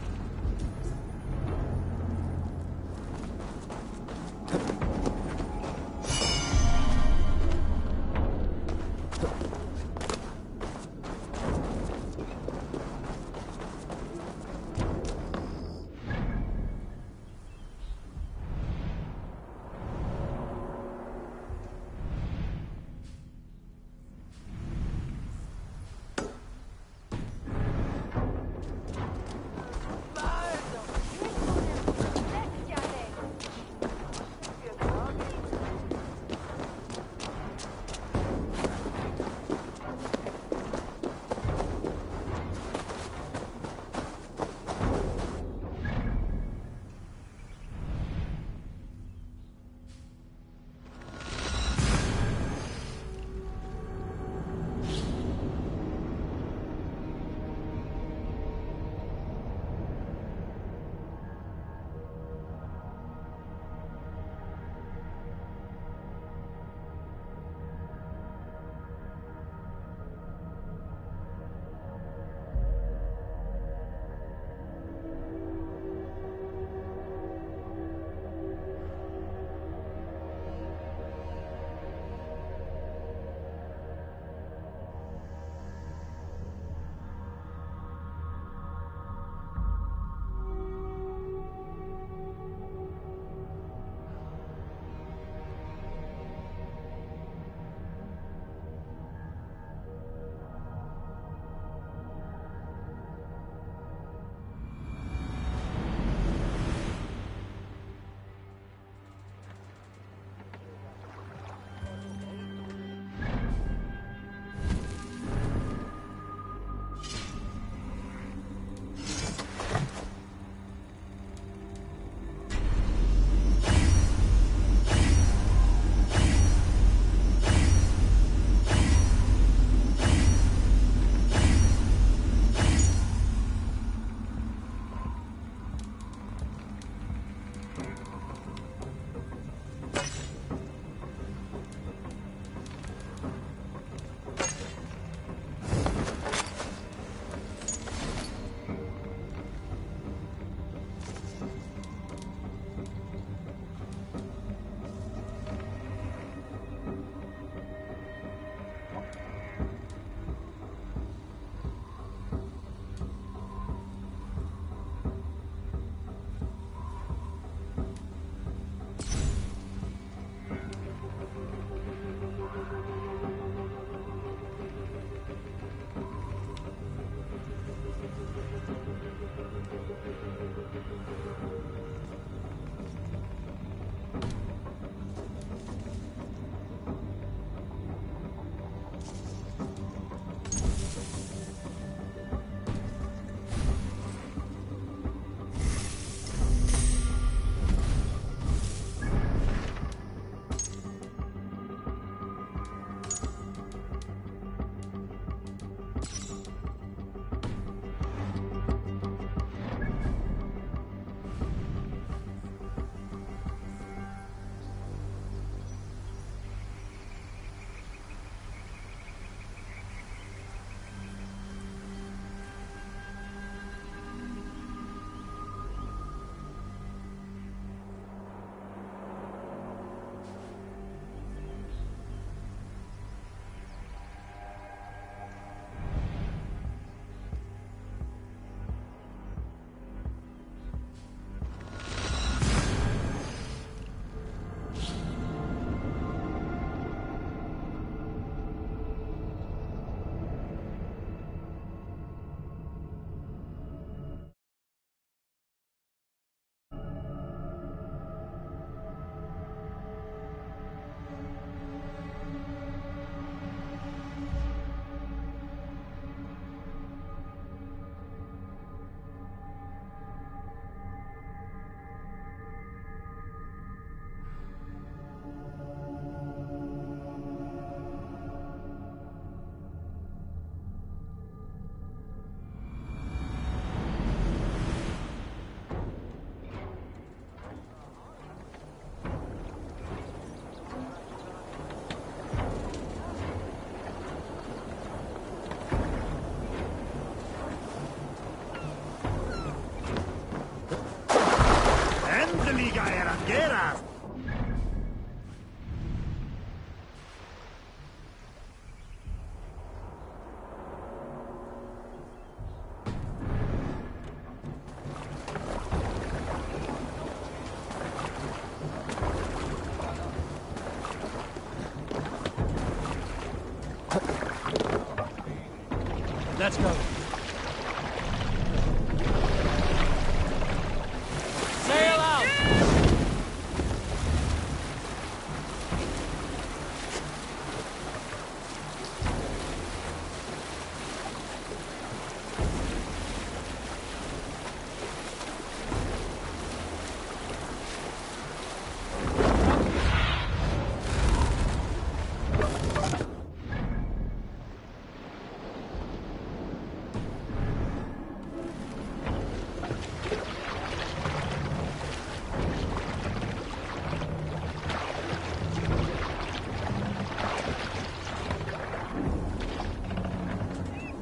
P: Let's go. Sail out!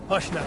L: Hush now.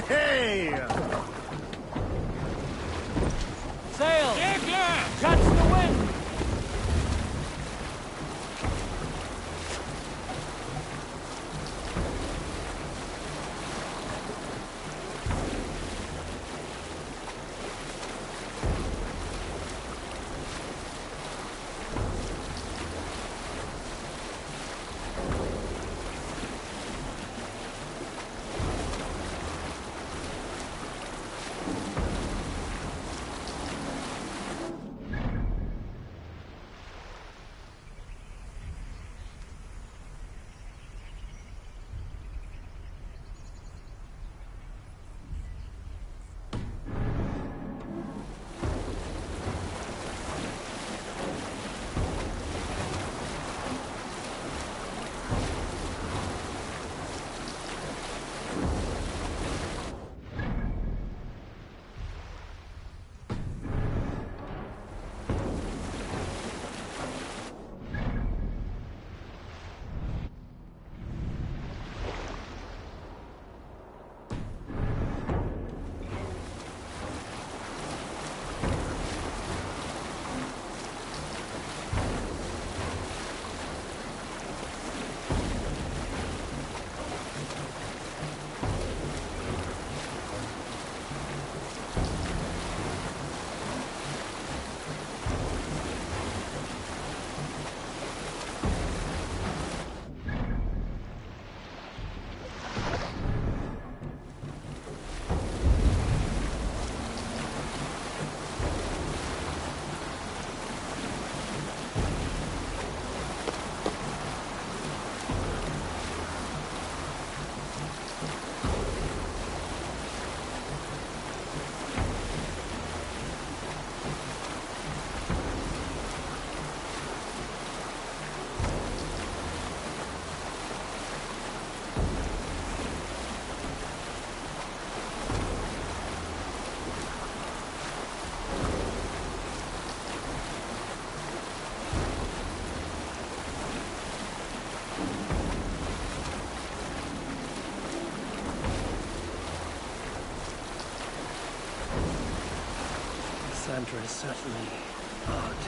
P: Hey! Sail! Catch the wind! Sandra is certainly odd.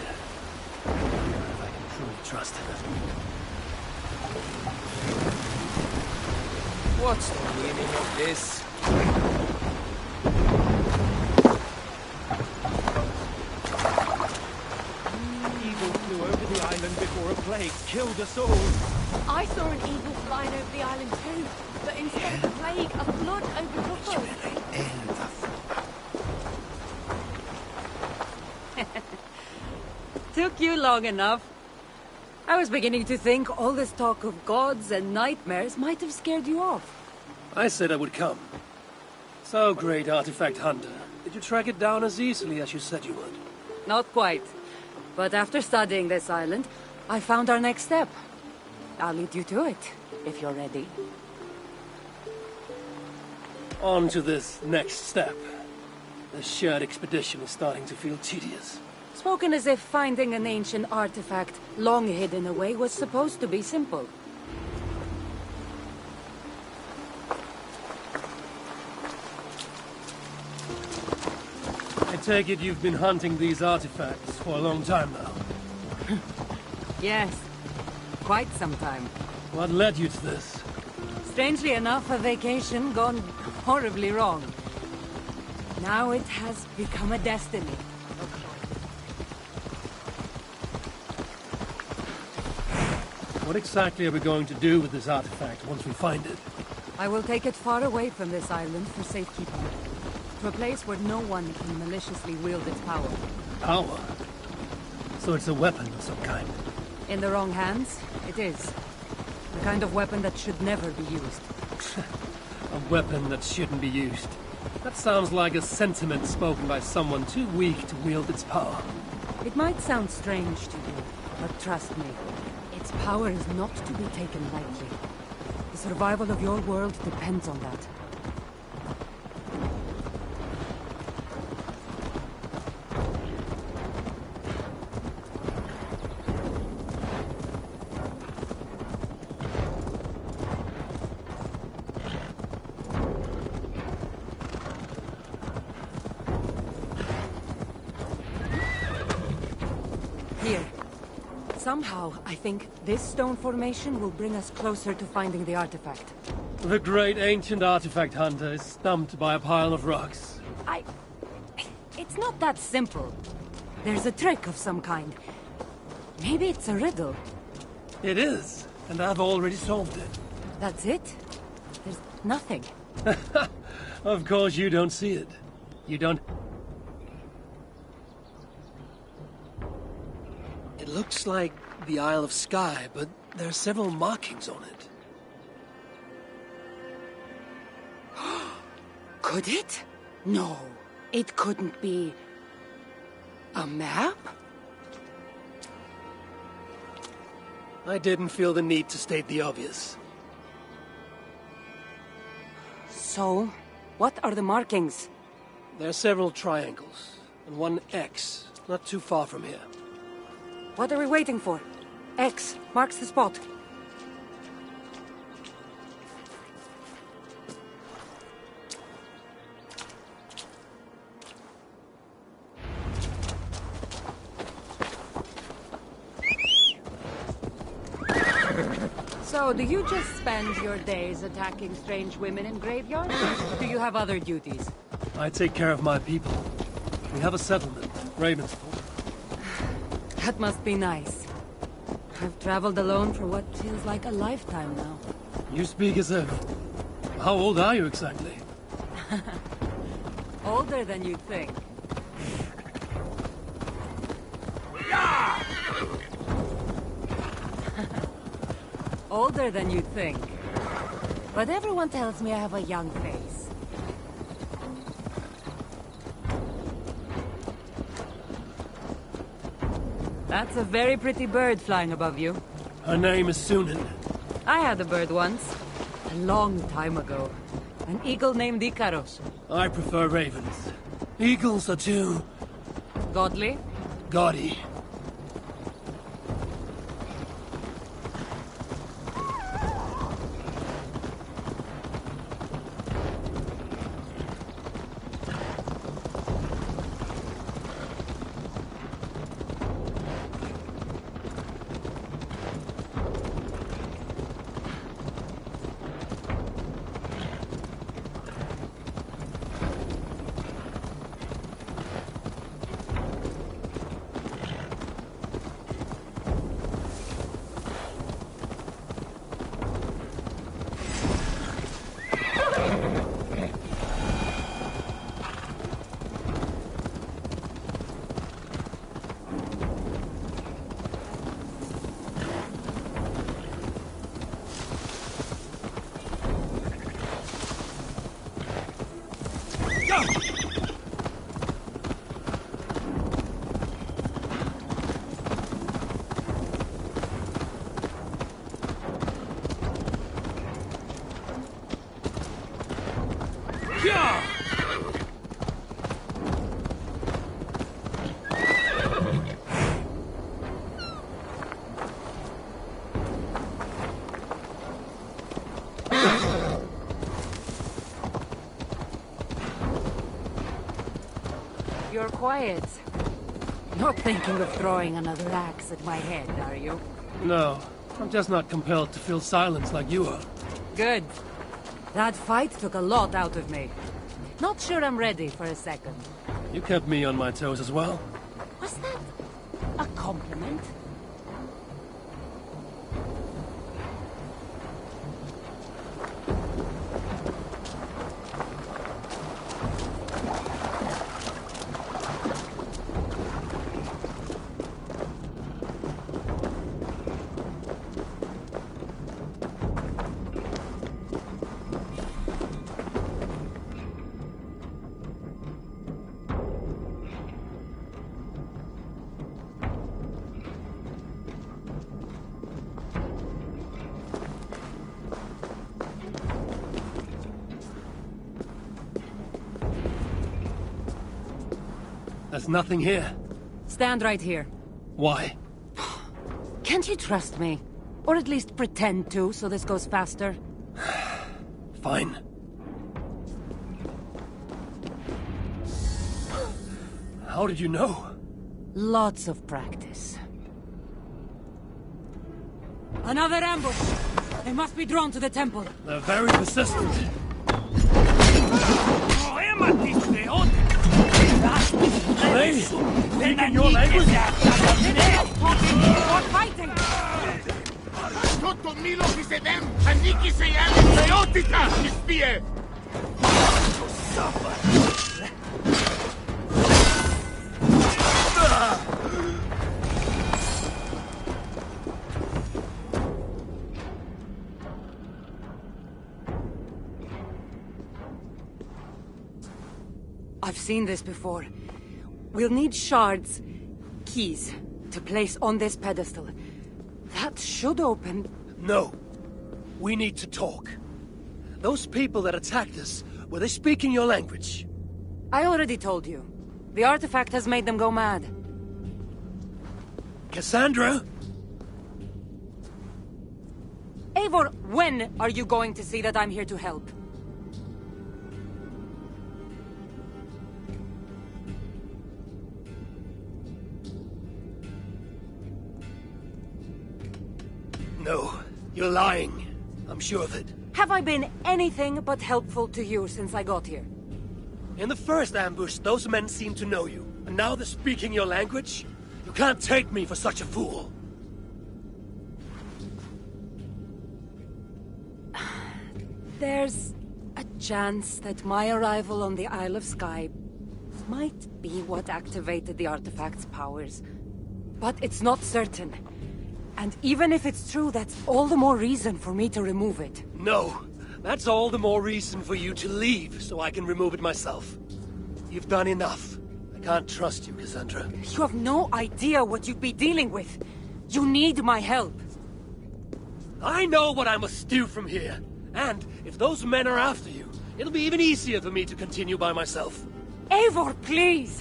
P: I wonder if I can truly trust her.
Q: What's the meaning of this?
L: Evil flew over the island before a plague killed us all.
J: I saw an eagle flying over the island too, but instead of the plague, a flood overtook us.
N: Took you long enough. I was beginning to think all this talk of gods and nightmares might have scared you off.
P: I said I would come. So, great artifact hunter, did you track it down as easily as you said you would?
N: Not quite. But after studying this island, I found our next step. I'll lead you to it, if you're ready.
P: On to this next step. The shared expedition is starting to feel tedious.
N: Spoken as if finding an ancient artifact, long hidden away, was supposed to be simple.
P: I take it you've been hunting these artifacts for a long time now.
N: Yes, quite some time.
P: What led you to this?
N: Strangely enough, a vacation gone horribly wrong. Now it has become a destiny.
P: What exactly are we going to do with this artifact once we find it?
N: I will take it far away from this island for safekeeping. To a place where no one can maliciously wield its power.
P: Power? So it's a weapon of some kind?
N: In the wrong hands, it is. The kind of weapon that should never be used.
P: A weapon that shouldn't be used. That sounds like a sentiment spoken by someone too weak to wield its power.
N: It might sound strange to you, but trust me, its power is not to be taken lightly. The survival of your world depends on that. Somehow, I think this stone formation will bring us closer to finding the artifact.
P: The great ancient artifact hunter is stumped by a pile of rocks.
N: It's not that simple. There's a trick of some kind. Maybe it's a riddle.
P: It is, and I've already solved it.
N: That's it? There's nothing.
P: Of course you don't see it. You don't... It looks like the Isle of Skye, but there are several markings on it.
N: Could it? No, it couldn't be... a map?
P: I didn't feel the need to state the obvious.
N: So, what are the markings?
P: There are several triangles, and one X, not too far from here.
N: What are we waiting for? X marks the spot. So, do you just spend your days attacking strange women in graveyards? Or do you have other duties?
P: I take care of my people. We have a settlement, Ravensford.
N: That must be nice. I've traveled alone for what feels like a lifetime now.
P: You speak as if... How old are you exactly?
N: Older than you'd think. Older than you'd think. But everyone tells me I have a young face. That's a very pretty bird flying above you.
P: Her name is Sunan.
N: I had a bird once. A long time ago. An eagle named Icaros.
P: I prefer ravens. Eagles are too...
N: Godly?
P: gaudy.
N: you're quiet. Not thinking of throwing another axe at my head, are you?
P: No, I'm just not compelled to feel silence like you are.
N: Good. That fight took a lot out of me. Not sure I'm ready for a second.
P: You kept me on my toes as well.
N: Was that a compliment?
P: There's nothing here.
N: Stand right here.
P: Why?
N: Can't you trust me? Or at least pretend to, so this goes faster?
P: Fine. How did you know?
N: Lots of practice. Another ambush! They must be drawn to the temple.
P: They're very persistent. Hey! Speaking your language?
N: You're fighting!
R: Tutto Milo qui sedem, Aniki Seyam, Leotica, Ispie!
N: I've seen this before. We'll need shards, keys, to place on this pedestal. That should open...
P: No. We need to talk. Those people that attacked us, were they speaking your language?
N: I already told you. The artifact has made them go mad.
P: Cassandra?
N: Eivor, when are you going to see that I'm here to help?
P: No, you're lying. I'm sure of it.
N: Have I been anything but helpful to you since I got here?
P: In the first ambush, those men seemed to know you. And now they're speaking your language? You can't take me for such a fool.
N: There's a chance that my arrival on the Isle of Skye might be what activated the artifact's powers. But it's not certain. And even if it's true, that's all the more reason for me to remove it.
P: No. That's all the more reason for you to leave, so I can remove it myself. You've done enough. I can't trust you, Cassandra.
N: You have no idea what you'd be dealing with. You need my help.
P: I know what I must do from here. And if those men are after you, it'll be even easier for me to continue by myself.
N: Eivor, please!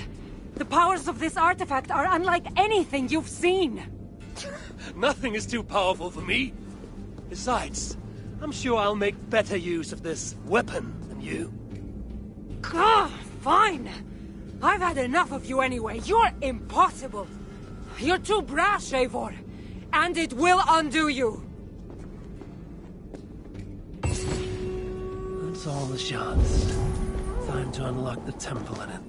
N: The powers of this artifact are unlike anything you've seen.
P: Nothing is too powerful for me. Besides, I'm sure I'll make better use of this weapon than you.
N: Ah, fine! I've had enough of you anyway. You're impossible. You're too brash, Eivor. And it will undo you.
P: That's all the shards. Time to unlock the temple in it.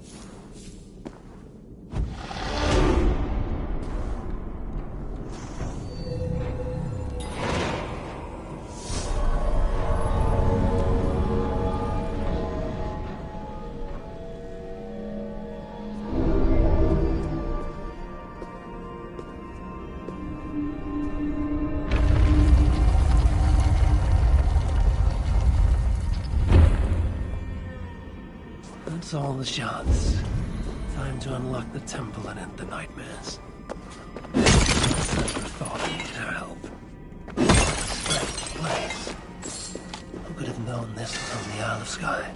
P: That's all the shards. Time to unlock the temple and end the nightmares. Cassandra thought I needed her help. Strange place. Who could have known this was on the Isle of Skye?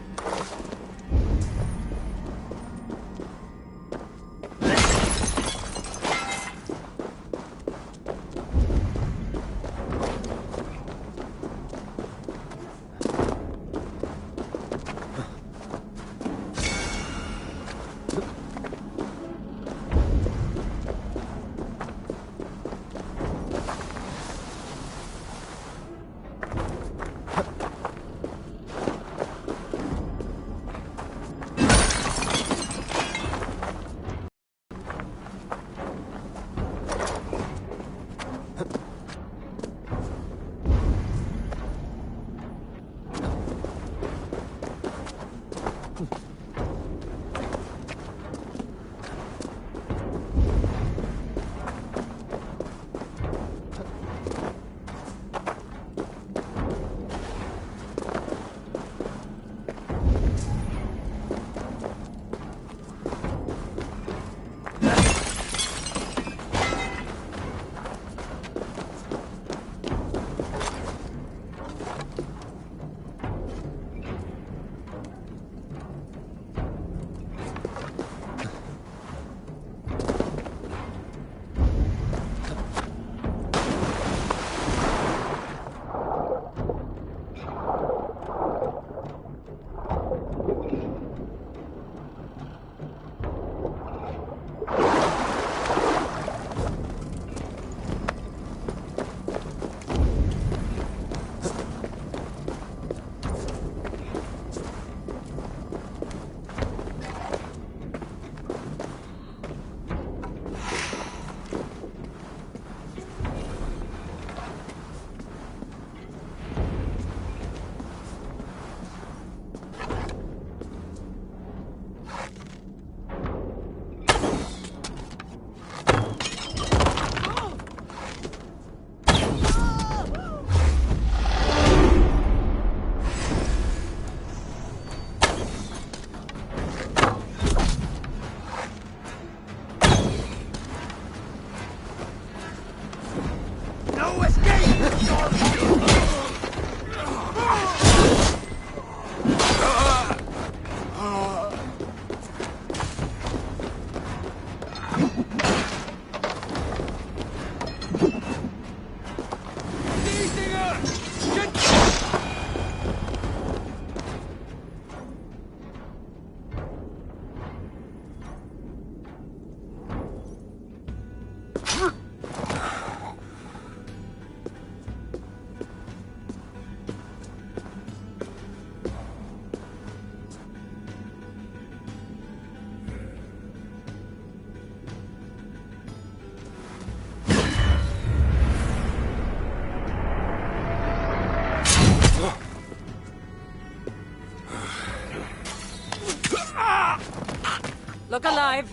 N: Look alive.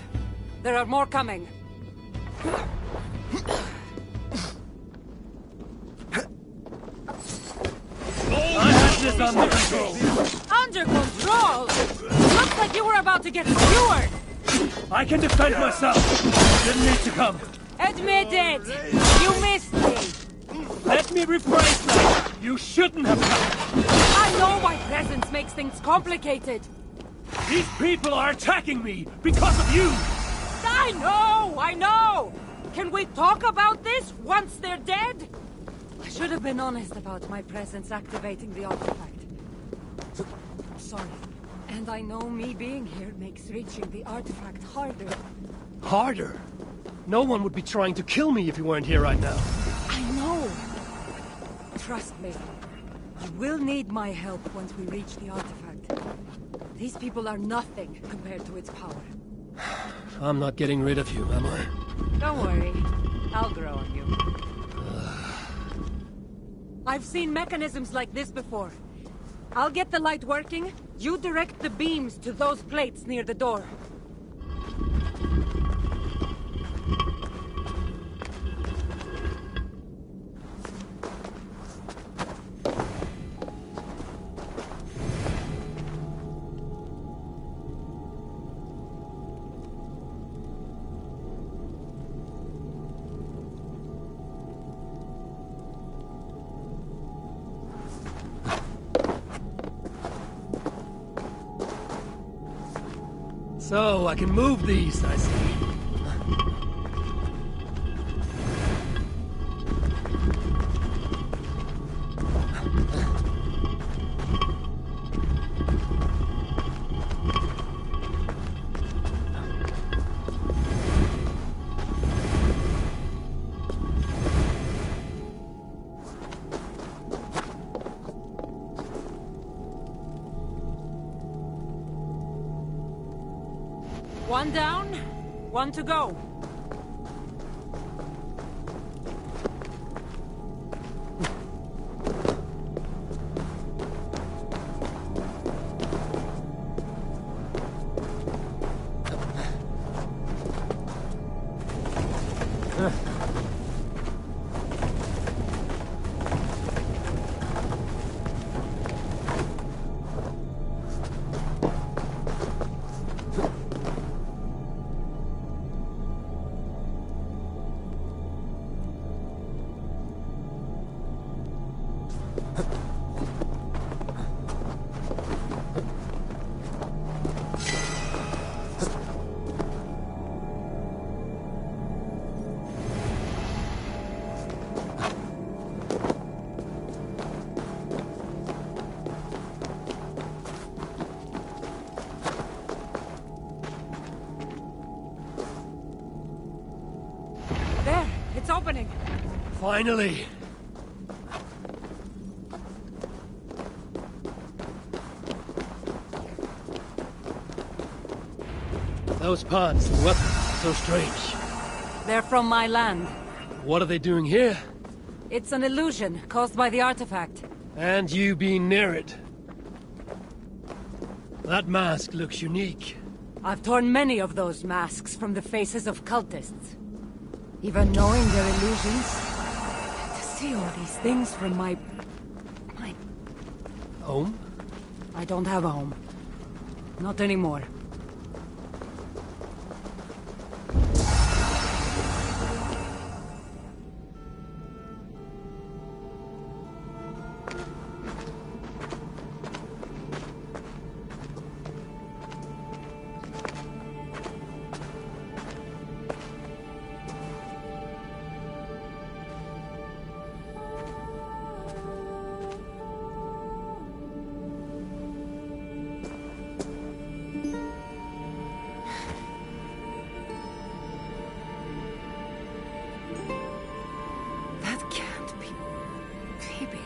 N: There are more coming.
P: I have this under control.
N: Under control? Looks like you were about to get skewered.
P: I can defend myself. Didn't need to come.
N: Admit it. You missed me.
P: Let me rephrase that. You shouldn't have come.
N: I know my presence makes things complicated.
P: These people are attacking me because of you!
N: I know! Can we talk about this once they're dead? I should have been honest about my presence activating the artifact. Sorry. And I know me being here makes reaching the artifact harder.
P: Harder? No one would be trying to kill me if you weren't here right now.
N: I know! Trust me. You will need my help once we reach the artifact. These people are nothing compared to its power.
P: I'm not getting rid of you, am I?
N: Don't worry. I'll grow on you. I've seen mechanisms like this before. I'll get the light working. You direct the beams to those plates near the door.
P: So, I can move these, I see.
N: One down, one to go. It's opening.
P: Finally. Those pods, the weapons, so strange.
N: They're from my land.
P: What are they doing here?
N: It's an illusion caused by the artifact.
P: And you being near it. That mask looks unique.
N: I've torn many of those masks from the faces of cultists. Even knowing their illusions, to see all these things from my...
P: Home?
N: I don't have a home. Not anymore. baby.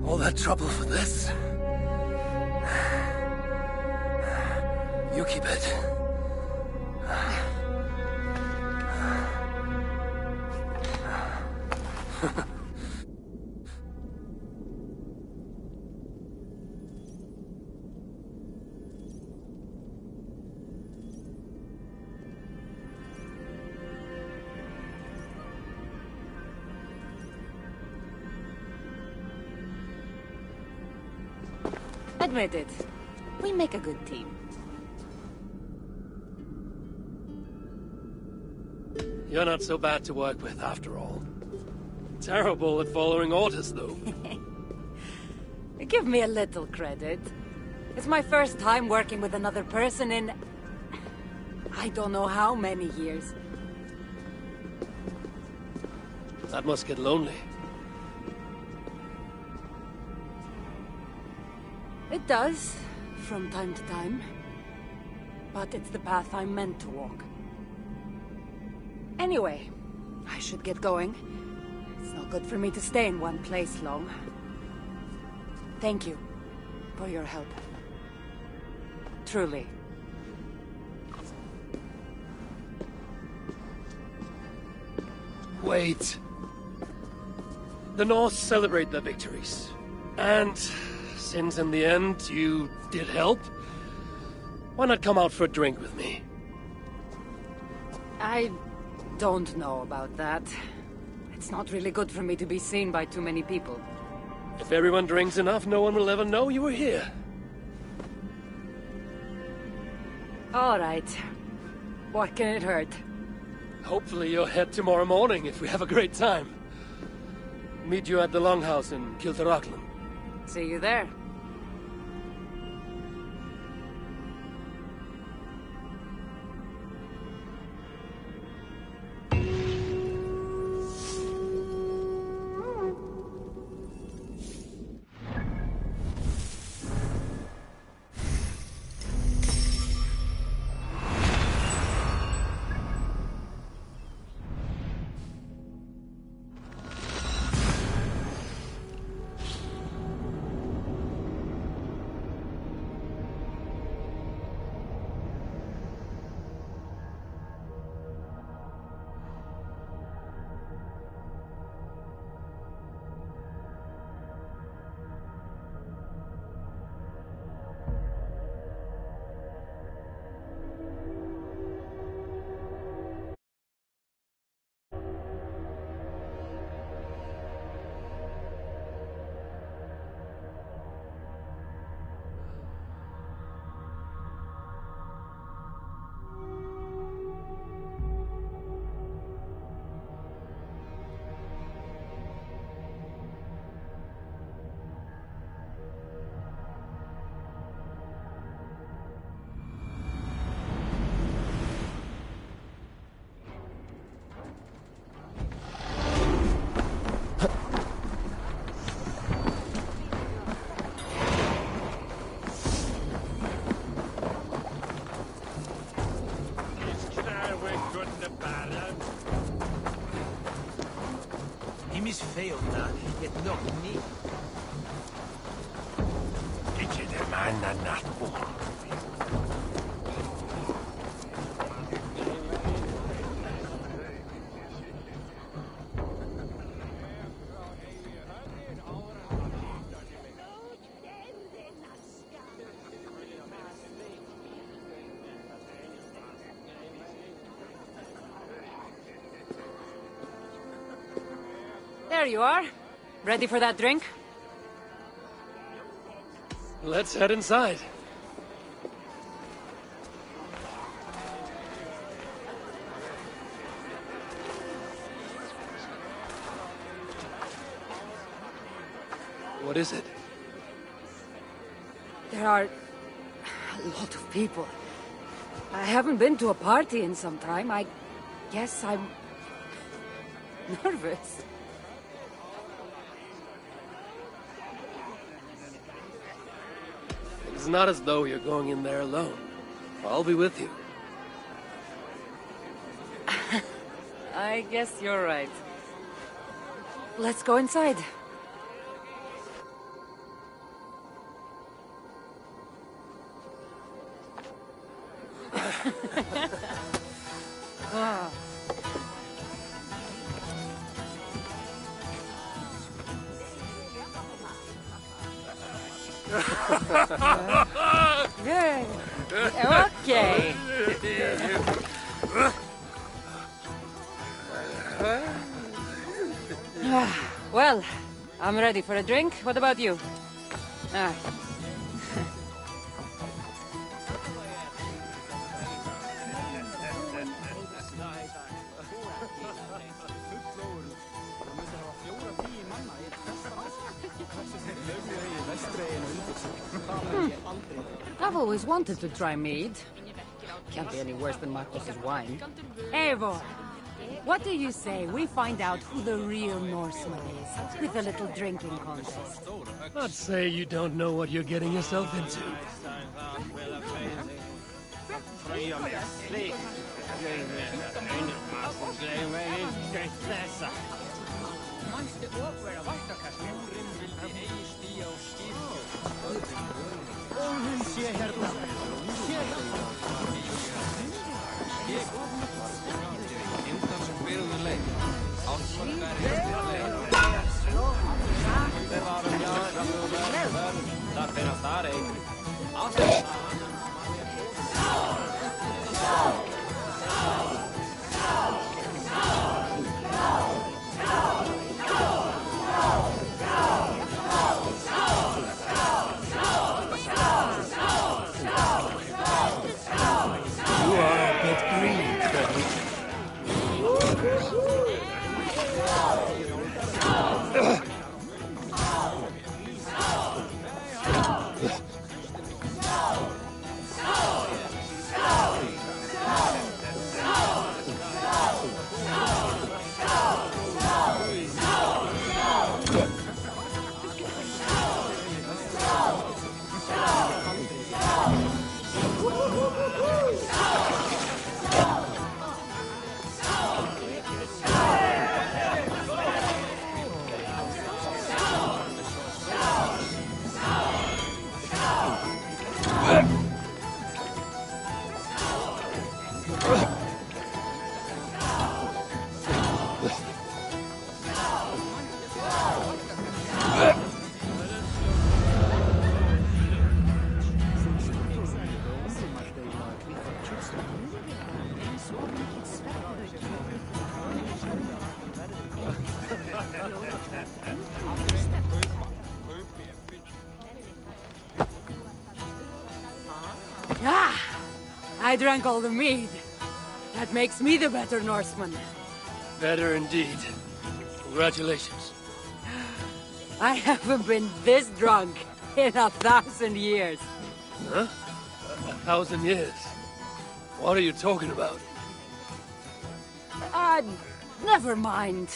B: All that trouble for this? You keep it.
N: Admit it. We make a good team.
B: You're not so bad to work with, after all. Terrible at following orders, though.
N: Give me a little credit. It's my first time working with another person in... I don't know how many years.
B: That must get lonely.
N: It does, from time to time. But it's the path I'm meant to walk. Anyway, I should get going. It's not good for me to stay in one place long. Thank you for your help. Truly.
B: Wait. The Norse celebrate their victories. And since in the end you did help, why not come out for a drink with me?
N: I don't know about that. It's not really good for me to be seen by too many people.
B: If everyone drinks enough, no one will ever know you were here.
N: All right. What can it hurt?
B: Hopefully you'll head tomorrow morning if we have a great time. Meet you at the Longhouse in Kilteraclan.
N: See you there.
Q: mis feilna, et nog ni.
R: Ikke det manna nattbord.
N: There you are. Ready for that drink?
B: Let's head inside. What is it?
N: There are a lot of people. I haven't been to a party in some time. I guess I'm nervous.
B: It's not as though you're going in there alone. I'll be with you.
N: I guess you're right. Let's go inside. Ah. Good. Okay. Well, I'm ready for a drink. What about you? Ah. I've always wanted to try mead. Can't be any worse than Marcus's wine. Eivor, what do you say we find out who the real Norseman is with a little drinking contest?
B: I'd say you don't know what you're getting yourself into.
N: Ah! I drank all the mead. That makes me the better Norseman.
B: Better indeed. Congratulations.
N: I haven't been this drunk in 1,000 years.
B: Huh? 1,000 years? What are you talking about?
N: Never mind.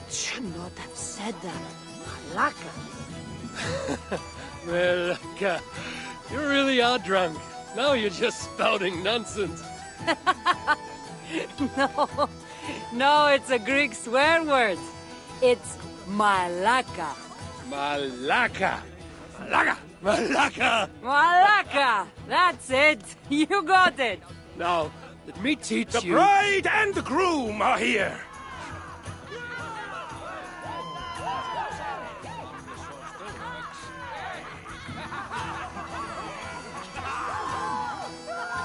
N: Should not have said that. Malaka.
B: Well, you really are drunk. Now you're just spouting nonsense.
N: No, it's a Greek swear word. It's Malaka.
B: Malaka! Malaka! Malaka!
N: Malaka! That's it! You got it!
B: Now, let me teach you...
K: The bride and the groom are here!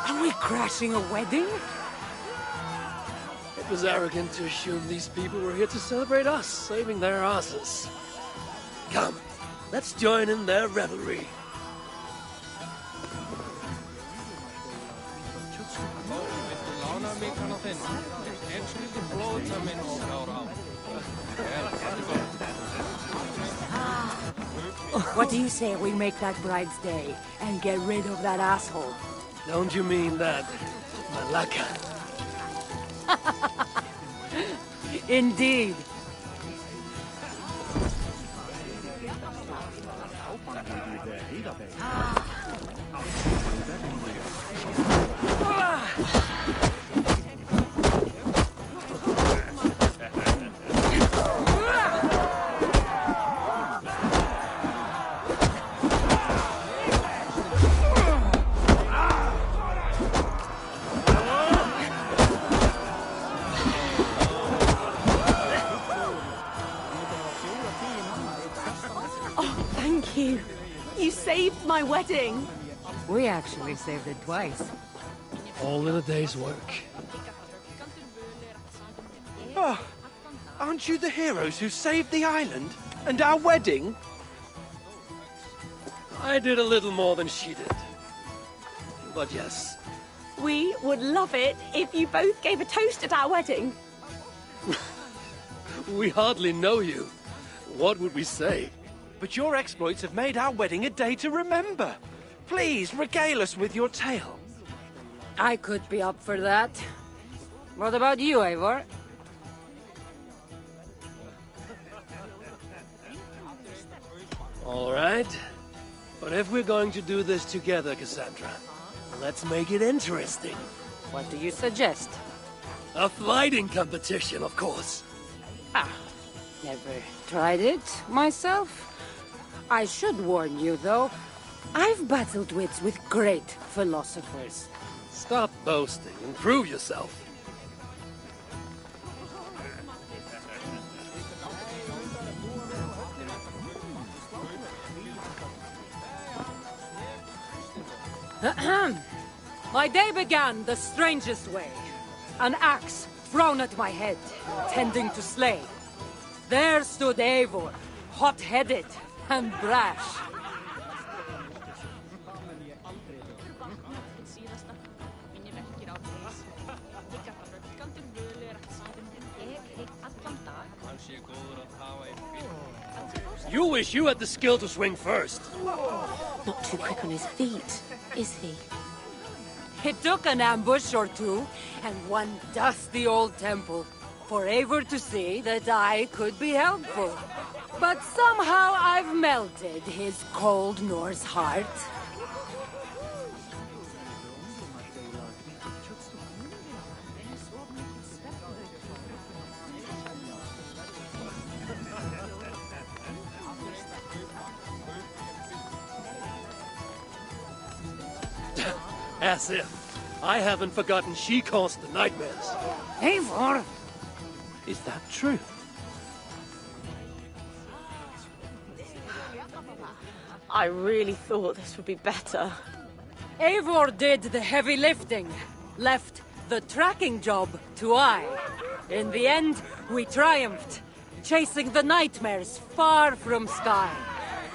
N: Are we crashing a wedding?
B: It was arrogant to assume these people were here to celebrate us, saving their asses. Come, let's join in their revelry.
N: What do you say we make that bride's day and get rid of that asshole?
B: Don't you mean that, Malaka?
N: Indeed.
J: Thank you. You saved my wedding.
N: We actually saved it twice.
B: All in a day's work.
L: Oh, aren't you the heroes who saved the island? And our wedding?
B: I did a little more than she did. But yes.
J: We would love it if you both gave a toast at our wedding.
B: We hardly know you. What would we say?
L: But your exploits have made our wedding a day to remember. Please, regale us with your tale.
N: I could be up for that. What about you, Eivor?
B: All right. But if we're going to do this together, Cassandra, let's make it interesting.
N: What do you suggest?
B: A fighting competition, of course.
N: Never tried it myself. I should warn you, though. I've battled wits with great philosophers.
B: Stop boasting and prove yourself.
N: My day began the strangest way. An axe thrown at my head, intending to slay. There stood Eivor, hot-headed and brash.
B: You wish you had the skill to swing first.
J: Not too quick on his feet, is he?
N: It took an ambush or two, and one dusty old temple, for Eivor to see that I could be helpful. But somehow I've melted his cold Norse heart.
B: As if. I haven't forgotten she caused the nightmares.
N: Eivor!
L: Is that true?
J: I really thought this would be better.
N: Eivor did the heavy lifting, left the tracking job to I. In the end, we triumphed, chasing the nightmares far from Skye.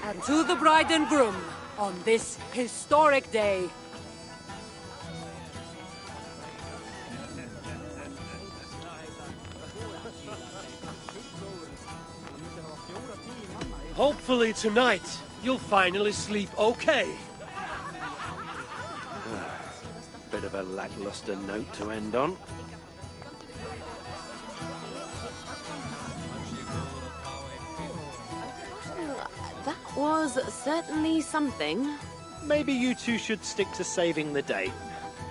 N: And to the bride and groom, on this historic day,
B: hopefully tonight, you'll finally sleep okay.
L: Bit of a lackluster note to end on.
J: That was certainly something.
L: Maybe you two should stick to saving the day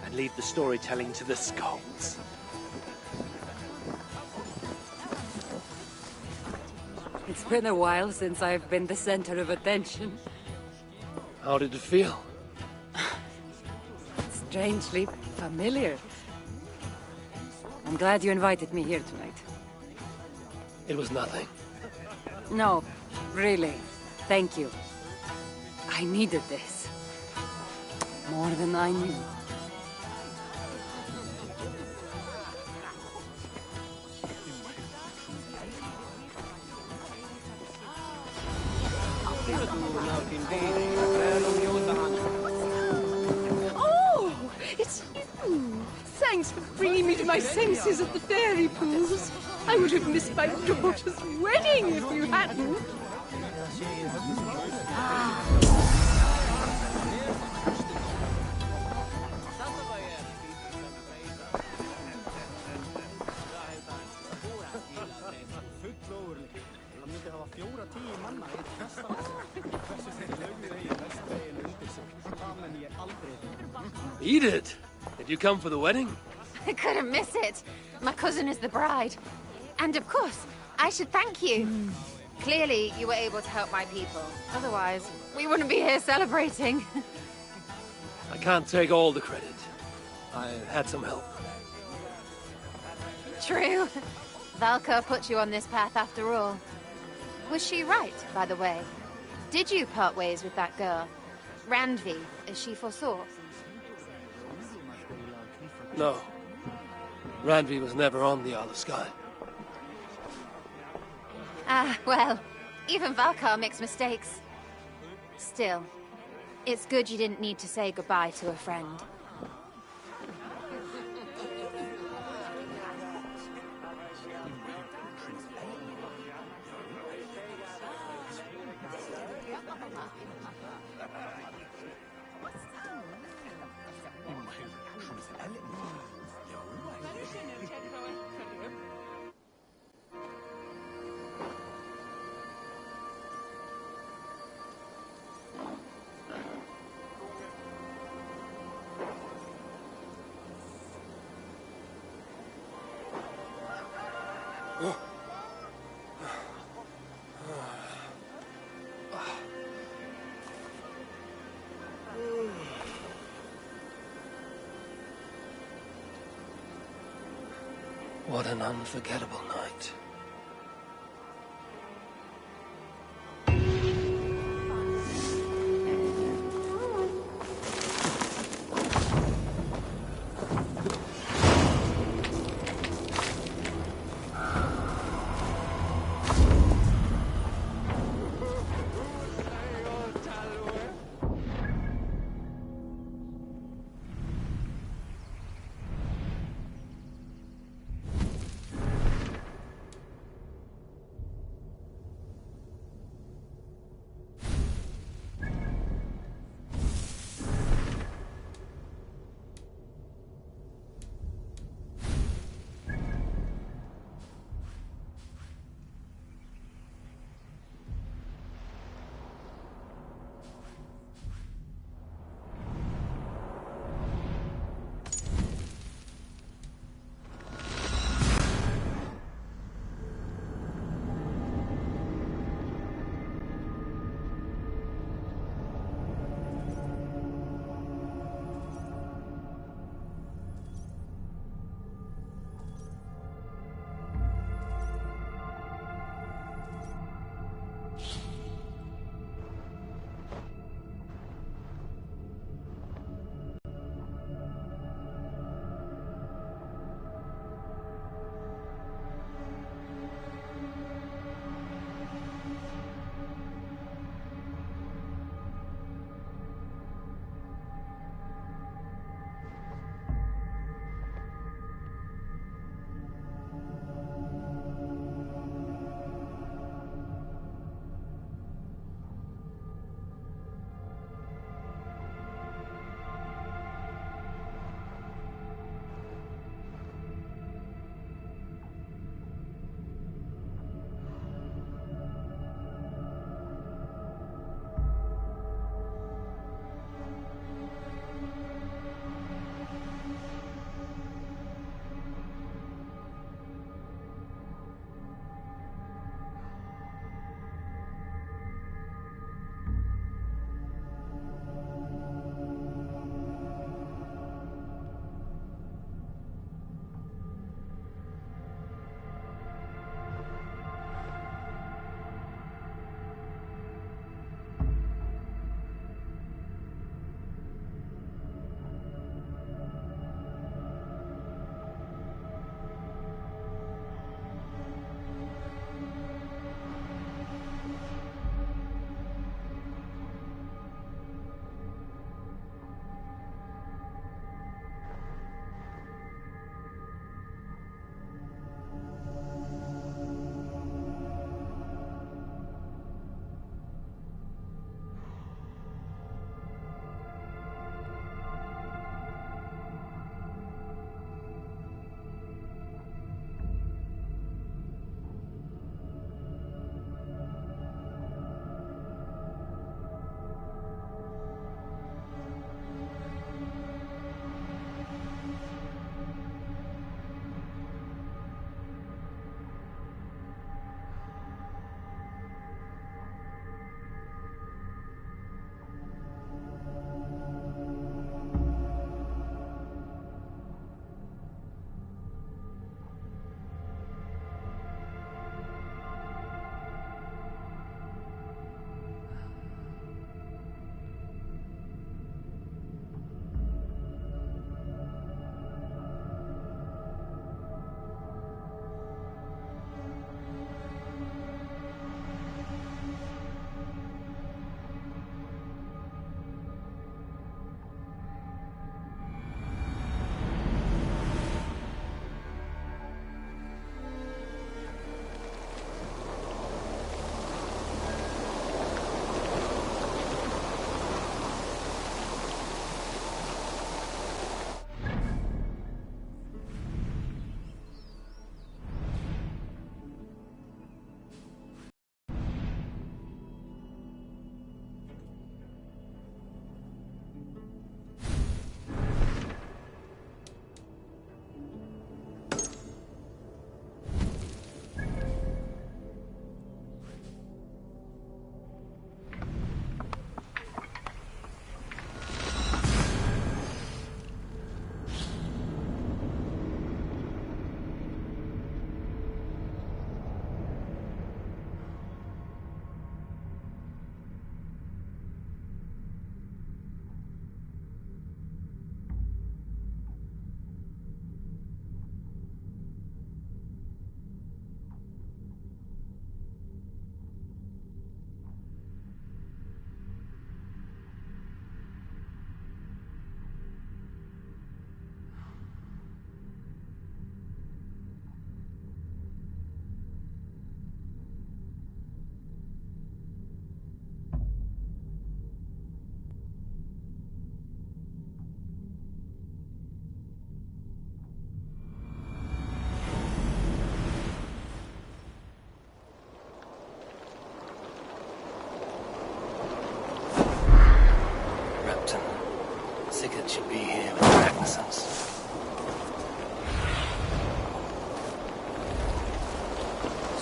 L: and leave the storytelling to the skulls.
N: It's been a while since I've been the center of attention.
B: How did it feel?
N: Strangely familiar. I'm glad you invited me here tonight.
B: It was nothing.
N: No, really. Thank you. I needed this. More than I knew.
M: Oh, it's you. Thanks for bringing me to my senses at the fairy pools. I would have missed my daughter's wedding if you hadn't.
B: Edith! Did you come for the wedding?
H: I couldn't miss it. My cousin is the bride. And of course, I should thank you. Clearly, you were able to help my people. Otherwise, we wouldn't be here celebrating.
B: I can't take all the credit. I had some help.
H: True. Valka put you on this path after all. Was she right, by the way? Did you part ways with that girl? Randvi, as she foresaw?
B: No. Randvi was never on the Isle of Skye.
H: Ah, well, even Valkar makes mistakes. Still, it's good you didn't need to say goodbye to a friend.
B: What an unforgettable night.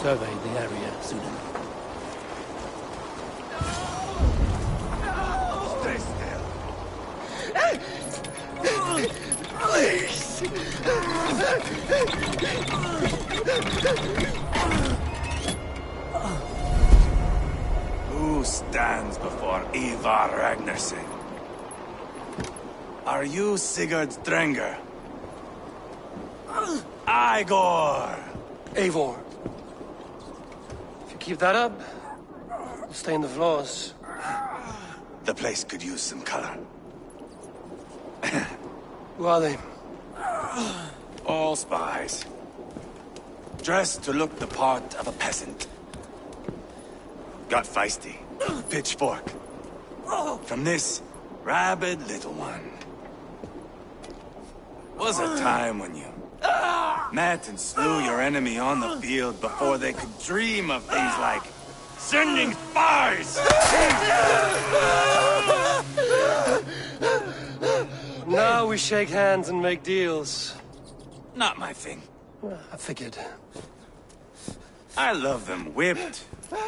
B: survey the area soon.
R: Stay still. Please. Who stands before Ivar Ragnarsson? Are you Sigurd Drenger? Igor!
B: Eivor. If you keep that up, you'll stay in the floors.
R: The place could use some color.
B: Who are they?
R: All spies. Dressed to look the part of a peasant. Got feisty. Pitchfork. From this rabid little one. Was a time when you met and slew your enemy on the field before they could dream of things like sending spies!
B: Now we shake hands and make deals.
R: Not my thing.
B: I figured.
R: I love them whipped,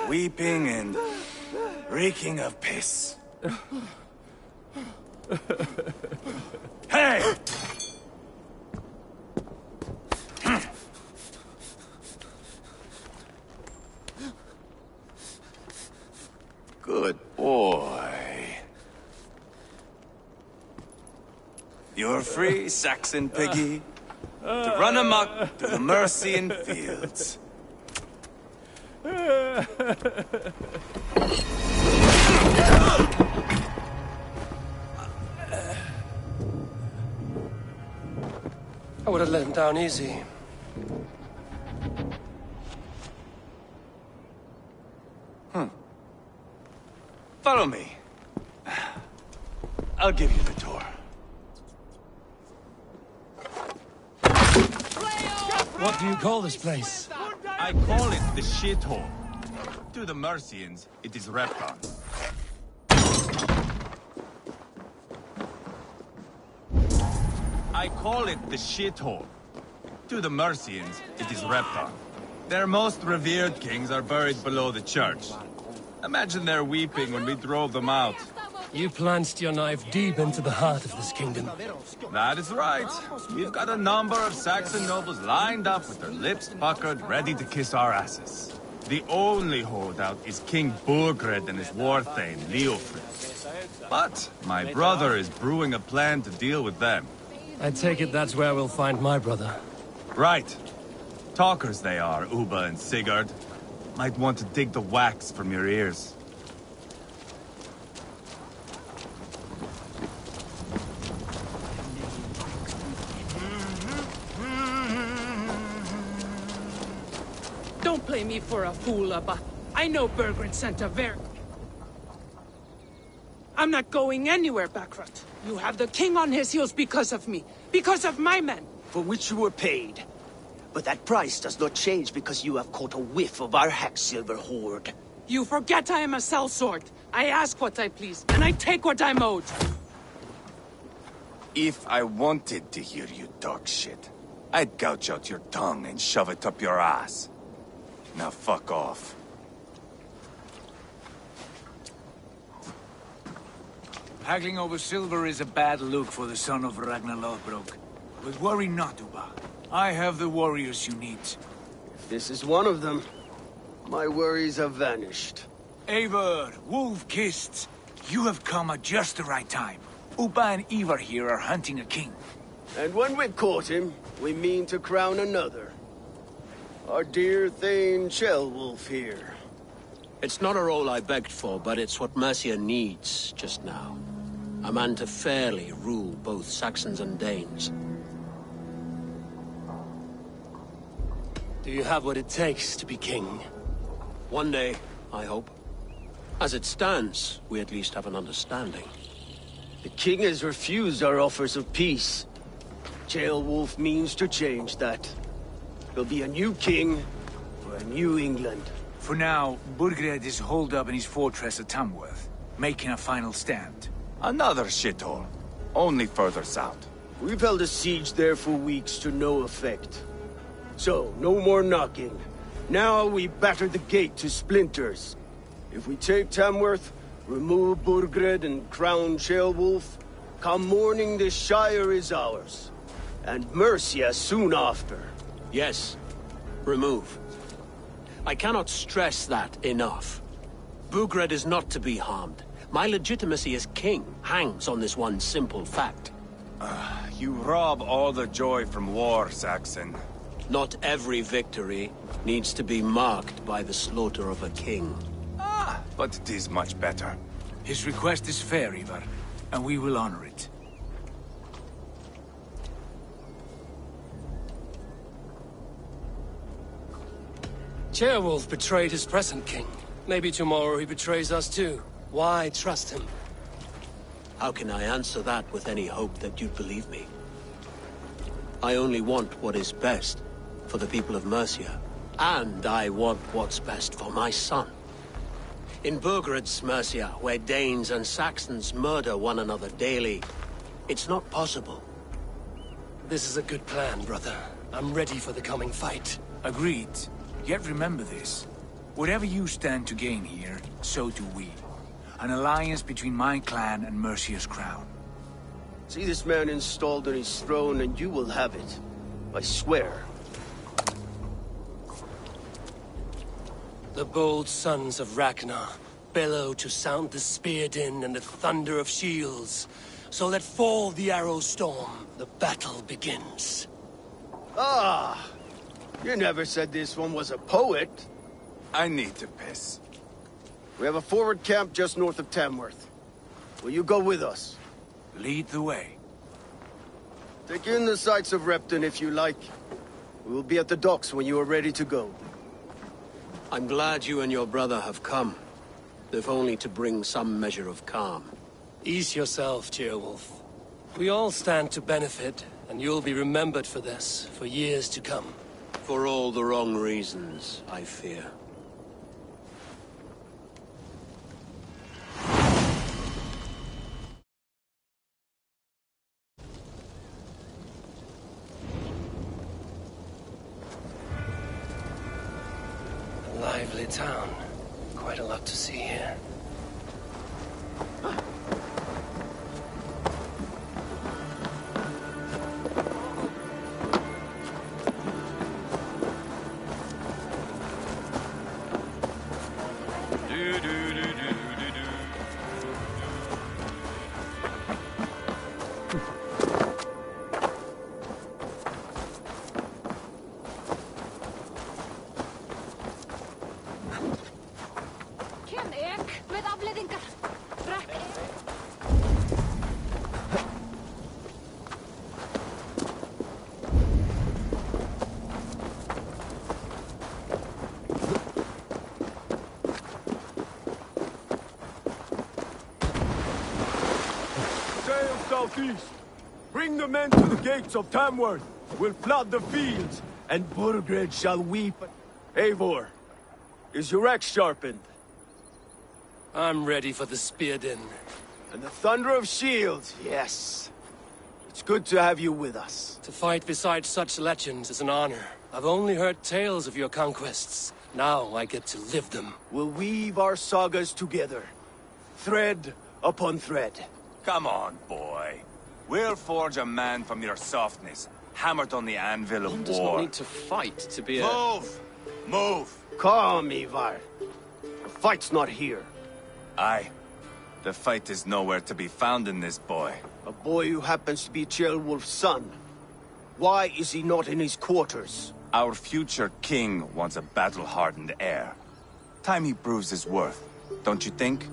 R: weeping, and reeking of piss. Hey! Good boy. You're free, Saxon piggy, to run amok through the Mercian fields.
B: I would have let him down easy.
R: Follow me. I'll give you the tour.
P: What do you call this place?
T: I call it the shithole. To the Mercians, it is Repton. I call it the shithole. To the Mercians, it is Repton. Their most revered kings are buried below the church. Imagine their weeping when we drove them out.
B: You plunged your knife deep into the heart of this kingdom.
T: That is right. We've got a number of Saxon nobles lined up with their lips puckered, ready to kiss our asses. The only holdout is King Burgred and his war thane, Leofrid. But my brother is brewing a plan to deal with them.
P: I take it that's where we'll find my brother.
T: Right. Talkers they are, Uba and Sigurd. Might want to dig the wax from your ears.
U: Don't play me for a fool, Abba. I know Burgred sent a I'm not going anywhere, Backrot. You have the king on his heels because of me. Because of my men.
V: For which you were paid. But that price does not change because you have caught a whiff of our Hacksilver hoard.
U: You forget I am a sellsword. I ask what I please, and I take what I'm owed.
R: If I wanted to hear you talk shit, I'd gouge out your tongue and shove it up your ass. Now fuck off.
X: Haggling over silver is a bad look for the son of Ragnar Lothbrok. But worry not, Uba. I have the warriors you need.
V: This is one of them. My worries have vanished.
X: Eivor, wolf-kissed. You have come at just the right time. Uba and Ivar here are hunting a king.
V: And when we've caught him, we mean to crown another. Our dear Thane Ceolwulf here.
Y: It's not a role I begged for, but it's what Mercia needs just now. A man to fairly rule both Saxons and Danes.
B: Do you have what it takes to be king?
Y: One day, I hope. As it stands, we at least have an understanding.
V: The king has refused our offers of peace. Ceolwulf means to change that. There'll be a new king for a new England.
X: For now, Burgred is holed up in his fortress at Tamworth, making a final stand.
R: Another shithole. Only further south.
V: We've held a siege there for weeks to no effect. So, no more knocking. Now we batter the gate to splinters. If we take Tamworth, remove Burgred and crown Ceolwulf, come morning the Shire is ours. And Mercia soon after.
Y: Yes, remove. I cannot stress that enough. Burgred is not to be harmed. My legitimacy as king hangs on this one simple fact.
T: You rob all the joy from war, Saxon.
Y: Not every victory needs to be marked by the slaughter of a king.
T: But it is much better.
X: His request is fair, Ivar, and we will honor it.
B: Ceolwulf betrayed his present king. Maybe tomorrow he betrays us too. Why trust him?
Y: How can I answer that with any hope that you'd believe me? I only want what is best for the people of Mercia. And I want what's best for my son. In Burgred's Mercia, where Danes and Saxons murder one another daily, it's not possible.
B: This is a good plan, brother. I'm ready for the coming fight.
X: Agreed. Yet remember this. Whatever you stand to gain here, so do we. An alliance between my clan and Mercia's crown.
V: See this man installed on his throne and you will have it. I swear.
B: The bold sons of Ragnar bellow to sound the spear din and the thunder of shields. So let fall the arrow storm. The battle begins.
V: Ah! You never said this one was a poet.
T: I need to piss.
V: We have a forward camp just north of Tamworth. Will you go with us?
X: Lead the way.
V: Take in the sights of Repton if you like. We will be at the docks when you are ready to go.
Y: I'm glad you and your brother have come, if only to bring some measure of calm.
B: Ease yourself, Ceolwulf. We all stand to benefit, and you'll be remembered for this, for years to come.
Y: For all the wrong reasons, I fear.
B: A lively town. Quite a lot to see here.
V: Southeast. Bring the men to the gates of Tamworth. We'll flood the fields, and Burgred shall weep. Eivor, is your axe sharpened?
B: I'm ready for the spear din.
V: And the thunder of shields, yes. It's good to have you with us.
B: To fight beside such legends is an honor. I've only heard tales of your conquests. Now I get to live them.
V: We'll weave our sagas together. Thread upon thread.
T: Come on, boy. We'll forge a man from your softness, hammered on the anvil of war.
C: One does not need to fight to be a...
T: Move! Move!
V: Calm, Ivar. The fight's not here.
T: Aye. The fight is nowhere to be found in this boy.
V: A boy who happens to be Ceolwulf's son. Why is he not in his quarters?
T: Our future king wants a battle-hardened heir. Time he proves his worth, don't you think?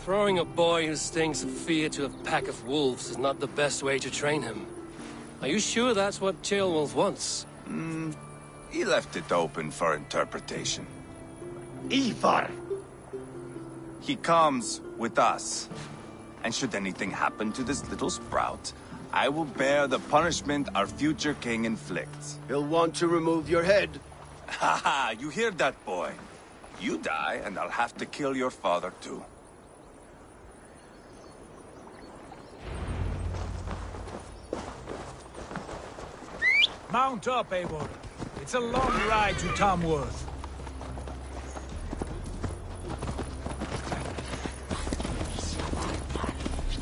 B: Throwing a boy who stinks of fear to a pack of wolves is not the best way to train him. Are you sure that's what Ceolwulf wants?
T: He left it open for interpretation.
V: Ivar!
T: He comes with us. And should anything happen to this little sprout, I will bear the punishment our future king inflicts.
V: He'll want to remove your head.
T: Ha ha, you hear that, boy? You die, and I'll have to kill your father, too.
X: Mount up, Eivor. It's a long ride to Tamworth.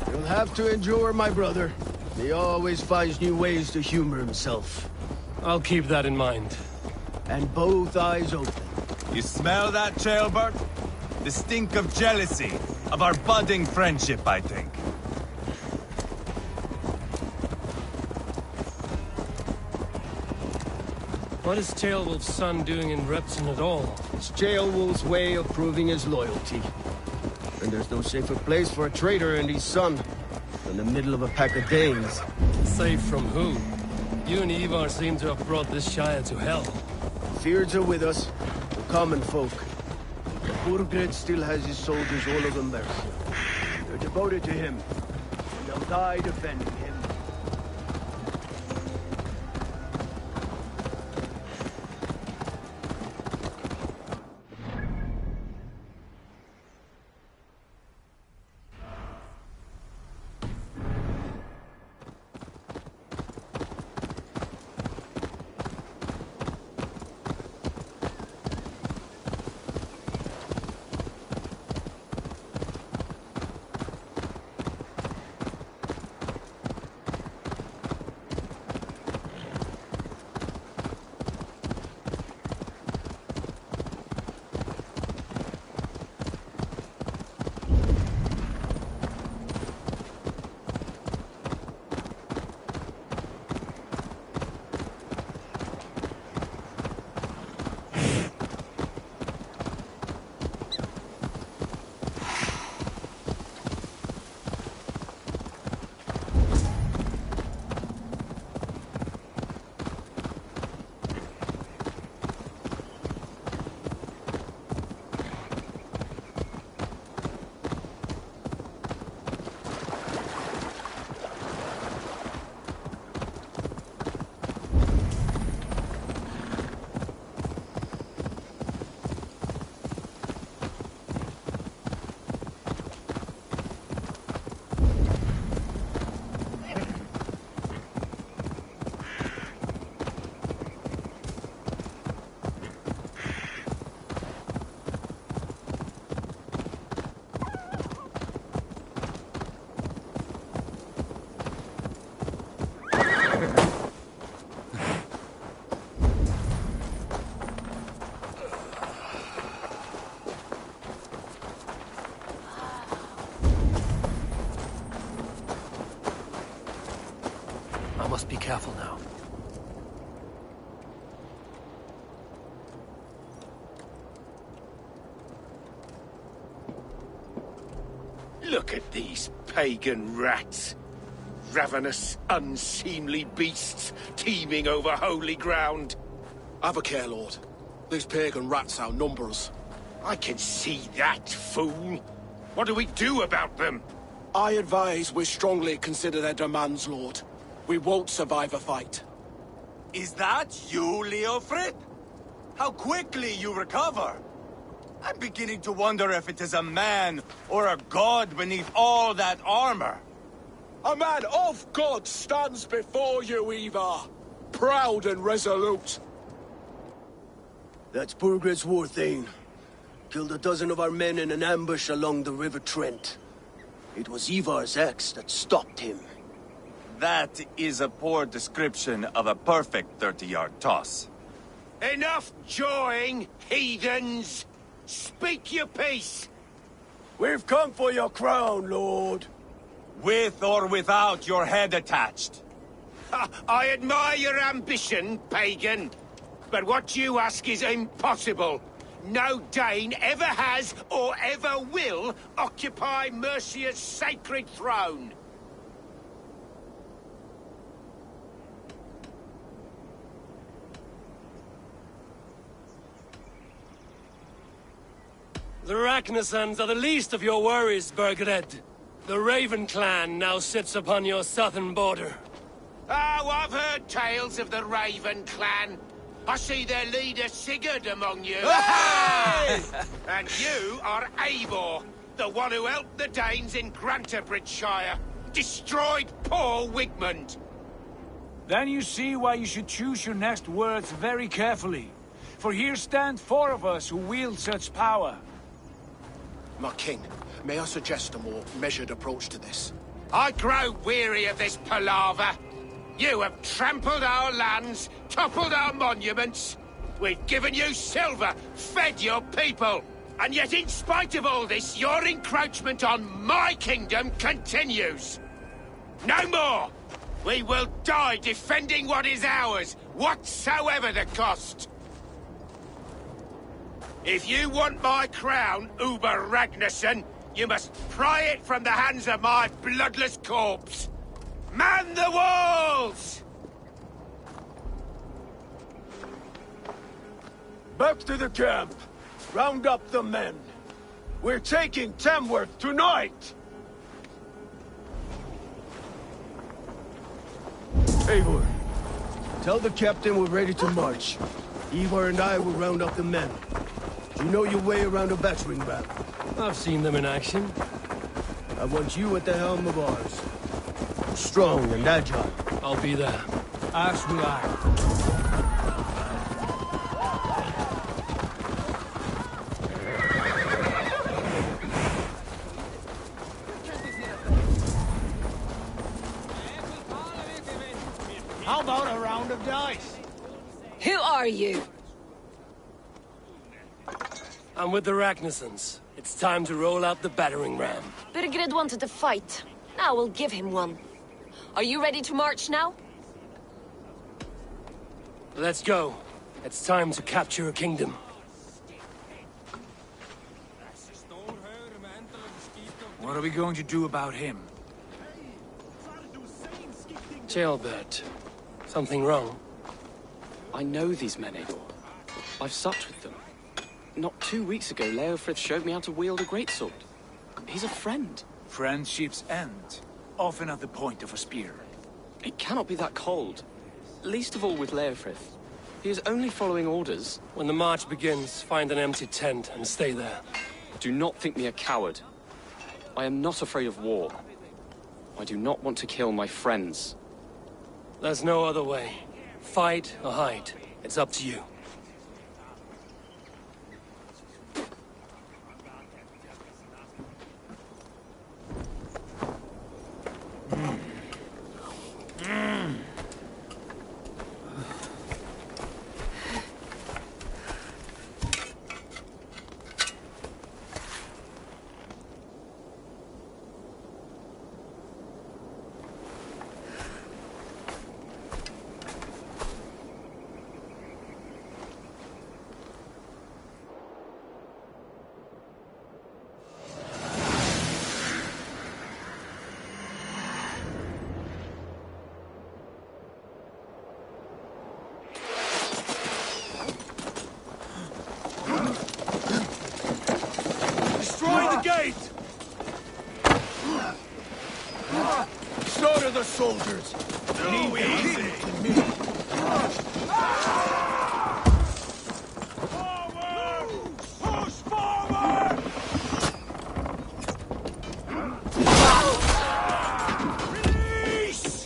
V: You'll have to endure, my brother. He always finds new ways to humor himself.
B: I'll keep that in mind.
V: And both eyes open.
T: You smell that, Chaelbert? The stink of jealousy, of our budding friendship, I think.
B: What is Ceolwulf's son doing in Repton at all?
V: It's Ceolwulf's way of proving his loyalty. And there's no safer place for a traitor and his son than the middle of a pack of Danes.
B: Safe from who? You and Ivar seem to have brought this Shire to hell.
V: Fears are with us, the common folk. But Burgred still has his soldiers all over Mercia. They're devoted to him, and they'll die defending him.
B: I must be careful now.
K: Look at these pagan rats. Ravenous, unseemly beasts teeming over holy ground.
D: Have a care, Lord. These pagan rats outnumber us.
K: I can see that, fool. What do we do about them?
D: I advise we strongly consider their demands, Lord. We won't survive a fight.
T: Is that you, Leofrid? How quickly you recover! I'm beginning to wonder if it is a man or a god beneath all that armor.
D: A man of God stands before you, Ivar. Proud and resolute.
V: That's Burgred's war thane. Killed a dozen of our men in an ambush along the River Trent. It was Ivar's axe that stopped him.
T: That is a poor description of a perfect 30-yard toss.
K: Enough jawing, heathens! Speak your piece!
V: We've come for your crown, Lord.
T: With or without your head attached.
K: I admire your ambition, pagan. But what you ask is impossible. No Dane ever has or ever will occupy Mercia's sacred throne.
B: The Ragnarsons are the least of your worries, Burgred. The Raven clan now sits upon your southern border.
K: Oh, I've heard tales of the Raven clan. I see their leader Sigurd among you.
D: Hey!
K: And you are Eivor, the one who helped the Danes in Grantabridgeshire. Destroyed poor Wigmund.
X: Then you see why you should choose your next words very carefully. For here stand 4 of us who wield such power.
D: My king, may I suggest a more measured approach to this?
K: I grow weary of this palaver. You have trampled our lands, toppled our monuments. We've given you silver, fed your people. And yet in spite of all this, your encroachment on my kingdom continues. No more! We will die defending what is ours, whatsoever the cost. If you want my crown, Uber Ragnarsson, you must pry it from the hands of my bloodless corpse. Man the walls!
V: Back to the camp. Round up the men. We're taking Tamworth tonight! Eivor, tell the captain we're ready to march. Ivar and I will round up the men. You know your way around a battering ram.
B: I've seen them in action.
V: I want you at the helm of ours. Strong and agile.
B: I'll be there.
X: As will I.
Q: How about a round of dice?
F: Who are you?
B: I'm with the Ragnarssons. It's time to roll out the battering ram.
F: Birgred wanted to fight. Now we'll give him one. Are you ready to march now?
B: Let's go. It's time to capture a kingdom.
X: What are we going to do about him?
B: Jailbird. Something wrong?
C: I know these men, Eivor. I've supped with them. Not 2 weeks ago, Leofrith showed me how to wield a greatsword. He's a friend.
X: Friendships end, often at the point of a spear.
C: It cannot be that cold. Least of all with Leofrith. He is only following orders.
B: When the march begins, find an empty tent and stay there.
C: Do not think me a coward. I am not afraid of war. I do not want to kill my friends.
B: There's no other way. Fight or hide. It's up to you.
V: Slaughter the soldiers!
Q: No, easy!
V: Push forward! Release!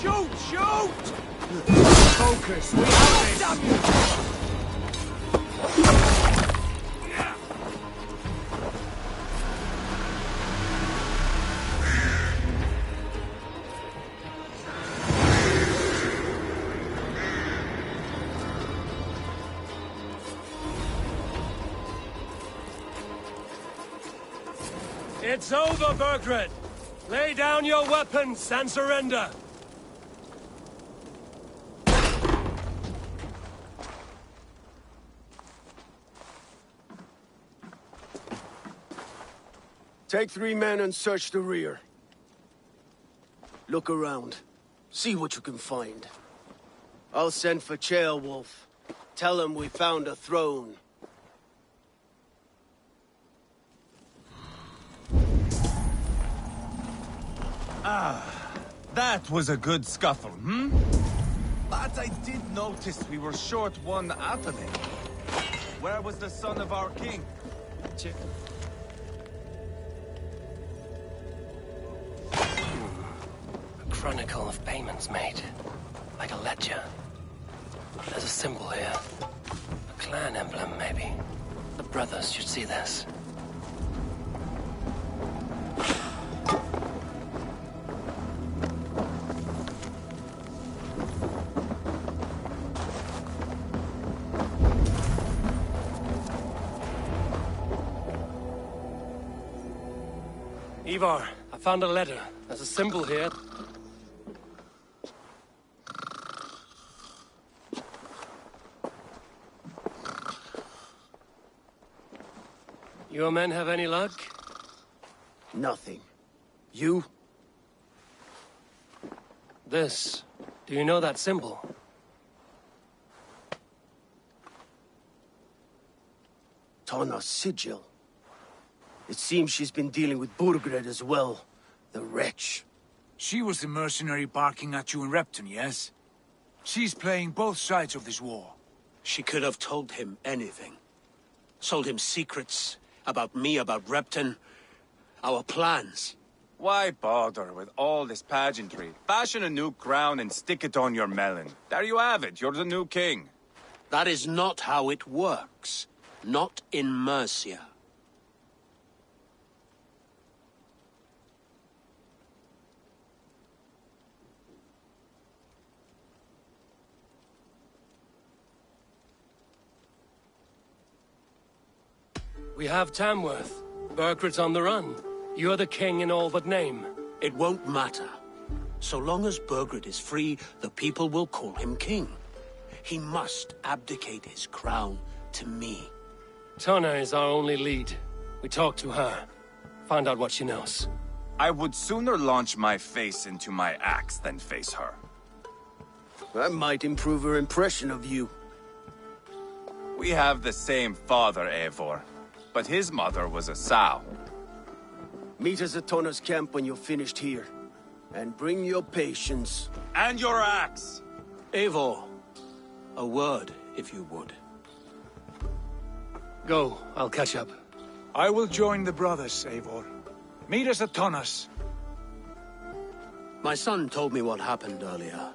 X: Shoot! Shoot! Shoot!
D: Focus, we have this!
B: It's over, Burgred! Lay down your weapons and surrender!
V: Take 3 men and search the rear. Look around. See what you can find. I'll send for Ceolwulf. Tell him we found a throne.
T: That was a good scuffle, hmm? But I did notice we were short one athelin. Where was the son of our king?
B: A chronicle of payments made. Like a ledger. There's a symbol here. A clan emblem, maybe. The brothers should see this. Ivar, I found a letter. There's a symbol here. Your men have any luck?
V: Nothing. You?
B: This. Do you know that symbol?
V: Tana's sigil. It seems she's been dealing with Burgred as well. The wretch.
X: She was the mercenary barking at you in Repton, yes? She's playing both sides of this war.
Y: She could have told him anything. Sold him secrets about me, about Repton, our plans.
T: Why bother with all this pageantry? Fashion a new crown and stick it on your melon. There you have it, you're the new king.
Y: That is not how it works. Not in Mercia.
B: We have Tamworth. Burgred's on the run. You're the king in all but name.
Y: It won't matter. So long as Burgred is free, the people will call him king. He must abdicate his crown to me.
B: Tana is our only lead. We talk to her. Find out what she knows.
T: I would sooner launch my face into my axe than face her.
V: That might improve her impression of you.
T: We have the same father, Eivor. But his mother was a sow.
V: Meet us at Tana's camp when you're finished here. And bring your patience.
T: And your axe!
Y: Eivor, a word, if you would.
B: Go, I'll catch up.
X: I will join the brothers, Eivor. Meet us at Tana's.
Y: My son told me what happened earlier,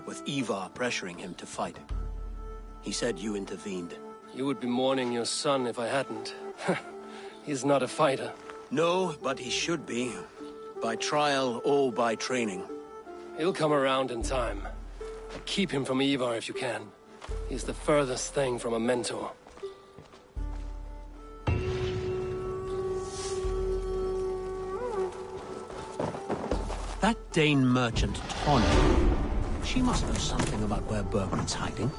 Y: with Ivar pressuring him to fight. He said you intervened.
B: You would be mourning your son if I hadn't. He's not a fighter.
Y: No, but he should be. By trial or by training.
B: He'll come around in time. Keep him from Ivar if you can. He's the furthest thing from a mentor.
Y: That Dane merchant, Tonna, she must know something about where Burgred's hiding.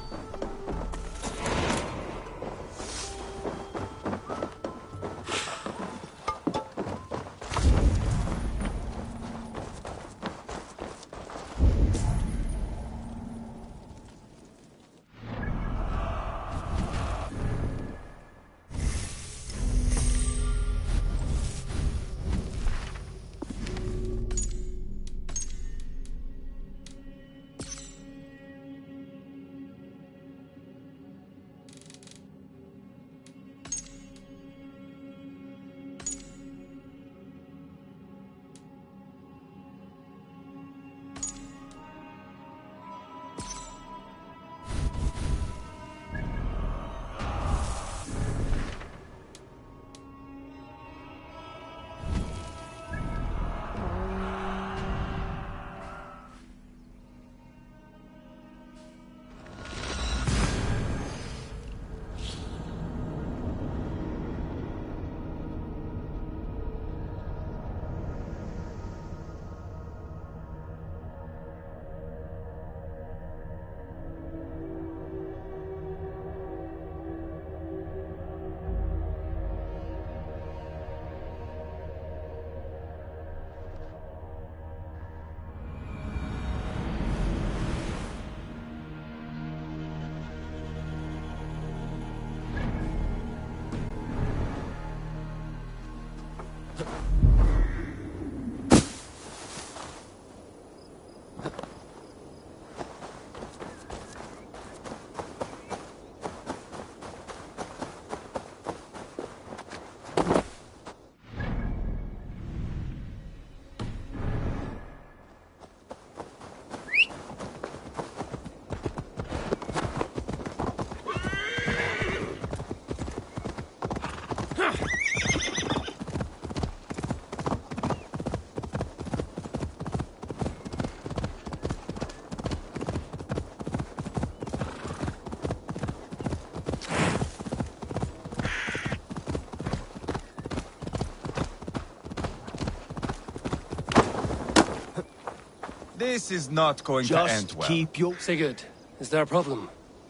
T: This is not going to end well.
B: Keep your... Sigurd, is there a problem?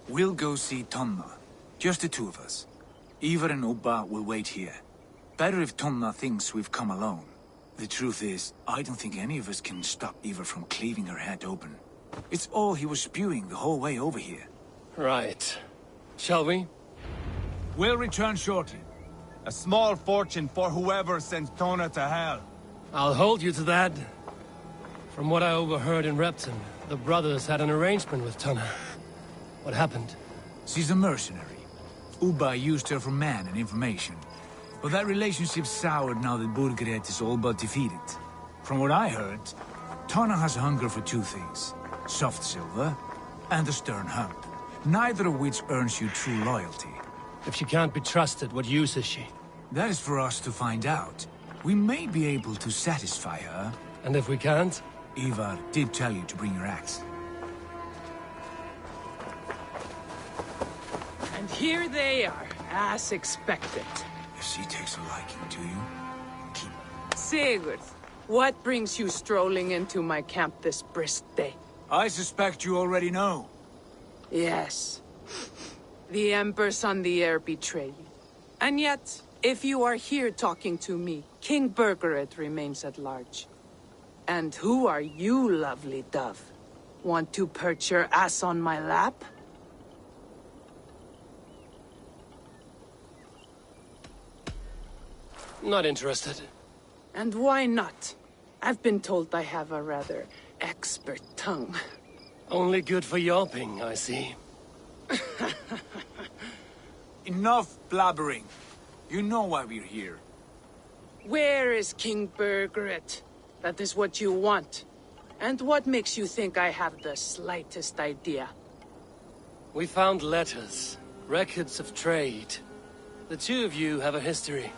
X: We'll go see Tonna. Just the two of us. Ivar and Ubba will wait here. Better if Tonna thinks we've come alone. The truth is, I don't think any of us can stop Ivar from cleaving her head open. It's all he was spewing the whole way over here.
B: Right. Shall we?
X: We'll return shortly.
T: A small fortune for whoever sends Tonna to hell.
B: I'll hold you to that. From what I overheard in Repton, the brothers had an arrangement with Tonna. What happened?
X: She's a mercenary. Ubba used her for man and information. But that relationship soured now that Burgred is all but defeated. From what I heard, Tonna has a hunger for two things. Soft silver and a stern hump. Neither of which earns you true loyalty.
B: If she can't be trusted, what use is she?
X: That is for us to find out. We may be able to satisfy her.
B: And if we can't?
X: Ivar did tell you to bring your axe.
U: And here they are, as expected.
X: If she takes a liking to you, keep...
U: Sigurd, what brings you strolling into my camp this brisk day?
X: I suspect you already know.
U: Yes. The Embers on the air betray you. And yet, if you are here talking to me, King Burgred remains at large. And who are you, lovely dove? Want to perch your ass on my lap?
B: Not interested.
U: And why not? I've been told I have a rather expert tongue.
B: Only good for yelping, I see.
X: Enough blabbering. You know why we're here.
U: Where is King Burgred? That is what you want. And what makes you think I have the slightest idea?
B: We found letters, records of trade. The two of you have a history.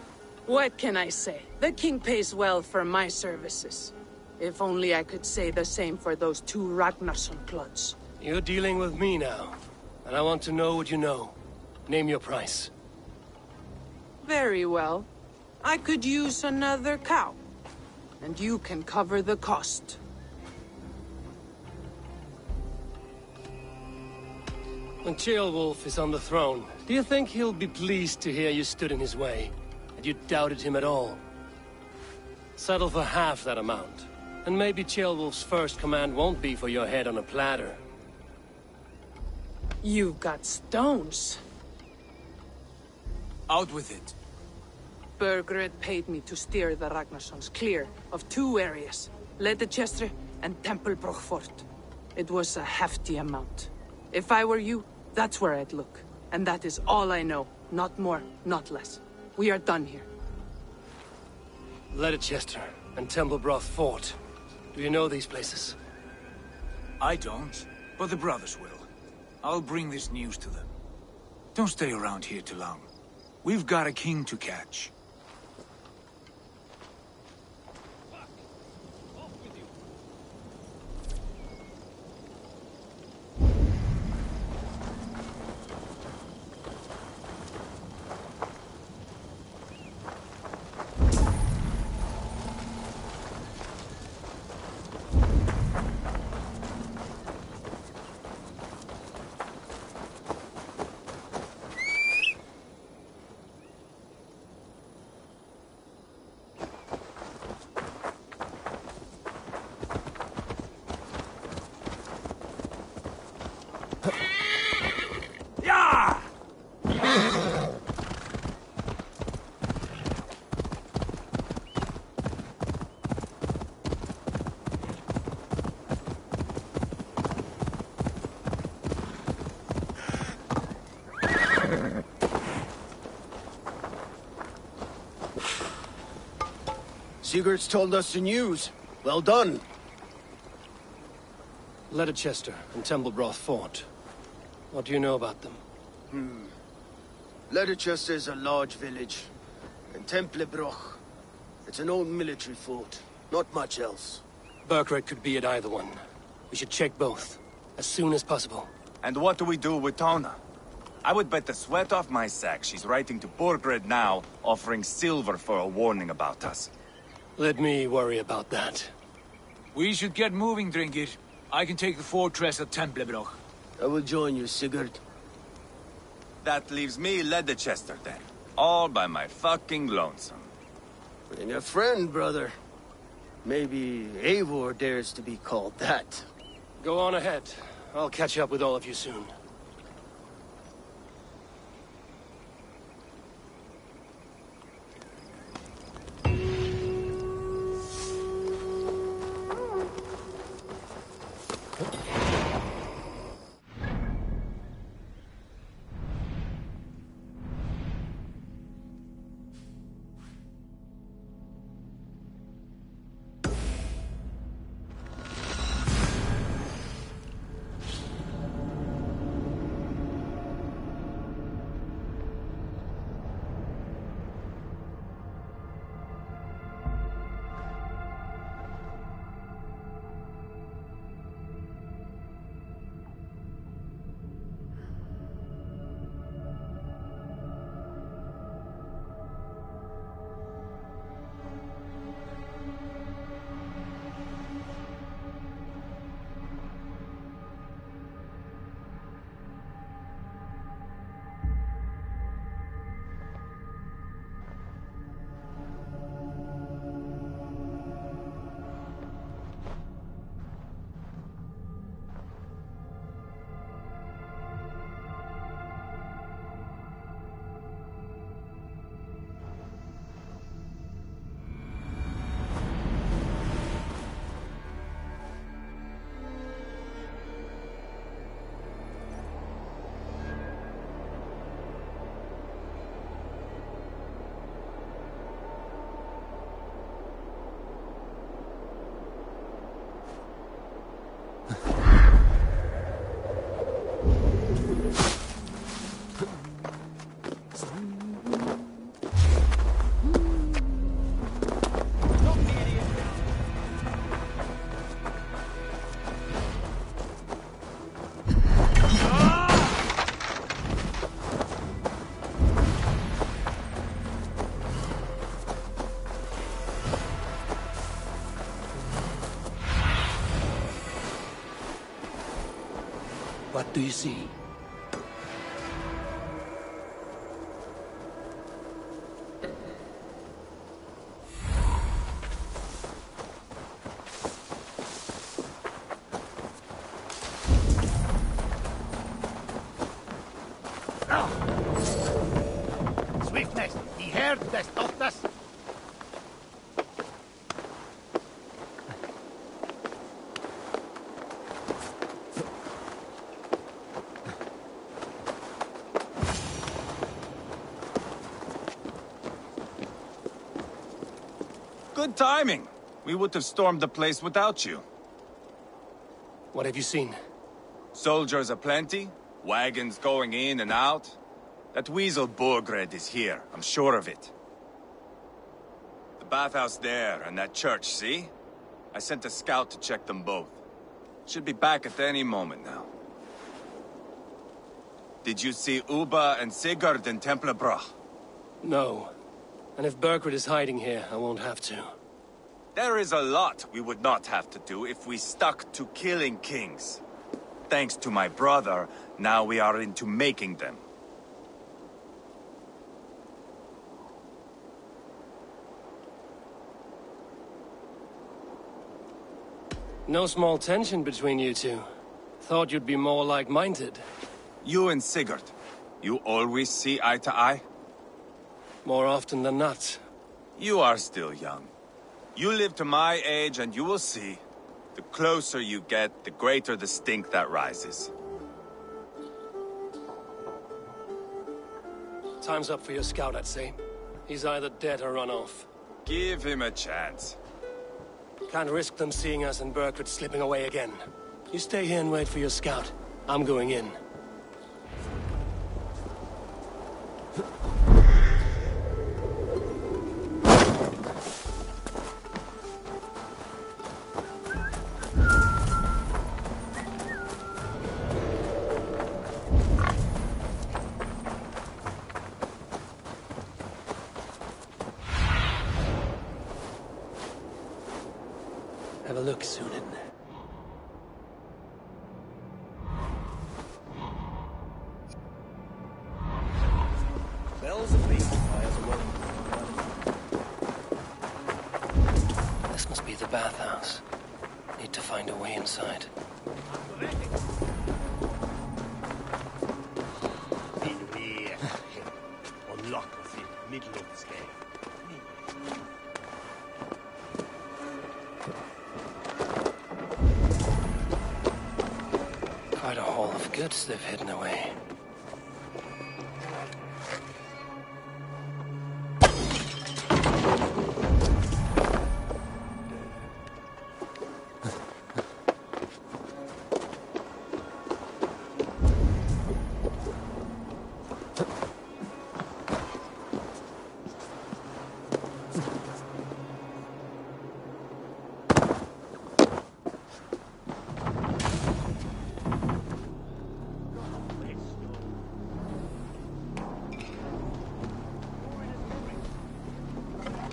U: What can I say? The king pays well for my services. If only I could say the same for those two Ragnarsson clods.
B: You're dealing with me now, and I want to know what you know. Name your price.
U: Very well. I could use another cow. And you can cover the cost.
B: When Ceolwulf is on the throne, do you think he'll be pleased to hear you stood in his way? And you doubted him at all? Settle for half that amount. And maybe Ceolwulf's first command won't be for your head on a platter.
U: You've got stones.
X: Out with it.
U: Burgred paid me to steer the Ragnarssons clear of two areas, Ledechester and Tempelbroch Fort. It was a hefty amount. If I were you, that's where I'd look. And that is all I know. Not more, not less. We are done here.
B: Ledechester and Tempelbroch Fort. Do you know these places?
X: I don't, but the brothers will. I'll bring this news to them. Don't stay around here too long. We've got a king to catch.
V: Sigurd's told us the news. Well done.
B: Ledechester and Tempelbroch Fort. What do you know about them?
V: Ledechester is a large village. And Tempelbroch, it's an old military fort. Not much else.
B: Burgred could be at either one. We should check both, as soon as possible.
R: And what do we do with Tonna? I would bet the sweat off my sack she's writing to Burgred now, offering silver for a warning about us.
B: Let me worry about that.
X: We should get moving, Drinkir. I can take the fortress at Templebroch.
V: I will join you, Sigurd.
R: That leaves me Leicester then. All by my fucking lonesome.
V: Bring a friend, brother. Maybe Eivor dares to be called that.
B: Go on ahead. I'll catch up with all of you soon. What do you see?
Q: Swiftness, he heard the Stoftas.
R: Good timing. We would have stormed the place without you.
B: What have you seen?
R: Soldiers aplenty, wagons going in and out. That weasel Borgred is here, I'm sure of it. The bathhouse there and that church, see? I sent a scout to check them both. Should be back at any moment now. Did you see Uba and Sigurd in Templebroch?
B: No. And if Berkred is hiding here, I won't have to.
R: There is a lot we would not have to do if we stuck to killing kings. Thanks to my brother, now we are into making them.
B: No small tension between you two. Thought you'd be more like-minded.
R: You and Sigurd, you always see eye to eye?
B: More often than not.
R: You are still young. You live to my age and you will see. The closer you get, the greater the stink that rises.
B: Time's up for your scout, I'd say. He's either dead or run off.
R: Give him a chance.
B: Can't risk them seeing us and Berkred slipping away again. You stay here and wait for your scout. I'm going in. Have a look, Sunan.
E: Bells and beacon fires are running.
B: This must be the bathhouse. Need to find a way inside.
E: Unlock us in middle of the scale.
B: Quite a haul of goods they've hidden away.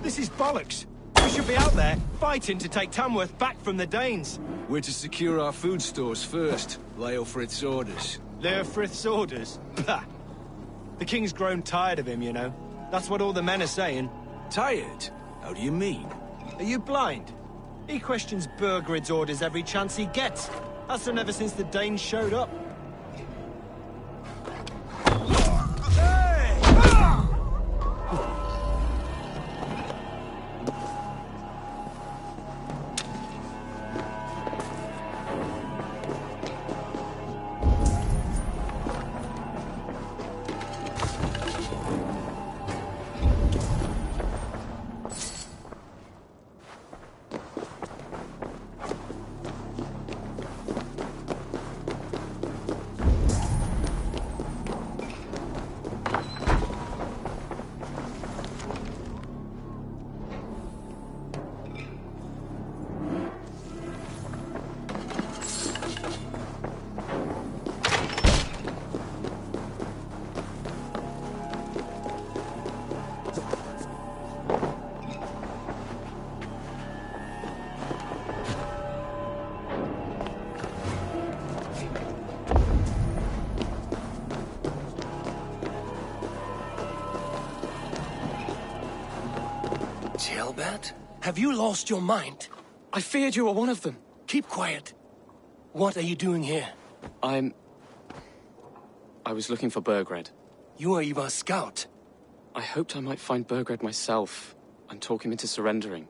L: This is bollocks. We should be out there, fighting to take Tamworth back from the Danes.
X: We're to secure our food stores first. Leofrith's orders.
L: Leofrith's orders? Bah! The king's grown tired of him, you know. That's what all the men are saying.
X: Tired? How do you mean?
L: Are you blind? He questions Burgred's orders every chance he gets. Has done ever since the Danes showed up.
B: Talbot? Have you lost your mind?
C: I feared you were one of them.
B: Keep quiet. What are you doing here?
C: I was looking for Burgred.
B: You are Ivar's scout.
C: I hoped I might find Burgred myself and talk him into surrendering.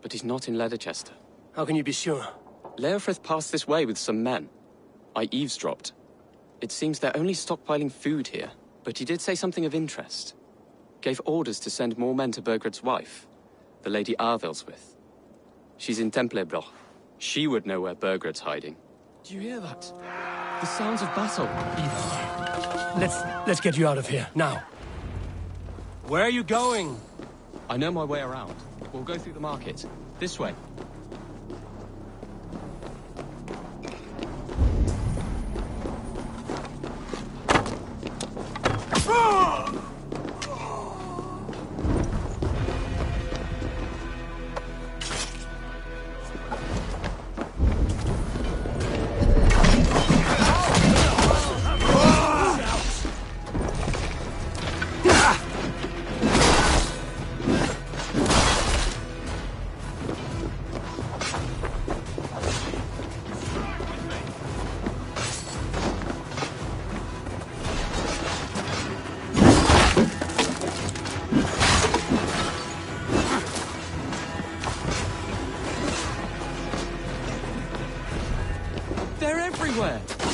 C: But he's not in Leicester.
B: How can you be sure?
C: Leofrith passed this way with some men. I eavesdropped. It seems they're only stockpiling food here, but he did say something of interest. Gave orders to send more men to Burgred's wife, the Lady Arvelswith. She's in Templebroch. She would know where Burgred's hiding.
B: Do you hear that?
C: The sounds of battle.
B: Ivar, let's get you out of here, now. Where are you going?
C: I know my way around. We'll go through the market. This way.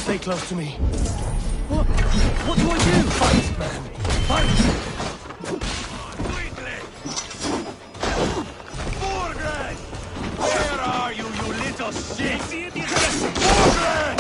B: Stay close to me.
L: What do I do?
B: Fight, man. Fight!
K: Burgred! Where are you, you little shit? Burgred!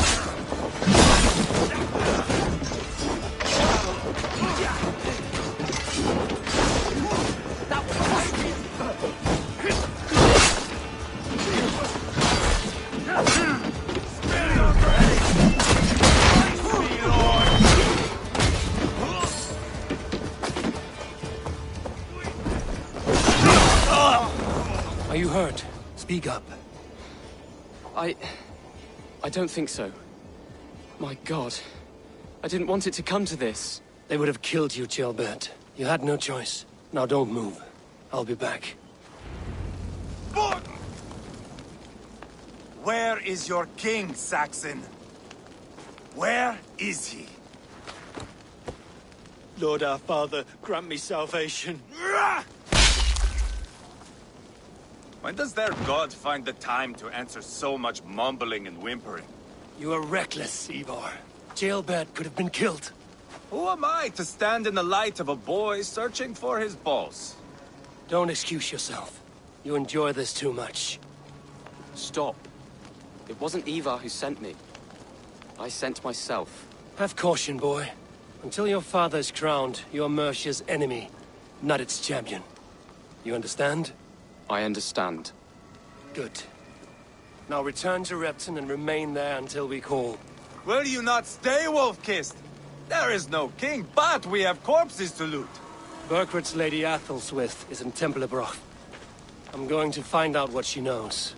B: Are you hurt? Speak up.
C: I don't think so. My God. I didn't want it to come to this.
B: They would have killed you, Gilbert. You had no choice. Now don't move. I'll be back.
R: Where is your king, Saxon? Where is he?
L: Lord our Father, grant me salvation.
R: When does their god find the time to answer so much mumbling and whimpering?
B: You are reckless, Ivar. Jailbird could have been killed.
R: Who am I to stand in the light of a boy searching for his balls?
B: Don't excuse yourself. You enjoy this too much.
C: Stop. It wasn't Ivar who sent me. I sent myself.
B: Have caution, boy. Until your father's crowned, you're Mercia's enemy, not its champion. You understand?
C: I understand.
B: Good. Now return to Repton and remain there until we call.
R: Will you not stay, Wolf-Kissed? There is no king, but we have corpses to loot.
B: Burkred's Lady Athelstwith is in Templebroch. I'm going to find out what she knows.